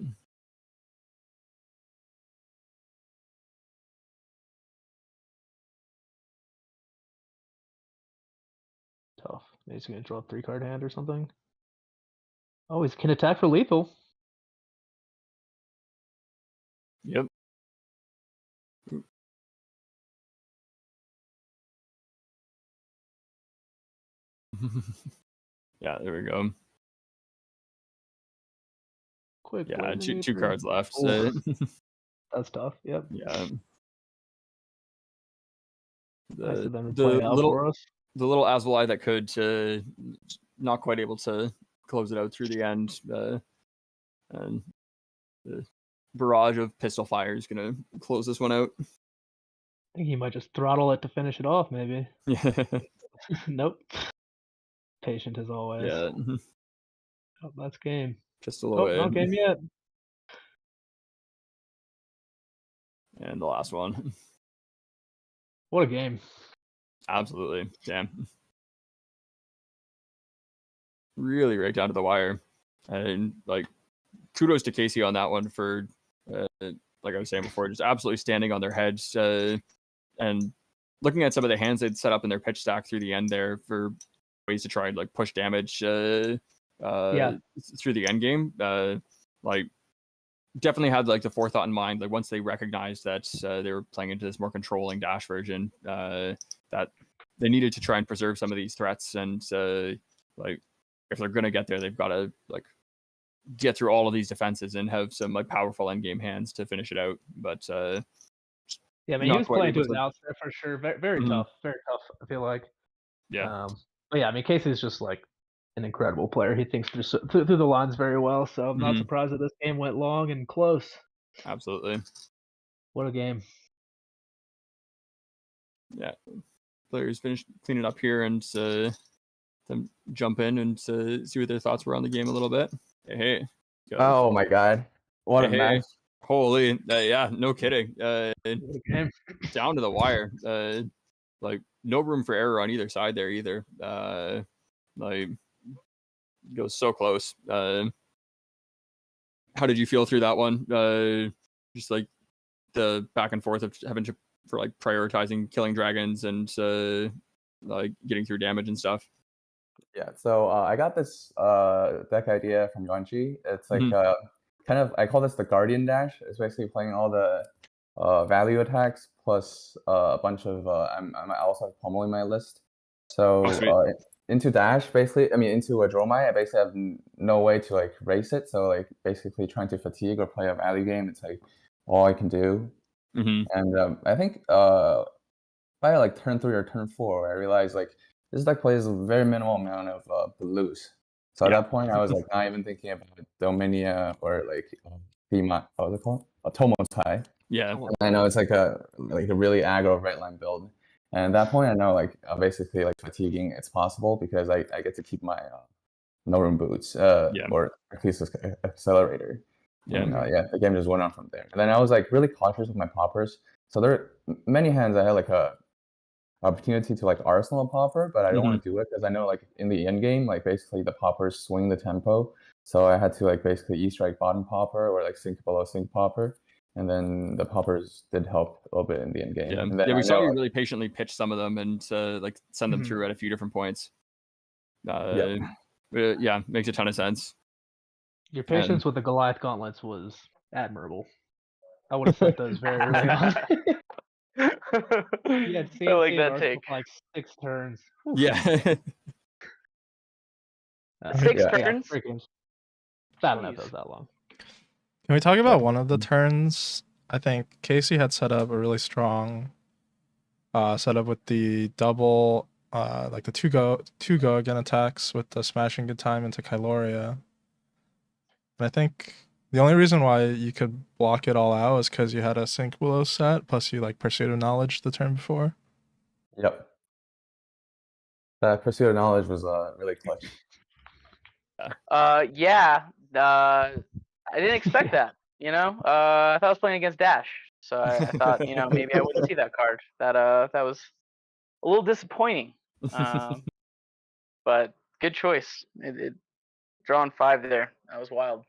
Tough. He's going to draw a 3-card hand or something. Oh, he can attack for lethal. Yep. Yeah, there we go. Quick. Yeah, two eliminator. cards left. Oof. That's tough. Yep. Yeah. Nice The of them to the play it out little for us. the little Aswali that could not quite able to close it out through the end. And the barrage of pistol fire is gonna close this one out. I think he might just throttle it to finish it off, maybe. Yeah. Nope. Patient as always. Yeah. Oh, that's game. Pistol Oh, away. not game yet. And the last one. What a game. Absolutely. Damn. Really right down to the wire. And like kudos to Casey on that one for like I was saying before, just absolutely standing on their heads and looking at some of the hands they'd set up in their pitch stack through the end there for ways to try and like push damage through the end game. Like definitely had like the forethought in mind. Like once they recognized that they were playing into this more controlling dash version, that they needed to try and preserve some of these threats. And like if they're gonna get there, they've got to like get through all of these defenses and have some like powerful end game hands to finish it out. But yeah, I mean, he was playing to his outs there for sure. Very, very Mhm. tough. Very tough, I feel like. Yeah. But yeah, I mean, Casey's just like an incredible player. He thinks through the lines very well. So I'm not Mhm. surprised that this game went long and close. Absolutely. What a game. Yeah. Players finish cleaning up here and them jump in and see what their thoughts were on the game a little bit. Hey. Go. Oh my god. What a match. Holy. Yeah, no kidding. What a game. Down to the wire. Like no room for error on either side there either. Like goes so close. How did you feel through that one? Just like the back and forth of having to for like prioritizing killing dragons and like getting through damage and stuff. Yeah, so I got this deck idea from Yuanji. It's like Mhm. kind of, I call this the Guardian Dash. It's basically playing all the value attacks plus a bunch of, I also have Pommel in my list. So into Dash, basically, I mean, into a Dromai, I basically have no way to like race it. So like basically trying to fatigue or play a value game, it's like all I can do. Mm-hmm. And I think by like turn 3 or turn 4, I realized like this deck plays a very minimal amount of blues. So at that point, I was like not even thinking about Dominia or like Thema, what was it called? Tomosai. Yeah. And I know it's like a really aggro right line build. And at that point, I know like basically like fatiguing it's possible because I get to keep my no room boots or at least accelerator. Yeah. And, the game just went on from there. And then I was like really cautious with my poppers. So there are many hands I had like a opportunity to like arsenal a popper, but I don't want to do it because I know like in the end game, like basically the poppers swing the tempo. So I had to like basically E-strike bottom popper or like sink below sink popper. And then the poppers did help a little bit in the end game. Yeah, and then we saw you really patiently pitch some of them and like send them Mhm. through at a few different points. Yep. Yeah, makes a ton of sense. Your patience with the Goliath gauntlets was admirable. I would have sent those very early on. Yeah, I like that take. For like 6 turns. Yeah. 6 Yeah, turns? 3 games. I don't know if it was that long. Can we talk about one of the turns? I think Casey had set up a really strong setup with the double, like the two go again attacks with the smashing good time into Kyloria. And I think the only reason why you could block it all out is because you had a sink below set, plus you like Pursuit of Knowledge the turn before. Yep. That Pursuit of Knowledge was really clutch. Yeah. I didn't expect that. You know, I thought I was playing against Dash, so I thought, you know, maybe I wouldn't see that card. That was a little disappointing. But good choice. It drawing 5 there. That was wild.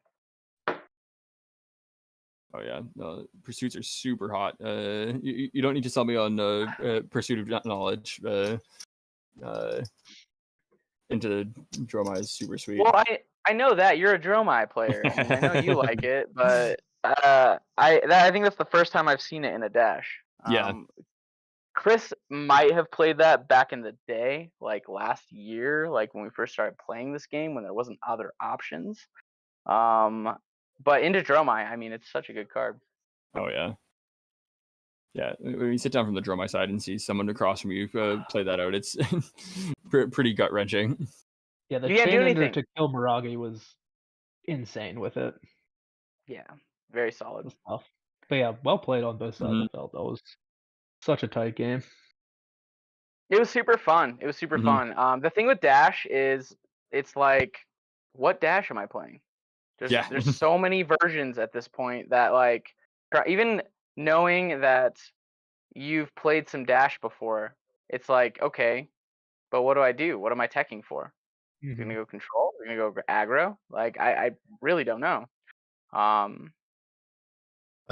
Oh yeah, no, pursuits are super hot. You don't need to sell me on Pursuit of Knowledge. Into Dromai is super sweet. Well, I know that you're a Dromai player, and I know you like it, but I think that's the first time I've seen it in a Dash. Yeah. Chris might have played that back in the day, like last year, like when we first started playing this game, when there wasn't other options. But into Dromai, I mean, it's such a good card. Oh yeah. Yeah, when you sit down from the Dromai side and see someone across from you play that out, it's pretty gut wrenching. Yeah, the You can't do chain ender anything. to kill Miragi was insane with it. Yeah, very solid. It was tough. But yeah, well played on both sides. Mhm. I felt that was such a tight game. It was super fun. It was super Mhm. fun. The thing with Dash is, it's like, what Dash am I playing? Yeah. There's so many versions at this point that, like, even knowing that you've played some Dash before, it's like, okay, but what do I do? What am I teching for? You're gonna go control? You're gonna go aggro? Like, I really don't know. I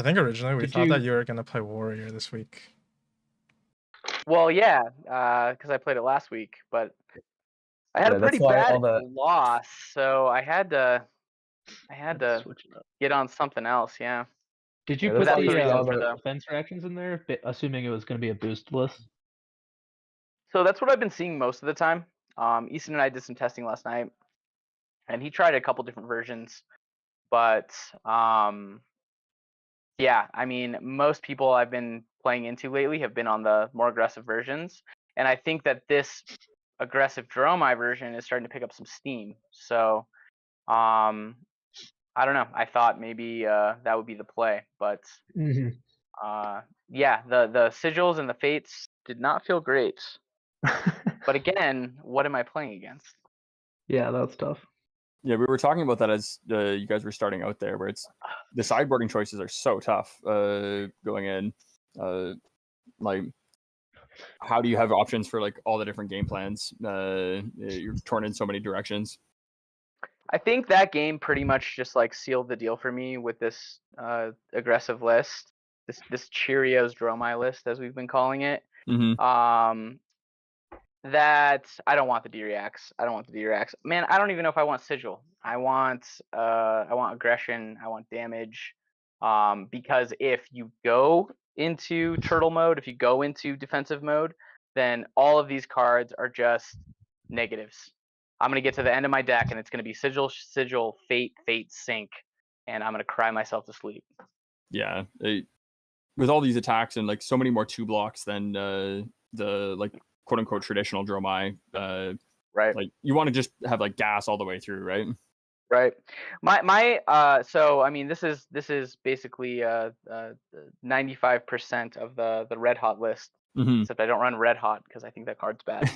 think originally we Did thought that you- you were gonna play Warrior this week. Well, yeah, because I played it last week, but I had Yeah, a that's pretty why bad all the loss, so I had to switch it up. get on something else. Yeah. Did you Yeah, put that's why you the see all the- defense reactions in there, assuming it was going to be a boost list? So that's what I've been seeing most of the time. Easton and I did some testing last night, and he tried a couple different versions, but yeah, I mean, most people I've been playing into lately have been on the more aggressive versions, and I think that this aggressive Dromai version is starting to pick up some steam. So, I don't know. I thought maybe that would be the play, but yeah, the sigils and the fates did not feel great. But again, what am I playing against? Yeah, that's tough. Yeah, we were talking about that as you guys were starting out there, where it's the sideboarding choices are so tough going in. Like, how do you have options for like all the different game plans? You're torn in so many directions. I think that game pretty much just like sealed the deal for me with this aggressive list, this Cheerios Dromai list, as we've been calling it. Mm-hmm. That I don't want the D-Reacts. I don't want the D-Reacts. Man, I don't even know if I want Sigil. I want aggression. I want damage. Because if you go into turtle mode, if you go into defensive mode, then all of these cards are just negatives. I'm gonna get to the end of my deck and it's gonna be Sigil, Sigil, Fate, Fate, Sync, and I'm gonna cry myself to sleep. Yeah, with all these attacks and like so many more 2 blocks than the like quote unquote traditional Dromai. Right. Like you want to just have like gas all the way through, right? Right. My so I mean this is basically 95% of the red hot list. Mhm. Except I don't run red hot because I think that card's bad.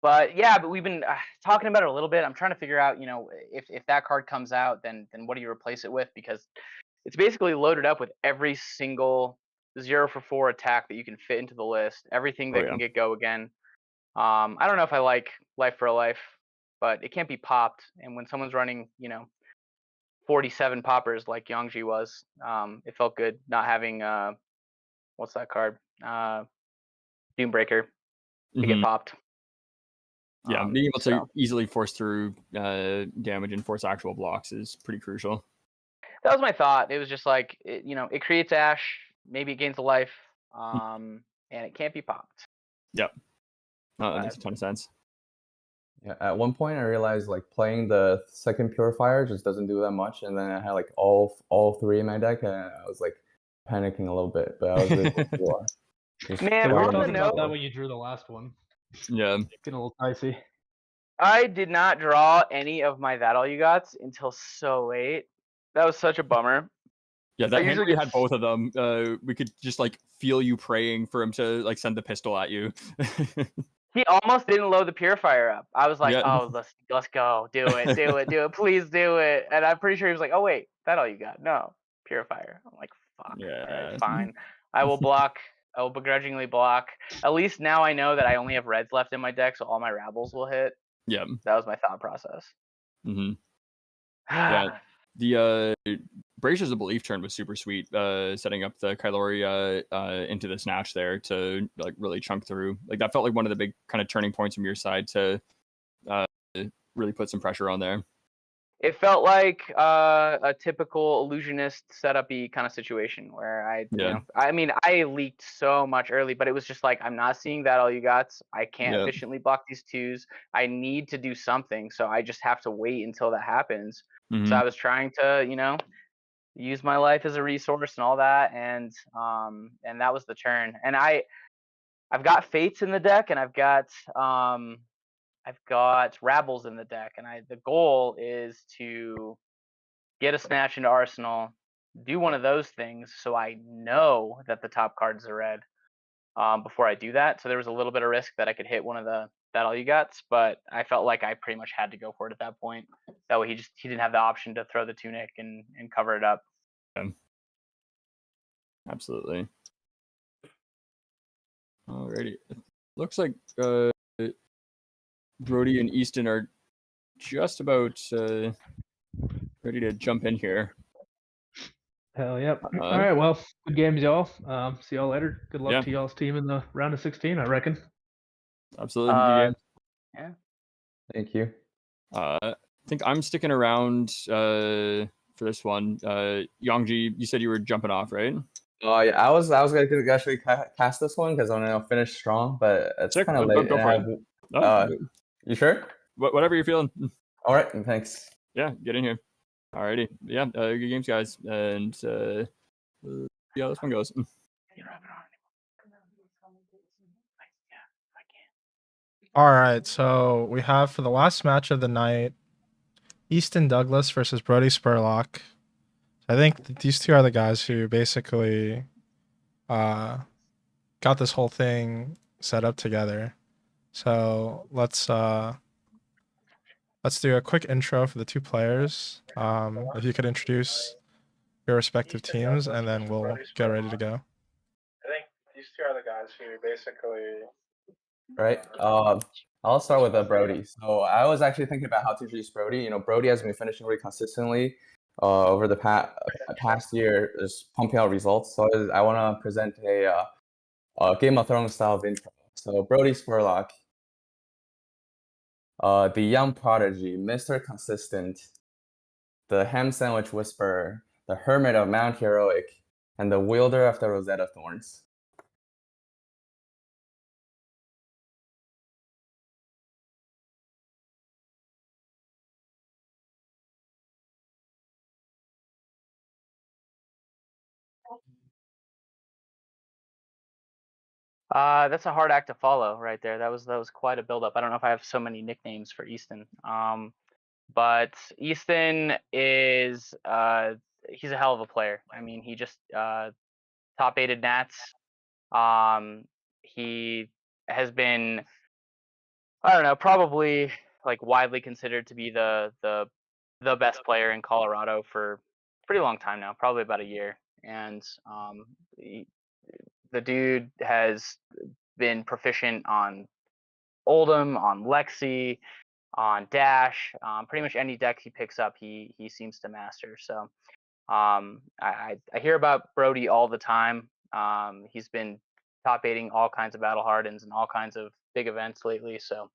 But yeah, but we've been talking about it a little bit. I'm trying to figure out, you know, if that card comes out, then what do you replace it with? Because it's basically loaded up with every single 0 for 4 attack that you can fit into the list. Everything that can get go again. I don't know if I like Life for a Life, but it can't be popped. And when someone's running, you know, 47 poppers like Yongji was, it felt good not having what's that card? Doombreaker to get popped. Yeah, being able to easily force through damage and force actual blocks is pretty crucial. That was my thought. It was just like, you know, it creates Ash, maybe it gains a life, and it can't be popped. Yep. That makes a ton of sense. Yeah, at one point I realized like playing the second Purifier just doesn't do that much, and then I had like all 3 in my deck, and I was like panicking a little bit, but I was able to Man, we were on the talking about that note, when you drew the last one. Yeah. Getting a little dicey. I did not draw any of my That All You Gots until so late. That was such a bummer. Yeah, that hand usually where you get had both of them, we could just like feel you praying for him to like send the pistol at you. He almost didn't load the Purifier up. I was like, Yeah. oh, let's go. Do it. Please do it. And I'm pretty sure he was like, oh, wait, that all you got? No, Purifier. I'm like, fuck. All Yeah. right, fine. I will block. I will begrudgingly block. At least now I know that I only have reds left in my deck, so all my Rabbles will hit. Yeah. That was my thought process. Mm-hmm. Yeah. The Braziers of Belief turn was super sweet, setting up the Kylori into the snatch there to like really chunk through. Like that felt like one of the big kind of turning points from your side to really put some pressure on there. it felt like a typical illusionist setup-y kind of situation where Yeah. I mean, I leaked so much early, but it was just like, I'm not seeing that all you got. I can't Yep. efficiently block these twos. I need to do something, so I just have to wait until that happens. So Mhm. I was trying to, use my life as a resource and all that, and that was the turn. And I've got Fates in the deck, and I've got Rabbles in the deck, and the goal is to get a snatch into Arsenal, do one of those things, so I know that the top card's are red before I do that. So there was a little bit of risk that I could hit one of that all you gots, but I felt like I pretty much had to go for it at that point. That way he didn't have the option to throw the tunic and cover it up. Yeah. Absolutely. Alrighty. Looks like Brody and Easton are just about ready to jump in here. Hell yep. All right, well, good games, y'all. See y'all later. Good luck Yeah. to y'all's team in the round of 16, I reckon. Absolutely. Good game. Yeah. Thank you. I think I'm sticking around for this one. Yongji, you said you were jumping off, right? Oh yeah, I was gonna actually cast this one because I want to finish strong, but it's Sick. kind of Go late. for it. Oh, You sure? whatever you're feeling. All right, thanks. Yeah, get in here. Alrighty. Yeah, good games, guys. And yeah, this one goes. All right, so we have for the last match of the night, Easton Douglas versus Brody Spurlock. I think these two are the guys who basically got this whole thing set up together. So let's do a quick intro for the two players. If you could introduce your respective teams, and then we'll get ready to go. I think these two are the guys who basically. Right. I'll start with Brody. So I was actually thinking about how to introduce Brody. You know, Brody has been finishing really consistently over the past year, just pumping out results. So I want to present a Game of Thrones style of intro. So Brody Spurlock, the young prodigy, Mr. Consistent, the ham sandwich whisperer, the hermit of Mount Heroic, and the wielder of the Rosetta Thorns. That's a hard act to follow right there. That was quite a build up. I don't know if I have so many nicknames for Easton. But Easton is he's a hell of a player. I mean, he just top 8'd Nats. He has been, I don't know, probably like widely considered to be the best player in Colorado for a pretty long time now, probably about a year. And the dude has been proficient on Oldhim, on Lexi, on Dash, pretty much any deck he picks up, he seems to master. So I hear about Brody all the time. He's been top 8ing all kinds of battle hardens and all kinds of big events lately. So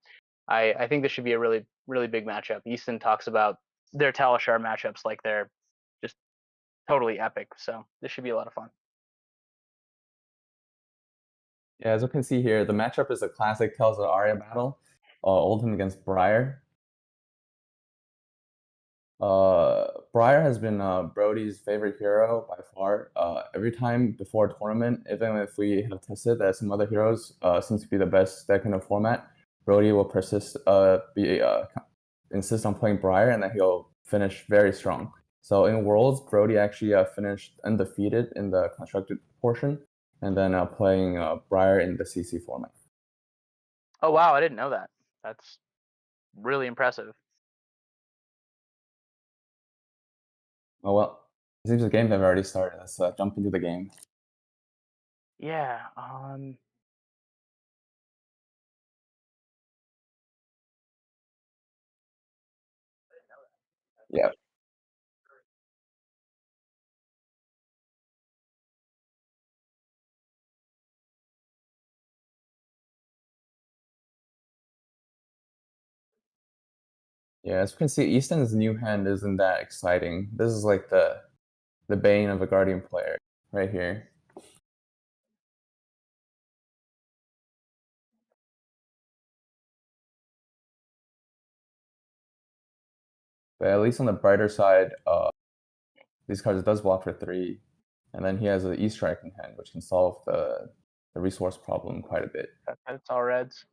I think this should be a really, really big matchup. Easton talks about their Talishar matchups like they're just totally epic. So this should be a lot of fun. Yeah, as you can see here, the matchup is a classic Tales of Arya battle, Oldhim against Briar. Briar has been Brody's favorite hero by far. Every time before a tournament, even if we have tested that some other heroes seem to be the best deck in the format, Brody will insist on playing Briar, and then he'll finish very strong. So in Worlds, Brody actually finished undefeated in the constructed portion, and then playing Briar in the CC format. Oh wow, I didn't know that. That's really impressive. Oh well, it seems the game have already started. Let's jump into the game. Yeah. Yeah. Yeah, as we can see, Easton's new hand isn't that exciting. This is like the bane of a Guardian player right here. But at least on the brighter side, these cards, it does block for 3, and then he has an E-Strike in hand, which can solve the resource problem quite a bit. It's all reds.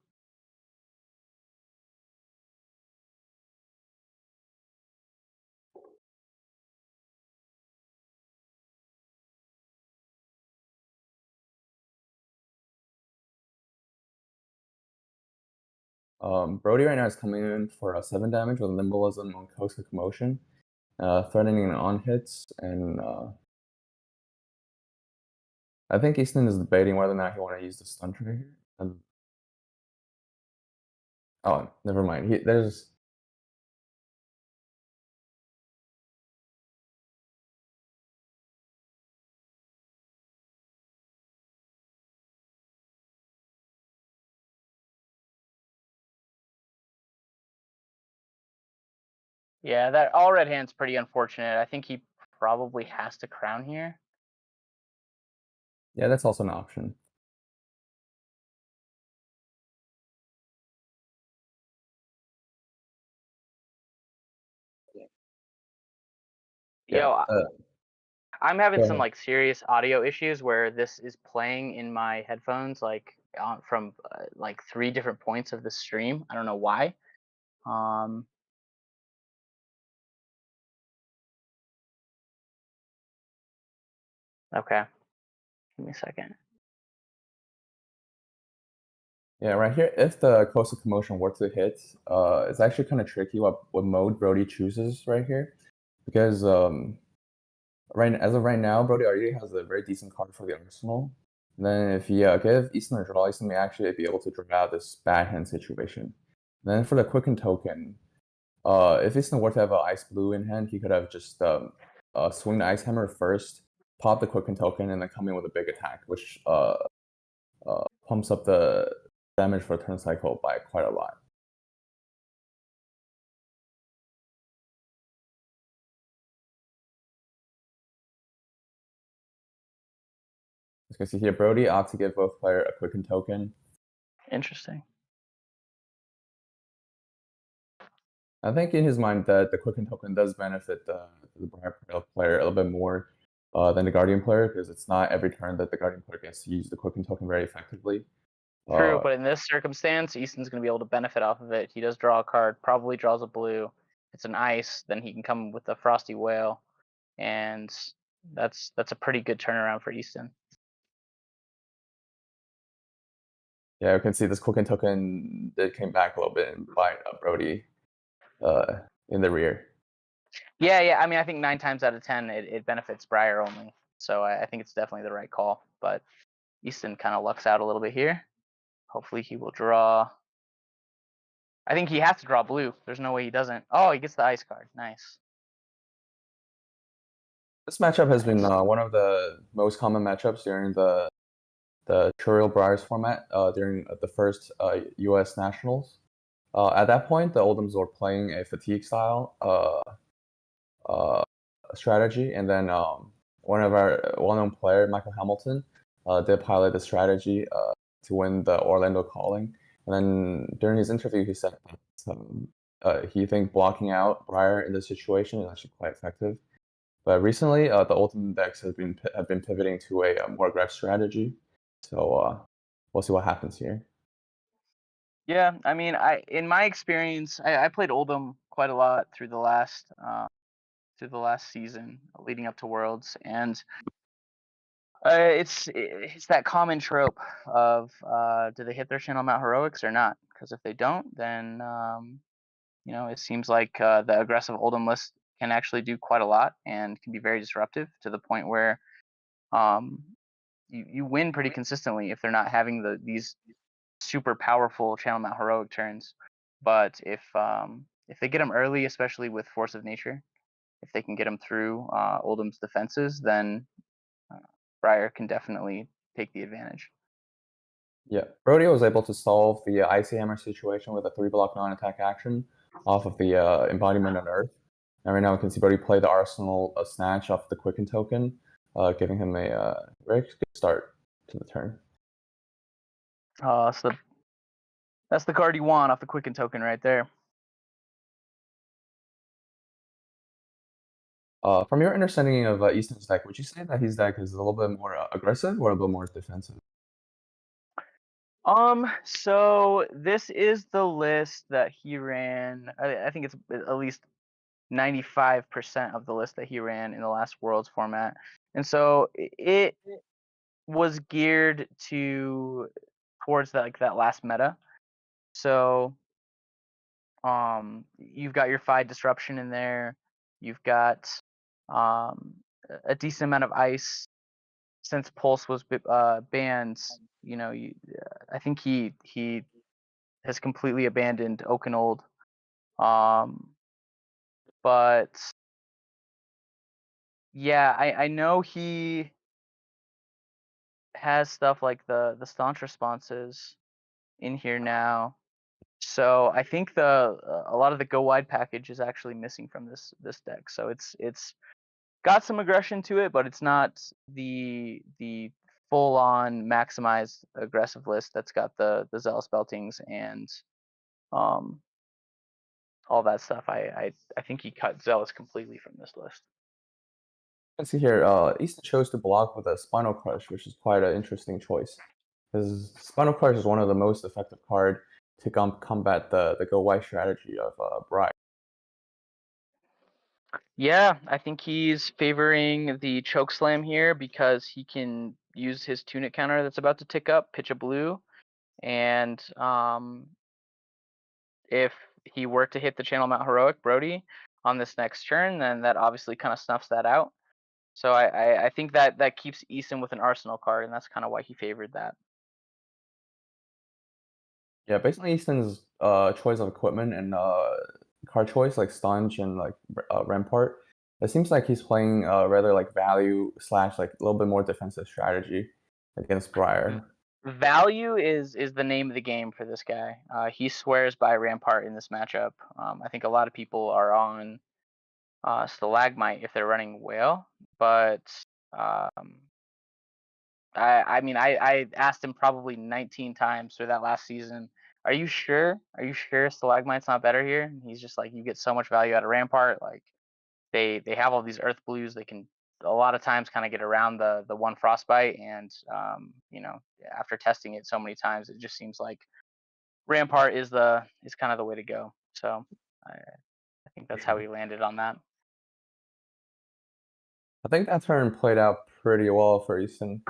Brody right now is coming in for 7 damage with Limbalism on Coast of Commotion, threatening on hits, and I think Easton is debating whether or not he want to use the stun trigger here. And oh, never mind. There's Yeah, that all red hand's pretty unfortunate. I think he probably has to crown here. yeah, that's also an option. Yeah, I'm having go some ahead. like serious audio issues where this is playing in my headphones, like from like 3 different points of the stream. I don't know why. Okay, give me a second. Yeah, right here, if the Coast of Commotion were to hit, it's actually kind of tricky what mode Brody chooses right here, because as of right now, Brody already has a very decent card for the arsenal. And then if he give Easton a draw, Easton may actually be able to draw out this bad hand situation. And then for the Quicken token, if Easton were to have an Ice Blue in hand, he could have just swing the Ice Hammer first, pop the Quicken token, and then come in with a big attack, which pumps up the damage for turn cycle by quite a lot. As you can see here, Brody opts to give both player a Quicken token. Interesting. I think in his mind that the Quicken token does benefit the Briar player a little bit more than the Guardian player, because it's not every turn that the Guardian player gets to use the Quicken token very effectively. True, but in this circumstance, Easton's going to be able to benefit off of it. He does draw a card, probably draws a blue. It's an ice, then he can come with a Frosty Whale, and that's a pretty good turnaround for Easton. Yeah, you can see this Quicken token that came back a little bit and bite Brody in the rear. Yeah. I mean, I think 9 times out of 10, it benefits Briar only. So I think it's definitely the right call. But Easton kind of lucks out a little bit here. Hopefully he will draw. I think he has to draw blue. There's no way he doesn't. Oh, he gets the ice card. Nice. This matchup has been one of the most common matchups during the Churriel Briars format during the first U.S. Nationals. At that point, the Oldhims were playing a fatigue style strategy, and then one of our well-known player, Michael Hamilton, did pilot the strategy to win the Orlando Calling. And then during his interview, he said he thinks blocking out Briar in this situation is actually quite effective. But recently, the Oldhim decks have been pivoting to a more aggressive strategy. So we'll see what happens here. Yeah, I mean, in my experience, I played Oldhim quite a lot through the last season leading up to Worlds, and it's that common trope of do they hit their Channel Mount Heroics or not? Because if they don't, then it seems like the aggressive Oldhim list can actually do quite a lot and can be very disruptive to the point where you win pretty consistently if they're not having these super powerful Channel Mount Heroic turns. But if they get them early, especially with Force of Nature, if they can get them through Oldhim's defenses, then Briar can definitely take the advantage. Yeah, Brody was able to solve the Icy Hammer situation with a 3-block non-attack action. off of the embodiment on Earth. And right now we can see Brody play the Arsenal Snatch off the Quicken token, giving him a very good start to the turn. That's the card you want off the Quicken token right there. From your understanding of Easton's deck, would you say that his deck is a little bit more aggressive or a little more defensive? So this is the list that he ran. I think it's at least 95% of the list that he ran in the last Worlds format. And so it was geared towards that last meta. So you've got your FAB disruption in there. You've got a decent amount of ice. Since Pulse was banned, I think he has completely abandoned Oakenold. But yeah, I know he has stuff like the staunch responses in here now. So I think a lot of the go wide package is actually missing from this deck. So it's got some aggression to it, but it's not the full on maximized aggressive list that's got the zealous beltings and all that stuff. I think he cut zealous completely from this list. Let's see here. Easton chose to block with a Spinal Crush, which is quite an interesting choice. Because Spinal Crush is one of the most effective card to combat the go white strategy of Bride. Yeah, I think he's favoring the choke slam here because he can use his tunic counter that's about to tick up, pitch a blue, and if he were to hit the Channel Mount Heroic Brody on this next turn, then that obviously kind of snuffs that out. So I think that keeps Easton with an arsenal card, and that's kind of why he favored that. Yeah, based on Easton's choice of equipment and card choice, like Stunge and like Rampart, it seems like he's playing rather like value / like a little bit more defensive strategy against Briar. Value is the name of the game for this guy. He swears by Rampart in this matchup. I think a lot of people are on Stalagmite if they're running Whale, but I mean I asked him probably 19 times through that last season. Are you sure? Are you sure Stalagmite's not better here? And he's just like, you get so much value out of Rampart. Like they have all these Earth Blues. They can a lot of times kind of get around the one Frostbite, and after testing it so many times, it just seems like Rampart is kind of the way to go. So I think that's how he landed on that. I think that turn played out pretty well for Easton.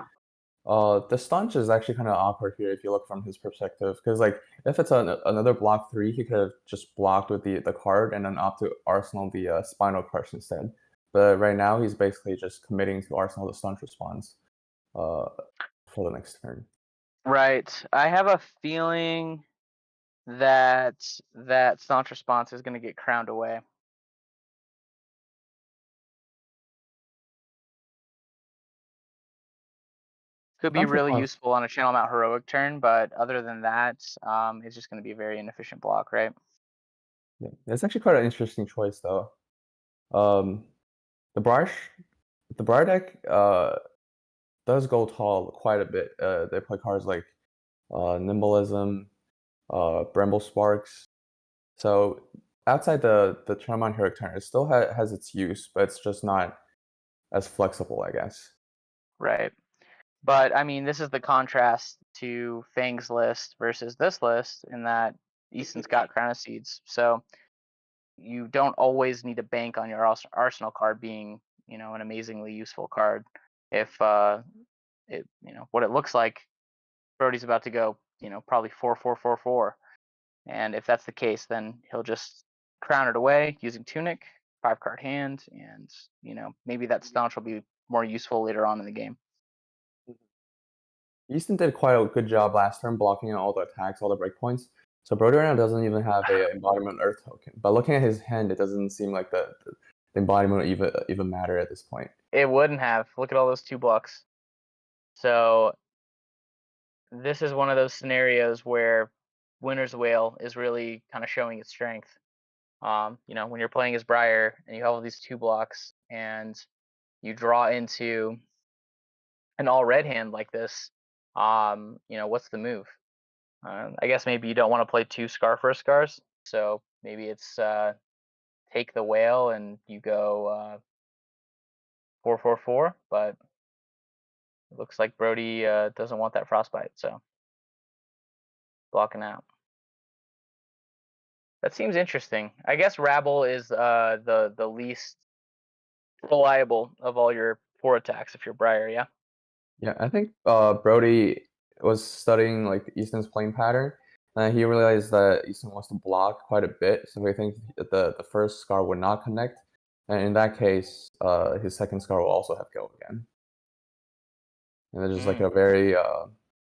The Stunch is actually kind of awkward here if you look from his perspective, because like if it's another block 3, he could have just blocked with the card and then opt to Arsenal the Spinal Crush instead. But right now he's basically just committing to Arsenal the Stunch response for the next turn. Right. I have a feeling that staunch response is going to get crowned away. Could be really useful on a Channel Mount Heroic turn, but other than that, it's just going to be a very inefficient block, right? Yeah, it's actually quite an interesting choice though. The Briar deck does go tall quite a bit. They play cards like Nimbleism, Bramble Sparks. So outside the Channel Heroic turn, it still has its use, but it's just not as flexible, I guess. Right. But I mean, this is the contrast to Fang's list versus this list in that Easton's got Crown of Seeds. So you don't always need to bank on your arsenal card being, an amazingly useful card. If what it looks like, Brody's about to go, probably 4-4-4-4. And if that's the case, then he'll just crown it away using Tunic, 5-card hand, and maybe that staunch will be more useful later on in the game. Easton did quite a good job last turn blocking all the attacks, all the breakpoints. So Brody right now doesn't even have a embodiment Earth token. But looking at his hand, it doesn't seem like the embodiment even matter at this point. It wouldn't have. Look at all those 2 blocks. So this is one of those scenarios where Winner's Whale is really kind of showing its strength. When you're playing as Briar and you have all these 2 blocks and you draw into an all red hand like this, what's the move? I guess maybe you don't want to play 2 Scar for Scars, so maybe it's take the whale and you go 4/4/4, but it looks like Brody doesn't want that frostbite, so blocking out. That seems interesting. I guess Rabble is the least reliable of all your 4 attacks if you're Briar, yeah? Yeah, I think Brody was studying like Easton's playing pattern, and he realized that Easton wants to block quite a bit, so he thinks that the first Scar would not connect, and in that case, his second Scar will also have go again. And it's just like a very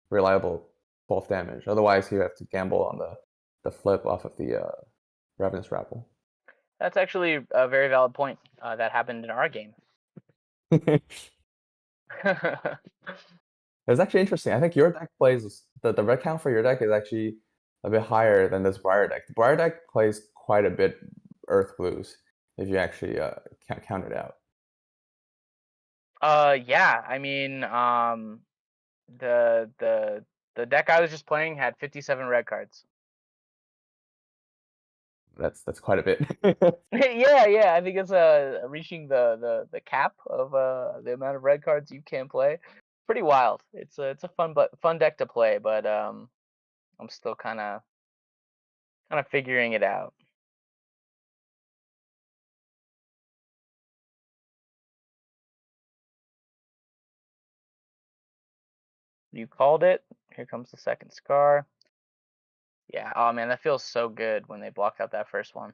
reliable 12 damage. Otherwise, you have to gamble on the flip off of the Ravenous Rabble. That's actually a very valid point. That happened in our game. It's actually interesting. I think your deck plays the red count for your deck is actually a bit higher than this Briar deck. The Briar deck plays quite a bit Earth Blues if you actually count it out. Yeah, I mean, the deck I was just playing had 57 red cards. That's quite a bit. Yeah, I think it's reaching the cap of the amount of red cards you can play. Pretty wild. It's a fun deck to play, but I'm still kind of figuring it out. You called it. Here comes the second Scar. Yeah, oh man, that feels so good when they blocked out that first one.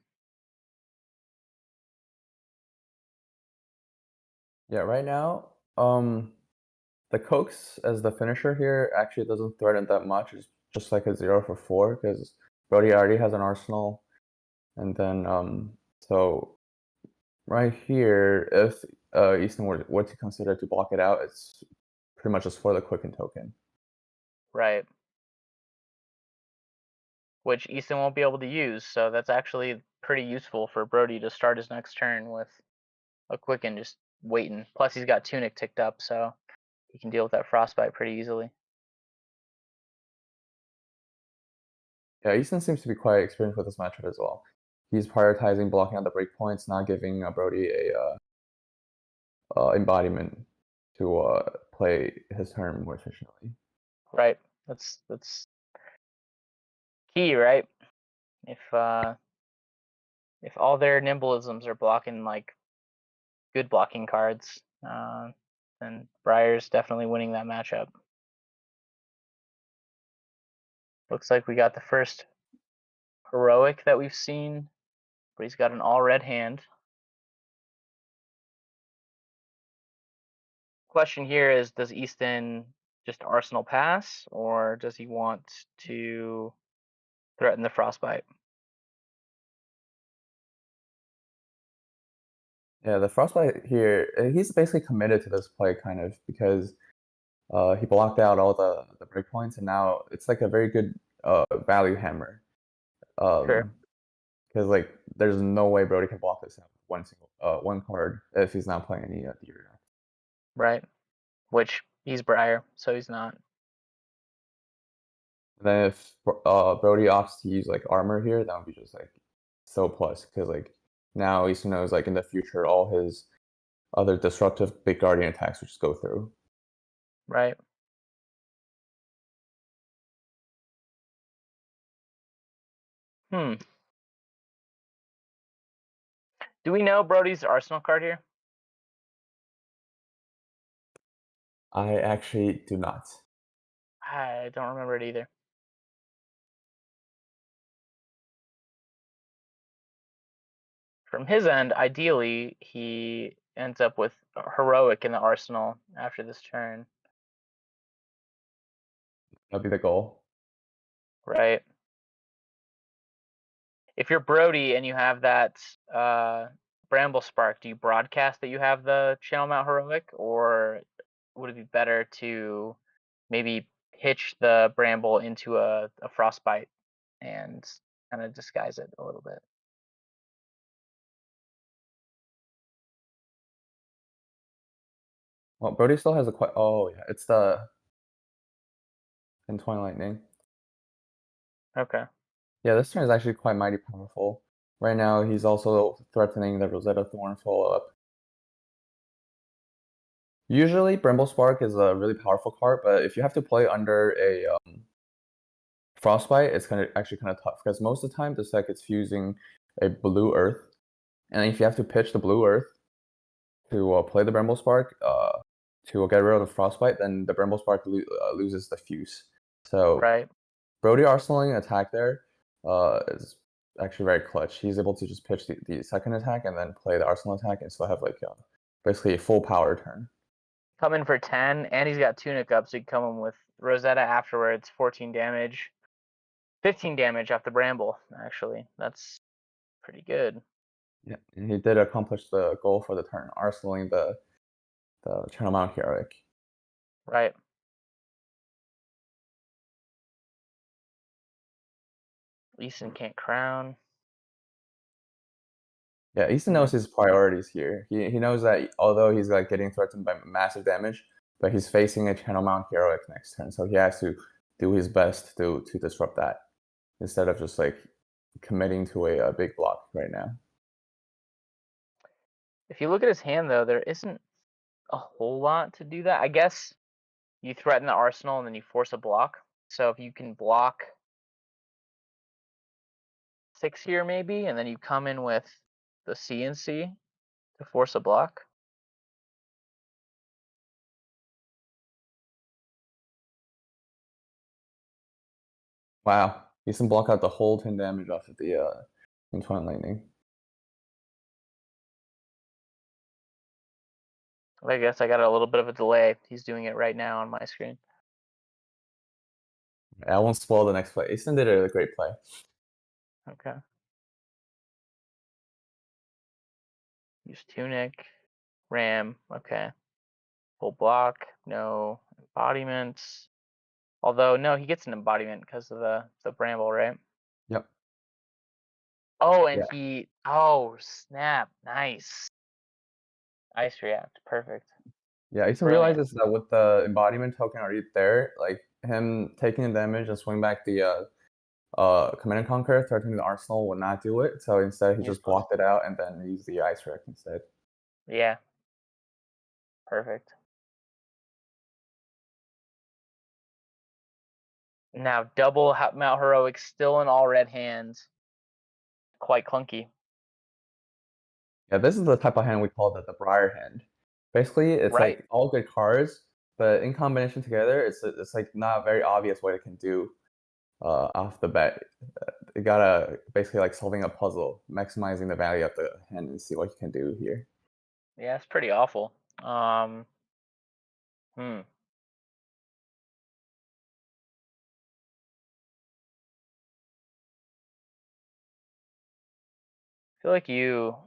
Yeah, right now, the Coax as the finisher here actually doesn't threaten that much. It's just like a 0/4 because Brody already has an arsenal, and then so right here, if Easton were to consider to block it out, it's pretty much just for the quicken token. Right. Which Easton won't be able to use, so that's actually pretty useful for Brody to start his next turn with a quicken just waiting. Plus he's got Tunic ticked up, so he can deal with that frostbite pretty easily. Yeah, Easton seems to be quite experienced with this matchup as well. He's prioritizing blocking out the breakpoints, not giving Brody a embodiment to play his turn more efficiently. Right. That's key, right? If all their nimbleisms are blocking like good blocking cards, then Briar's definitely winning that matchup. Looks like we got the first heroic that we've seen, but he's got an all red hand. Question here is, does Easton just Arsenal pass, or does he want to threaten the frostbite? Yeah, the frostbite here, he's basically committed to this play kind of because he blocked out all the breakpoints, and now it's like a very good value hammer. Sure. Because like there's no way Brody can block this out with one card if he's not playing any Theory decks. Right. Which he's Briar, so he's not. Then if Brody opts to use like armor here, that would be just like so plus because like now Easton knows like in the future all his other disruptive big guardian attacks would just go through. Right. Do we know Brody's Arsenal card here? I actually do not. I don't remember it either. From his end, ideally, he ends up with a heroic in the arsenal after this turn. That'd be the goal. Right. If you're Brody and you have that Bramble Spark, do you broadcast that you have the Channel Mount Heroic, or would it be better to maybe pitch the Bramble into a Frostbite and kind of disguise it a little bit? Well, Brody still has a quite. Oh yeah, it's the Twin Lightning. Okay. Yeah, this turn is actually quite mighty powerful. Right now, he's also threatening the Rosetta Thorn follow-up. Usually, Bramble Spark is a really powerful card, but if you have to play under a Frostbite, it's actually kind of tough, because most of the time, this deck is fusing a Blue Earth, and if you have to pitch the Blue Earth to play the Bramble Spark to get rid of the Frostbite, then the Bramble Spark loses the fuse. So Right. Brody arsenaling attack there is actually very clutch. He's able to just pitch the second attack and then play the arsenal attack and still have like basically a full power turn. Come in for 10, and he's got Tunic up, so you can come in with Rosetta afterwards, 14 damage. 15 damage off the Bramble, actually. That's pretty good. Yeah, and he did accomplish the goal for the turn, arsenaling the Channel Mount Heroic. Right. Easton can't crown. Yeah, Easton knows his priorities here. He knows that although he's like getting threatened by massive damage, but he's facing a Channel Mount Heroic next turn, so he has to do his best to disrupt that instead of just like committing to a big block right now. If you look at his hand, though, there isn't a whole lot to do that. I guess you threaten the arsenal and then you force a block. So if you can block 6 here, maybe, and then you come in with the CNC to force a block. Wow, he can block out the whole 10 damage off of the Twin Lightning. I guess I got a little bit of a delay. He's doing it right now on my screen. I won't spoil the next play. Easton did a great play. Okay. Use Tunic, Ram, okay. Full block, no embodiments. Although, no, he gets an embodiment because of the Bramble, right? Yep. Oh, and Yeah. oh, snap, nice. Ice React, perfect. Yeah, Easton Brilliant. realizes that with the embodiment token already there, like him taking the damage and swing back the Command and Conquer, threatening the Arsenal would not do it. So instead he just blocked it out and then used the Ice Wreck instead. Yeah. Perfect. Now double Mount Heroic still in all red hands. Quite clunky. Yeah, this is the type of hand we call the Briar hand. Basically, it's Right. like all good cards, but in combination together, it's like not very obvious what it can do off the bat. You gotta basically like solving a puzzle, maximizing the value of the hand and see what you can do here. Yeah, it's pretty awful. I feel like you.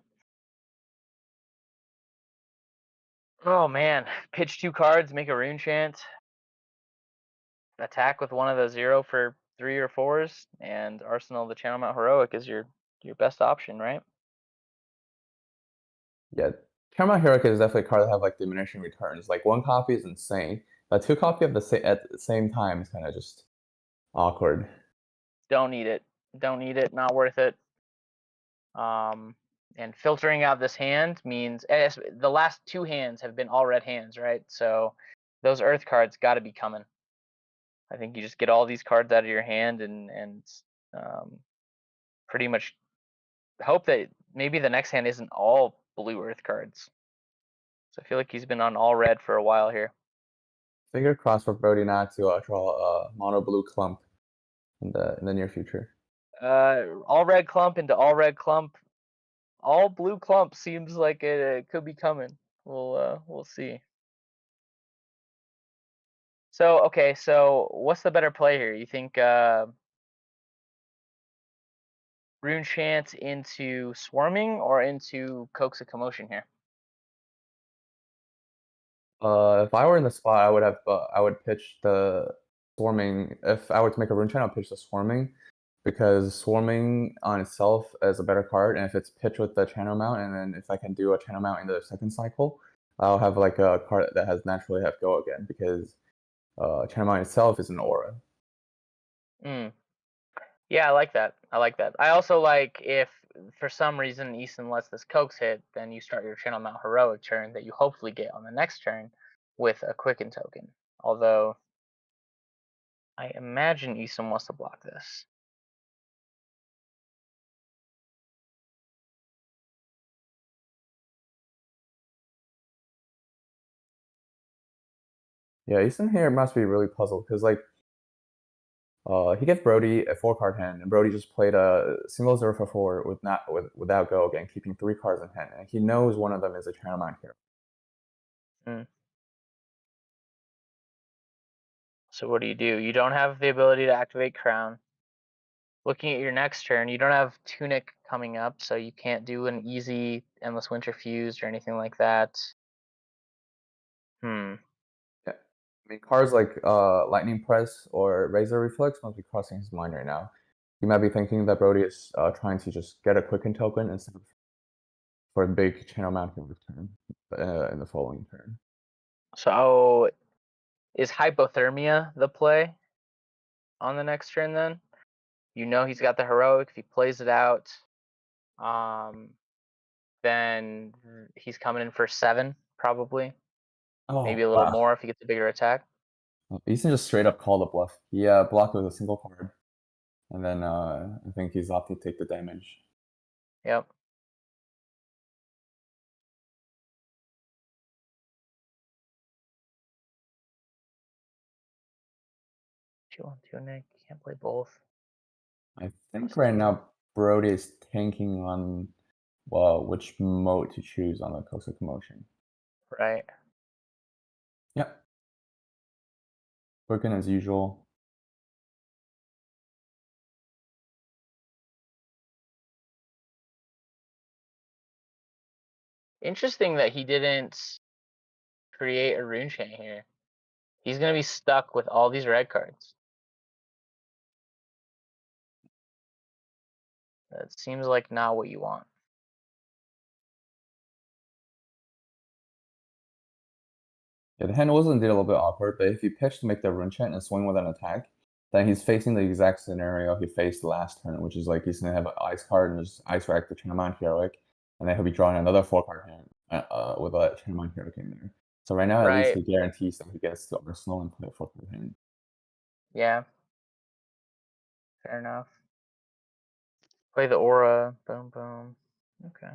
Oh man, pitch 2 cards, make a rune chant, attack with one of the 0 for 3 or 4s, and Arsenal the Channel Mount Heroic is your best option, right? Yeah, Paramount Heroic is definitely a card that have like diminishing returns. Like 1 copy is insane, but 2 copy of at the same time is kind of just awkward. Don't need it. Don't need it. Not worth it. And filtering out this hand means the last 2 hands have been all red hands, right? So those Earth cards got to be coming. I think you just get all these cards out of your hand and pretty much hope that maybe the next hand isn't all blue Earth cards. So I feel like he's been on all red for a while here. Finger crossed for Brody not to draw a mono blue clump in the near future. All red clump into all red clump. All blue clump seems like it could be coming. We'll see. So okay, so what's the better play here? You think Rune Chant into Swarming or into Coax a Commotion here? If I were in the spot, I would pitch the Swarming. If I were to make a Rune Chant, I'd pitch the Swarming, because Swarming on itself is a better card, and if it's pitched with the Channel Mount, and then if I can do a Channel Mount in the second cycle, I'll have like a card that has naturally have go again because Channel Mine itself is an aura. Mm. Yeah, I like that. I like that. I also like if for some reason Easton lets this coax hit, then you start your Channel Mount Heroic turn that you hopefully get on the next turn with a Quicken token. Although I imagine Easton wants to block this. Yeah, Easton here must be really puzzled because like he gets Brody a 4-card hand, and Brody just played a single 0 for 4 without go again, keeping 3 cards in hand, and he knows one of them is a Channel Mine hero. So what do? You don't have the ability to activate Crown. Looking at your next turn, you don't have Tunic coming up, so you can't do an easy Endless Winter Fused or anything like that. Yeah, I mean cards like Lightning Press or Razor Reflex must be crossing his mind right now. He might be thinking that Brody is trying to just get a Quicken token instead of for a big Channel Mount return in the following turn. So is Hypothermia the play on the next turn then? You know he's got the heroic. If he plays it out, then he's coming in for 7 probably. Oh, Maybe a little wow. more if he gets a bigger attack. Easton just straight up called a bluff. He blocked with a single card, and then I think he's opted to take the damage. Yep. Tunic, can't play both. I think right now Brody is tanking on which mode to choose on the Coastal Commotion. Right. Yep. Working as usual. Interesting that he didn't create a rune chain here. He's gonna be stuck with all these red cards. That seems like not what you want. Yeah, the hand was indeed a little bit awkward, but if you pitch to make the rune chant and swing with an attack, then he's facing the exact scenario he faced last turn, which is like he's gonna have an ice card and just ice rack the Channel Mount Heroic, and then he'll be drawing another 4-card hand with a Channel Mount Heroic in there. So right now, at least he guarantees that he gets to Arsenal and play a 4-card hand. Yeah. Fair enough. Play the aura. Boom, boom. Okay.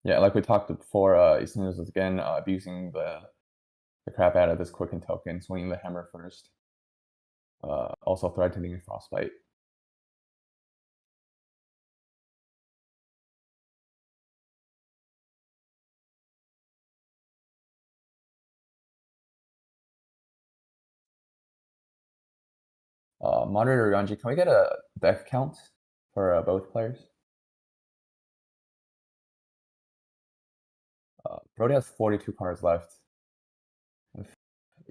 Yeah, like we talked before, Easton is again abusing the crap out of this Quicken token, swinging the hammer first. Also threatening Frostbite. Moderator Ranji, can we get a deck count for both players? Brody has 42 cards left.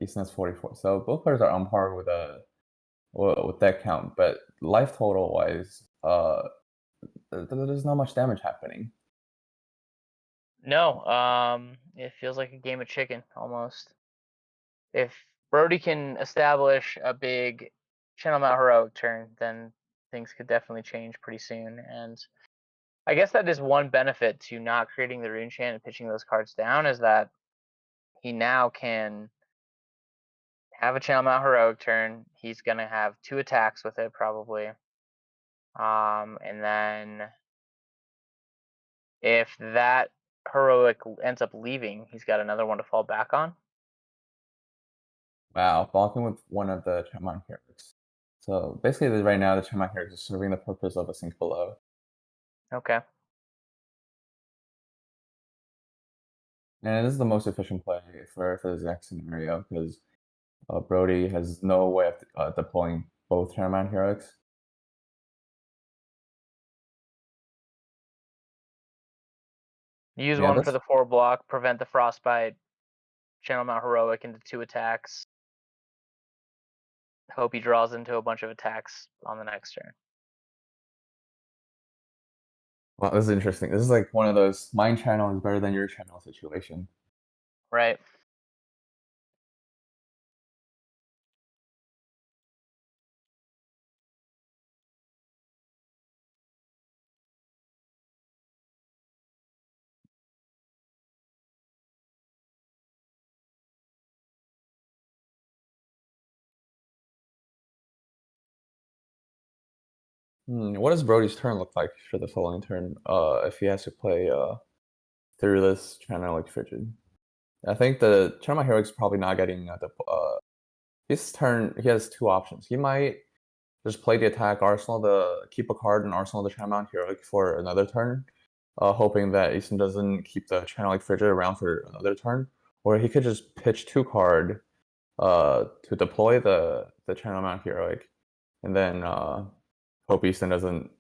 Easton has 44. So both players are on par with deck count, but life total wise, there's not much damage happening. No, it feels like a game of chicken almost. If Brody can establish a big Channel Mount Heroic turn, then things could definitely change pretty soon. And I guess that is one benefit to not creating the rune chant and pitching those cards down is that he now can have a Channel Mount Heroic turn. He's gonna have 2 attacks with it probably. And then if that heroic ends up leaving, he's got another one to fall back on. Wow, blocking with one of the Channel Heroics. So basically, right now, the Channel Heroics is serving the purpose of a sink below. Okay. And this is the most efficient play for this exact scenario because Brody has no way of deploying both Channel Heroics. Use Yeah, one for the 4 block, prevent the frostbite, Channel Mount Heroic into 2 attacks. Hope he draws into a bunch of attacks on the next turn. Well, this is interesting. This is like one of those mine channel is better than your channel situation. Right. What does Brody's turn look like for the following turn? If he has to play through this channel like frigid. I think the channel heroic's probably not getting his turn. He has two options. He might just play the attack Arsenal to keep a card and Arsenal the channel heroic for another turn, hoping that Easton doesn't keep the channel like frigid around for another turn. Or he could just pitch 2 card to deploy the channel mount heroic, and then hope Easton doesn't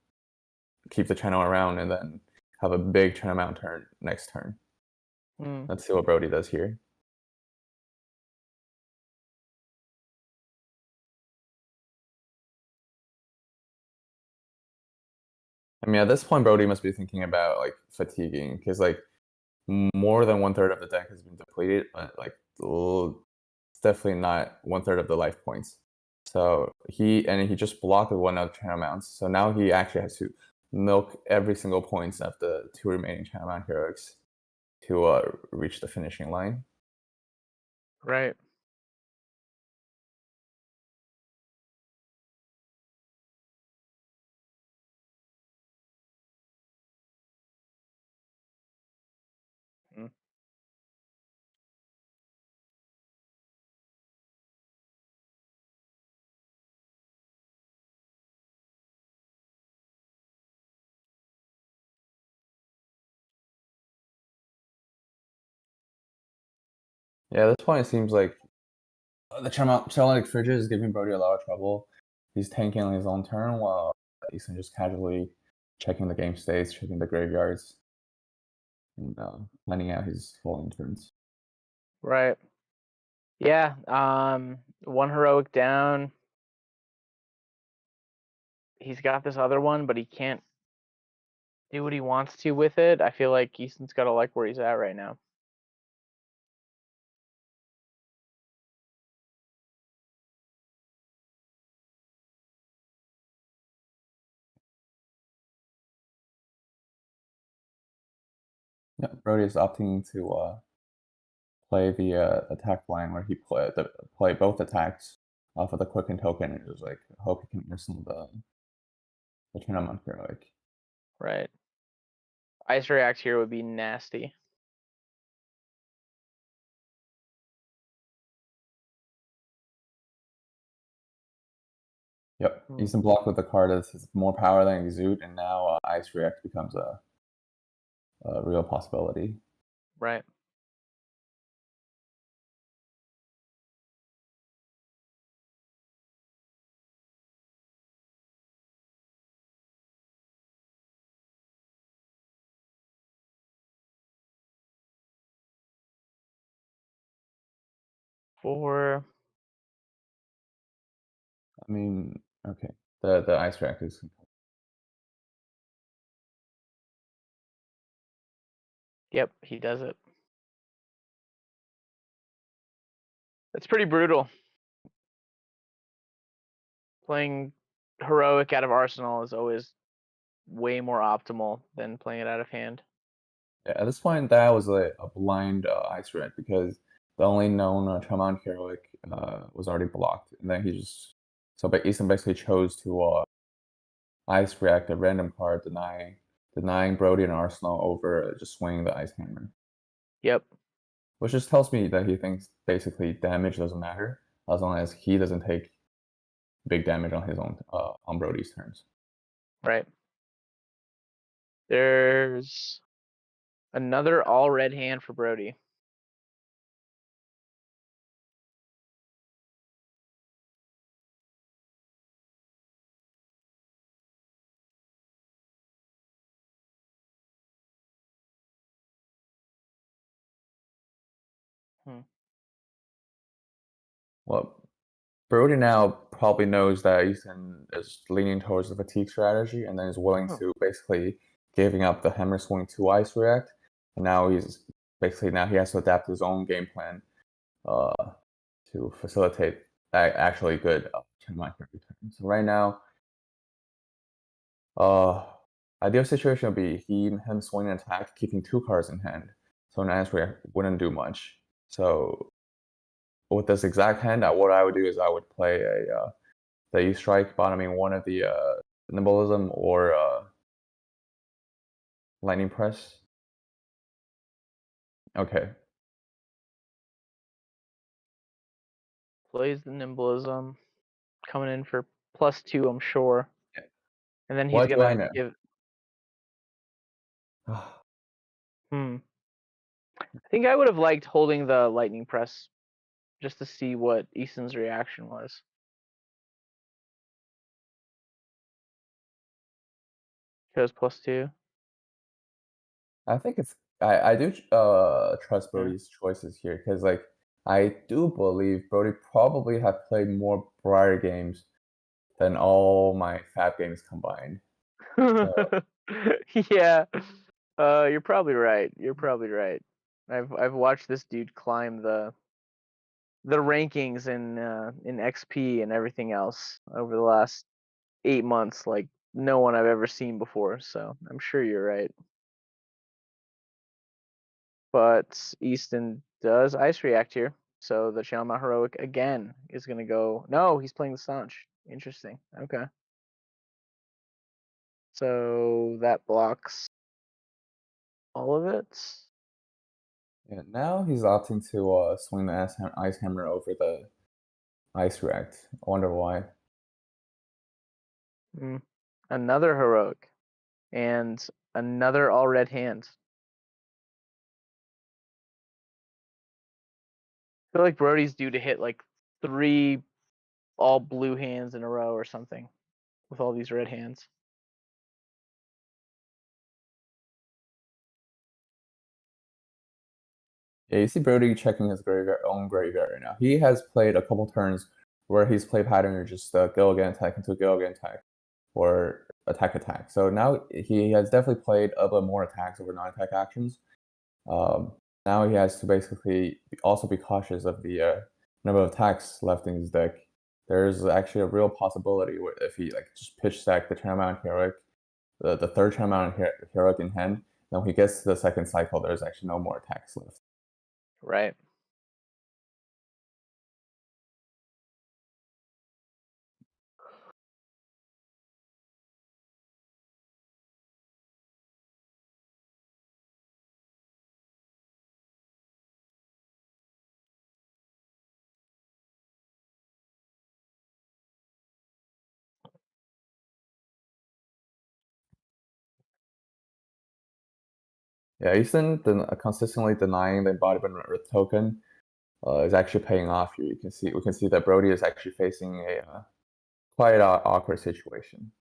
keep the channel around, and then have a big channel mount turn next turn. Let's see what Brody does here. I mean, at this point, Brody must be thinking about like fatiguing, because like more than 1/3 of the deck has been depleted, but like it's definitely not 1/3 of the life points. So he just blocked with 1 of the channel mounts. So now he actually has to milk every single points of the 2 remaining channel mount heroics to reach the finishing line. Right. Yeah, at this point it seems like the channel like frigid is giving Brody a lot of trouble. He's tanking on his own turn while Easton just casually checking the game states, checking the graveyards, and planning out his following turns. Right. Yeah. 1 heroic down. He's got this other one, but he can't do what he wants to with it. I feel like Easton's got to like where he's at right now. Yeah, Brody is opting to play the attack line where he play both attacks off of the quicken token. It was like hope he can listen the tournament heroic. Right. Ice React here would be nasty. Yep, Easton blocked with the card that has more power than Exude, and now Ice React becomes a real possibility. Right. Four. I mean, okay, the Ice React is. Yep, he does it. That's pretty brutal. Playing heroic out of Arsenal is always way more optimal than playing it out of hand. Yeah, at this point, that was a blind Ice React because the only known Shaman heroic was already blocked, and then he just Easton basically chose to Ice React a random card, denying Brody and Arsenal over just swinging the Ice Hammer. Yep. Which just tells me that he thinks basically damage doesn't matter as long as he doesn't take big damage on his own on Brody's turns. Right. There's another all red hand for Brody. Well, Brody now probably knows that Easton is leaning towards the fatigue strategy and then is willing to basically giving up the hammer swing to ice react, and now he has to adapt his own game plan to facilitate actually good Dromai return. So right now, ideal situation would be him swing an attack, keeping 2 cards in hand, so an ice react wouldn't do much. So with this exact hand, what I would do is I would play the E-Strike bottoming one of the Nimblism or Lightning Press. Okay. Plays the Nimblism, coming in for +2, I'm sure. Yeah. And then he's What do I gonna know? give. I think I would have liked holding the Lightning Press just to see what Easton's reaction was. Chose +2. I think I do trust Brody's choices here because like I do believe Brody probably have played more Briar games than all my FAB games combined. Yeah, you're probably right. You're probably right. I've watched this dude climb the rankings in XP and everything else over the last 8 months, like no one I've ever seen before. So I'm sure you're right. But Easton does ice react here, so the Channel Mount Heroic again is gonna go. No, he's playing the Staunch. Interesting. Okay. So that blocks all of it. Yeah, now he's opting to swing the ice hammer over the ice react. I wonder why. Another heroic and another all red hand. I feel like Brody's due to hit like 3 all blue hands in a row or something with all these red hands. Yeah, you see Brody checking his own graveyard right now. He has played a couple turns where he's played pattern or just go again attack into go again attack or attack. So now he has definitely played a bit more attacks over non-attack actions. Now he has to basically also be cautious of the number of attacks left in his deck. There's actually a real possibility where if he like just pitch stack the Channel Mount Heroic, the third Channel Mount Heroic in hand, then when he gets to the second cycle, there's actually no more attacks left. Right. Yeah, Easton consistently denying the embodiment token is actually paying off here. We can see that Brody is actually facing a quite awkward situation.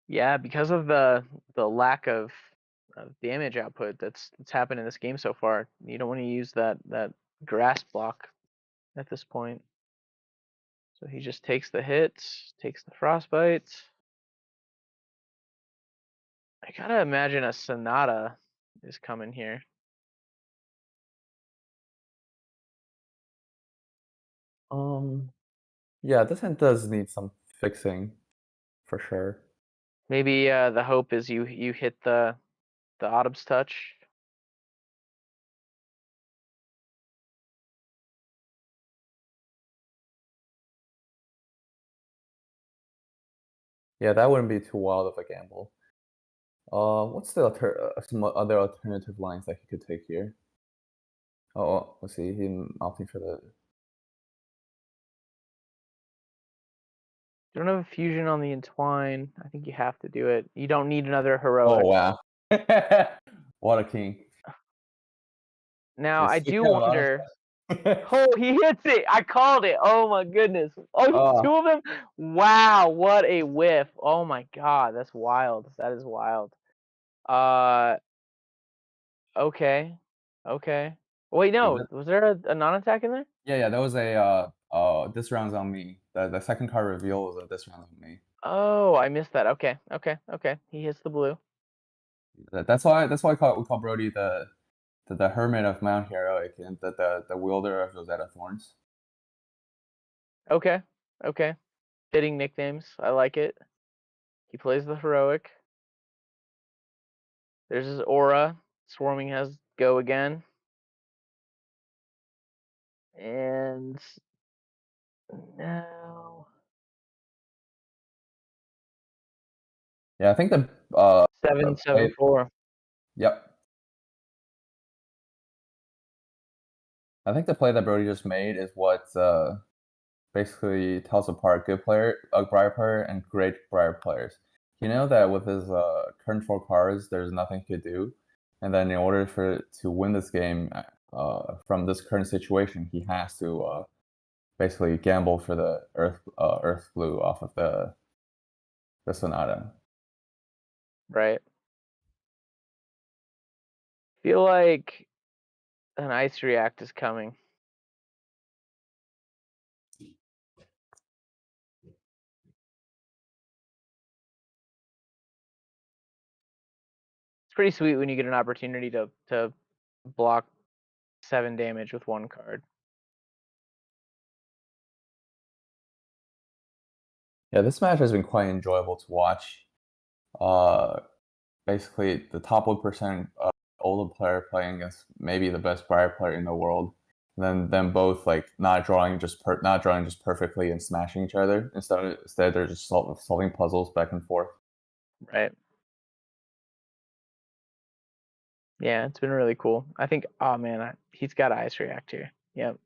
Yeah, because of the lack of damage output that's happened in this game so far, you don't want to use that grass block at this point. So he just takes the hit, takes the frostbite. I gotta imagine a Sonata is coming here. Yeah, this hand does need some fixing, for sure. Maybe the hope is you hit the Autumn's Touch. Yeah, that wouldn't be too wild of a gamble. What's the some other alternative lines that he could take here? Oh, let's see. He's opting for the. You don't have a fusion on the Entwine. I think you have to do it. You don't need another Oh heroic. wow! What a king! Now Yes, I you do have a lot of wonder. stuff. Oh, he hits it! I called it. Oh my goodness. Oh, 2 of them. Wow, what a whiff! Oh my god, that's wild. That is wild. Okay. Wait, no. Was there a non-attack in there? Yeah, that was a this round's on me. the second card reveal is this round of me. Oh, I missed that. Okay. He hits the blue. That's why we call Brody the Hermit of Mount Heroic and the wielder of Rosetta Thorns. Okay. Fitting nicknames. I like it. He plays the heroic. There's his aura. Swarming has go again. And now Yeah, I think the 774. Yep. I think the play that Brody just made is what basically tells apart good Briar player and great Briar players. You know that with his current 4 cards, there's nothing he could do, and then in order to win this game from this current situation, he has to basically gamble for the Earth Blue off of the Sonata. Right. Feel like an ice react is coming. It's pretty sweet when you get an opportunity to block 7 damage with 1 card. Yeah, this match has been quite enjoyable to watch. Basically, the top 1% Oldhim player playing against maybe the best Briar player in the world. And then both like not drawing just perfectly and smashing each other. Instead they're just solving puzzles back and forth. Right. Yeah, it's been really cool. I think, oh man, he's got ice react here. Yep.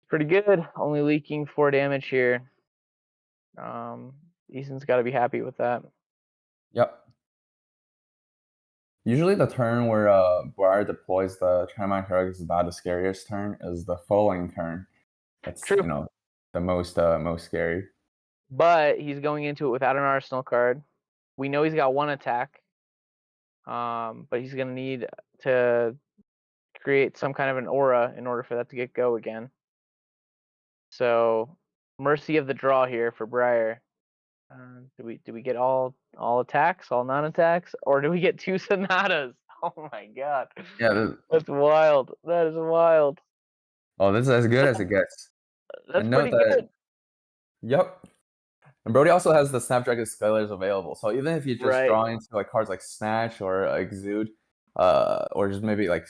Pretty good. Only leaking 4 damage here. Easton's got to be happy with that. Yep. Usually the turn where Briar deploys the China Heroic is about the scariest turn is the following turn. That's True. The most scary. But he's going into it without an arsenal card. We know he's got 1 attack. But he's gonna need to create some kind of an aura in order for that to get go again. So mercy of the draw here for Briar. Do we get all attacks, all non-attacks, or do we get 2 sonatas? Oh my god. Yeah, That's wild. That is wild. oh, this is as good as it gets. That's And note pretty good. Yep. And Brody also has the Snapdragon Scalars available. So even if you just draw into like cards like Snatch or Exude, or just maybe like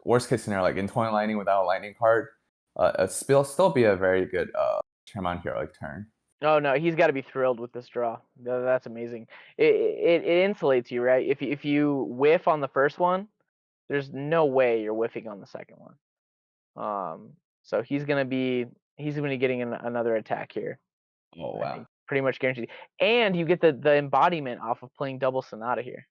worst case scenario, like in Toy Lightning without a lightning card, it still be a very good Chairman Hero like turn. Oh no, he's got to be thrilled with this draw. That's amazing. It insulates you, right? If you whiff on the first one, there's no way you're whiffing on the second one. So he's gonna be getting another attack here. Oh I wow. think pretty much guaranteed. And you get the embodiment off of playing double Sonata here.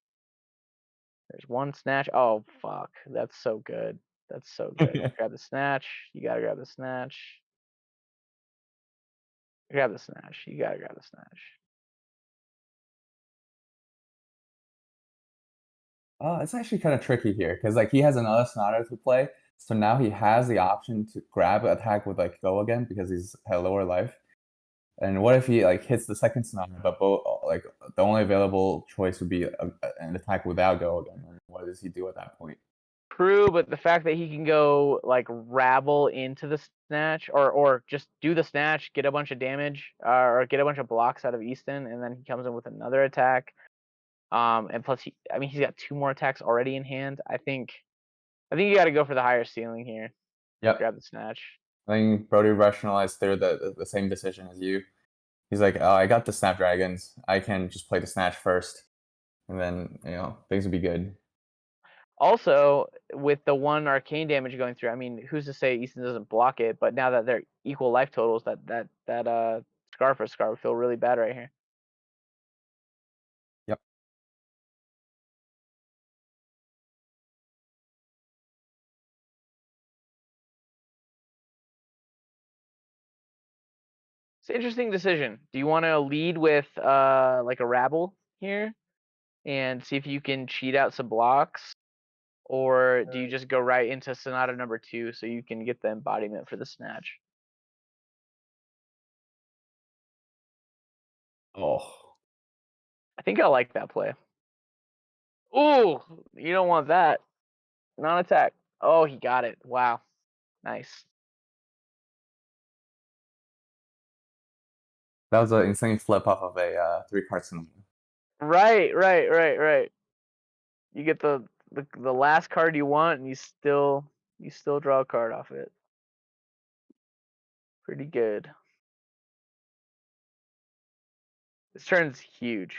There's 1 snatch. Oh fuck, that's so good. That's so good. Grab the snatch. You gotta grab the snatch. Grab the snatch. You gotta grab the snatch. It's actually kind of tricky here because like he has another Sonata to play, so now he has the option to grab attack with like go again because he's had lower life. And what if he like hits the second Sonata, but both like the only available choice would be an attack without go again? And what does he do at that point? True, but the fact that he can go like rabble into the snatch or just do the snatch, get a bunch of damage, or get a bunch of blocks out of Easton, and then he comes in with another attack. And plus he's got 2 more attacks already in hand. I think you got to go for the higher ceiling here. Yep. Grab the snatch. I think Brody rationalized through the same decision as you. He's like, oh, I got the Snapdragons. I can just play the Snatch first, and then things would be good. Also, with the 1 arcane damage going through, I mean, who's to say Easton doesn't block it? But now that they're equal life totals, that scar for scar would feel really bad right here. Yep. It's an interesting decision. Do you want to lead with like a rabble here, and see if you can cheat out some blocks, or do you just go right into Sonata number 2 so you can get the embodiment for the snatch? Oh, I think I like that play. Ooh, you don't want that. Non-attack. Oh, he got it. Wow. Nice. that was an insane flip off of a 3-card cinema. Right. You get the last card you want, and you still draw a card off it. Pretty good. This turn's huge.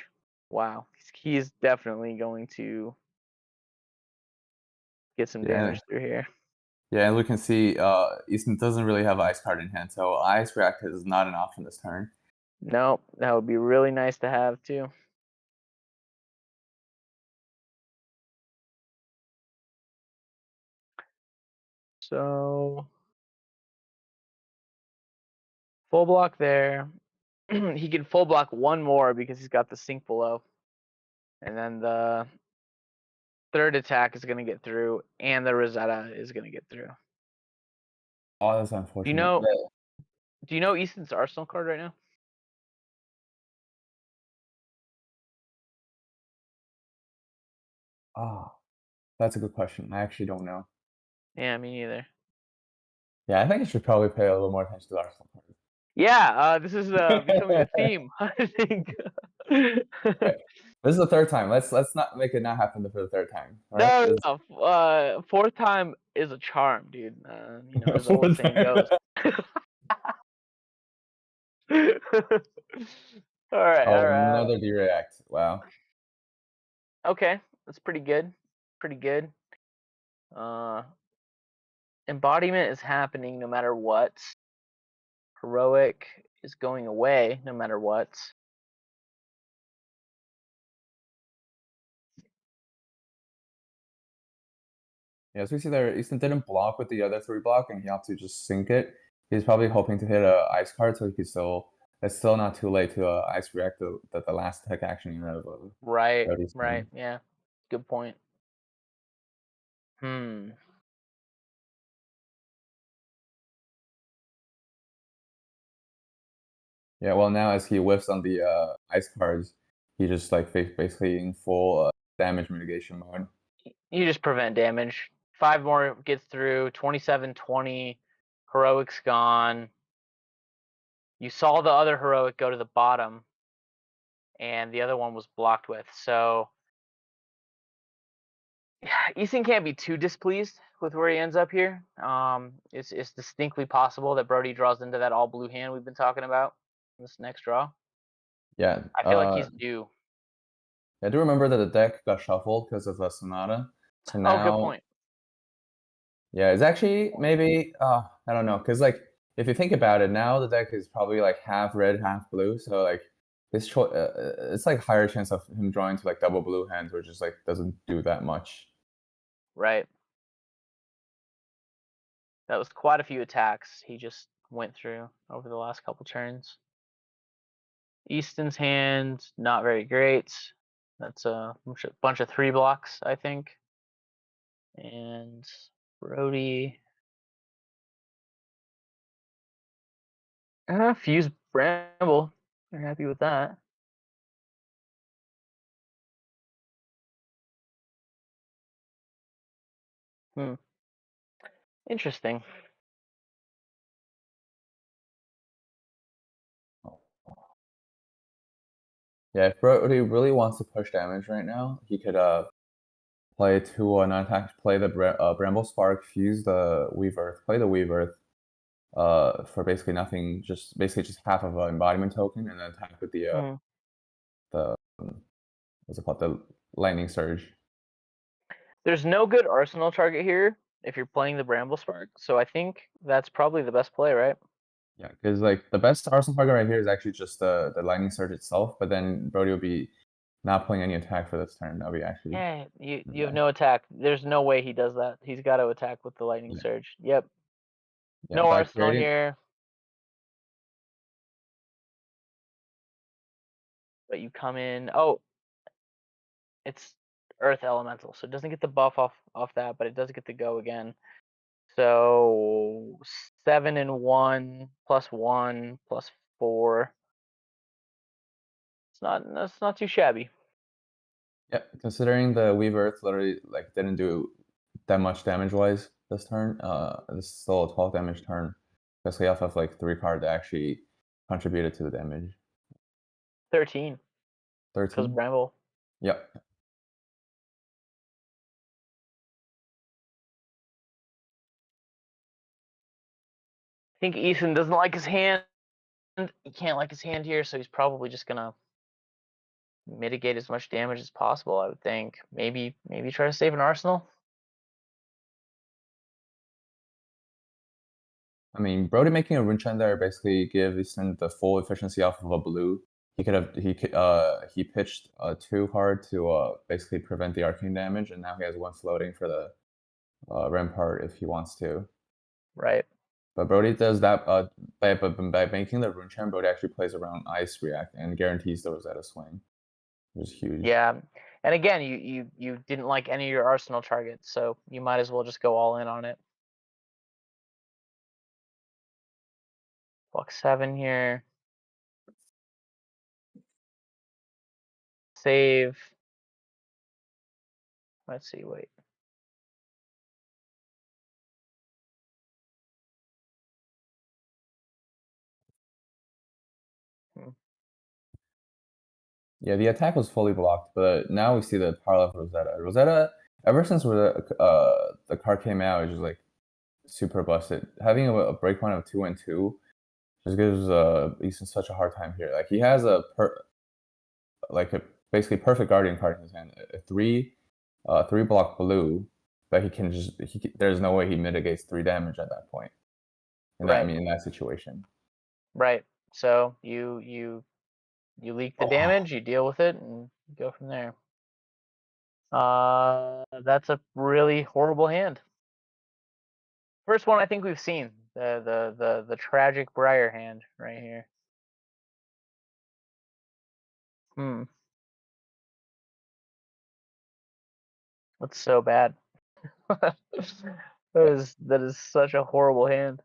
Wow. He's definitely going to get some damage through here. Yeah, and we can see Easton doesn't really have Ice card in hand, so Ice React is not an option this turn. Nope, that would be really nice to have too. So full block there. He can full block one more because he's got the sink below. And then the third attack is going to get through, and the Rosetta is going to get through. Oh, that's unfortunate. Do you know Easton's Arsenal card right now? Oh, that's a good question. I actually don't know. Yeah, me neither. Yeah, I think I should probably pay a little more attention to the Arsenal card. Yeah, this is becoming a theme, I think. Okay. This is the third time. Let's not make it not happen for the third time. Right? No, fourth time is a charm, dude. You know, as the old saying goes. All right. Another D-React. Wow. Okay, that's pretty good. Embodiment is happening no matter what. Heroic is going away no matter what. Yeah, as we see there, Easton didn't block with the other 3-block, and he had to just sink it. He's probably hoping to hit a Ice card, so he could still. It's still not too late to Ice React the last tech action. Right. Yeah. Good point. Yeah, well, now as he whiffs on the Ice cards, he just like basically in full damage mitigation mode. You just prevent damage. 5 more gets through. 27-20. Heroic's gone. You saw the other heroic go to the bottom, and the other one was blocked with. So Easton can't be too displeased with where he ends up here. It's distinctly possible that Brody draws into that all blue hand we've been talking about in this next draw. Yeah, I feel like he's due. I do remember that the deck got shuffled because of a Sonata. So now, good point. Yeah, it's actually maybe I don't know, because like if you think about it, now the deck is probably like half red, half blue. So like this it's like higher chance of him drawing to like double blue hands, which just like doesn't do that much. Right. That was quite a few attacks he just went through over the last couple turns. Easton's hand, not very great. That's a bunch of 3-blocks, I think. And Brody. Fuse Bramble. They're happy with that. Interesting. Yeah, if Brody really wants to push damage right now, he could play 2 non-attack, play the Bramble Spark, fuse the Weave Earth, play the Weave Earth for basically nothing, just half of an embodiment token, and then attack with the what's it called, the Lightning Surge. There's no good Arsenal target here if you're playing the Bramble Spark, so I think that's probably the best play, right? Yeah, because like the best Arsenal target right here is actually just the Lightning Surge itself, but then Brody will be not playing any attack for this turn. That'll be actually. Yeah, you have no attack. There's no way he does that. He's got to attack with the Lightning Surge. Yep. Yeah, no Arsenal here. But you come in. Oh, it's Earth Elemental, so it doesn't get the buff off that, but it does get the go again. So 7 and 1 plus 1 plus 4. That's not too shabby. Yeah, considering the Weave Earth literally like didn't do that much damage wise this turn, this is still a 12 damage turn, especially off of like 3 card that actually contributed to the damage. 13 because 13. Bramble. Yep. I think Easton doesn't like his hand. He can't like his hand here, so he's probably just gonna mitigate as much damage as possible. I would think maybe try to save an arsenal. I mean, Brody making a Rune Chant there basically give Easton the full efficiency off of a blue. He pitched 2 card to basically prevent the arcane damage, and now he has 1 floating for the Rampart if he wants to. Right. But Brody does that by making the Rune Chant, Brody actually plays around Ice React and guarantees the Rosetta Swing, which is huge. Yeah, and again, you didn't like any of your arsenal targets, so you might as well just go all in on it. Block 7 here. Save. Let's see, wait. Yeah, the attack was fully blocked, but now we see the power level Rosetta. Rosetta, ever since the card came out, is just like super busted. Having a breakpoint of 2 and 2 just gives Easton such a hard time here. Like he has a basically perfect guardian card in his hand, a 3 block blue, but there's no way he mitigates 3 damage at that point. Right. I mean, in that situation. Right. So you leak the damage, you deal with it, and go from there. That's a really horrible hand. First one I think we've seen, the tragic Briar hand right here. That's so bad. that is such a horrible hand.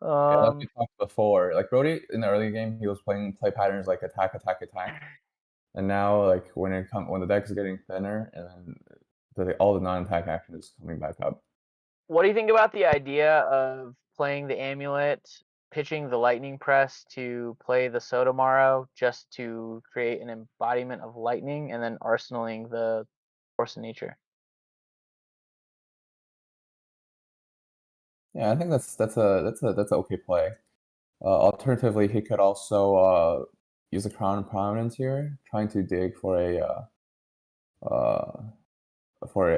Yeah, like we talked before, like Brody in the early game, he was playing play patterns like attack, and now like when the deck is getting thinner, and then all the non-attack action is coming back up. What do you think about the idea of playing the amulet, pitching the lightning press to play the Sotomaro just to create an embodiment of lightning, and then arsenaling the force of nature? Yeah, I think that's an okay play. Alternatively, he could also use a Crown of Prominence here, trying to dig for a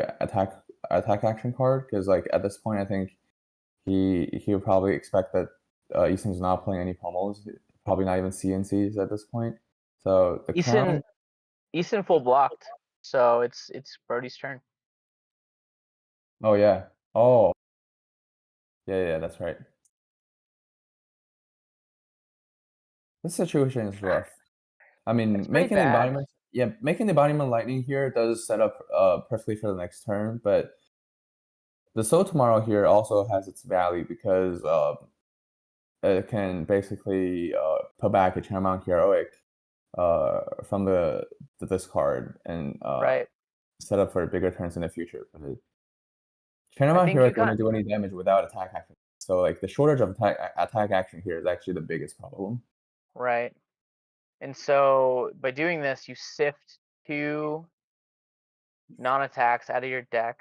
attack action card, because like at this point I think he would probably expect that Easton's not playing any pummels, probably not even CNCs at this point. So the Crown. Easton full blocked, so it's Brody's turn. Oh yeah. Oh. Yeah, that's right. This situation is rough. I mean, making the embodiment lightning here does set up perfectly for the next turn, but the Soul Tomorrow here also has its value because it can basically put back a Channelmount Heroic from the discard and Right. set up for bigger turns in the future. Channelmount Heroic wouldn't do any damage without attack action. So like the shortage of attack action here is actually the biggest problem. Right. And so by doing this, you sift 2 non-attacks out of your deck,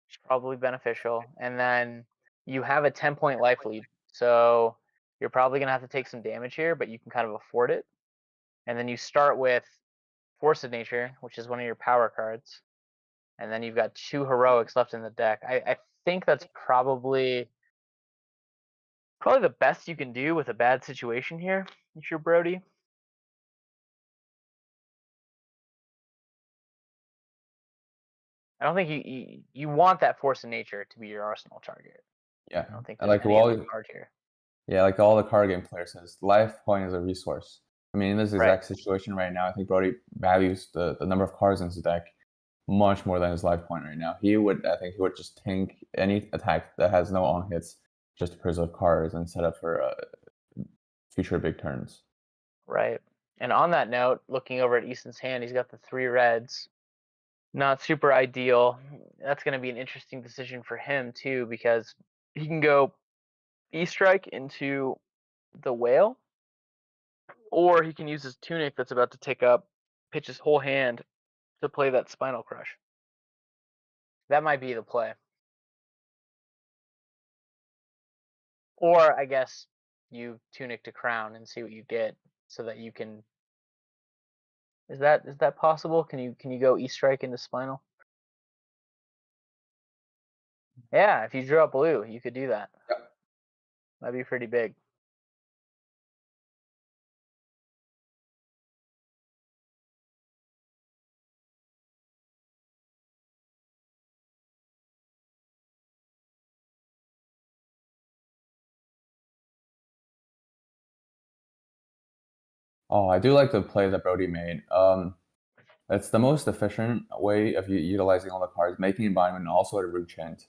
which is probably beneficial, and then you have a 10-point life lead. So you're probably gonna have to take some damage here, but you can kind of afford it. And then you start with Force of Nature, which is one of your power cards, and then you've got 2 heroics left in the deck. I think that's probably the best you can do with a bad situation here if you're Brody. I don't think you want that Force of Nature to be your arsenal target. Yeah, I don't think like there's any other card here. Yeah, like all the card game players says, life point is a resource. I mean, in this Right. exact situation right now, I think Brody values the number of cards in his deck much more than his life point right now. I think he would just tank any attack that has no on hits just to preserve cards and set up for future big turns. Right. And on that note, looking over at Easton's hand, he's got the 3 reds. Not super ideal. That's going to be an interesting decision for him too, because he can go E-Strike into the whale, or he can use his tunic that's about to take up, pitch his whole hand to play that Spinal Crush. That might be the play. Or I guess you tunic to crown and see what you get, so that you can. Is that possible? Can you go E-Strike into Spinal? Yeah, if you drew up blue, you could do that. Yep. That'd be pretty big. Oh, I do like the play that Brody made. It's the most efficient way of utilizing all the cards, making embodiment and also a root chant.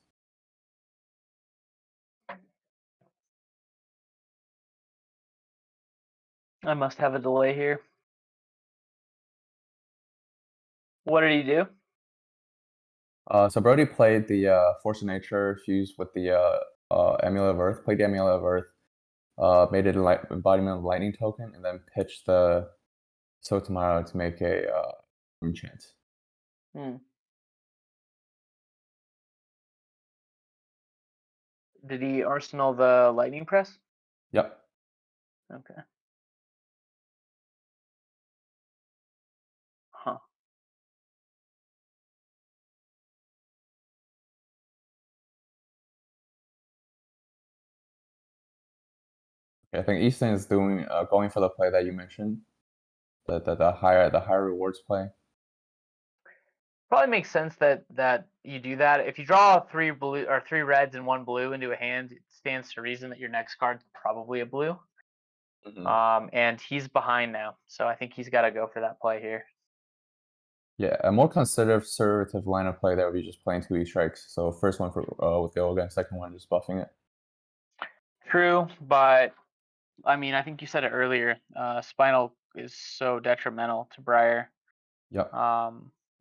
I must have a delay here. What did he do? So Brody played the Force of Nature fused with the Amulet of Earth, played the Amulet of Earth, made it an embodiment of Lightning token, and then pitched the Sotomaro to make a root chant. Did he arsenal the lightning press? Yep. Okay. Huh. I think Easton is doing going for the play that you mentioned, the higher rewards play. Probably makes sense that you do that. If you draw 3 blue or 3 reds and 1 blue into a hand, it stands to reason that your next card's probably a blue. And he's behind now, so I think he's got to go for that play here. Yeah, a more conservative line of play that would be just playing 2 E-Strikes. So first one for with the Olga, second one just buffing it. True, but I mean, I think you said it earlier. Spinal is so detrimental to Briar. Yep.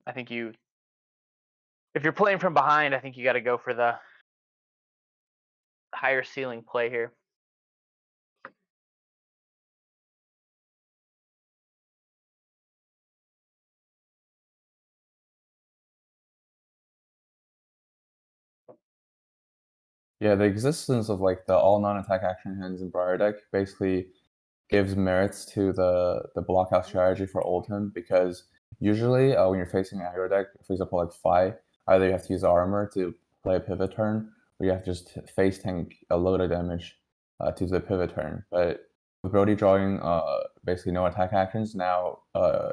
I think if you're playing from behind, I think you got to go for the higher ceiling play here. Yeah, the existence of like the all non-attack action hands in Briar deck basically gives merits to the blockhouse strategy for Oldhim, because usually when you're facing an aggro deck, for example like Fi, either you have to use armor to play a pivot turn, or you have to just face tank a load of damage to the pivot turn. But with Brody drawing basically no attack actions, now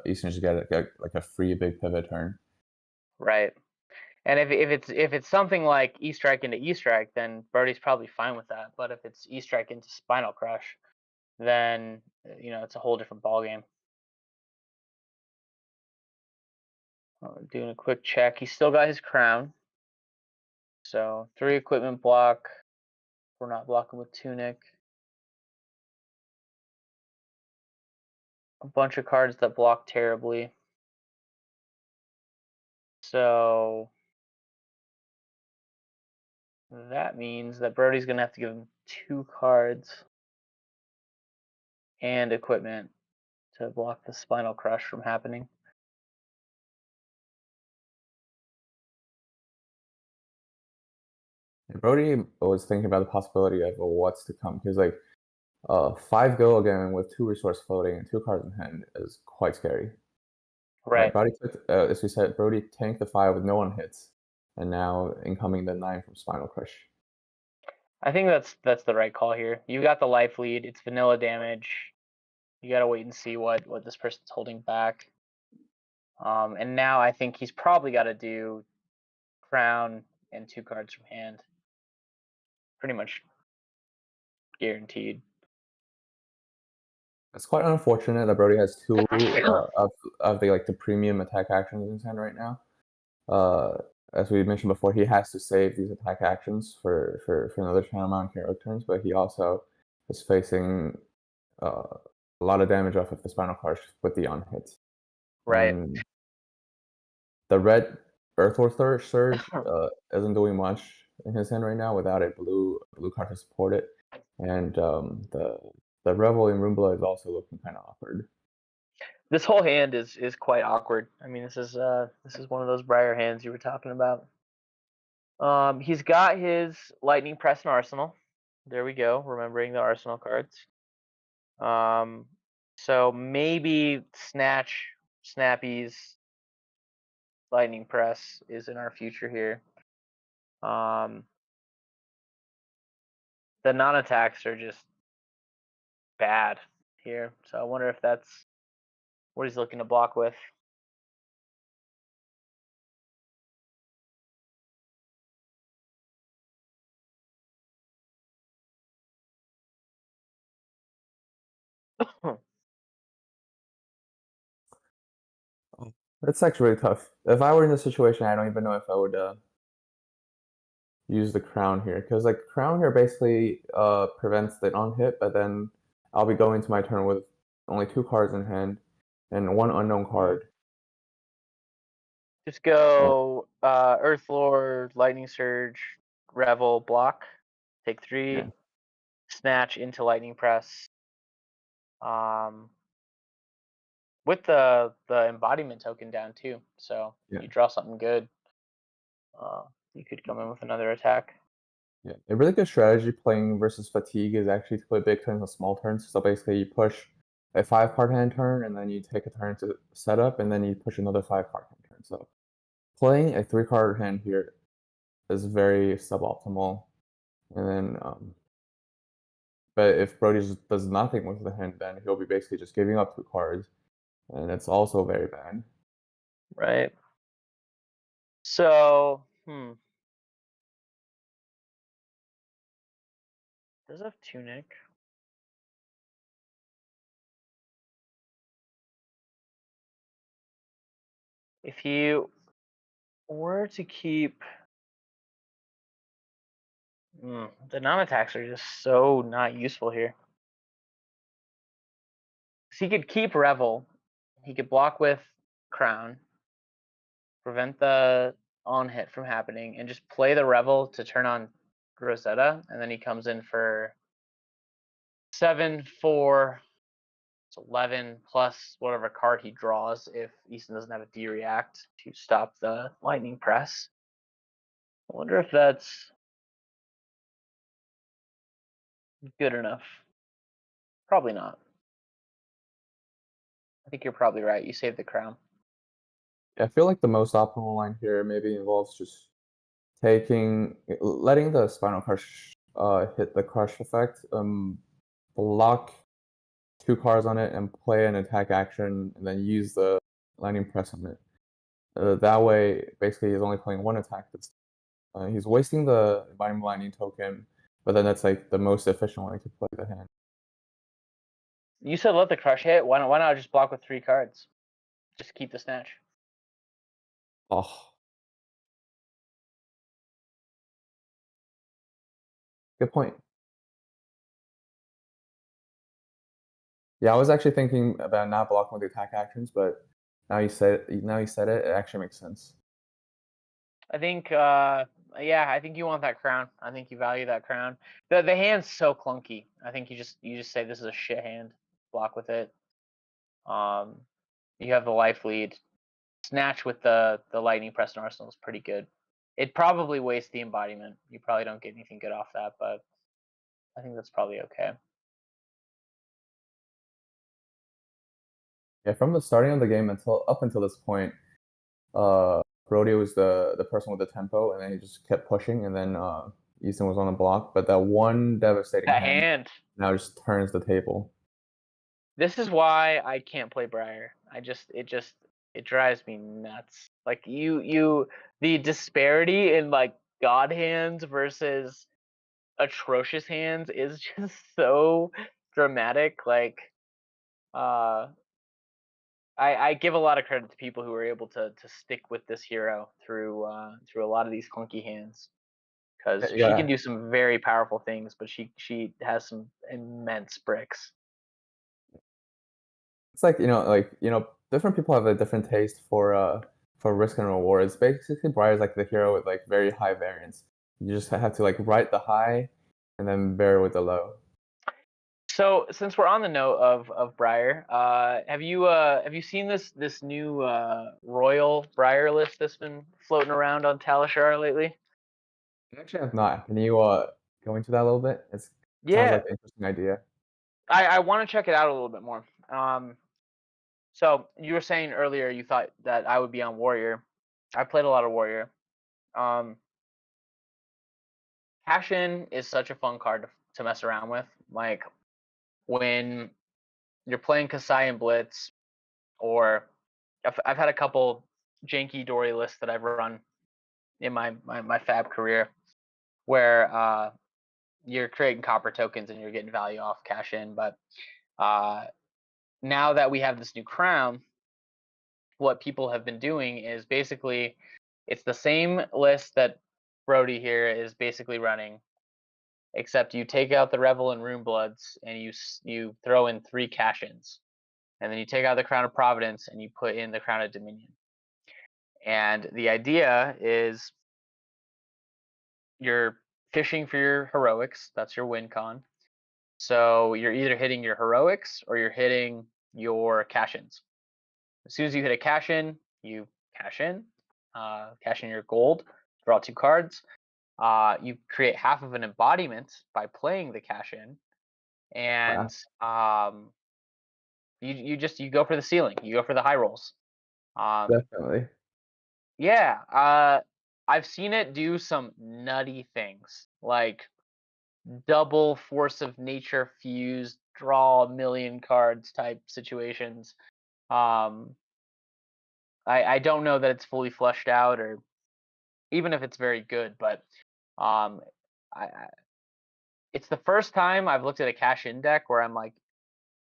Easton just get like a free big pivot turn. Right. And if it's something like E-Strike into E-Strike, then Brody's probably fine with that. But if it's E-Strike into Spinal Crush, then it's a whole different ballgame. Doing a quick check. He's still got his crown. So 3 equipment block. We're not blocking with Tunic. A bunch of cards that block terribly. So that means that Brody's going to have to give him 2 cards and equipment to block the Spinal Crush from happening. Brody was thinking about the possibility of what's to come, because like 5 go again with 2 resource floating and 2 cards in hand is quite scary. Right. Brody took, as we said, Brody tanked the 5 with no one hits, and now incoming the 9 from Spinal Crush. I think that's the right call here. You got the life lead. It's vanilla damage. You got to wait and see what this person's holding back. And now I think he's probably got to do crown and 2 cards from hand. Pretty much guaranteed. It's quite unfortunate that Brody has two of the premium attack actions in his hand right now. As we mentioned before, he has to save these attack actions for another channel mount hero turns, but he also is facing a lot of damage off of the Spinal Crush with the on hits. Right. And the red Earthworm Surge isn't doing much in his hand right now without a blue card to support it, and the Revel in Rumbla is also looking kind of awkward. This whole hand is quite awkward. I mean, this is one of those Briar hands you were talking about. He's got his Lightning Press and Arsenal. There we go, remembering the Arsenal cards. So maybe Snappy's Lightning Press is in our future here. The non-attacks are just bad here. So I wonder if that's what he's looking to block with. It's actually really tough. If I were in this situation, I don't even know if I would use the crown here, because like crown here basically prevents the on hit, but then I'll be going to my turn with only 2 cards in hand and 1 unknown card. Just go Earthlord, Lightning Surge, Revel, block, take 3, Yeah. Snatch into Lightning Press. With the embodiment token down too, so Yeah. you draw something good. You could come in with another attack. Yeah, a really good strategy playing versus fatigue is actually to play big turns and small turns. So basically, you push a 5-card hand turn, and then you take a turn to set up, and then you push another 5-card hand turn. So playing a 3-card hand here is very suboptimal. And then, but if Brody just does nothing with the hand, then he'll be basically just giving up 2 cards, and it's also very bad. Right. So, does have Tunic. If you were to keep the non-attacks are just so not useful here. So he could keep Revel. He could block with Crown, prevent the on hit from happening, and just play the Revel to turn on Rosetta, and then he comes in for 7, 4, it's 11 plus whatever card he draws if Easton doesn't have a D-React to stop the Lightning Press. I wonder if that's good enough. Probably not. I think you're probably right. You saved the crown. I feel like the most optimal line here maybe involves just letting the Spinal Crush hit the crush effect, block 2 cards on it, and play an attack action, and then use the Lightning Press on it. That way, basically, he's only playing 1 attack. He's wasting the Binding Lightning token, but then that's like the most efficient way to play the hand. You said let the crush hit. Why not just block with 3 cards? Just keep the snatch. Oh. Good point. Yeah, I was actually thinking about not blocking with the attack actions, but now you said it, it actually makes sense. I think, yeah, I think you want that crown. I think you value that crown. The hand's so clunky. I think you just say this is a shit hand. Block with it. You have the life lead. Snatch with the Lightning Press and Arsenal is pretty good. It probably wastes the embodiment. You probably don't get anything good off that, but I think that's probably okay. Yeah, from the starting of the game up until this point, Brody was the person with the tempo, and then he just kept pushing, and then Easton was on the block. But that one devastating hand now just turns the table. This is why I can't play Briar. It drives me nuts. Like the disparity in like god hands versus atrocious hands is just so dramatic. Like I give a lot of credit to people who are able to stick with this hero through a lot of these clunky hands, because she can do some very powerful things, but she has some immense bricks. It's like different people have a different taste for risk and rewards. Basically, Briar's like the hero with like very high variance. You just have to like ride the high, and then bear with the low. So since we're on the note of Briar, have you seen this new Royal Briar list that's been floating around on Talishar lately? I actually have not. Can you go into that a little bit? It sounds Yeah, like an interesting idea. I want to check it out a little bit more. So you were saying earlier you thought that I would be on Warrior. I played a lot of Warrior. Cash In is such a fun card to mess around with. Like when you're playing Kasai and Blitz, or I've had a couple janky Dory lists that I've run in my FAB career, where you're creating copper tokens and you're getting value off Cash In. But now that we have this new crown, what people have been doing is basically it's the same list that Brody here is basically running, except you take out the Revel and Rune Bloods and you throw in 3 Cash-ins, and then you take out the Crown of Providence and you put in the Crown of Dominion. And the idea is you're fishing for your heroics. That's your win con. So you're either hitting your heroics or you're hitting your cash-ins. As soon as you hit a cash-in, you cash in your gold, draw 2 cards. You create half of an embodiment by playing the cash-in, and you go for the ceiling. You go for the high rolls. Definitely. Yeah, I've seen it do some nutty things, like double force of nature fused, draw a million cards type situations. I don't know that it's fully fleshed out, or even if it's very good, but I it's the first time I've looked at a cash-in deck where I'm like,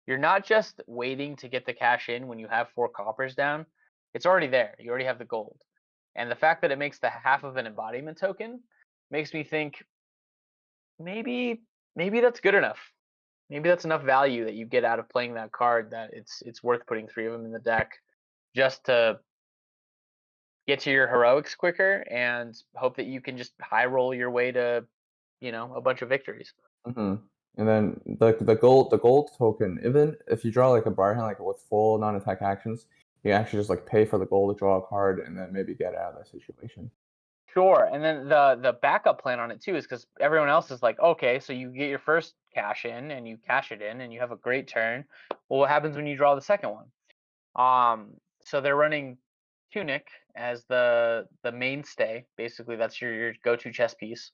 you're not just waiting to get the cash in when you have 4 coppers down. It's already there. You already have the gold. And the fact that it makes the half of an embodiment token makes me think maybe that's good enough. Maybe that's enough value that you get out of playing that card that it's worth putting 3 of them in the deck just to get to your heroics quicker and hope that you can just high roll your way to, a bunch of victories. And then the gold token, even if you draw like a Briar hand like with full non-attack actions, you can actually just like pay for the gold to draw a card and then maybe get out of that situation. Sure, and then the backup plan on it too is because everyone else is like, okay, so you get your first cash in and you cash it in and you have a great turn. Well, what happens when you draw the second one? So they're running Tunic as the mainstay. Basically, that's your go-to chess piece.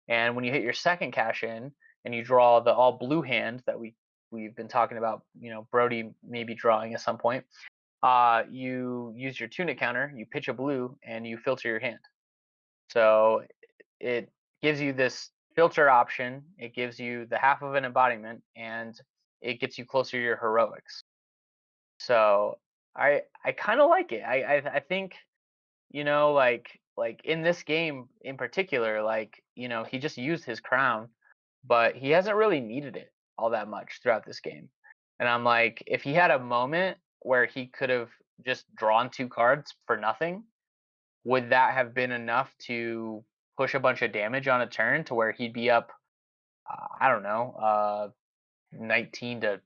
And when you hit your second cash in and you draw the all blue hand that we've been talking about, Brody maybe drawing at some point, you use your Tunic counter, you pitch a blue, and you filter your hand. So it gives you this filter option. It gives you the half of an embodiment, and it gets you closer to your heroics. So I kind of like it. I think like in this game in particular, like he just used his crown, but he hasn't really needed it all that much throughout this game. And I'm like, if he had a moment where he could have just drawn 2 cards for nothing, would that have been enough to push a bunch of damage on a turn to where he'd be up, I don't know, 19-9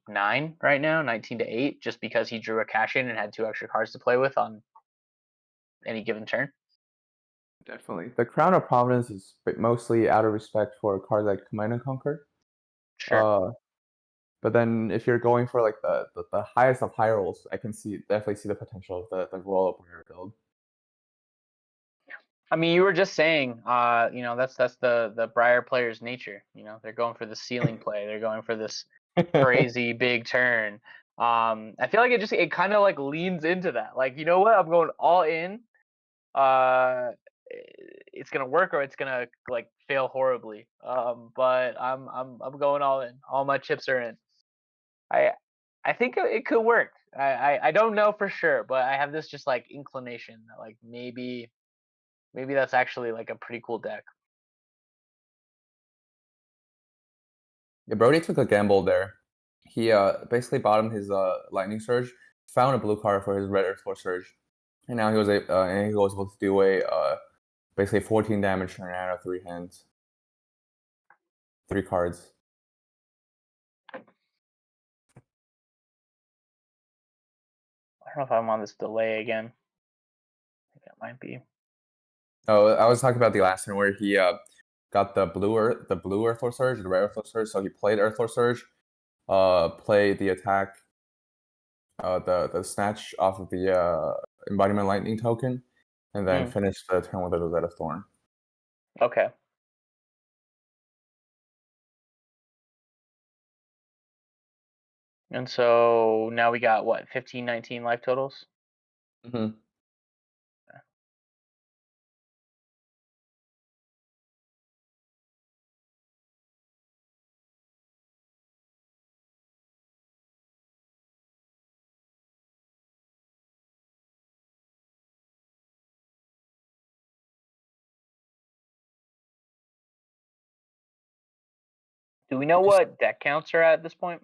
right now, 19-8, just because he drew a cash in and had 2 extra cards to play with on any given turn? Definitely. The Crown of Providence is mostly out of respect for cards like Command and Conquer. Sure. But then if you're going for like the highest of high rolls, I can definitely see the potential of the roll up Warrior build. I mean, you were just saying, that's the Briar player's nature. They're going for the ceiling play. They're going for this crazy big turn. I feel like it kind of like leans into that. Like, you know what? I'm going all in. It's gonna work or it's gonna like fail horribly. But I'm going all in. All my chips are in. I think it could work. I don't know for sure, but I have this just like inclination that like maybe that's actually like a pretty cool deck. Yeah, Brody took a gamble there. He basically bottomed his Lightning Surge, found a blue card for his red Earthflow Surge, and now he was able to do a basically 14 damage turn out of 3 hands, 3 cards. I don't know if I'm on this delay again. I think it might be. Oh, I was talking about the last turn where he got the blue Earthflow Surge, the red Earthflow Surge. So he played Earthflow Surge, played the attack, the snatch off of the Embodiment Lightning token, and then finished the turn with a Rosetta Thorn. Okay. And so now we got what, 15, 19 life totals? Mm-hmm. Do we know what deck counts are at this point?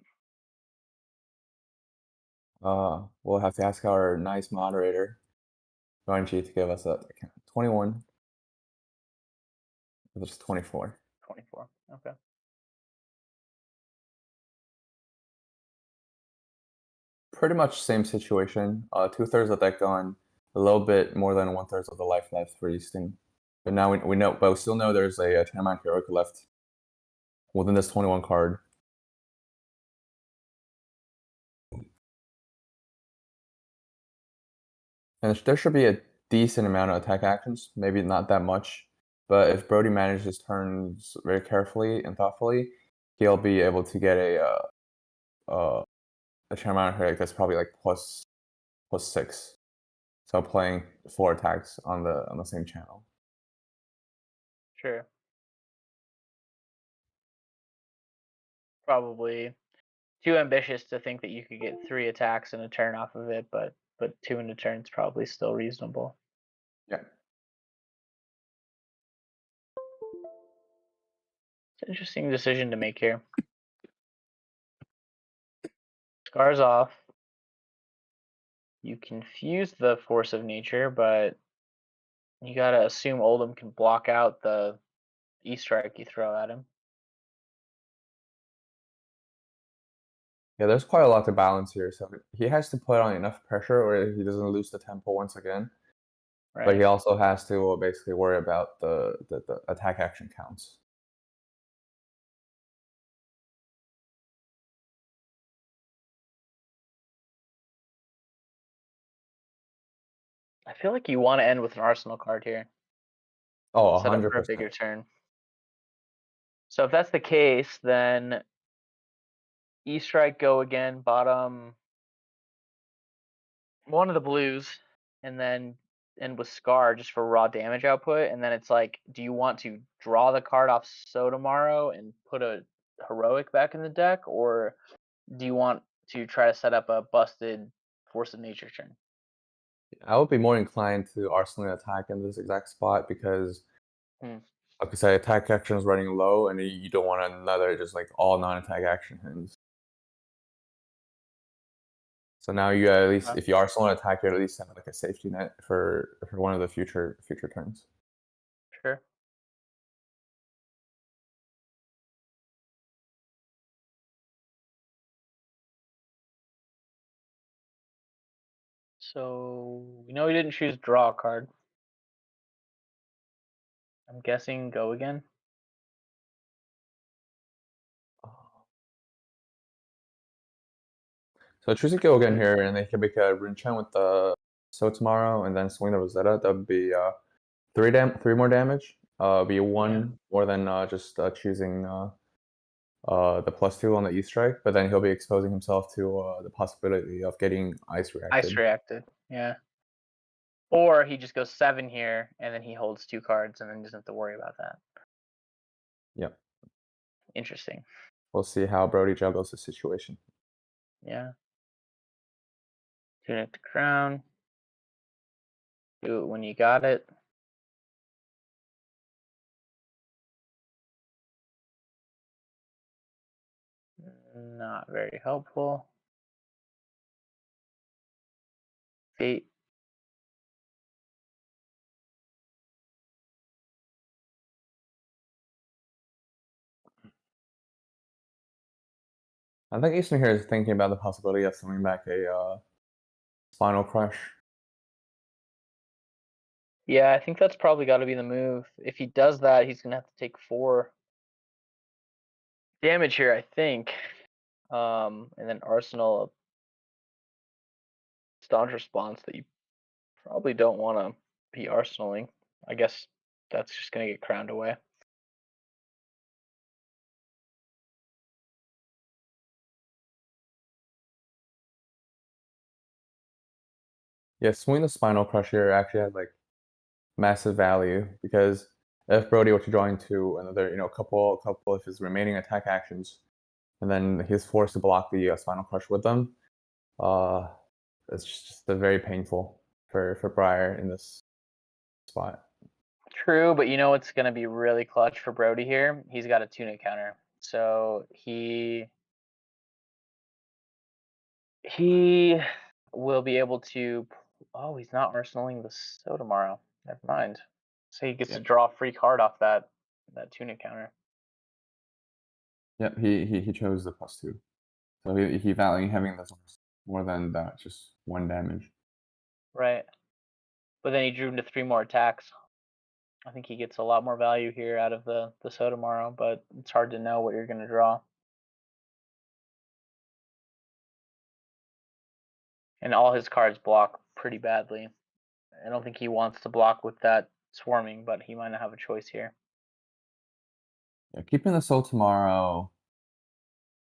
We'll have to ask our nice moderator, Runchi, to give us a 21. It's 24. 24. Okay. Pretty much same situation. 2/3 of the deck gone, a little bit more than 1/3 of the life left for Easton. But now we know, but we still know there's a 10-man heroic left within this 21 card. And there should be a decent amount of attack actions, maybe not that much. But if Brody manages his turns very carefully and thoughtfully, he'll be able to get a Chairman heroic that's probably like plus 6. So playing 4 attacks on the same channel. Sure. Probably too ambitious to think that you could get 3 attacks in a turn off of it, but 2 in a turn is probably still reasonable. Yeah. It's an interesting decision to make here. Scars off. You confuse the force of nature, but you gotta assume Oldhim can block out the E-strike you throw at him. Yeah, there's quite a lot to balance here. So he has to put on enough pressure or he doesn't lose the tempo once again. Right. But he also has to basically worry about the attack action counts. I feel like you want to end with an arsenal card here. Oh, Set up for a 100%. bigger turn. So if that's the case, then E-strike go again, bottom one of the blues, and then end with Scar just for raw damage output. And then it's like, do you want to draw the card off Sotomorrow and put a heroic back in the deck, or do you want to try to set up a busted Force of Nature turn? I would be more inclined to arsenal attack in this exact spot because, like I said, attack action is running low, and you don't want another just like all non-attack action hands. So now you at least, if you arsenal attack, you at least have like a safety net for one of the future turns. Sure. So we know he didn't choose draw a card. I'm guessing go again. So choose to go again here, and they can make a Rinchen with the Sotomorrow, and then swing the Rosetta. That would be 3 more damage. Be 1 more than just choosing the +2 on the E-strike, but then he'll be exposing himself to the possibility of getting ice reacted. Ice reacted, yeah. Or he just goes 7 here, and then he holds 2 cards, and then doesn't have to worry about that. Yep. Interesting. We'll see how Brody juggles the situation. Yeah. Tunic to crown. Do it when you got it. Not very helpful. Fate. I think Easton here is thinking about the possibility of throwing back a Spinal Crush. Yeah, I think that's probably got to be the move. If he does that, he's gonna have to take 4 damage here, I think. And then Arsenal, a staunch response that you probably don't want to be arsenaling. I guess that's just gonna get crowned away. Yeah, swing the Spinal Crush here actually has like massive value because if Brody were to draw into another, couple of his remaining attack actions, and then he's forced to block the Spinal Crush with them, it's just very painful for Briar in this spot. True, but you know what's gonna be really clutch for Brody here? He's got a tunic counter, so he will be able to. Oh, he's not arsenaling the So tomorrow. Never mind. So he gets to draw a free card off that tunic counter. Yep, he chose the +2, so he valuing having this more than that, just 1 damage. Right. But then he drew into 3 more attacks. I think he gets a lot more value here out of the So tomorrow, but it's hard to know what you're gonna draw. And all his cards block pretty badly. I don't think he wants to block with that swarming, but he might not have a choice here. Yeah, keeping the Soul Tomorrow.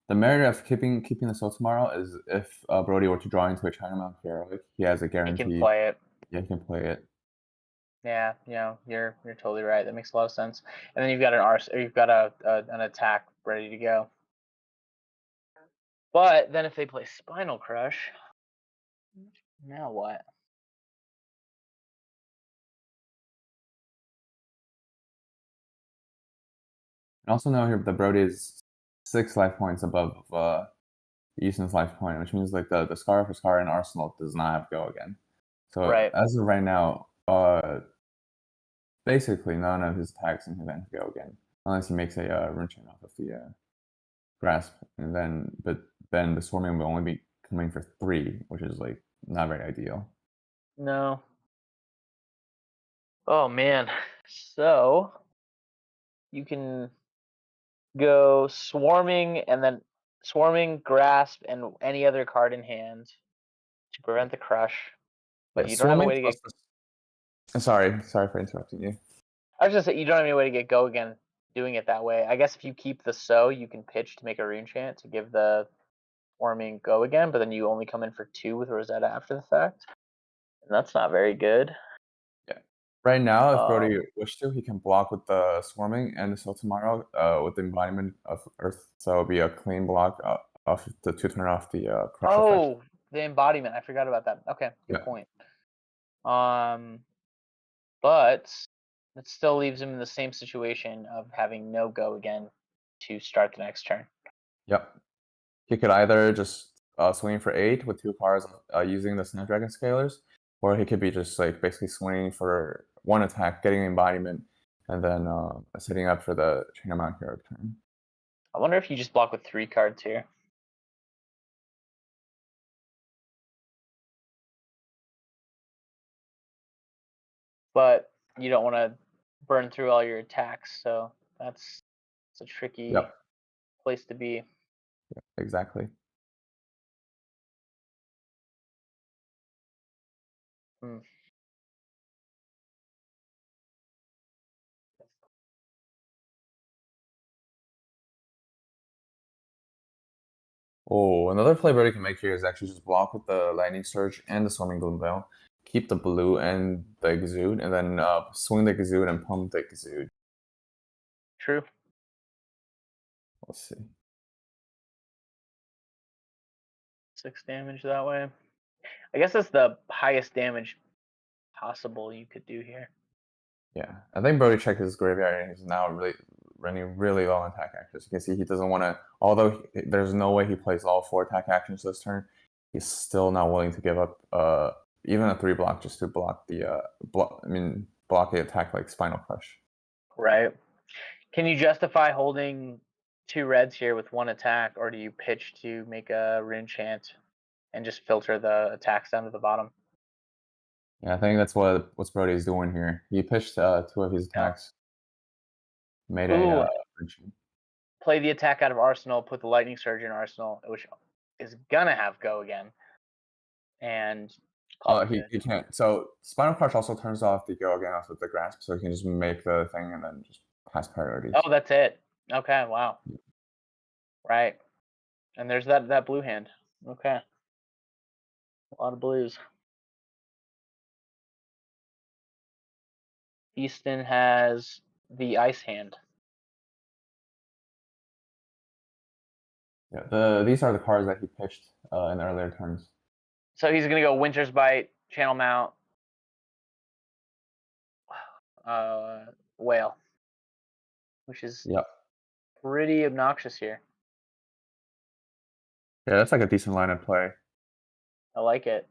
The merit of keeping the Soul Tomorrow is if Brody were to draw into a Chinaman hero, like, he has a He guaranteed. can play it. Yeah, he can play it. Yeah, you're totally right. That makes a lot of sense. And then you've got an attack ready to go. But then if they play Spinal Crush, now what? And also know here that Brody is 6 life points above Easton's life point, which means like the Scar for Scar in Arsenal does not have Go again. So Right. as of right now, basically none of his attacks in his end Go again, unless he makes a rune chain off of the Grasp, and then the swarming will only be coming for 3, which is like not very ideal. No. Oh man. So you can go swarming and then swarming, grasp, and any other card in hand to prevent the crush. But Yeah, you don't have a way to plus get. Sorry for interrupting you. I was gonna say you don't have any way to get Go again doing it that way. I guess if you keep the So, you can pitch to make a rune chant to give the swarming Go again, but then you only come in for 2 with Rosetta after the fact. And that's not very good. Yeah. Right now, if Brody wished to, he can block with the swarming and the Soul Tomorrow with the embodiment of Earth. So it'll be a clean block to turn off the crush effect. Oh, the embodiment. I forgot about that. Okay, good point. But it still leaves him in the same situation of having no Go again to start the next turn. Yep. He could either just swing for 8 with 2 cards using the Snapdragon Scalers, or he could be just like basically swinging for 1 attack, getting embodiment, and then setting up for the Chain of Mount Hero turn. I wonder if you just block with 3 cards here. But you don't want to burn through all your attacks, so it's a tricky place to be. Yep, exactly. Oh, another play Brody can make here is actually just block with the Lightning Surge and the Swarming Gloomveil. Keep the blue and the Exude, and then swing the Exude and pump the Exude. True. Let's see. 6 damage that way. I guess that's the highest damage possible you could do here. Yeah, I think Brody checked his graveyard and he's now really running really low on attack actions. You can see he doesn't want to, although there's no way he plays all 4 attack actions this turn, he's still not willing to give up even a 3 block just to block the block the attack like Spinal Crush. Right. Can you justify holding 2 reds here with 1 attack, or do you pitch to make a rune chant and just filter the attacks down to the bottom? Yeah, I think that's what Brody's doing here. He pitched 2 of his attacks. Made Ooh. a Play the attack out of Arsenal, put the Lightning Surge in Arsenal, which is gonna have go again. And he can't. So Spinal Crush also turns off the go again off of the grasp, so he can just make the thing and then just pass priorities. Oh, that's it. Okay, wow. Right. And there's that blue hand. Okay. A lot of blues. Easton has the ice hand. Yeah, these are the cards that he pitched in the earlier turns. So he's gonna go Winter's Bite, Channel Mount, Whale, which is pretty obnoxious here. Yeah, that's like a decent line of play. I like it.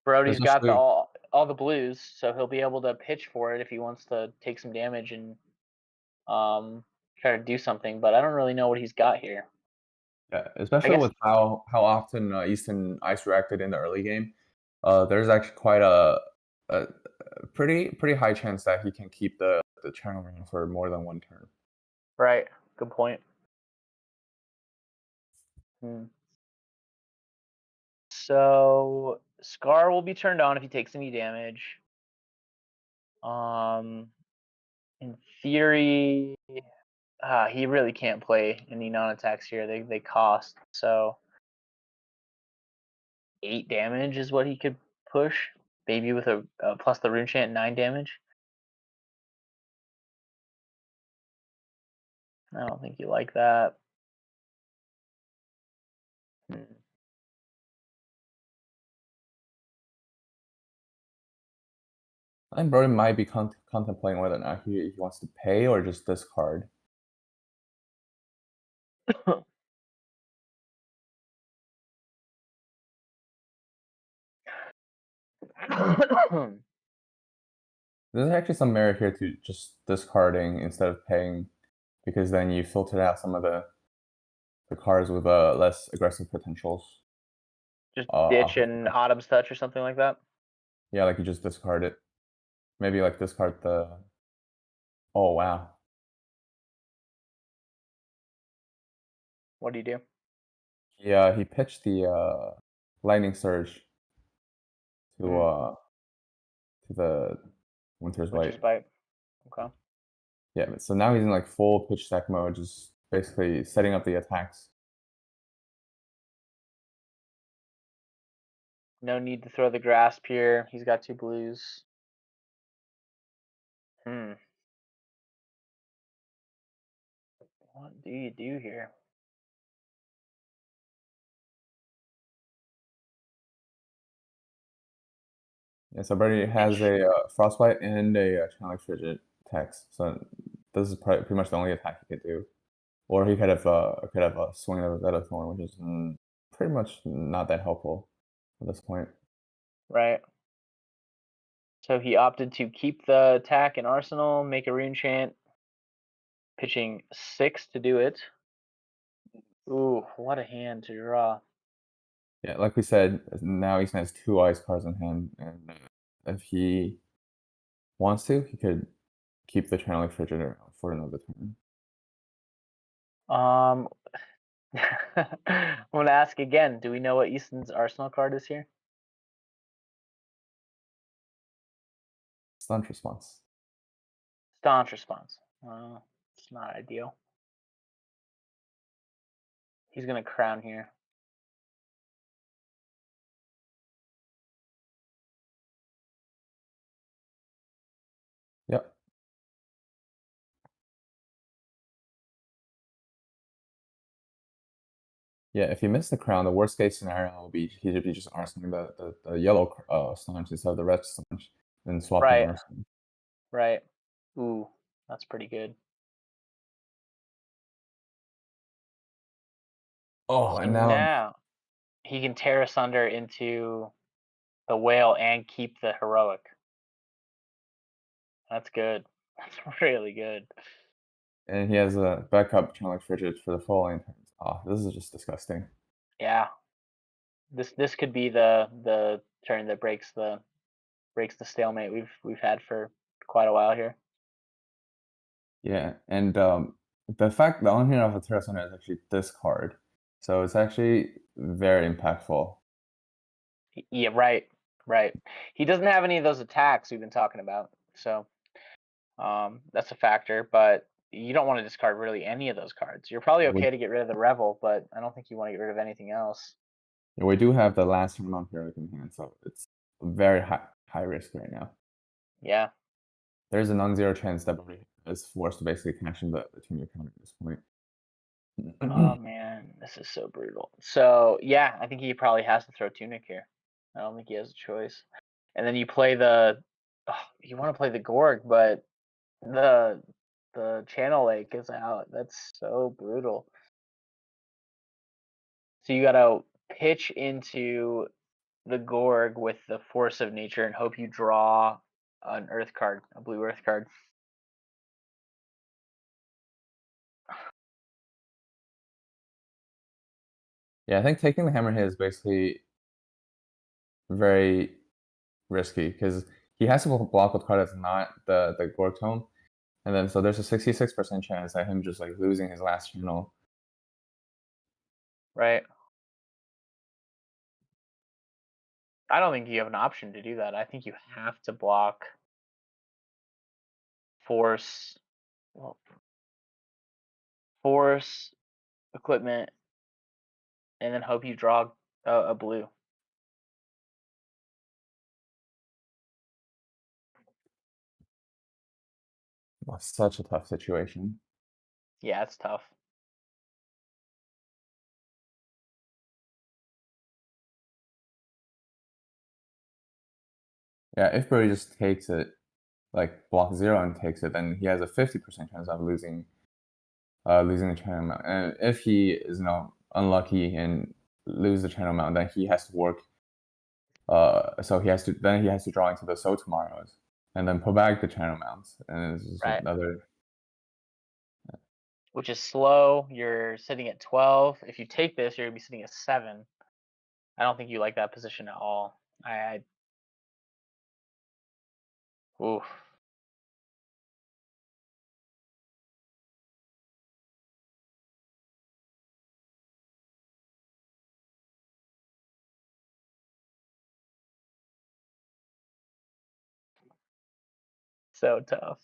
Brody's got all the blues, so he'll be able to pitch for it if he wants to take some damage and try to do something. But I don't really know what he's got here. Yeah, especially with how often Easton ice reacted in the early game. There's actually quite a pretty high chance that he can keep the channel running for more than 1 turn. Right. Good point. So Scar will be turned on if he takes any damage. In theory, he really can't play any non-attacks here. They cost. So 8 damage is what he could push. Maybe with a plus the rune chant, 9 damage. I don't think you like that. I think Brody might be contemplating whether or not he wants to pay or just discard. There's actually some merit here to just discarding instead of paying, because then you filtered out some of the cards with less aggressive potentials. Just ditch and Autumn's Touch or something like that? Yeah, like you just discard it. Maybe like discard the... Oh, wow. What do you do? Yeah, he pitched the Lightning Surge to the Winter's Bite. Okay. Yeah, so now he's in like full pitch stack mode, just basically setting up the attacks. No need to throw the grasp here. He's got 2 blues. What do you do here? Yeah, so Brody has a Frostbite and a Channel Frigid attacks. So this is pretty much the only attack he could do. Or he could have a swing of Rosetta Thorn, which is pretty much not that helpful at this point. Right. So he opted to keep the attack in Arsenal, make a rune chant, pitching 6 to do it. Ooh, what a hand to draw. Yeah, like we said, now Easton has 2 ice cards in hand, and if he wants to, he could keep the Channeling Frigid for another turn. I'm gonna ask again. Do we know what Easton's Arsenal card is here? Staunch Response. Staunch Response. It's not ideal. He's gonna crown here. Yep. Yeah, if he missed the crown, the worst case scenario will be he should be just arsoning the yellow staunch instead of the red staunch, then swapping Right. arson. Right. Ooh, that's pretty good. Oh, So and now he can tear asunder into the whale and keep the heroic. That's good. That's really good. and he has a backup channel frigid for the following turns. Oh, this is just disgusting. Yeah. This could be the turn that breaks the stalemate we've had for quite a while here. Yeah, and the only thing of a Terra Center is actually this card, so it's actually very impactful. Yeah, right. He doesn't have any of those attacks we've been talking about, so that's a factor. But you don't want to discard really any of those cards. You're probably okay to get rid of the Revel, but I don't think you want to get rid of anything else. Yeah, we do have the last Mount Heroic in hand, so it's very high risk right now. Yeah. There's a non-zero chance that Brody is forced to basically cash in the Tunic counter at this point. Oh man, this is so brutal. So yeah, I think he probably has to throw Tunic here. I don't think he has a choice. And then you play you want to play the Gorg, but the Channel Lake is out. That's so brutal. So you gotta pitch into the Gorg with the Force of Nature and hope you draw an Earth card, a blue Earth card. Yeah, I think taking the Hammerhead is basically very risky because he has to block with card that's not the Gorg tone, and then so there's a 66% chance that him just like losing his last channel. Right. I don't think you have an option to do that. I think you have to block Force, well, Force, Equipment, and then hope you draw a blue. Oh, such a tough situation. Yeah, it's tough. Yeah, if Brody just takes it, like block 0 and takes it, then he has a 50% chance of losing the channel amount. And if he is unlucky and lose the channel amount, then he has to work. So he has to draw into the So Tomorrows and then put back the channel mounts, and it's just Right. another. Which is slow. You're sitting at 12. If you take this, you're gonna be sitting at 7. I don't think you like that position at all. Oof. So tough.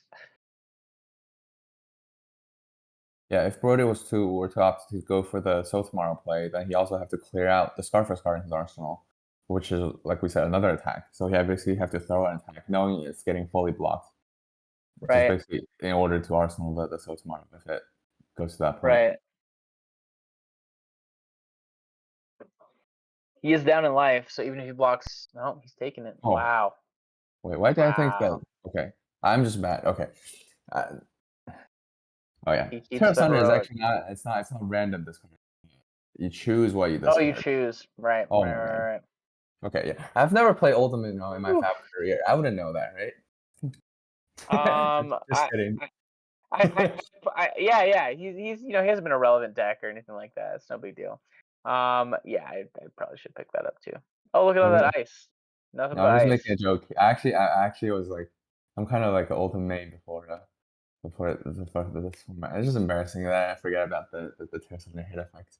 Yeah, if Brody were to opt to go for the So Tomorrow play, then he also have to clear out the Scarface card in his arsenal, which is, like we said, another attack. So he basically have to throw an attack, knowing it's getting fully blocked. Which Right. is basically in order to arsenal the So Tomorrow if it goes to that point. Right. He is down in life, so even if he blocks, no, he's taking it. Oh. Wow. Wait, why did I think that? Wow. Okay, I'm just mad. Okay. Oh yeah, He keeps Terra the Thunder is heroic. actually not. It's not random discard. You choose what you discard. Oh, you choose. Right. Oh right, my God. right. Okay, yeah. I've never played Oldhim in my FAB career. I wouldn't know that, right? Just kidding. Yeah. He's he hasn't been a relevant deck or anything like that. It's no big deal. Yeah, I probably should pick that up too. Oh, look at all that ice. Nothing No, but I'm just ice. making a joke. I actually was like, I'm kind of like an Oldhim main before this format. It's just embarrassing that I forget about the Terra Thunder hit effect.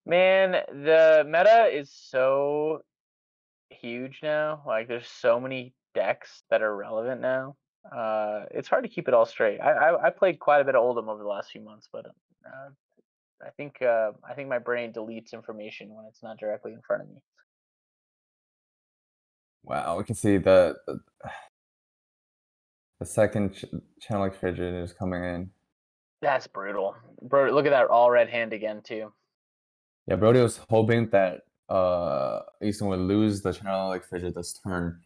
Man, the meta is so huge now. Like, there's so many decks that are relevant now. It's hard to keep it all straight. I played quite a bit of Oldhim over the last few months, but I think my brain deletes information when it's not directly in front of me. Wow, we can see the second channel expansion is coming in. That's brutal. Bro, look at that all red hand again too. Yeah, Brody was hoping that Easton would lose the channel like fidget this turn,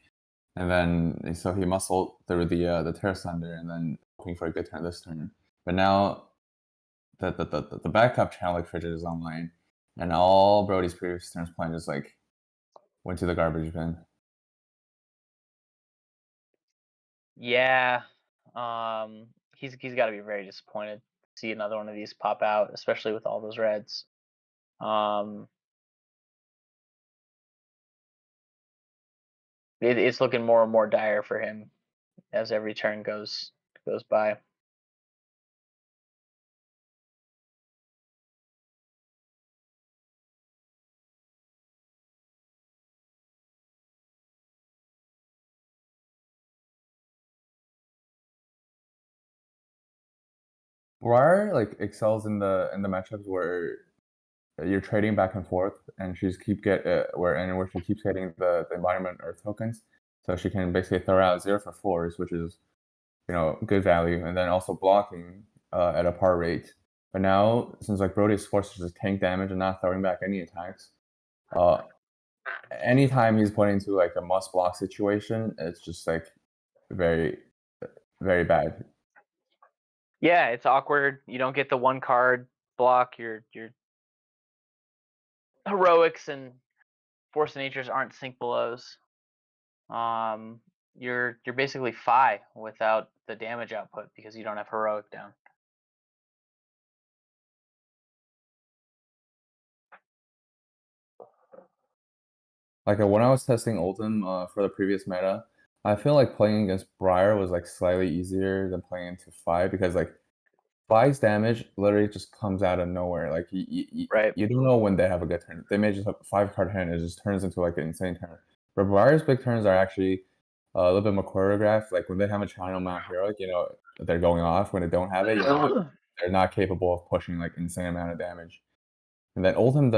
and then so he muscled through the Icelander and then hoping for a good turn this turn. But now the backup channel like fidget is online, and all Brody's previous turns playing just like went to the garbage bin. Yeah, he's got to be very disappointed to see another one of these pop out, especially with all those reds. It's looking more and more dire for him as every turn goes by. Rhinar like excels in the matchups where you're trading back and forth, and she's where she keeps getting the environment earth tokens, so she can basically throw out 0 for 4s, which is good value, and then also blocking at a par rate. But now since like Brody's forced to just tank damage and not throwing back any attacks, anytime he's put into like a must block situation, it's just like very very bad. Yeah, it's awkward. You don't get the one card block. Your heroics and force of natures aren't sync belows. You're basically Phi without the damage output because you don't have heroic down. Like when I was testing Oldhim for the previous meta, I feel like playing against Briar was like slightly easier than playing into Phi, because like Phi's damage literally just comes out of nowhere. Like Right. you don't know when they have a good turn. They may just have a 5-card hand, it just turns into like an insane turn. But Briar's big turns are actually a little bit more choreographed. Like when they have a channel mount hero, they're going off. When they don't have it, they're not capable of pushing like insane amount of damage. And then Oldhim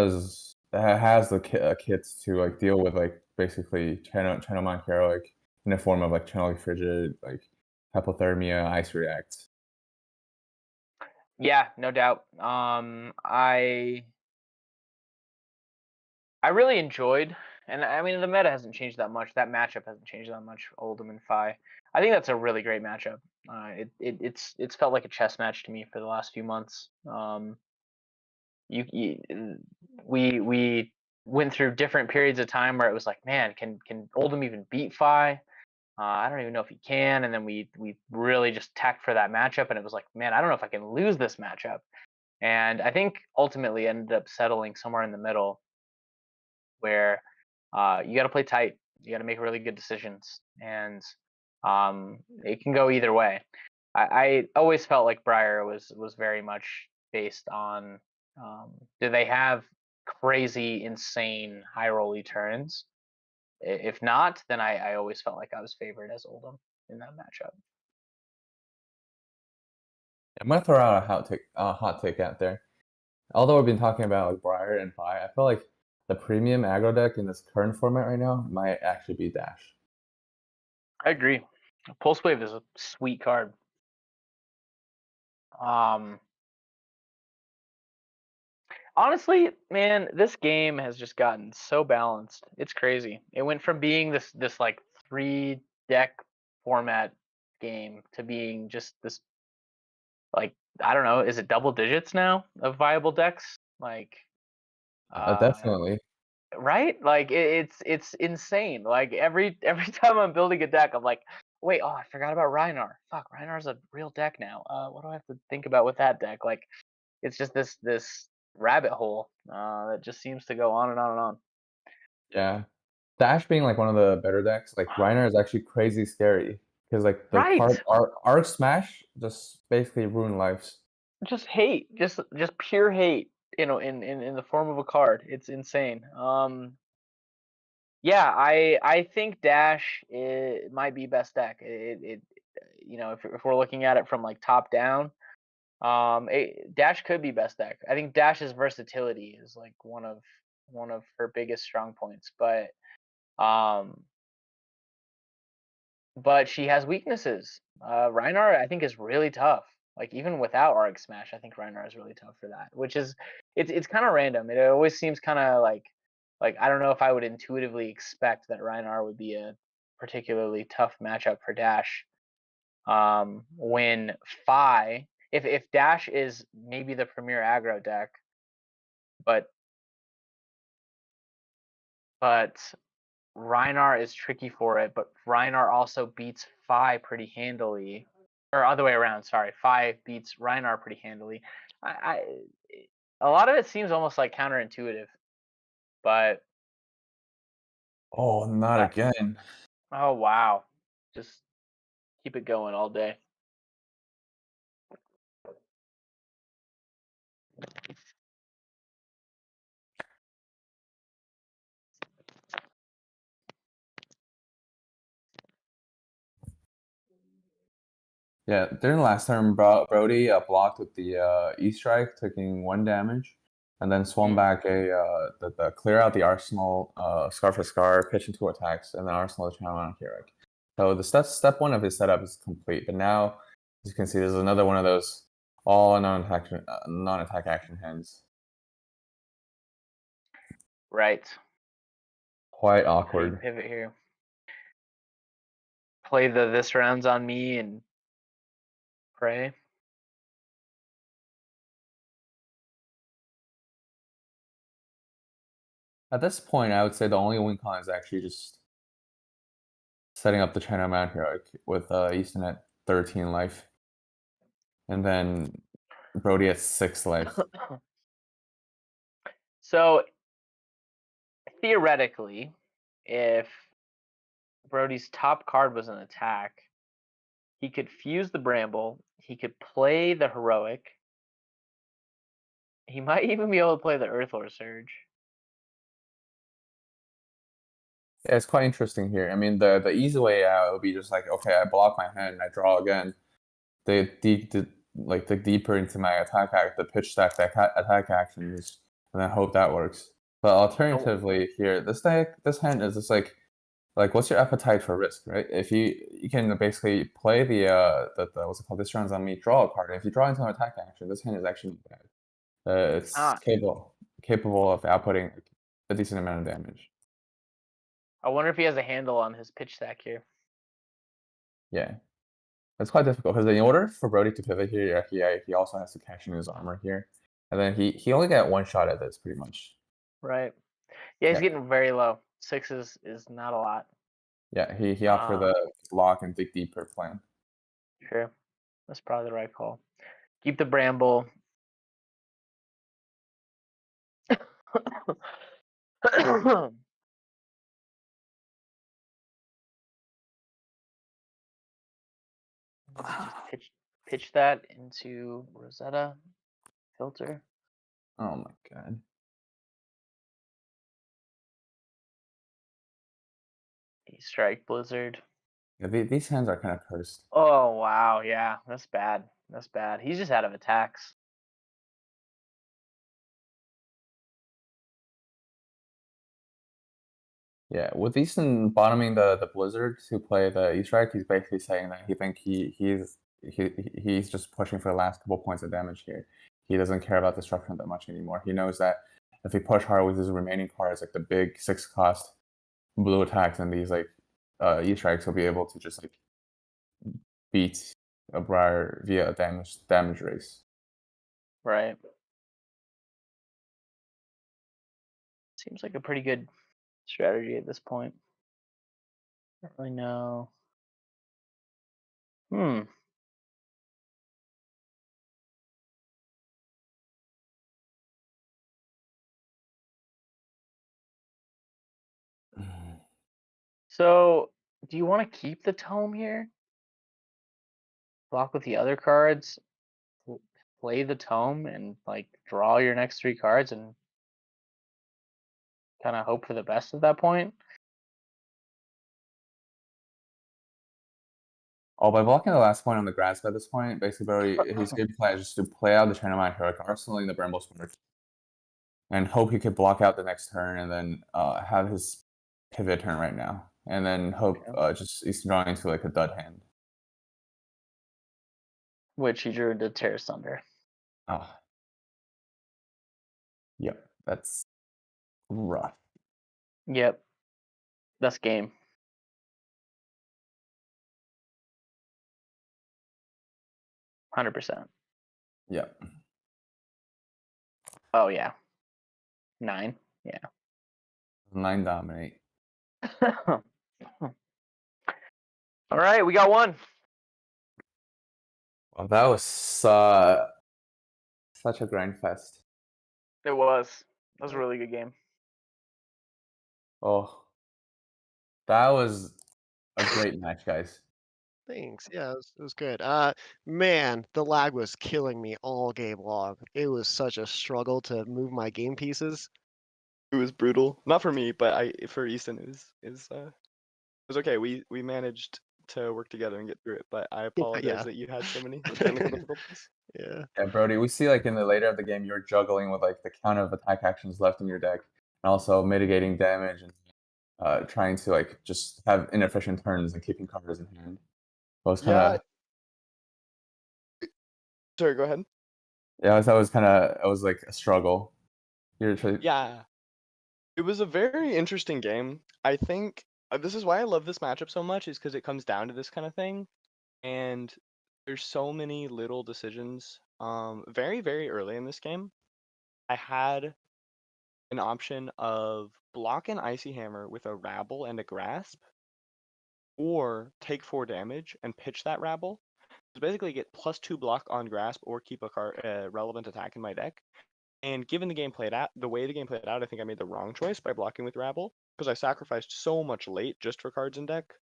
has the kits to like deal with like basically channel mount hero like in the form of like channel frigid, like hypothermia, ice react. Yeah, no doubt. I really enjoyed, and I mean the meta hasn't changed that much. That matchup hasn't changed that much. Oldhim and Phi. I think that's a really great matchup. It's felt like a chess match to me for the last few months. We went through different periods of time where it was like, man, can Oldhim even beat Phi? I don't even know if he can. And then we really just tacked for that matchup, and it was like, man, I don't know if I can lose this matchup. And I think ultimately ended up settling somewhere in the middle, where you got to play tight, you got to make really good decisions, and it can go either way. I always felt like Briar was very much based on do they have crazy, insane high roll turns? If not, then I always felt like I was favored as Oldhim in that matchup. I'm gonna throw out a hot take out there. Although we've been talking about like Briar and Phi, I feel like the premium aggro deck in this current format right now might actually be Dash. I agree. Pulse Wave is a sweet card. Honestly, man, this game has just gotten so balanced. It's crazy. It went from being this like 3 deck format game to being just this, like, I don't know, is it double digits now of viable decks? Like Definitely. right? Like it's insane. Like every time I'm building a deck, I'm like, wait, oh, I forgot about Rhinar. Fuck, Rhinar's a real deck now. What do I have to think about with that deck? Like, it's just this rabbit hole that just seems to go on and on and on. Yeah. Dash being like one of the better decks, like Rhinar is actually crazy scary, because like the Right. card Arc Smash just basically ruin lives. Just hate, just pure hate, in the form of a card. It's insane. Yeah, I think Dash might be best deck. If we're looking at it from like top down, Dash could be best deck. I think Dash's versatility is like one of her biggest strong points, but she has weaknesses. Rhinar, I think, is really tough. Like even without Arc Smash, I think Rhinar is really tough for that, which is it's kind of random. It always seems kind of like I don't know if I would intuitively expect that Rhinar would be a particularly tough matchup for Dash. When Fi, if Dash is maybe the premier aggro deck, but Rhinar is tricky for it, but Rhinar also beats Fi pretty handily, or other way around. Sorry, Fi beats Rhinar pretty handily. A lot of it seems almost like counterintuitive, but Oh, not again. oh wow, just keep it going all day. Yeah, during the last turn, Brody blocked with the E-Strike, taking 1 damage, and then swung back the clear out the Arsenal, Scar for Scar, pitch into attacks, and then Arsenal the channel on Hero. So the step 1 of his setup is complete, but now, as you can see, there's another one of those all non-attack action hands. Right. Quite How do you awkward. pivot here? Play the this rounds on me and pray. At this point, I would say the only win con is actually just setting up the China Mount Heroic with Easton at 13 life. And then Brody at 6 life. So theoretically, if Brody's top card was an attack, he could fuse the Bramble, he could play the Heroic, he might even be able to play the Earthlore Surge. Yeah, it's quite interesting here. I mean, the easy way out would be just like, okay, I block my hand, I draw again. They dig deeper into my attack the pitch stack attack actions, and then hope that works. But alternatively, here, this hand is just like what's your appetite for risk, right? If you can basically play the what's it called, this rounds on me, draw a card. If you draw into an attack action, this hand is actually bad. It's capable of outputting a decent amount of damage. I wonder if he has a handle on his pitch stack here. Yeah, it's quite difficult because in order for Brody to pivot here, he also has to cash in his armor here, and then he only got 1 shot at this pretty much. Right. Yeah, he's Yeah. getting very low. 6 is not a lot. Yeah, he opted for the block and dig deeper plan. Sure. That's probably the right call. Keep the Bramble. Just pitch that into Rosetta filter. Oh my god. Strike Blizzard. Yeah, these hands are kind of cursed. Oh wow, yeah, that's bad. That's bad. He's just out of attacks. Yeah, with Easton bottoming the Blizzard to play the E-Strike, he's basically saying that he's just pushing for the last couple points of damage here. He doesn't care about destruction that much anymore. He knows that if he push hard with his remaining cards, like the big 6-cost blue attacks and these E-Strikes, he'll be able to just beat a Briar via a damage race. Right. Seems like a pretty good strategy at this point. I don't really know. So, do you want to keep the tome here? Block with the other cards, play the tome, and draw your next 3 cards and kind of hope for the best at that point? Oh, by blocking the last point on the grasp at this point, basically Brody, his game plan is just to play out the China Mine Heroic, arsenaling the Bramble Sword, and hope he could block out the next turn and then have his pivot turn right now. And then hope just Easton drawing into a dud hand. Which he drew into Terror Thunder. Oh. That's rough. Yep. That's game. %100. Yeah. Oh yeah. 9. Yeah. 9 dominate. All right, we got one. Well, that was such a grind fest. It was. That was a really good game. Oh, that was a great match, guys. Thanks. Yeah, it was good. Man, the lag was killing me all game long. It was such a struggle to move my game pieces. It was brutal. Not for me, but for Easton it was okay. We managed to work together and get through it, but I apologize Yeah. that you had so many technical difficulties. Yeah. Yeah, Brody, we see like in the later of the game, you're juggling with like the count of attack actions left in your deck, and also mitigating damage and trying to like just have inefficient turns and keeping cards in hand. It was kind of Sorry, go ahead. yeah, that was kind of it was like a struggle. You're trying. Yeah. It was a very interesting game. I think this is why I love this matchup so much, is because it comes down to this kind of thing. And there's so many little decisions. Very, very early in this game, I had an option of block an Icy Hammer with a Rabble and a Grasp, or take 4 damage and pitch that Rabble. So basically get +2 block on Grasp or keep a relevant attack in my deck. And given the way the game played out, I think I made the wrong choice by blocking with Rabble, because I sacrificed so much late just for cards in deck.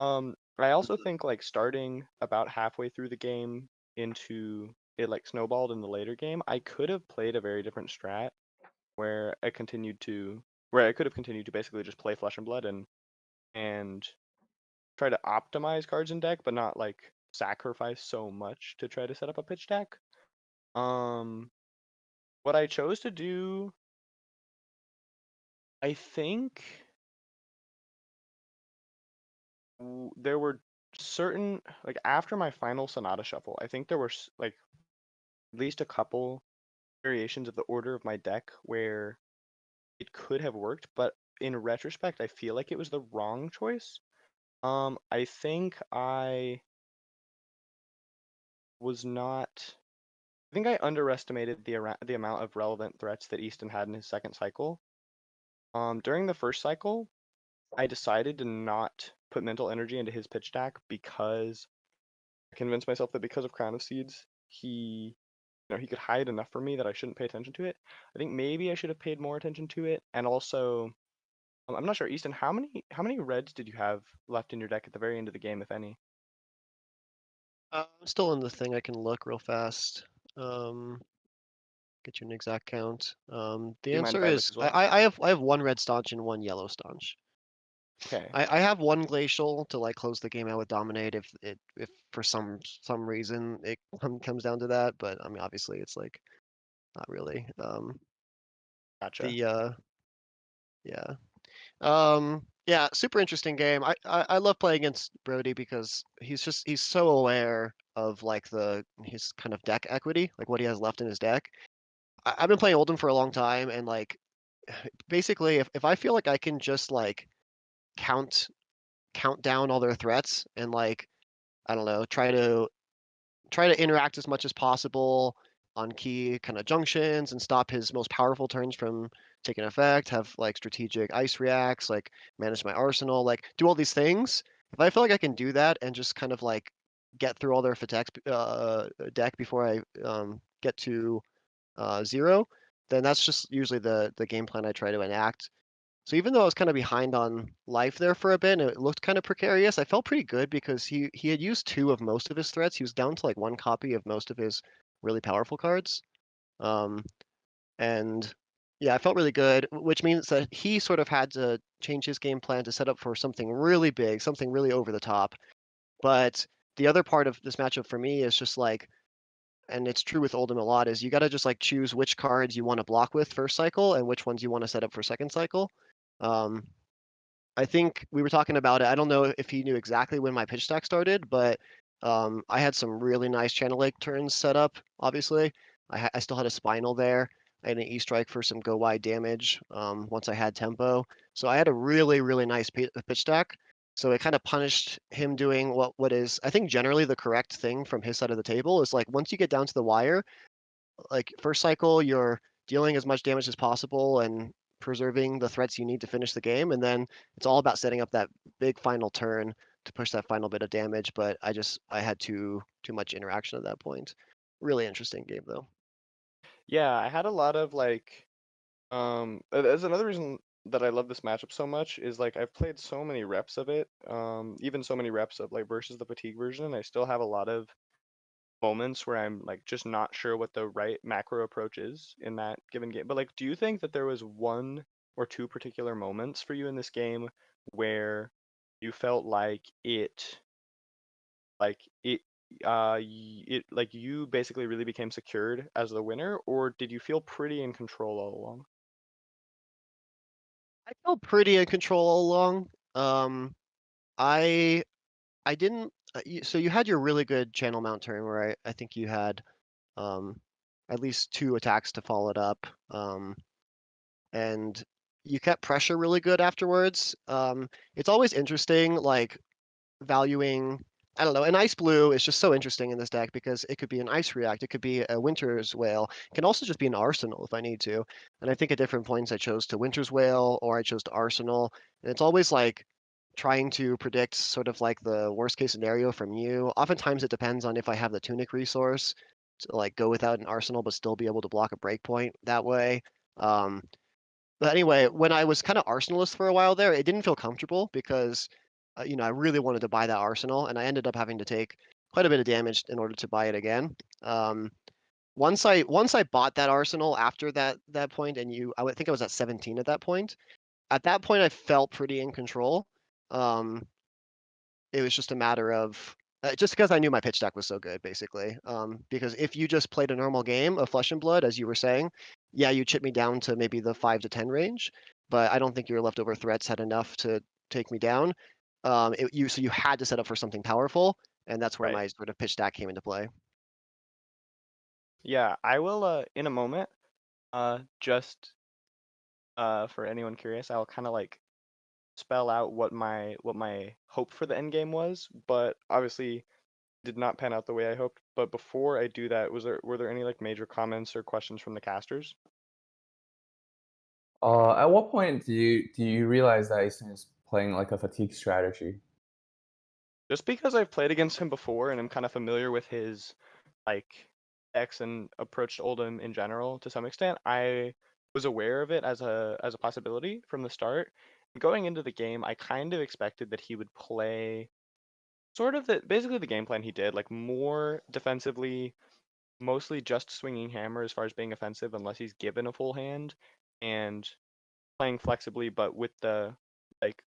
I also think like starting about halfway through the game into it like snowballed in the later game, I could have played a very different strat where I could have continued to basically just play Flesh and Blood and try to optimize cards in deck, but not like sacrifice so much to try to set up a pitch deck. What I chose to do, I think there were certain, like after my final Sonata shuffle, I think there were like at least a couple variations of the order of my deck where it could have worked, but in retrospect, I feel like it was the wrong choice. I think I underestimated the amount of relevant threats that Easton had in his second cycle. During the first cycle, I decided to not put mental energy into his pitch deck because I convinced myself that because of Crown of Seeds, he could hide enough for me that I shouldn't pay attention to it. I think maybe I should have paid more attention to it, and also, I'm not sure, Easton, how many reds did you have left in your deck at the very end of the game, if any? I'm still in the thing. I can look real fast. Get you an exact count. The Do you mind answer if I look is as well? I have 1 red staunch and 1 yellow staunch. Okay. I have 1 glacial to like close the game out with dominate if for some reason it comes down to that, but I mean obviously it's like not really. Gotcha. Yeah, super interesting game. I love playing against Brody because he's so aware of like his kind of deck equity, like what he has left in his deck. I've been playing Oldhim for a long time, and like basically if I feel like I can just like count down all their threats and like I don't know, try to interact as much as possible on key kind of junctions and stop his most powerful turns from taking effect, have like strategic ice reacts, like manage my arsenal, like do all these things. If I feel like I can do that and just kind of like get through all their deck before I get to 0, then that's just usually the game plan I try to enact. So even though I was kind of behind on life there for a bit and it looked kind of precarious, I felt pretty good because he had used 2 of most of his threats. He was down to like 1 copy of most of his really powerful cards. And yeah, I felt really good, which means that he sort of had to change his game plan to set up for something really big, something really over the top. But the other part of this matchup for me is just like, and it's true with Oldhim a lot, is you got to just like choose which cards you want to block with first cycle and which ones you want to set up for second cycle. I think we were talking about it. I don't know if he knew exactly when my pitch stack started, but I had some really nice channel lake turns set up. Obviously, I still had a spinal there. and an E-strike for some go wide damage once I had tempo. So I had a really, really nice pitch stack. So it kind of punished him doing what is, I think, generally the correct thing from his side of the table is like once you get down to the wire, like first cycle, you're dealing as much damage as possible and preserving the threats you need to finish the game. And then it's all about setting up that big final turn to push that final bit of damage. But I had too much interaction at that point. Really interesting game though. Yeah, I had a lot of like, as another reason that I love this matchup so much is like I've played so many reps of it, even so many reps of like versus the fatigue version, and I still have a lot of moments where I'm like just not sure what the right macro approach is in that given game. But like, do you think that there was one or two particular moments for you in this game where you felt like it you basically really became secured as the winner, or did you feel pretty in control all along? I felt pretty in control all along. I didn't. So you had your really good channel mount turn where I think you had at least 2 attacks to follow it up, and you kept pressure really good afterwards. It's always interesting, like valuing. I don't know. An ice blue is just so interesting in this deck because it could be an ice react, it could be a winter's whale, it can also just be an arsenal if I need to. And I think at different points I chose to winter's whale or I chose to arsenal, and it's always like trying to predict sort of like the worst case scenario from you. Oftentimes it depends on if I have the tunic resource to like go without an arsenal but still be able to block a breakpoint that way. Um, but anyway, when I was kind of arsenalist for a while there, it didn't feel comfortable because I really wanted to buy that arsenal, and I ended up having to take quite a bit of damage in order to buy it again. Once I bought that arsenal after that point, and I would think I was at 17 at that point. At that point, I felt pretty in control. Um, it was just a matter of just because I knew my pitch stack was so good, basically. Because if you just played a normal game of Flesh and Blood, as you were saying, yeah, you chip me down to maybe the 5 to 10 range, but I don't think your leftover threats had enough to take me down. So you had to set up for something powerful, and that's where Right. my sort of pitch stack came into play. Yeah, I will in a moment. Just for anyone curious, I'll kind of like spell out what my hope for the end game was, but obviously did not pan out the way I hoped. But before I do that, were there any like major comments or questions from the casters? At what point do you realize that Easton is playing like a fatigue strategy? Just because I've played against him before and I'm kind of familiar with his like X and approach to Oldhim in general to some extent, I was aware of it as a possibility from the start. Going into the game, I kind of expected that he would play sort of basically the game plan he did, like more defensively, mostly just swinging hammer as far as being offensive, unless he's given a full hand, and playing flexibly, but with the like,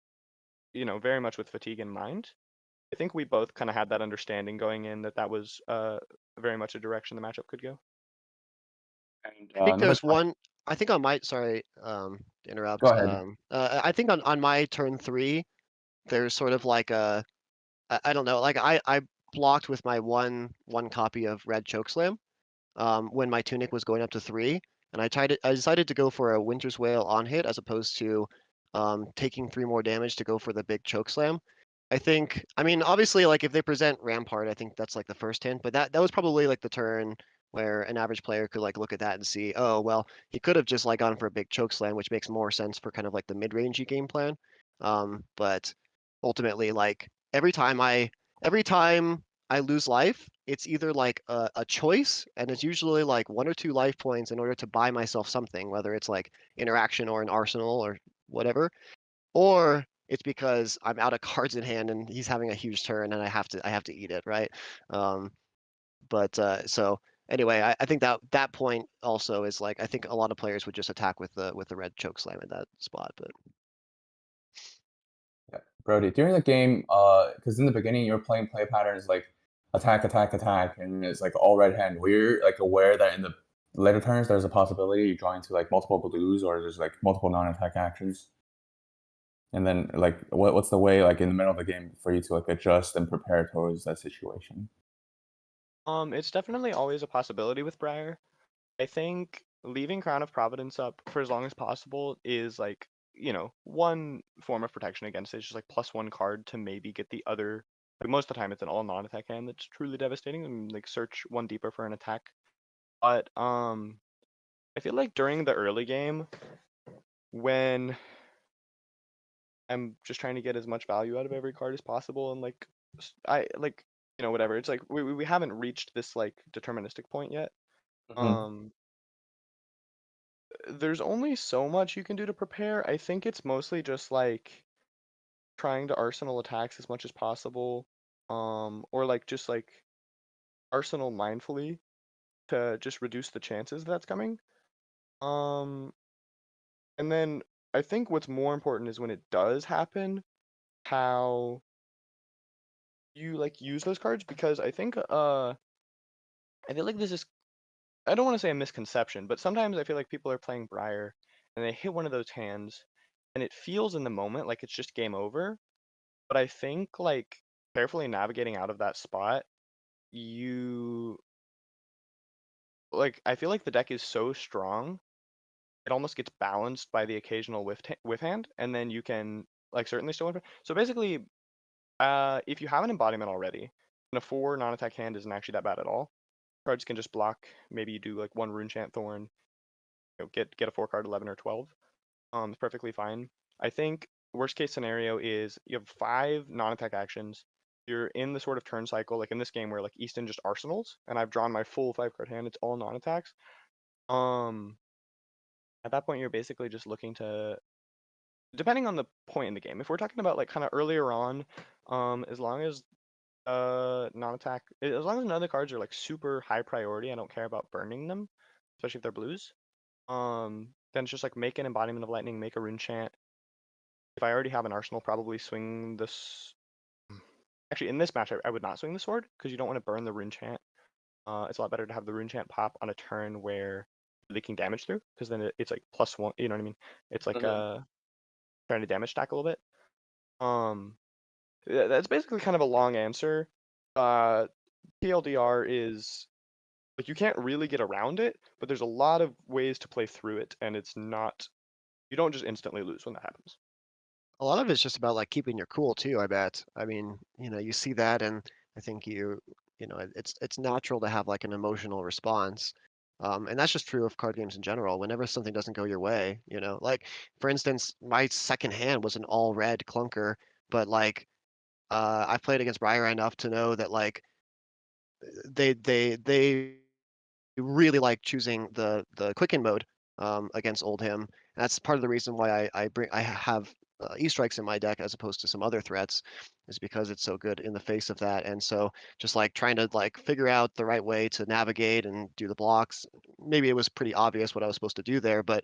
very much with fatigue in mind. I think we both kind of had that understanding going in that was very much a direction the matchup could go. And I think another there's one. I think on my sorry to interrupt. Go ahead. I think on my turn 3, there's sort of like I don't know, like I blocked with my one copy of Red Chokeslam when my tunic was going up to 3, and I decided to go for a Winter's Wail on hit as opposed to taking 3 more damage to go for the big Chokeslam. I mean, obviously, like if they present Rampart, I think that's like the first hint, but that was probably like the turn where an average player could like look at that and see, oh well, he could have just like gone for a big Chokeslam, which makes more sense for kind of like the mid-rangey game plan. But ultimately, like every time I lose life, it's either like a choice, and it's usually like 1 or 2 life points in order to buy myself something, whether it's like interaction or an arsenal or whatever, or it's because I'm out of cards in hand and he's having a huge turn and I have to eat it, right? So anyway, I think that point also is like I think a lot of players would just attack with the red choke slam at that spot, but. Yeah. Brody, during the game, because in the beginning you were playing play patterns like attack, attack, attack, and it's like all red hand. Were you like aware that in the later turns there's a possibility you draw into like multiple blues or there's like multiple non-attack actions? And then like what's the way like in the middle of the game for you to like adjust and prepare towards that situation? It's definitely always a possibility with Briar. I think leaving Crown of Providence up for as long as possible is like, one form of protection against it. It's just like +1 card to maybe get the other. Like most of the time, it's an all non-attack hand that's truly devastating, and like search one deeper for an attack. But I feel like during the early game, when I'm just trying to get as much value out of every card as possible, and like I like whatever. It's like we haven't reached this like deterministic point yet. There's only so much you can do to prepare. I think it's mostly just like trying to arsenal attacks as much as possible, or like just like arsenal mindfully to just reduce the chances that's coming. And then I think what's more important is when it does happen, how you like use those cards, because I feel like this is, I don't want to say a misconception, but sometimes I feel like people are playing Briar and they hit one of those hands and it feels in the moment like it's just game over. But I think like carefully navigating out of that spot, you like, I feel like the deck is so strong, it almost gets balanced by the occasional whiff hand, and then you can like certainly still win. So basically, if you have an embodiment already, and a 4 non-attack hand isn't actually that bad at all. Cards can just block. Maybe you do like 1 Runechant Thorn, get a 4-card 11 or 12. It's perfectly fine. I think worst case scenario is you have 5 non-attack actions. You're in the sort of turn cycle, like in this game where like Easton just arsenals, and I've drawn my full 5-card hand. It's all non-attacks. At that point, you're basically just looking to, depending on the point in the game. If we're talking about like kind of earlier on, as long as non-attack, as long as none of the cards are like super high priority, I don't care about burning them, especially if they're blues. Then it's just like make an embodiment of lightning, make a Runechant. If I already have an arsenal, probably swing this. Actually, in this match, I would not swing the sword because you don't want to burn the Runechant. It's a lot better to have the Runechant pop on a turn where leaking damage through, because then it's like +1. You know what I mean? It's like trying to damage stack a little bit. That's basically kind of a long answer. TLDR is like you can't really get around it, but there's a lot of ways to play through it, and it's not, you don't just instantly lose when that happens. A lot of it's just about like keeping your cool too, I bet. I mean, you see that, and I think it's natural to have like an emotional response. And that's just true of card games in general. Whenever something doesn't go your way, like for instance, my second hand was an all red clunker, but like I've played against Briar enough to know that like they really like choosing the quicken mode against Oldhim. That's part of the reason why I have E-strikes in my deck as opposed to some other threats, is because it's so good in the face of that. And so just like trying to like figure out the right way to navigate and do the blocks. Maybe it was pretty obvious what I was supposed to do there, but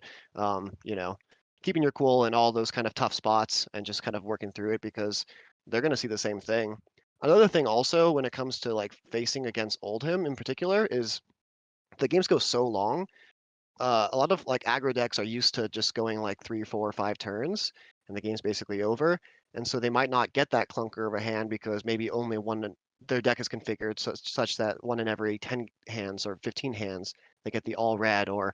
keeping your cool in all those kind of tough spots and just kind of working through it, because they're going to see the same thing. Another thing also when it comes to like facing against Oldhim in particular is the games go so long. A lot of like aggro decks are used to just going like 3, 4, 5 turns, and the game's basically over. And so they might not get that clunker of a hand because maybe only their deck is configured such that 1 in every 10 hands or 15 hands they get the all red or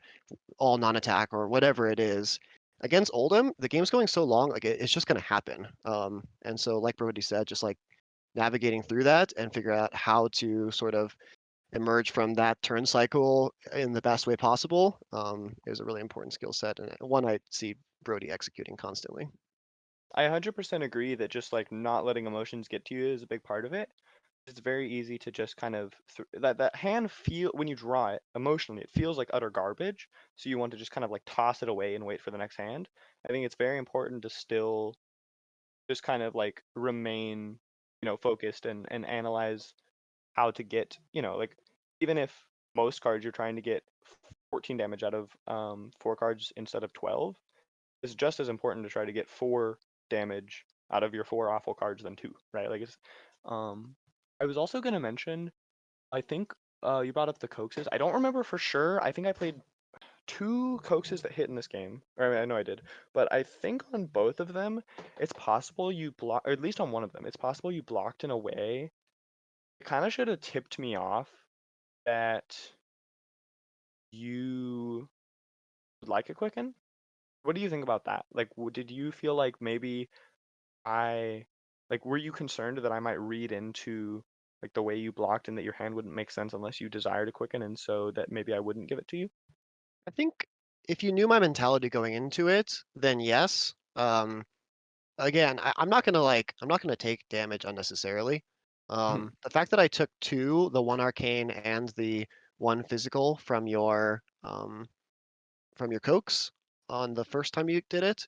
all non-attack or whatever it is. Against Oldhim, the game's going so long, like it's just going to happen. And so, like Brody said, just like navigating through that and figure out how to sort of emerge from that turn cycle in the best way possible is a really important skill set, and one I see Brody executing constantly. I 100% agree that just like not letting emotions get to you is a big part of it. It's very easy to just kind of that hand feel, when you draw it emotionally, it feels like utter garbage. So you want to just kind of like toss it away and wait for the next hand. I think it's very important to still just kind of like remain, focused and analyze how to get, like even if most cards you're trying to get 14 damage out of 4 cards instead of 12, it's just as important to try to get 4 damage out of your 4 awful cards than 2, right? Like it's I was also going to mention, I think you brought up the coaxes. I don't remember for sure. I think I played 2 coaxes that hit in this game. Or I mean, I know I did, but I think on both of them, it's possible you block, or at least on one of them, it's possible you blocked in a way. It kind of should have tipped me off that you would like a quicken. What do you think about that? Like, did you feel like maybe were you concerned that I might read into like the way you blocked and that your hand wouldn't make sense unless you desired a quicken, and so that maybe I wouldn't give it to you? I think if you knew my mentality going into it, then yes. Again, I'm not gonna take damage unnecessarily. The fact that I took two, the one arcane and the one physical from your coax on the first time you did it,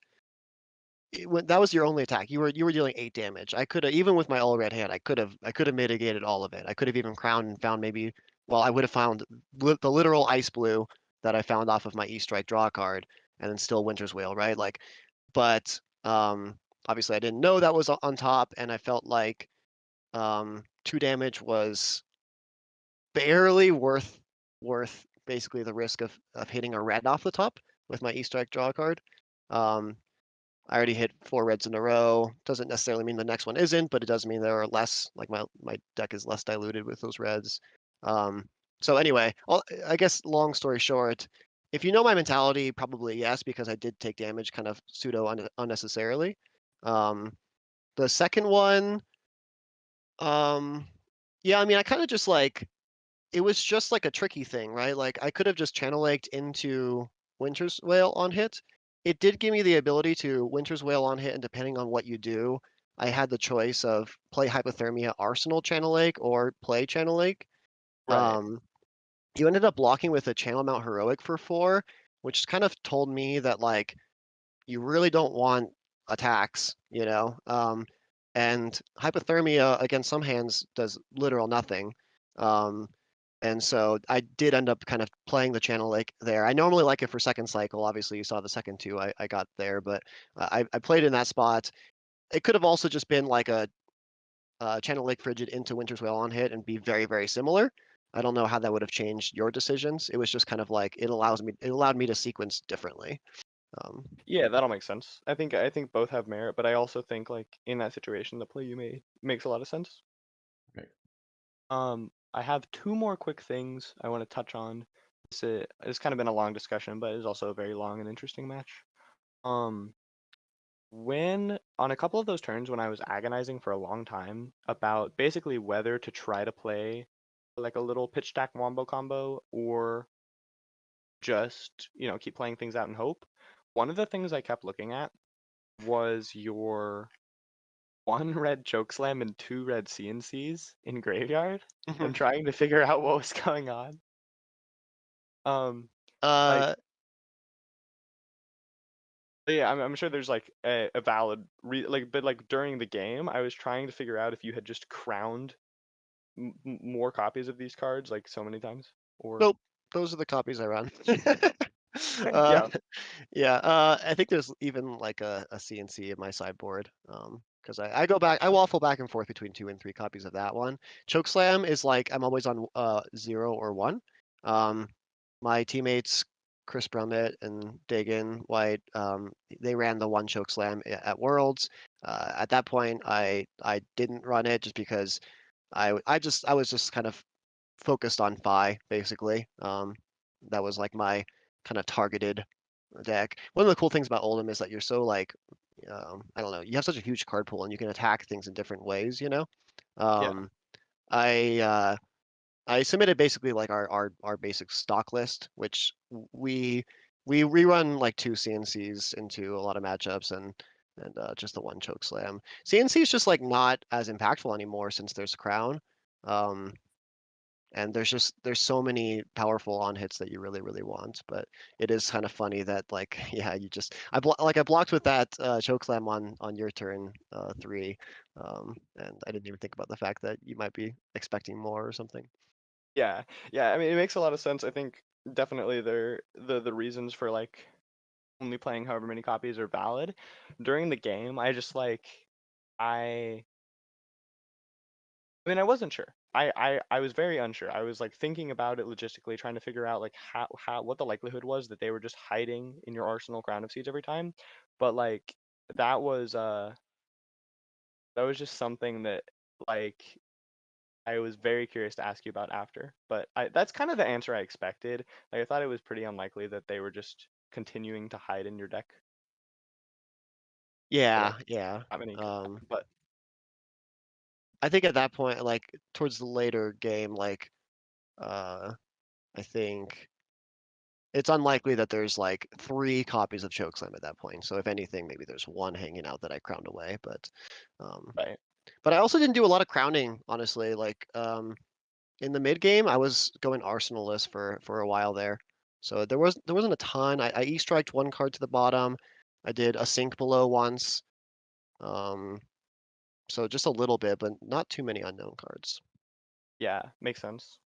that was your only attack. You were dealing 8 damage. I could have, even with my all red hand, I could have mitigated all of it. I could have even crowned and found maybe, well, I would have found the literal ice blue that I found off of my E strike draw card, and then still Winter's Wail, right? Like, but obviously I didn't know that was on top, and I felt like 2 damage was barely worth basically the risk of hitting a red off the top with my E strike draw card. I already hit 4 reds in a row. Doesn't necessarily mean the next one isn't, but it does mean there are less, like my deck is less diluted with those reds. So anyway, I guess long story short, if you know my mentality, probably yes, because I did take damage kind of pseudo unnecessarily. The second one, yeah, I mean, I kind of just like, it was just like a tricky thing, right? Like I could have just channel laked into Winter's Wail on hit. It did give me the ability to Winter's Wail on hit, and depending on what you do, I had the choice of play Hypothermia Arsenal Channel Lake or play Channel Lake. Right. You ended up blocking with a Channel Mount Heroic for 4, which kind of told me that like you really don't want attacks, you know? And Hypothermia against some hands does literal nothing. And so I did end up kind of playing the Channel Lake there. I normally like it for second cycle. Obviously, you saw the second 2 I got there, but I played in that spot. It could have also just been like a Channel Lake Frigid into Winter's Wail on hit and be very, very similar. I don't know how that would have changed your decisions. It was just kind of like it allowed me to sequence differently. Yeah, that'll make sense. I think both have merit, but I also think like in that situation, the play you made makes a lot of sense. Right. I have 2 more quick things I want to touch on. It's kind of been a long discussion, but it's also a very long and interesting match. When on a couple of those turns when I was agonizing for a long time about basically whether to try to play like a little pitch stack wombo combo or just, keep playing things out and hope. One of the things I kept looking at was your 1 red chokeslam and 2 red CNCs in graveyard and trying to figure out what was going on. Like, yeah, I'm sure there's like a valid but like during the game, I was trying to figure out if you had just crowned more copies of these cards like so many times, or Nope, those are the copies I run. yeah, Yeah, I think there's even like a CNC in my sideboard. Because I waffle back and forth between 2 and 3 copies of that one. Chokeslam is like I'm always on 0 or 1. My teammates Chris Brummett and Dagan White, they ran the 1 Chokeslam at Worlds. At that point, I didn't run it just because I was just kind of focused on Phi basically. That was like my kind of targeted deck. One of the cool things about Oldhim is that you're so like, I don't know, you have such a huge card pool and you can attack things in different ways, you know? yeah, I submitted basically like our basic stock list, which we rerun like 2 CNCs into a lot of matchups and just the 1 chokeslam. CNC is just like not as impactful anymore since there's Crown. And there's so many powerful on hits that you really, really want. But it is kind of funny that like, yeah, I blocked with that chokeslam on your turn 3. And I didn't even think about the fact that you might be expecting more or something. yeah. I mean, it makes a lot of sense. I think definitely the reasons for like only playing however many copies are valid. During the game, I just like I mean, I wasn't sure. I was very unsure. I was like thinking about it logistically, trying to figure out like what the likelihood was that they were just hiding in your arsenal Crown of Seeds every time. But like that was just something that like I was very curious to ask you about after. But that's kind of the answer I expected. Like I thought it was pretty unlikely that they were just continuing to hide in your deck. Yeah, like, yeah. Not many, but I think at that point, like towards the later game, like I think it's unlikely that there's like 3 copies of Chokeslam at that point. So if anything, maybe there's 1 hanging out that I crowned away. But right. but I also didn't do a lot of crowning, honestly. Like in the mid game, I was going Arsenalist for a while there. So there wasn't a ton. I E-striked 1 card to the bottom. I did a sink below once. So just a little bit, but not too many unknown cards. Yeah, makes sense.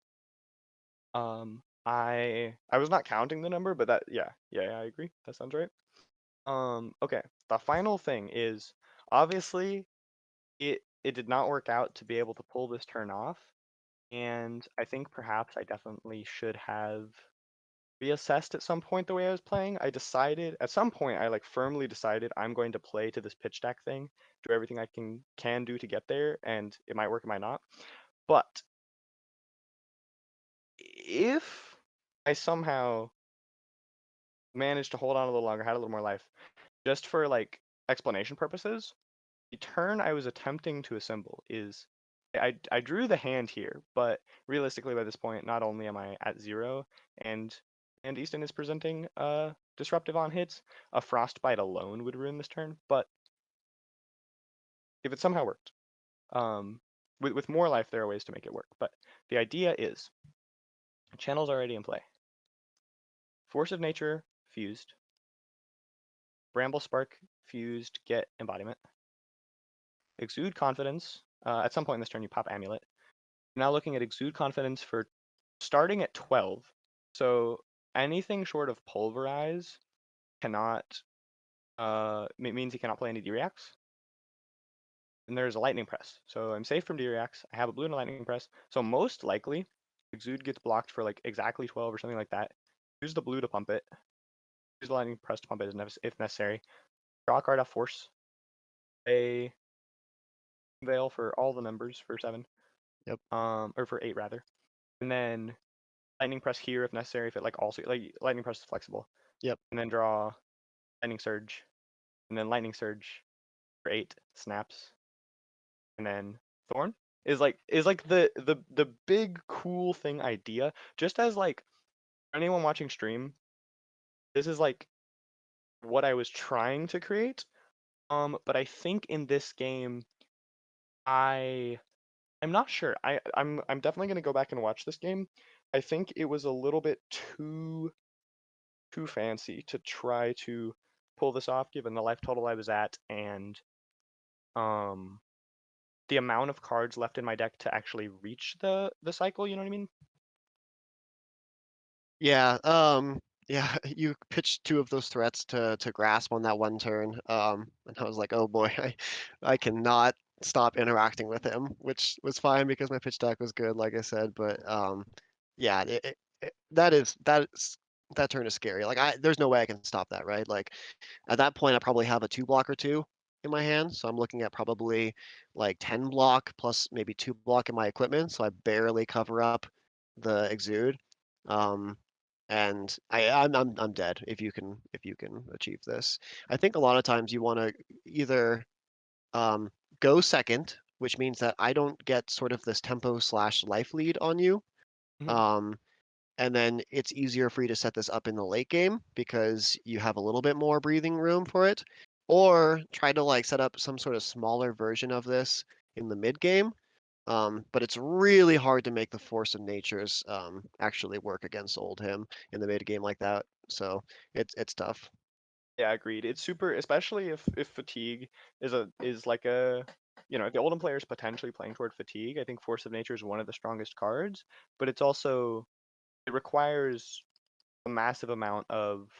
I was not counting the number, but that yeah, I agree. That sounds right. Okay. The final thing is obviously it did not work out to be able to pull this turn off, and I think perhaps I definitely should have reassessed at some point the way I was playing. I decided at some point I like firmly decided I'm going to play to this pitch deck thing, do everything I can do to get there, and it might work, it might not. But if I somehow managed to hold on a little longer, had a little more life, just for like explanation purposes, the turn I was attempting to assemble is I drew the hand here, but realistically by this point, not only am I at 0 and Easton is presenting disruptive on hits, a frostbite alone would ruin this turn. But if it somehow worked, with more life, there are ways to make it work. But the idea is channel's already in play. Force of Nature fused. Bramble Spark fused, get Embodiment. Exude Confidence. At some point in this turn, you pop Amulet. Now looking at Exude Confidence for starting at 12. So anything short of Pulverize cannot, means he cannot play any D-Reacts. And there's a Lightning Press. So I'm safe from D-Reacts. I have a blue and a Lightning Press. So most likely, Exude gets blocked for like exactly 12 or something like that. Use the blue to pump it. Use the Lightning Press to pump it if necessary. Draw a card off Force. A Veil for all the members for 7. Yep. Or for 8 rather. And then Lightning Press here if necessary, if it like also like Lightning Press is flexible. Yep. And then draw Lightning Surge. And then Lightning Surge for 8 snaps. And then Thorn is like the big cool thing idea. Just as like anyone watching stream, this is like what I was trying to create. But I think in this game I'm not sure. I'm definitely gonna go back and watch this game. I think it was a little bit too fancy to try to pull this off given the life total I was at and the amount of cards left in my deck to actually reach the cycle, you know what I mean? Yeah, yeah, you pitched 2 of those threats to grasp on that 1 turn. And I was like, oh boy, I cannot stop interacting with him, which was fine because my pitch deck was good, like I said. But yeah, that turn is scary. Like there's no way I can stop that, right? Like at that point, I probably have a 2 block or 2 in my hand, so I'm looking at probably like 10 block plus maybe 2 block in my equipment, so I barely cover up the exude. And I'm dead if you can achieve this. I think a lot of times you want to either go second, which means that I don't get sort of this tempo / life lead on you. And then it's easier for you to set this up in the late game because you have a little bit more breathing room for it. Or try to like set up some sort of smaller version of this in the mid game. But it's really hard to make the Force of Natures actually work against Oldhim in the mid game like that. So it's tough. Yeah, agreed. It's super, especially if fatigue is like a, you know, if the Oldhim player is potentially playing toward fatigue, I think Force of Nature is one of the strongest cards, but it's also, it requires a massive amount of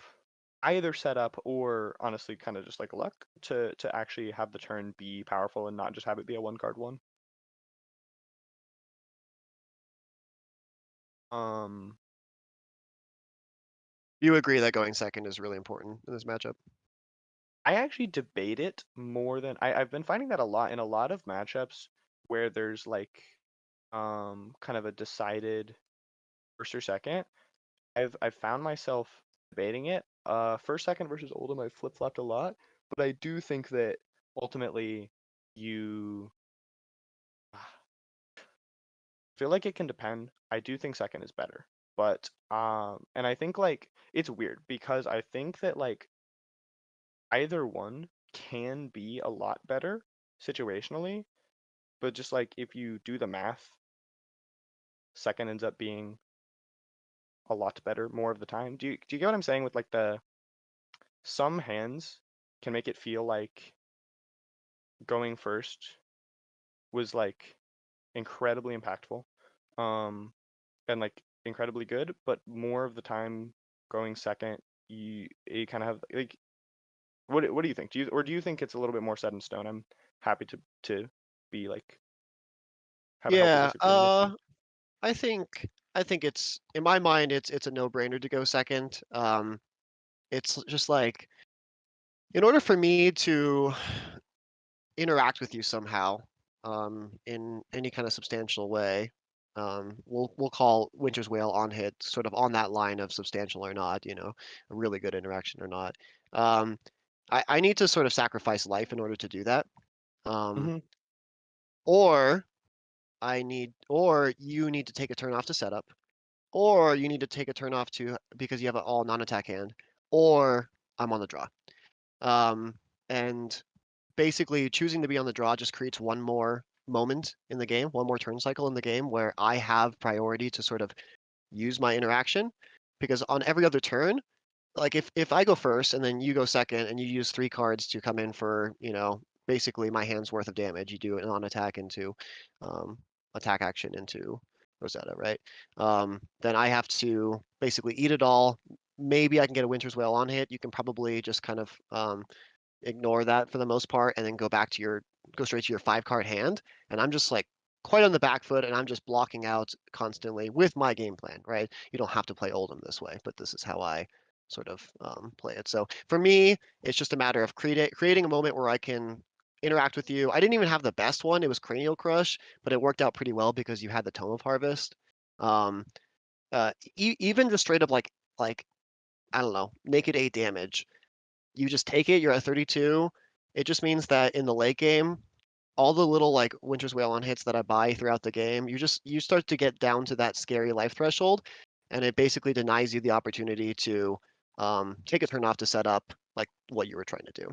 either setup or honestly kind of just like luck to actually have the turn be powerful and not just have it be a 1-card one. You agree that going second is really important in this matchup? I actually debate it more than I've been finding that a lot in a lot of matchups where there's like kind of a decided first or second. I've found myself debating it. first second versus Oldhim, I flip flopped a lot, but I do think that ultimately you feel like it can depend. I do think second is better, but and I think like it's weird because I think that like either one can be a lot better situationally, but just like if you do the math, second ends up being a lot better more of the time. Do you get what I'm saying with like the some hands can make it feel like going first was like incredibly impactful, and like incredibly good, but more of the time going second, you kind of have like what do you think? Do you think it's a little bit more set in stone? I'm happy to be like have a healthy Yeah, disagreement. I think it's in my mind it's a no-brainer to go second. It's just like in order for me to interact with you somehow, in any kind of substantial way, we'll call Winter's Whale on hit sort of on that line of substantial or not, you know, a really good interaction or not. Um, I need to sort of sacrifice life in order to do that. Mhm. Or or you need to take a turn off to setup, or you need to take a turn off to because you have an all non-attack hand, or I'm on the draw. And basically choosing to be on the draw just creates one more moment in the game, one more turn cycle in the game where I have priority to sort of use my interaction. Because on every other turn, like if I go first and then you go second and you use 3 cards to come in for, you know, basically my hand's worth of damage, you do it on attack into attack action into Rosetta, right? Then I have to basically eat it all. Maybe I can get a Winter's Whale on hit. You can probably just kind of ignore that for the most part and then go straight to your 5-card hand. And I'm just like quite on the back foot and I'm just blocking out constantly with my game plan, right? You don't have to play Oldhim this way, but this is how I sort of play it. So for me, it's just a matter of creating a moment where I can interact with you. I didn't even have the best one. It was Cranial Crush, but it worked out pretty well because you had the Tome of Harvest. Um, Even just straight up like I don't know, naked 8 damage. You just take it. You're at 32. It just means that in the late game, all the little like Winter's Whale on hits that I buy throughout the game, you start to get down to that scary life threshold, and it basically denies you the opportunity to take a turn off to set up like what you were trying to do.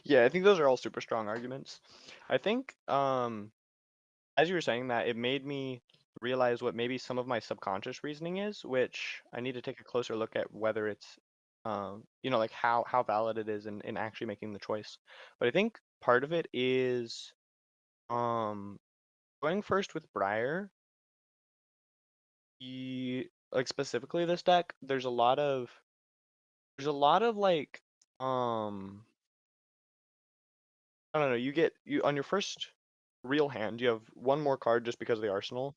Yeah, I think those are all super strong arguments. I think as you were saying that, it made me realize what maybe some of my subconscious reasoning is, which I need to take a closer look at whether it's you know, like how valid it is in actually making the choice. But I think part of it is um going first with Briar, like specifically this deck, there's a lot of like I don't know, you on your first real hand, you have one more card just because of the arsenal,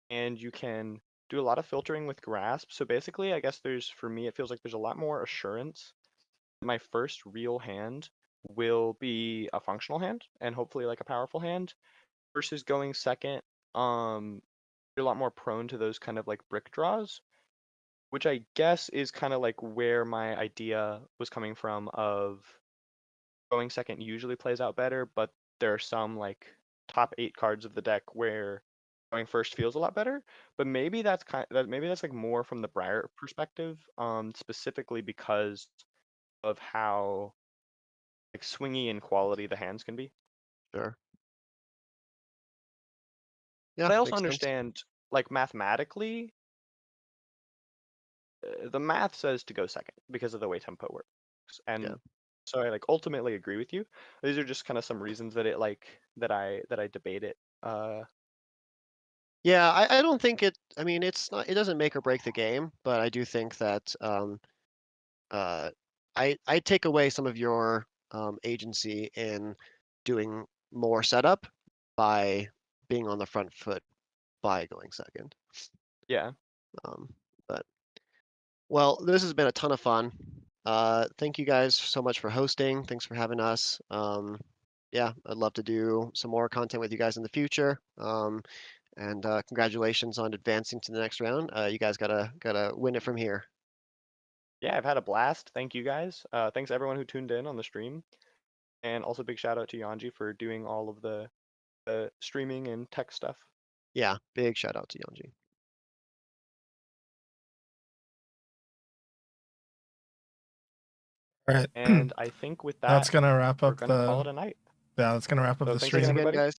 and you can do a lot of filtering with grasp. So basically, I guess for me, it feels like there's a lot more assurance that my first real hand will be a functional hand and hopefully like a powerful hand versus going second. You're a lot more prone to those kind of like brick draws, which I guess is kind of like where my idea was coming from of going second usually plays out better, but there are some like top 8 cards of the deck where going first feels a lot better. But maybe maybe that's like more from the Briar perspective, specifically because of how like swingy in quality the hands can be. Sure. Yeah, But I also makes sense. understand like mathematically, the math says to go second because of the way tempo works. And Yeah. so I like ultimately agree with you. These are just kind of some reasons that it like that I debate it. Yeah, I don't think I mean, it doesn't make or break the game, but I do think that I take away some of your agency in doing more setup by being on the front foot by going second. Yeah. But well, this has been a ton of fun. Thank you guys so much for hosting. Thanks for having us. Yeah, I'd love to do some more content with you guys in the future. And congratulations on advancing to the next round. You guys gotta win it from here. Yeah, I've had a blast. Thank you guys. Thanks everyone who tuned in on the stream. And also big shout out to Yanji for doing all of the streaming and tech stuff. Yeah, big shout out to Yonji. All right. And I think with that, That's gonna wrap we're up gonna call it the. a night. Yeah, that's gonna wrap up So the thanks stream. again, Thanks again, everybody. guys.